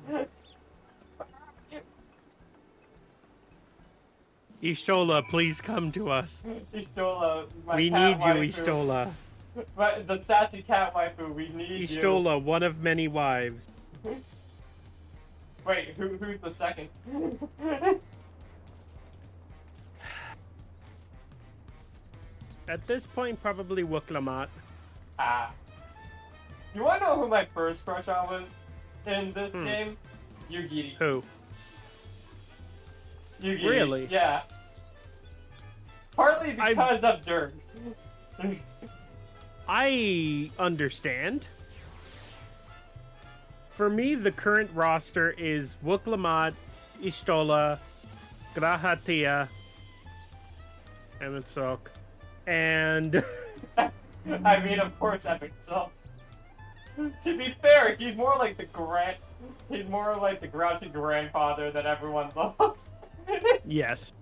[SPEAKER 13] Ishola, please come to us.
[SPEAKER 1] Istola, my
[SPEAKER 13] we
[SPEAKER 1] cat
[SPEAKER 13] need you,
[SPEAKER 1] waifu.
[SPEAKER 13] Istola.
[SPEAKER 1] But the sassy cat waifu, we need
[SPEAKER 13] Istola, one of many wives.
[SPEAKER 1] Wait, who's the second?
[SPEAKER 13] At this point, probably Wuklamat.
[SPEAKER 1] Ah. You wanna know who my first crush on was in this
[SPEAKER 13] Hmm.
[SPEAKER 1] game? Yugiri.
[SPEAKER 13] Who?
[SPEAKER 1] Yugiri.
[SPEAKER 13] Really?
[SPEAKER 1] Yeah. Partly because of Dirk.
[SPEAKER 13] I understand. For me, the current roster is Wuklamat, Ishtola, Grahatia, Emetsok, and
[SPEAKER 1] I mean, of course, Epic Self. To be fair, he's more like the grouchy grandfather that everyone loves.
[SPEAKER 13] yes.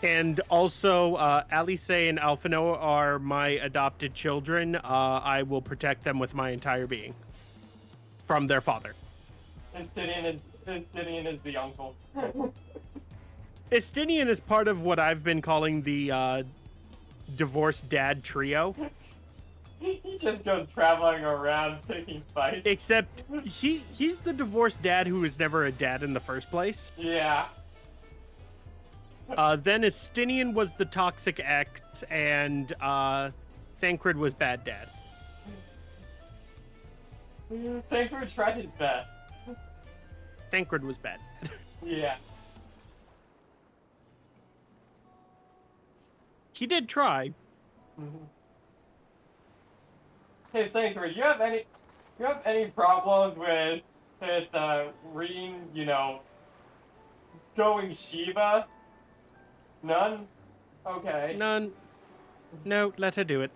[SPEAKER 13] And also, Alice and Alphino are my adopted children. I will protect them with my entire being. From their father.
[SPEAKER 1] Estinian is the uncle.
[SPEAKER 13] Estinian is part of what I've been calling the divorced dad trio.
[SPEAKER 1] He just goes traveling around picking fights.
[SPEAKER 13] Except he's the divorced dad who was never a dad in the first place.
[SPEAKER 1] Yeah.
[SPEAKER 13] Then Estinian was the toxic ex, and Thancred was bad dad.
[SPEAKER 1] Thancred tried his best.
[SPEAKER 13] Thancred was bad dad.
[SPEAKER 1] Yeah.
[SPEAKER 13] He did try.
[SPEAKER 1] Hey, Thancred, you have any problems with Reen, going Shiva? None? Okay.
[SPEAKER 13] None. No, let her do it.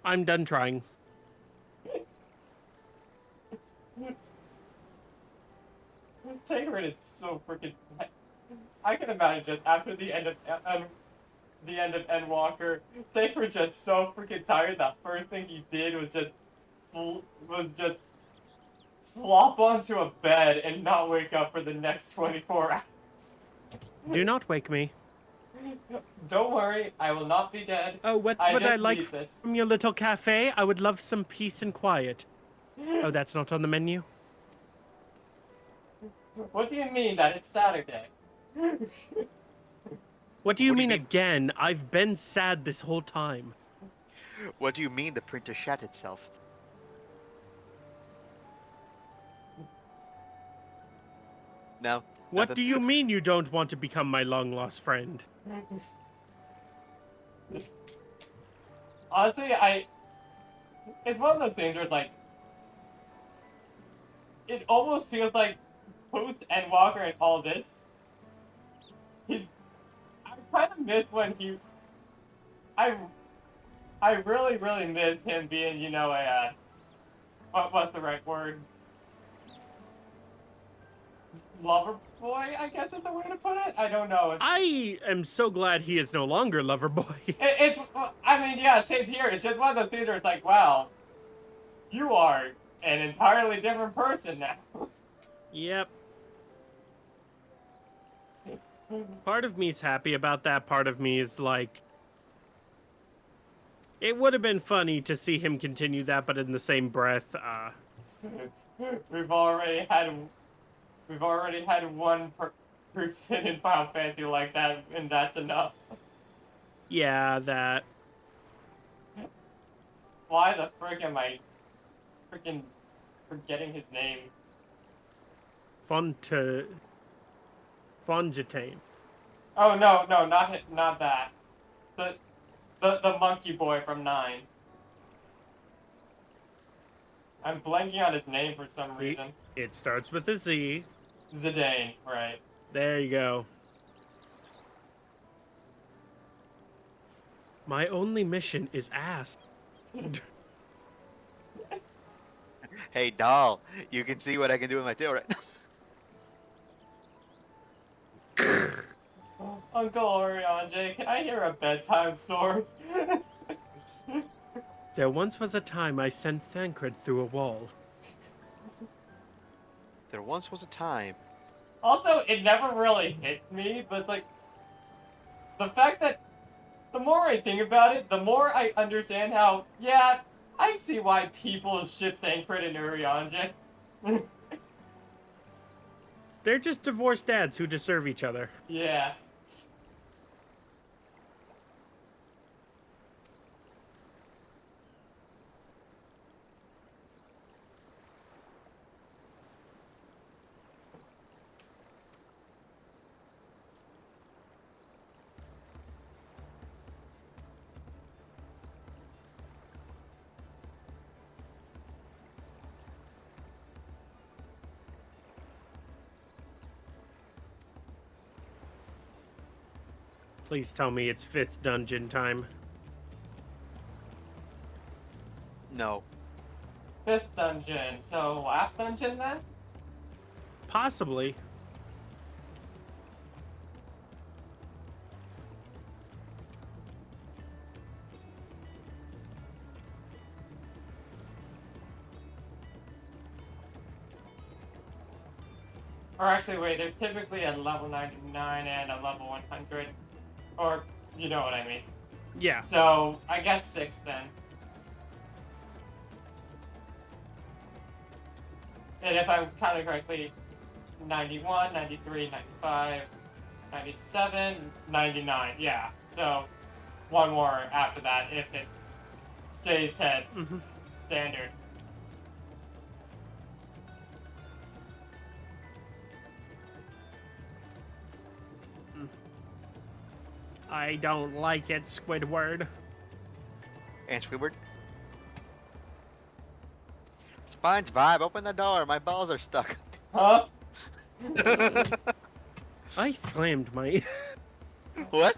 [SPEAKER 13] I'm done trying.
[SPEAKER 1] Thancred is so freaking. I can imagine just after the end of Endwalker, Thancred's just so freaking tired. That first thing he did was just flop onto a bed and not wake up for the next 24 hours.
[SPEAKER 13] Do not wake me.
[SPEAKER 1] Don't worry, I will not be dead.
[SPEAKER 13] Oh, what would I
[SPEAKER 1] just
[SPEAKER 13] like
[SPEAKER 1] need this.
[SPEAKER 13] from your little cafe? I would love some peace and quiet. Oh, that's not on the menu?
[SPEAKER 1] What do you mean that it's Saturday?
[SPEAKER 13] What do you mean again? I've been sad this whole time.
[SPEAKER 2] What do you mean the printer shat itself? No.
[SPEAKER 13] What
[SPEAKER 2] nothing.
[SPEAKER 13] do you mean you don't want to become my long-lost friend?
[SPEAKER 1] Honestly, it's one of those things where it's like, it almost feels like post Endwalker and all this, I kind of miss when I really, really miss him being, what's the right word? Lover boy, I guess is the way to put it? I don't know.
[SPEAKER 13] I am so glad he is no longer lover boy.
[SPEAKER 1] Yeah, same here. It's just one of those things where it's like, wow, you are an entirely different person now.
[SPEAKER 13] Yep. Part of me's happy about that. Part of me is like, it would have been funny to see him continue that, but in the same breath,
[SPEAKER 1] We've already had one person in Final Fantasy like that, and that's enough.
[SPEAKER 13] yeah, that.
[SPEAKER 1] Why the frick am I freaking forgetting his name?
[SPEAKER 13] Fongitane.
[SPEAKER 1] Oh no, not that. The monkey boy from 9. I'm blanking on his name for some reason.
[SPEAKER 13] It starts with a Z.
[SPEAKER 1] Zidane, right.
[SPEAKER 13] There you go. My only mission is ass.
[SPEAKER 2] Hey, doll, you can see what I can do with my tail, right?
[SPEAKER 1] Uncle Oriange, can I hear a bedtime story?
[SPEAKER 13] There once was a time I sent Thancred through a wall.
[SPEAKER 2] There once was a time.
[SPEAKER 1] Also, it never really hit me, but it's like, the fact that the more I think about it, the more I understand how, yeah, I see why people ship Thancred and Urianger.
[SPEAKER 13] They're just divorced dads who deserve each other.
[SPEAKER 1] Yeah.
[SPEAKER 13] Please tell me it's 5th dungeon time.
[SPEAKER 2] No.
[SPEAKER 1] 5th dungeon. So last dungeon then?
[SPEAKER 13] Possibly.
[SPEAKER 1] Or actually, wait, there's typically a level 99 and a level 100. Or, you know what I mean.
[SPEAKER 13] Yeah.
[SPEAKER 1] So, I guess 6 then. And if I'm counting correctly, 91, 93, 95, 97, 99. Yeah. So, one more after that if it stays 10 standard.
[SPEAKER 13] I don't like it, Squidward.
[SPEAKER 2] And Squidward? SpongeBob, open the door. My balls are stuck.
[SPEAKER 1] Huh?
[SPEAKER 13] I slammed my...
[SPEAKER 2] What?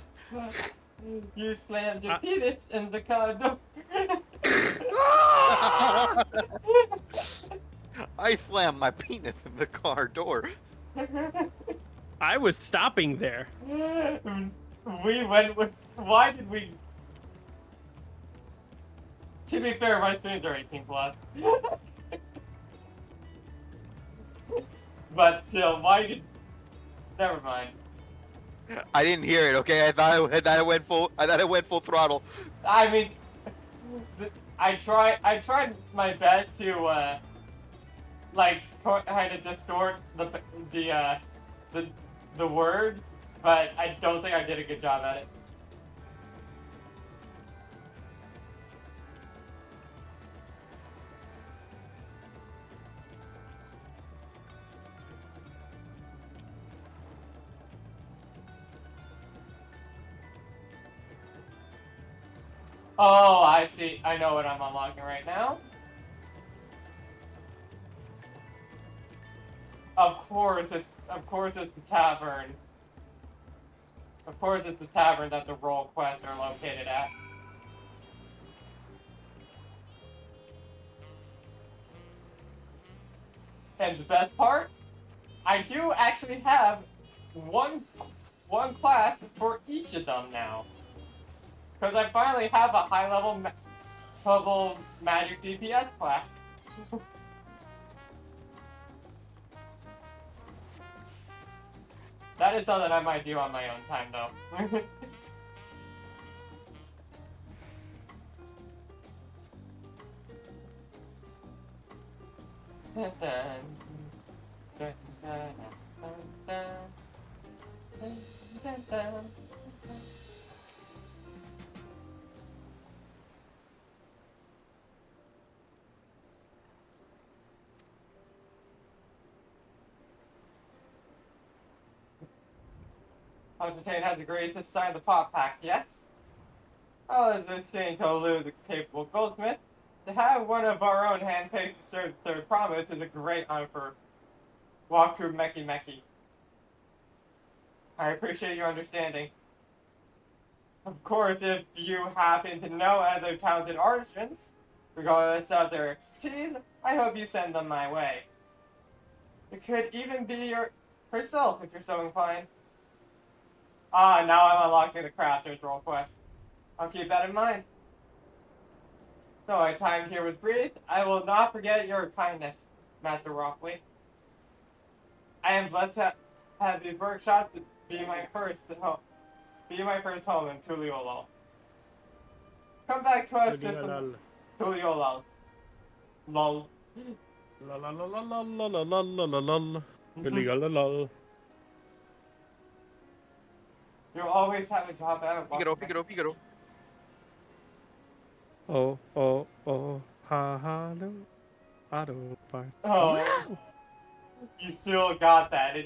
[SPEAKER 1] You slammed your penis in the car door.
[SPEAKER 2] I slammed my penis in the car door.
[SPEAKER 13] I was stopping there.
[SPEAKER 1] We went with... Why did we... To be fair, my screens are 18 plus. But still, why did... Never mind.
[SPEAKER 2] I didn't hear it. Okay, I thought I went full throttle.
[SPEAKER 1] I mean, I tried my best to like kind of distort the word, but I don't think I did a good job at it. Oh, I see. I know what I'm unlocking right now. Of course, it's the tavern. Of course, it's the tavern that the role quests are located at. And the best part, I do actually have one class for each of them now. Because I finally have a high-level magic DPS class. That is something I might do on my own time, though. Constantine has agreed to sign the pop pact, yes? Oh, is this shame to lose a capable goldsmith? To have one of our own handpicked to serve the third promise is a great honor for Waku Meki Meki. I appreciate your understanding. Of course, if you happen to know other talented artisans, regardless of their expertise, I hope you send them my way. It could even be herself if you're so inclined. Ah, now I'm unlocking the crafter's role quest. I'll keep that in mind. Though my time here was brief, I will not forget your kindness, Master Rockley. I am blessed to have these workshops to be my first home. Be my first home in Tuliolal. Come back to us if the... Tuliolal. Lol.
[SPEAKER 13] La la la la la la la la la la la la.
[SPEAKER 1] You'll always have a job at
[SPEAKER 2] Figaro.
[SPEAKER 13] Oh, ha, no. Auto part.
[SPEAKER 1] Oh. You still got that.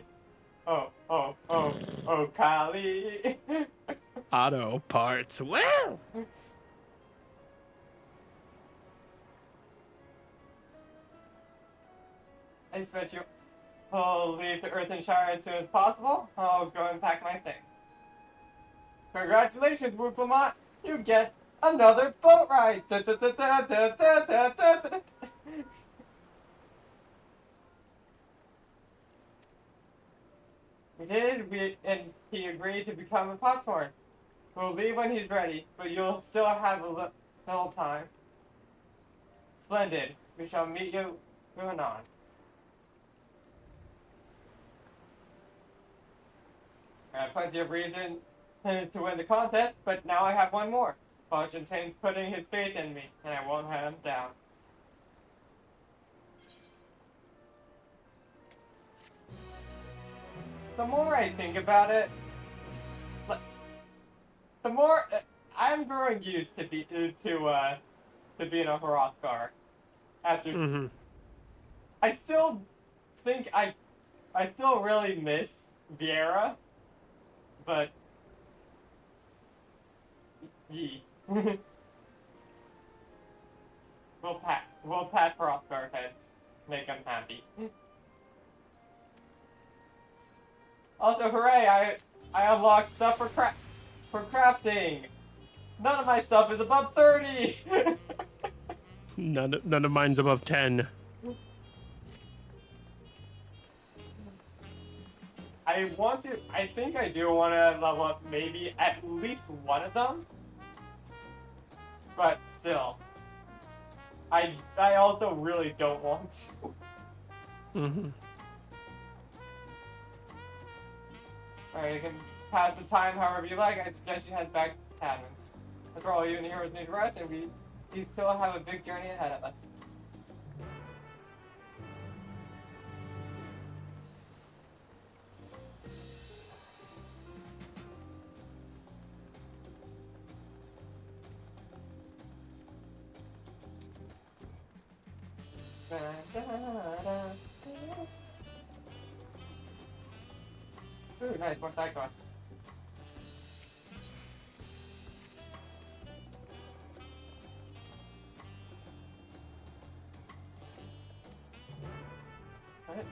[SPEAKER 1] Oh, Kali.
[SPEAKER 13] Auto parts. Well.
[SPEAKER 1] I expect you'll leave to Earth and Shire as soon as possible. I'll go and pack my thing. Congratulations, Whooplamont! You get another boat ride! Da, da, da, da, da, da, da, da, da. And he agreed to become a potsworn. We'll leave when he's ready, but you'll still have a little time. Splendid. We shall meet you anon. I have plenty of reason to win the contest, but now I have one more. Fontain's putting his faith in me, and I won't let him down. The more I think about it, the more I'm growing used to being a Hrothgar. After I still think I still really miss Vieira, but yee. we'll pat Hrothgar heads, make him happy. Also, hooray! I unlocked stuff for crafting. None of my stuff is above 30.
[SPEAKER 13] None of mine's above 10.
[SPEAKER 1] I think I do want to level up maybe at least one of them. But still, I also really don't want to. Alright, you can pass the time however you like. I suggest you head back to Cadman's. After all, you and the heroes need rest, and we still have a big journey ahead of us. Ooh, nice, more side quests. What?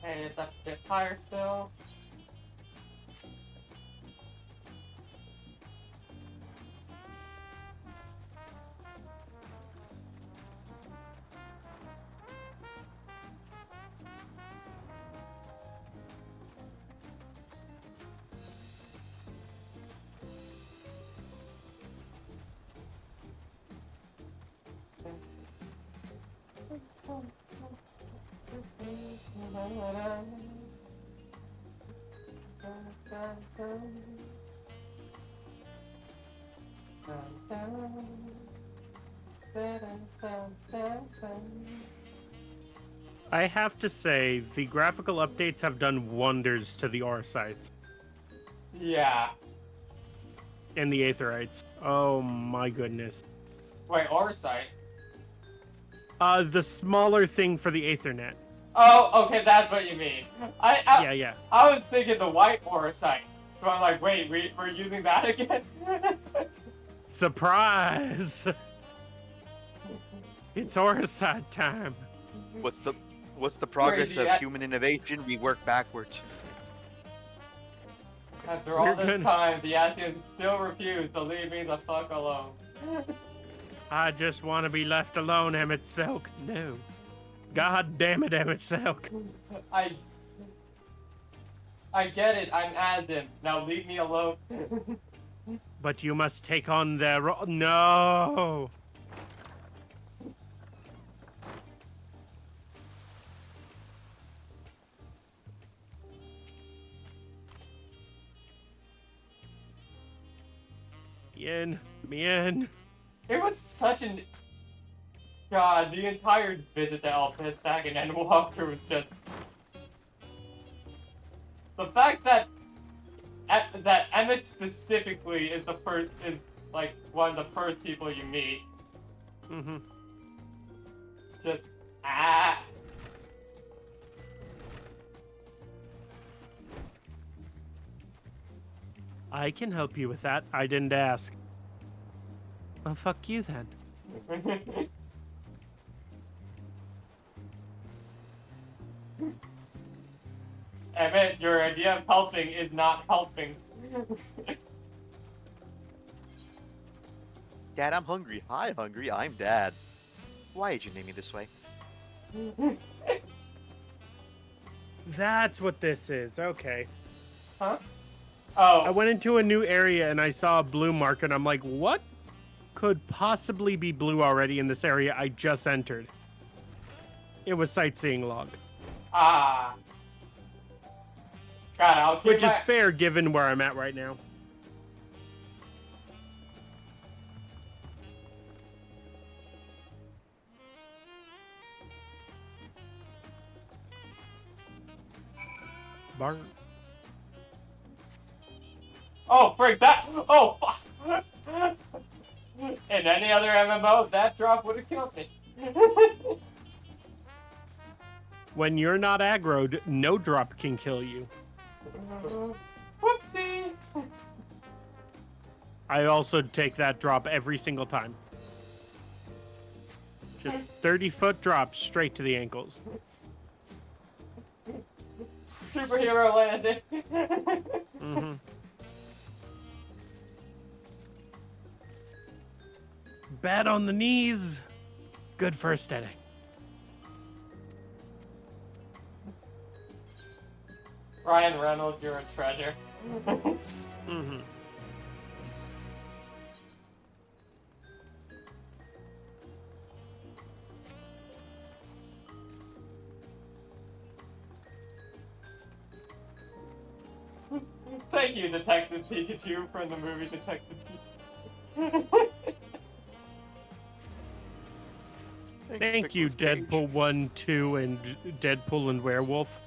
[SPEAKER 1] Hey, it's up a bit higher still.
[SPEAKER 13] I have to say, the graphical updates have done wonders to the Orsites.
[SPEAKER 1] Yeah.
[SPEAKER 13] And the Aetherites. Oh my goodness.
[SPEAKER 1] Wait, Orsite?
[SPEAKER 13] The smaller thing for the Aethernet.
[SPEAKER 1] Oh, okay, that's what you mean.
[SPEAKER 13] Yeah.
[SPEAKER 1] I was thinking the white Orsite. So I'm like, wait, we're using that again?
[SPEAKER 13] Surprise! It's Orsite time.
[SPEAKER 2] What's the progress
[SPEAKER 1] Crazy,
[SPEAKER 2] of human innovation? We work backwards.
[SPEAKER 1] After all this time, the Asians still refuse to leave me the fuck alone.
[SPEAKER 13] I just want to be left alone, Emmett Silk. No. God damn it, Emmett Silk.
[SPEAKER 1] I get it, I'm Azim. Now leave me alone.
[SPEAKER 13] But you must take on their role. No! Mien.
[SPEAKER 1] It was such an... God, the entire visit to Elpis back in Endwalker was just... The fact that Emmett specifically is like one of the first people you meet. Just
[SPEAKER 13] I can help you with that. I didn't ask. Well, fuck you then.
[SPEAKER 1] Emmett, your idea of helping is not helping.
[SPEAKER 2] Dad, I'm hungry. Hi, hungry. I'm Dad. Why did you name me this way?
[SPEAKER 13] That's what this is. Okay.
[SPEAKER 1] Huh? Oh.
[SPEAKER 13] I went into a new area and I saw a blue mark and I'm like, what could possibly be blue already in this area I just entered? It was sightseeing log.
[SPEAKER 1] Ah. God, I'll keep
[SPEAKER 13] Which is fair given where I'm at right now. Bar.
[SPEAKER 1] Oh, frick, that. Oh, fuck. In any other MMO, that drop would have killed me.
[SPEAKER 13] When you're not aggroed, no drop can kill you.
[SPEAKER 1] Whoopsie.
[SPEAKER 13] I also take that drop every single time. Just 30-foot drop straight to the ankles.
[SPEAKER 1] Superhero landing.
[SPEAKER 13] Mm-hmm. Bad on the knees. Good for aesthetic.
[SPEAKER 1] Ryan Reynolds, you're a treasure.
[SPEAKER 13] Mm-hmm.
[SPEAKER 1] Thank you, Detective Pikachu, from the movie Detective Pikachu.
[SPEAKER 13] Thank you, Deadpool 1, 2, and Deadpool and Werewolf.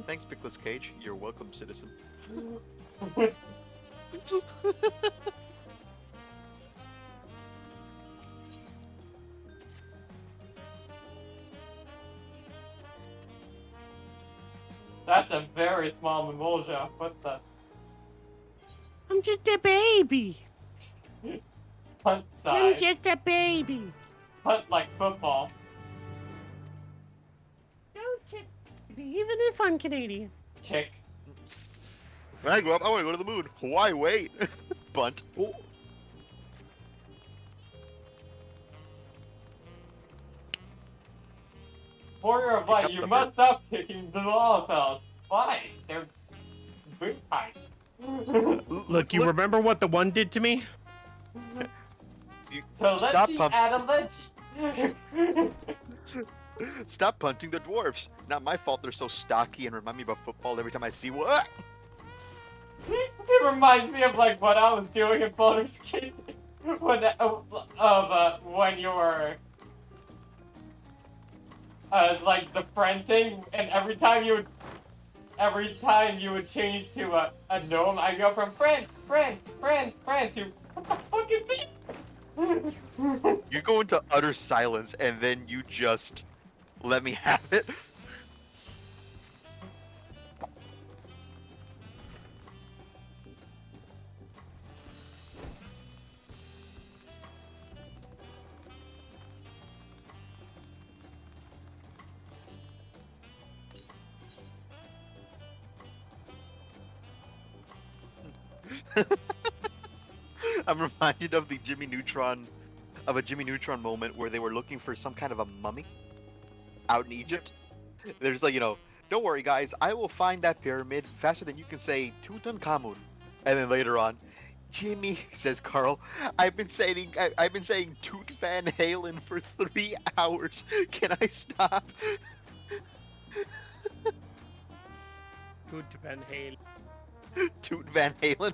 [SPEAKER 2] Thanks, Pickless Cage. You're welcome, citizen.
[SPEAKER 1] That's a very small Mimolja. What the?
[SPEAKER 13] I'm just a baby.
[SPEAKER 1] Punt size.
[SPEAKER 13] I'm just a baby.
[SPEAKER 1] Punt like football.
[SPEAKER 13] Don't kick me, even if I'm Canadian.
[SPEAKER 1] Kick.
[SPEAKER 2] When I grow up, I want to go to the moon. Why wait? Bunt.
[SPEAKER 13] Oh.
[SPEAKER 1] Warrior of Light, you must stop kicking the Lollipops. Why? They're boot tight.
[SPEAKER 13] Look, you remember what the one did to me?
[SPEAKER 2] Stop
[SPEAKER 1] Adalechi.
[SPEAKER 2] Stop punting the dwarfs. Not my fault they're so stocky and remind me about football every time I see one.
[SPEAKER 1] It reminds me of like what I was doing in Baldur's Gate when when you were like the friend thing, and every time you would change to a gnome, I go from friend to what the fuck is this?
[SPEAKER 2] You go into utter silence and then you just let me have it. I'm reminded of the Jimmy Neutron moment where they were looking for some kind of a mummy out in Egypt. There's like, don't worry guys, I will find that pyramid faster than you can say Tutankhamun. And then later on, Jimmy, says Carl, I've been saying Toot Van Halen for 3 hours. Can I stop?
[SPEAKER 13] Toot Van Halen.
[SPEAKER 2] Toot Van Halen.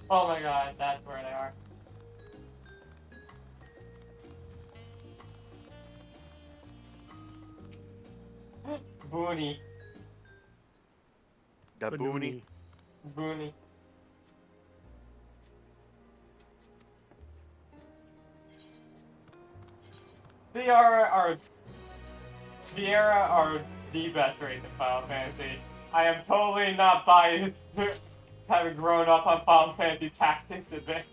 [SPEAKER 1] Oh my god, that's where they are. Booney.
[SPEAKER 2] The boonie.
[SPEAKER 1] Booney. Sierra are the best race in Final Fantasy. I am totally not biased, having grown up on Final Fantasy Tactics Advance.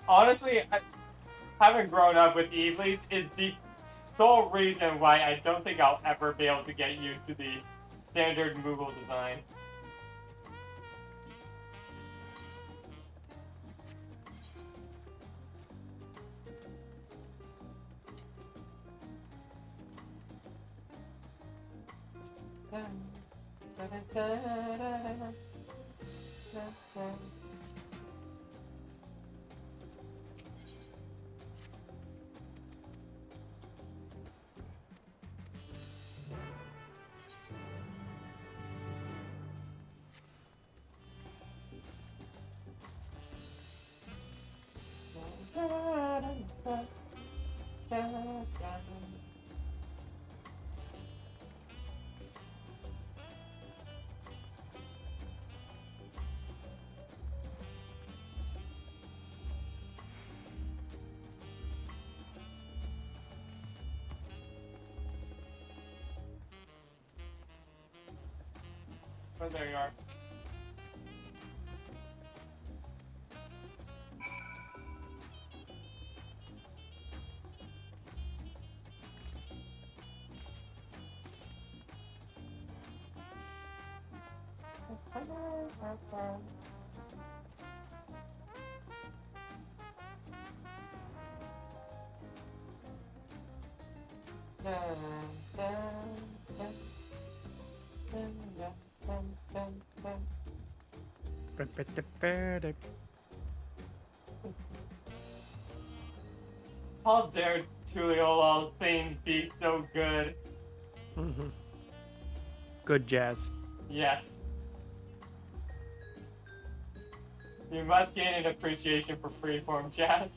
[SPEAKER 1] Honestly, having grown up with Eevee is the sole reason why I don't think I'll ever be able to get used to the standard Moogle design. Oh, there you are. How dare Tuliol's theme be so good?
[SPEAKER 13] Good jazz.
[SPEAKER 1] Yes. You must gain an appreciation for freeform jazz.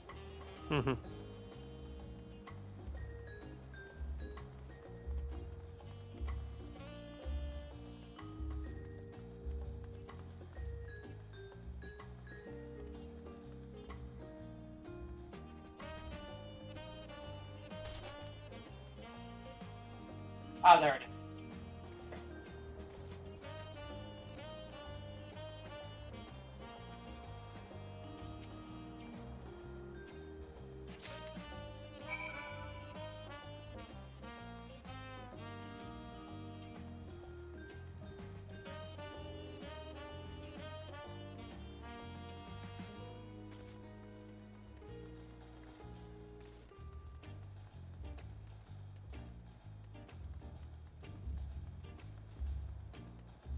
[SPEAKER 1] Ah, there it is.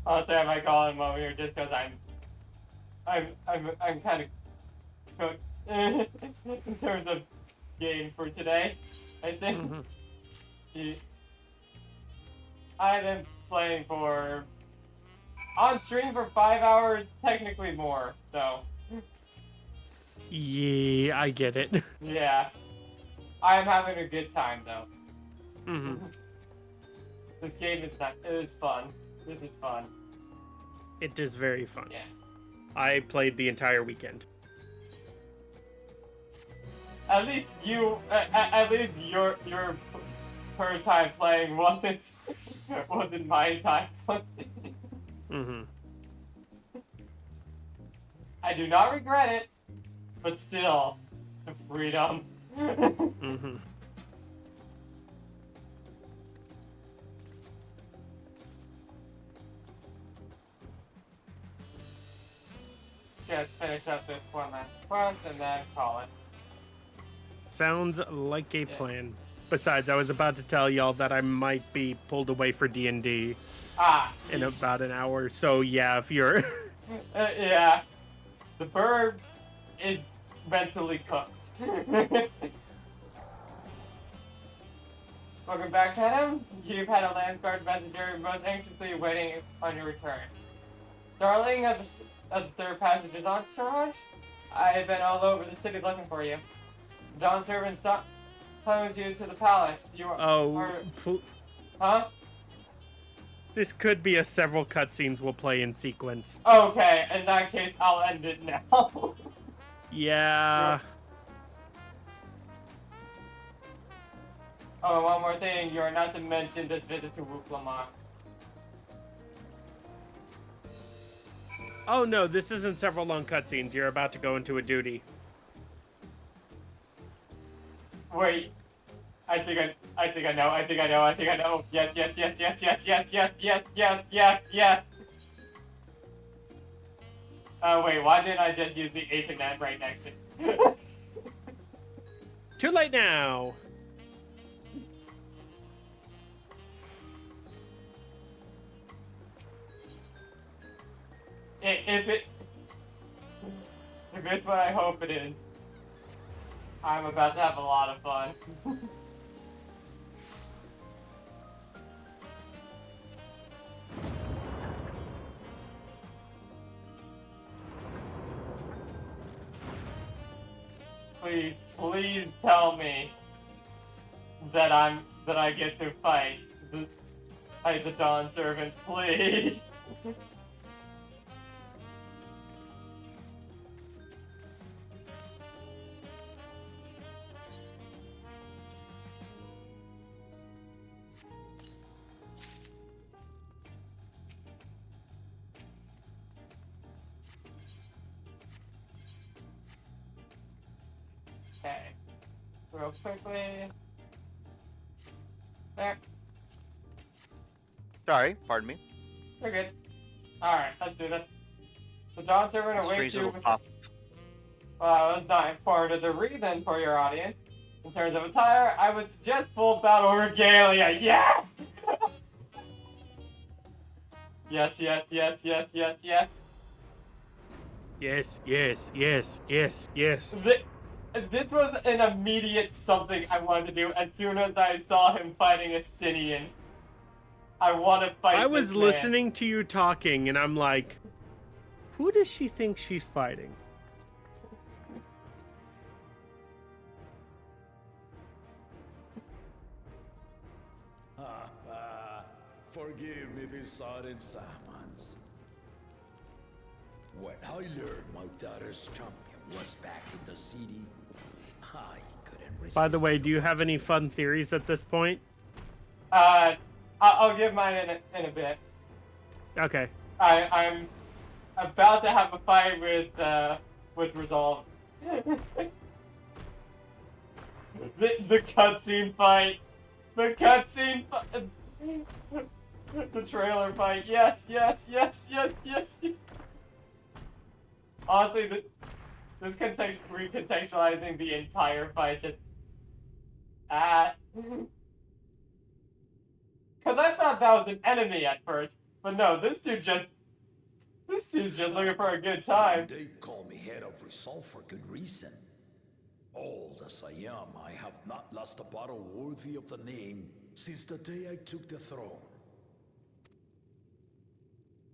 [SPEAKER 1] Honestly, I might call him over here just because I'm kind of cooked in terms of game for today. I think I've been playing for on stream for 5 hours, technically more. So
[SPEAKER 13] Yeah, I get it.
[SPEAKER 1] yeah, I am having a good time though. This game is not. It is fun. This is fun.
[SPEAKER 13] It is very fun.
[SPEAKER 1] Yeah.
[SPEAKER 13] I played the entire weekend.
[SPEAKER 1] At least you, at least your per time playing wasn't my time playing. I do not regret it, but still, the freedom. Let's finish up this one last quest and then call it.
[SPEAKER 13] Sounds like a plan. Besides, I was about to tell y'all that I might be pulled away for D&D in about an hour. So yeah, if you're...
[SPEAKER 1] yeah. The bird is mentally cooked. Welcome back, Adam. You've had a Landsguard messenger most anxiously waiting on your return. Darling of the third passage's entourage, I have been all over the city looking for you. Dawn servant summons you to the palace. You are... Huh?
[SPEAKER 13] This could be a several cutscenes we'll play in sequence.
[SPEAKER 1] Okay, in that case, I'll end it now.
[SPEAKER 13] Yeah.
[SPEAKER 1] Oh, and one more thing. You are not to mention this visit to Wuklamar.
[SPEAKER 13] Oh no, this isn't several long cutscenes. You're about to go into a duty.
[SPEAKER 1] Wait. I think I know. Yes. Wait, why didn't I just use the Ethernet right next to it?
[SPEAKER 13] Too late now.
[SPEAKER 1] If it's what I hope it is, I'm about to have a lot of fun. Please tell me that I get to fight the Dawn Servant, please. Okay, real quickly. There.
[SPEAKER 2] Sorry, pardon me.
[SPEAKER 1] You're good. Alright, let's do this. The Dawn Servant awaits
[SPEAKER 2] Strange
[SPEAKER 1] you
[SPEAKER 2] little
[SPEAKER 1] with...
[SPEAKER 2] pop.
[SPEAKER 1] Well, I was not informed of the reason for your audience. In terms of attire, I would suggest full battle regalia. Yes! Yes.
[SPEAKER 13] Yes.
[SPEAKER 1] This was an immediate something I wanted to do as soon as I saw him fighting Estinian. I want to fight
[SPEAKER 13] I was
[SPEAKER 1] this man.
[SPEAKER 13] listening to you talking, and I'm like, who does she think she's fighting?
[SPEAKER 15] Forgive me these sudden summons. When I learned my daughter's champion was back in the city, I couldn't resist.
[SPEAKER 13] By the way, do you have any fun theories at this point?
[SPEAKER 1] I'll give mine in a bit.
[SPEAKER 13] Okay.
[SPEAKER 1] I'm about to have a fight with Resolve. the cutscene fight. The cutscene fight. The trailer fight. Yes. Honestly, this recontextualizing the entire fight just... Because I thought that was an enemy at first, but no, this dude's just looking for a good time.
[SPEAKER 15] They call me head of Resolve for good reason. Old as I am, I have not lost a battle worthy of the name since the day I took the throne.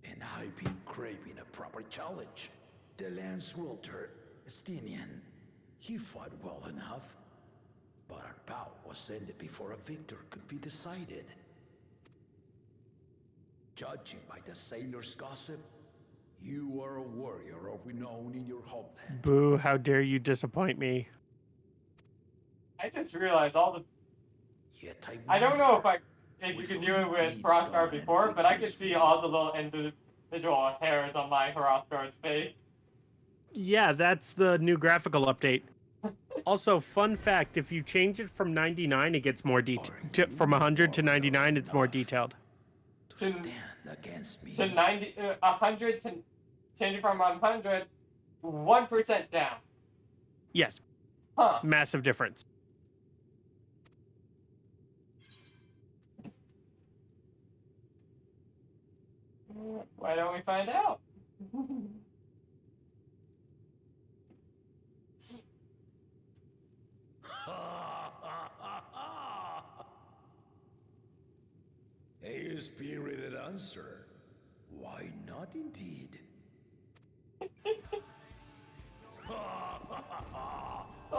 [SPEAKER 15] And I've been craving a proper challenge. The Lance Wielder, Estinian, he fought well enough, but our bout was ended before a victor could be decided. Judging by the sailors' gossip, you are a warrior of renown in your homeland.
[SPEAKER 13] Boo, how dare you disappoint me.
[SPEAKER 1] I just realized all the...
[SPEAKER 15] Yet
[SPEAKER 1] I don't know if you could do it with Hrothgar before, but I could see all the little individual hairs on my Hrothgar's face.
[SPEAKER 13] Yeah, that's the new graphical update. Also, fun fact, if you change it from 99, it gets more detailed. From 100 to 99, it's more detailed.
[SPEAKER 15] To stand against me.
[SPEAKER 1] To 100 to... Change it from 100, 1% down.
[SPEAKER 13] Yes.
[SPEAKER 1] Huh.
[SPEAKER 13] Massive difference.
[SPEAKER 1] Why don't we find out?
[SPEAKER 15] A spirited answer. Why not indeed?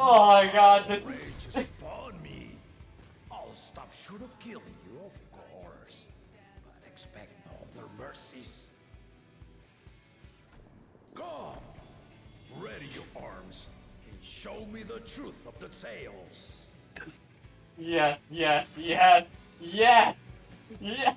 [SPEAKER 1] Oh my god. This...
[SPEAKER 15] Rage is upon me. I'll stop short of killing you, of course. But expect no other mercies. Come! Ready your arms and show me the truth of the tales.
[SPEAKER 1] Yes, yes, yes, yes, yes.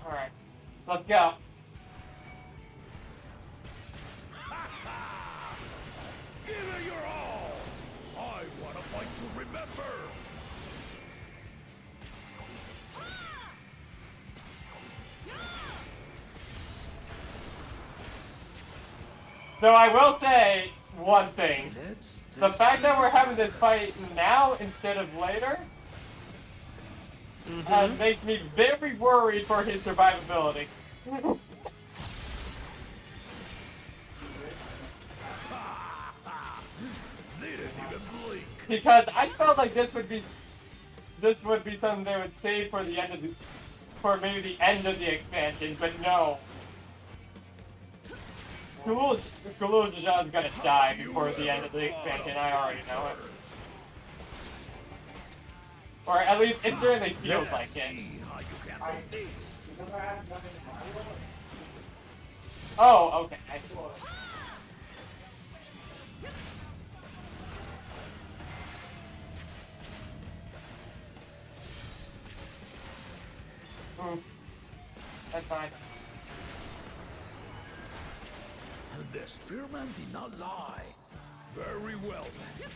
[SPEAKER 1] Alright, let's go.
[SPEAKER 15] Give it your all! I want to fight to remember!
[SPEAKER 1] So I will say one thing. The fact that we're having this fight now instead of later makes me very worried for his survivability. Because I felt like this would be something they would save for the end of for maybe the end of the expansion, but no. Gulul Zhajan's gonna die before the end of the expansion, I already know it. Or at least it certainly feels like it. Oh, okay. That's fine.
[SPEAKER 15] The spearman did not lie. Very well then.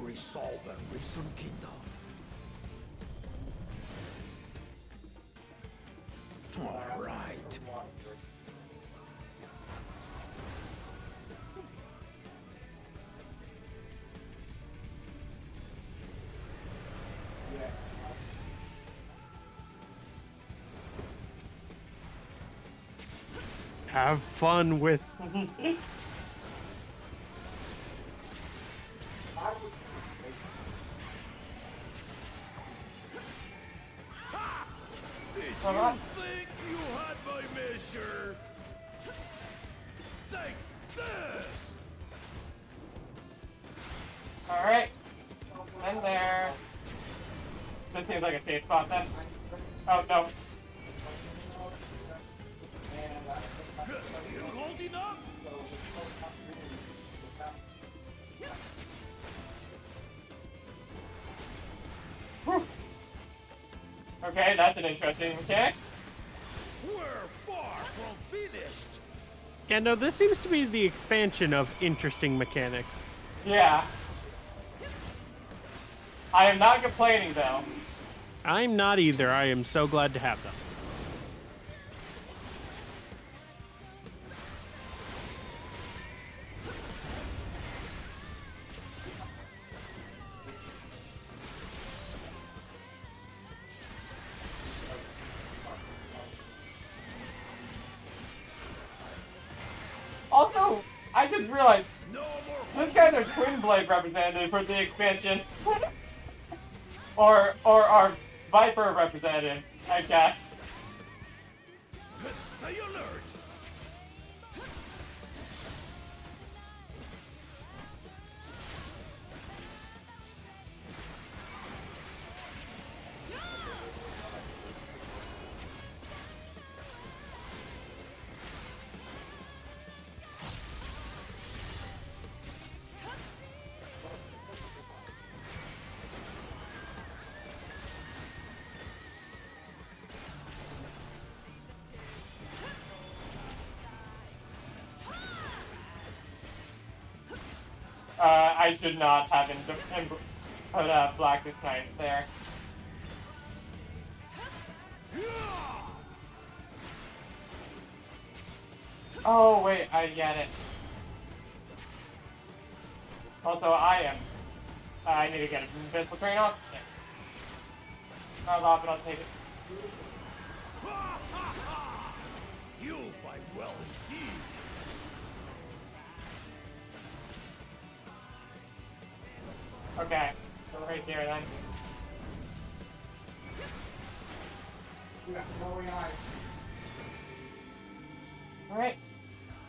[SPEAKER 15] Resolve and reason kingdom. All right.
[SPEAKER 13] Have fun with.
[SPEAKER 15] Did you think you had my measure? Take this!
[SPEAKER 1] Alright. In there. This seems like a safe spot then. Oh, no.
[SPEAKER 15] Still holding up?
[SPEAKER 1] Okay, that's an interesting mechanic.
[SPEAKER 15] We're far from finished.
[SPEAKER 13] Yeah, no, this seems to be the expansion of interesting mechanics.
[SPEAKER 1] Yeah. I am not complaining though.
[SPEAKER 13] I'm not either. I am so glad to have them.
[SPEAKER 1] Also, I just realized this guy's our Twin Blade representative for the expansion. or our Viper representative, I guess.
[SPEAKER 15] Stay alert.
[SPEAKER 1] I should not have put Blackest Knight there. Oh wait, I get it. Also, I am I need to get an invisible train off. Yeah. I'll off, but I'll take it.
[SPEAKER 15] You fight well indeed.
[SPEAKER 1] Okay, so right here then. Alright.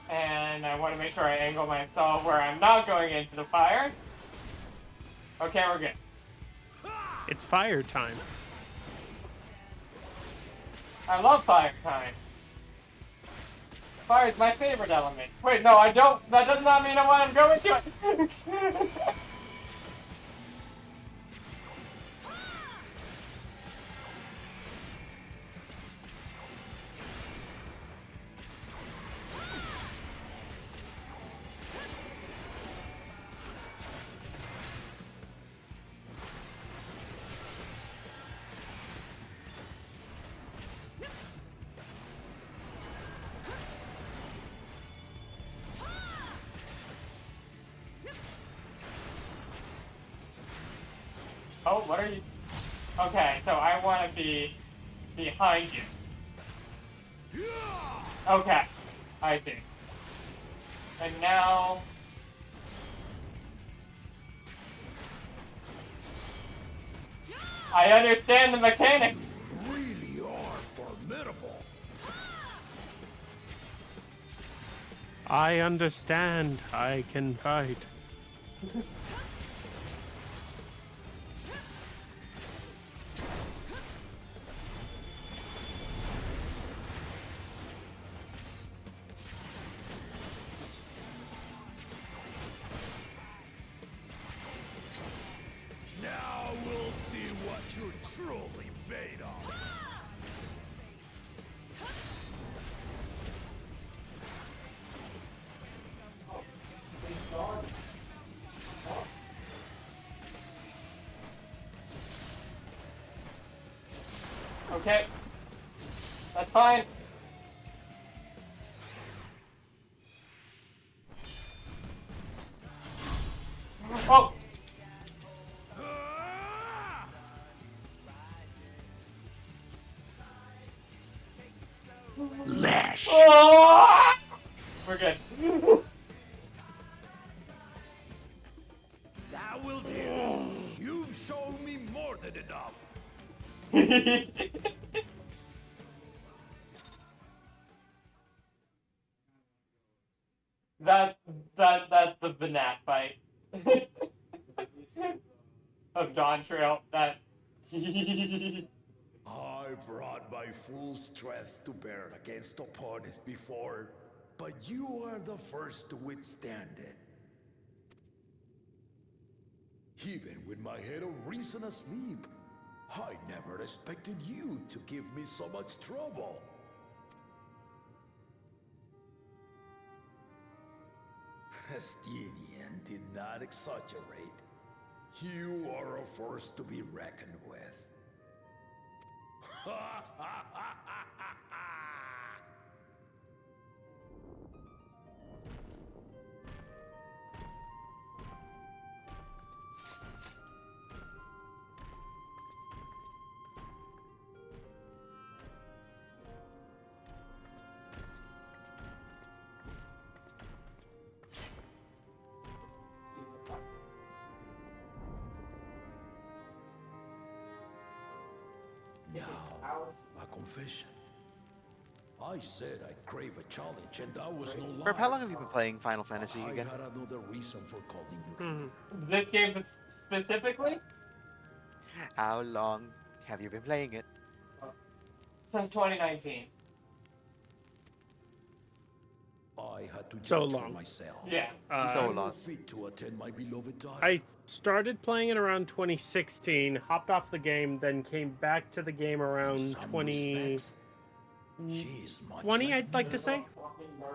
[SPEAKER 1] And I want to make sure I angle myself where I'm not going into the fire. Okay, we're good.
[SPEAKER 13] It's fire time.
[SPEAKER 1] I love fire time. Fire is my favorite element. Wait, no, I don't. That does not mean I want to go into it. Oh, what are you? Okay, so I want to be behind you. Okay, I see. And now... I understand the mechanics!
[SPEAKER 15] You really are formidable.
[SPEAKER 13] I understand. I can fight.
[SPEAKER 15] Now we'll see what you're truly made of.
[SPEAKER 1] Okay. That's fine. Oh!
[SPEAKER 14] Mash.
[SPEAKER 1] Oh! We're good.
[SPEAKER 15] That will do. You've shown me more than enough.
[SPEAKER 1] That's the Banat fight. Of Dawn Trail. That
[SPEAKER 15] I brought my full strength to bear against opponents before, but you are the first to withstand it. Even with my head of reason asleep, I never expected you to give me so much trouble. Estinian did not exaggerate. You are a force to be reckoned with. Now, a confession. I said I'd crave a challenge, and that was no lie.
[SPEAKER 2] Ferb, how long have you been playing Final Fantasy
[SPEAKER 15] I
[SPEAKER 2] again?
[SPEAKER 15] had another reason for calling you here.
[SPEAKER 1] This game specifically?
[SPEAKER 2] How long have you been playing it?
[SPEAKER 1] Since 2019.
[SPEAKER 15] I had to
[SPEAKER 13] So
[SPEAKER 15] judge for
[SPEAKER 13] long.
[SPEAKER 15] myself.
[SPEAKER 1] Yeah.
[SPEAKER 2] So long.
[SPEAKER 15] Fit to attend my beloved daughter.
[SPEAKER 13] I started playing it around 2016, hopped off the game, then came back to the game around
[SPEAKER 15] In some
[SPEAKER 13] 2020,
[SPEAKER 15] respects, she's much
[SPEAKER 13] I'd like to say,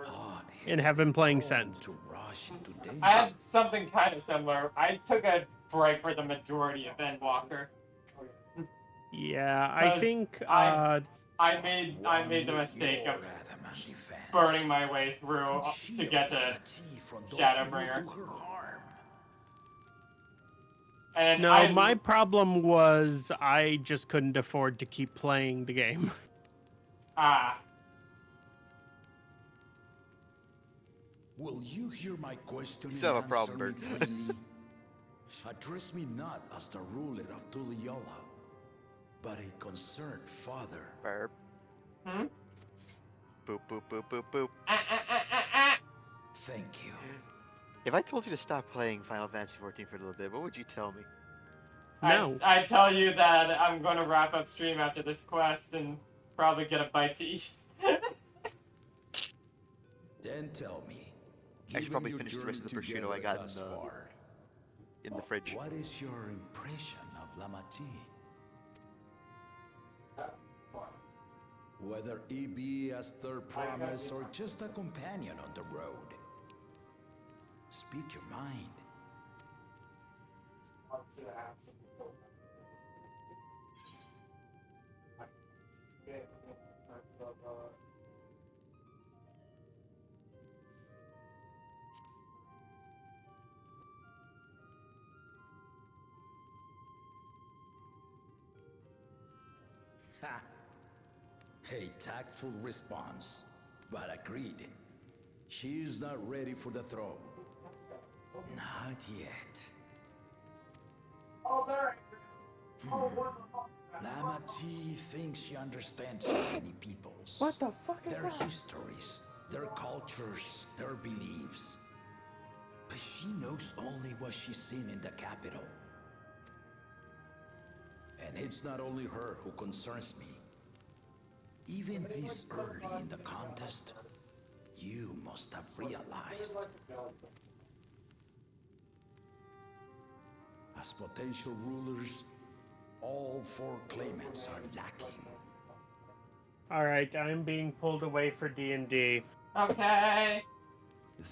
[SPEAKER 15] hard
[SPEAKER 13] and have been playing
[SPEAKER 15] prone
[SPEAKER 13] since.
[SPEAKER 15] to rush into danger.
[SPEAKER 1] I had something kind of similar. I took a break for the majority of Endwalker.
[SPEAKER 13] Yeah, I think
[SPEAKER 1] I made the mistake of burning my way through to get to Shadowbringer. And
[SPEAKER 13] No, my problem was I just couldn't afford to keep playing the game.
[SPEAKER 15] Will you hear my question
[SPEAKER 2] You
[SPEAKER 15] and
[SPEAKER 2] still have a
[SPEAKER 15] answer
[SPEAKER 2] problem,
[SPEAKER 15] me
[SPEAKER 2] Bert.
[SPEAKER 15] plainly? Address me not as the ruler of Tuliola, but a concerned father.
[SPEAKER 2] Burp.
[SPEAKER 1] Hmm?
[SPEAKER 2] Boop, boop, boop, boop, boop.
[SPEAKER 15] Thank you.
[SPEAKER 2] If I told you to stop playing Final Fantasy XIV for a little bit, what would you tell me?
[SPEAKER 13] No.
[SPEAKER 1] I tell you that I'm gonna wrap up stream after this quest and probably get a bite to eat.
[SPEAKER 15] Then tell me,
[SPEAKER 2] I should
[SPEAKER 15] given
[SPEAKER 2] probably
[SPEAKER 15] your
[SPEAKER 2] finish the rest of the
[SPEAKER 15] journey
[SPEAKER 2] prosciutto I
[SPEAKER 15] together
[SPEAKER 2] got
[SPEAKER 15] thus far,
[SPEAKER 2] in the fridge.
[SPEAKER 15] what is your impression of Lamati? Whether he be as third promise or just a companion on the road. Speak your mind. Ha! A tactful response, but agreed. She is not ready for the throne. Not yet. Lama T thinks she understands many peoples.
[SPEAKER 1] What the fuck is
[SPEAKER 15] their
[SPEAKER 1] that?
[SPEAKER 15] histories, their cultures, their beliefs. But she knows only what she's seen in the capital. And it's not only her who concerns me. Even this early in the contest, you must have realized. As potential rulers, all four claimants are lacking.
[SPEAKER 13] All right, I'm being pulled away for D&D.
[SPEAKER 1] Okay.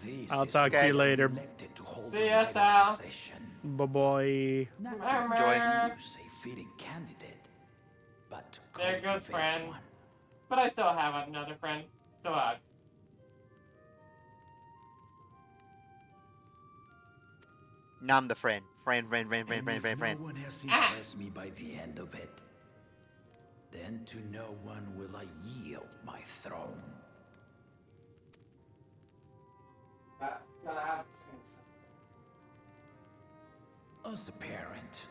[SPEAKER 15] This
[SPEAKER 13] I'll
[SPEAKER 15] is
[SPEAKER 13] talk to you
[SPEAKER 15] why
[SPEAKER 13] later.
[SPEAKER 15] elected to hold
[SPEAKER 1] See
[SPEAKER 15] the
[SPEAKER 1] ya,
[SPEAKER 15] right of
[SPEAKER 1] Sal.
[SPEAKER 15] succession.
[SPEAKER 13] Bye-bye.
[SPEAKER 15] Not
[SPEAKER 1] Murmur.
[SPEAKER 15] to choose a fitting candidate, but to
[SPEAKER 1] There goes
[SPEAKER 15] cultivate
[SPEAKER 1] friend.
[SPEAKER 15] one.
[SPEAKER 1] But I still have another friend. So
[SPEAKER 2] Now I'm the friend. Friend.
[SPEAKER 15] And if no one has impressed me by the end of it, then to no one will I yield my throne. As a parent,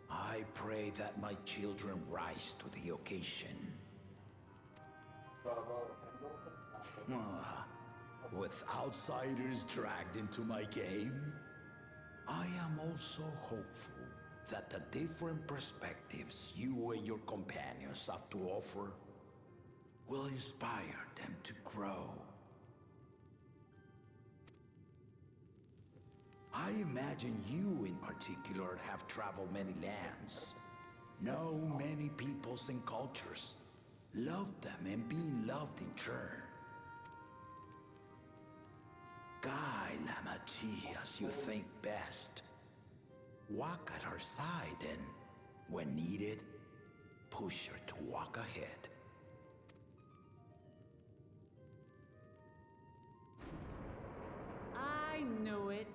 [SPEAKER 15] I pray that my children rise to the occasion. With outsiders dragged into my game, I am also hopeful that the different perspectives you and your companions have to offer will inspire them to grow. I imagine you in particular have traveled many lands, know many peoples and cultures, loved them and been loved in turn. Guide Lamachi as you think best. Walk at her side and, when needed, push her to walk ahead.
[SPEAKER 4] I knew it.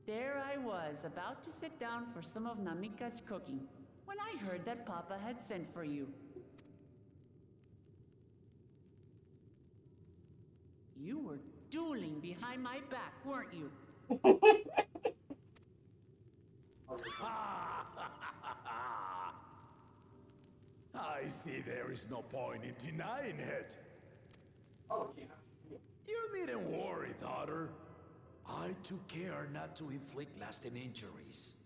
[SPEAKER 4] There I was, about to sit down for some of Namika's cooking, when I heard that Papa had sent for you. You were dueling behind my back, weren't you?
[SPEAKER 15] I see there is no point in denying it. You needn't worry, daughter. I took care not to inflict lasting injuries.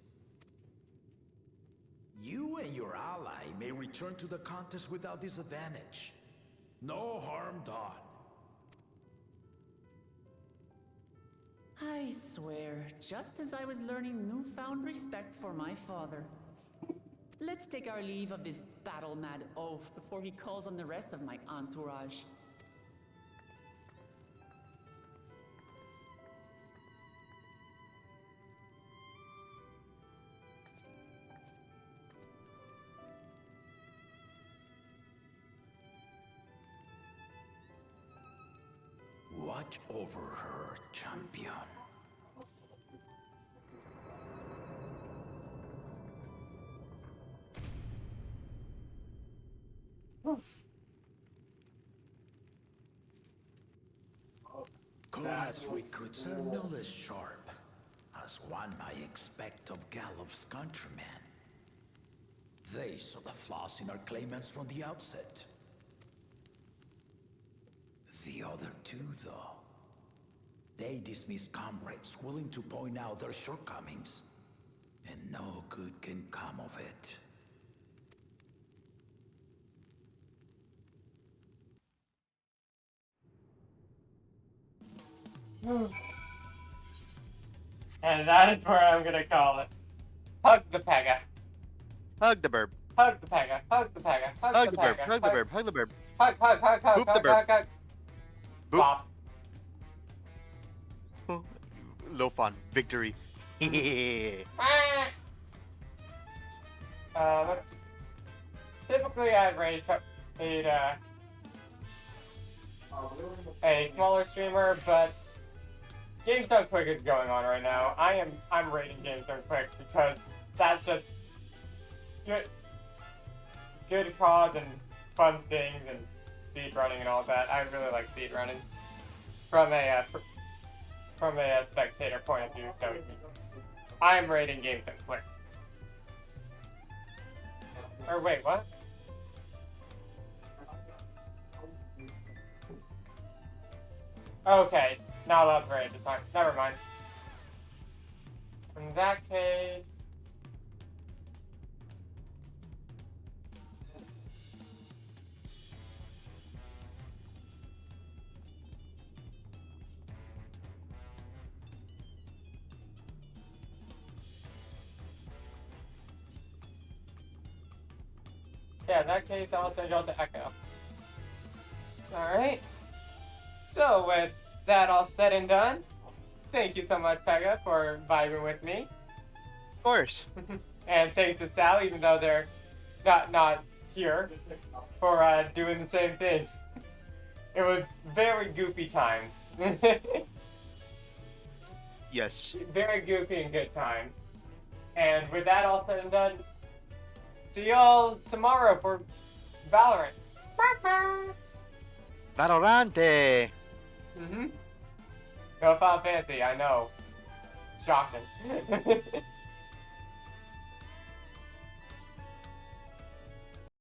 [SPEAKER 15] You and your ally may return to the contest without disadvantage. No harm done.
[SPEAKER 4] I swear, just as I was learning newfound respect for my father. Let's take our leave of this battle-mad oaf before he calls on the rest of my entourage.
[SPEAKER 15] Watch over her, champion. Kona's recruits are no less sharp, as one might expect of Galloff's countrymen. They saw the flaws in our claimants from the outset. The other two, though, they dismiss comrades willing to point out their shortcomings, and no good can come of it.
[SPEAKER 1] And that is where I'm gonna call it. Hug the Pega.
[SPEAKER 2] Hug the burb.
[SPEAKER 1] Hug the Pega. Hug the Pega.
[SPEAKER 2] Hug the burb. Hug the burb. Hug the burb.
[SPEAKER 1] Hug, hug, hug, hug,
[SPEAKER 2] Boop the
[SPEAKER 1] hug,
[SPEAKER 2] burb.
[SPEAKER 1] hug, hug.
[SPEAKER 2] Boop.
[SPEAKER 1] Bop.
[SPEAKER 2] Lofon. Victory.
[SPEAKER 1] Let's see. Typically I'd rate a smaller streamer, but Games Done Quick is going on right now. I'm rating Games Done Quick because that's just good cause and fun things and speed running and all that. I really like speed running from a spectator point of view. So I'm rating Games Done Quick. Or wait, what? Okay, not allowed to rate at the time. Never mind. In that case... Yeah, in that case, I'll send y'all to Echo. Alright. So, with that all said and done, thank you so much, Pega, for vibing with me.
[SPEAKER 2] Of course.
[SPEAKER 1] And thanks to Sal, even though they're not here, for doing the same thing. It was very goofy times.
[SPEAKER 2] Yes.
[SPEAKER 1] Very goofy and good times. And with that all said and done, see y'all tomorrow for Valorant.
[SPEAKER 2] Valorante.
[SPEAKER 1] No Final Fantasy, I know. Shocking.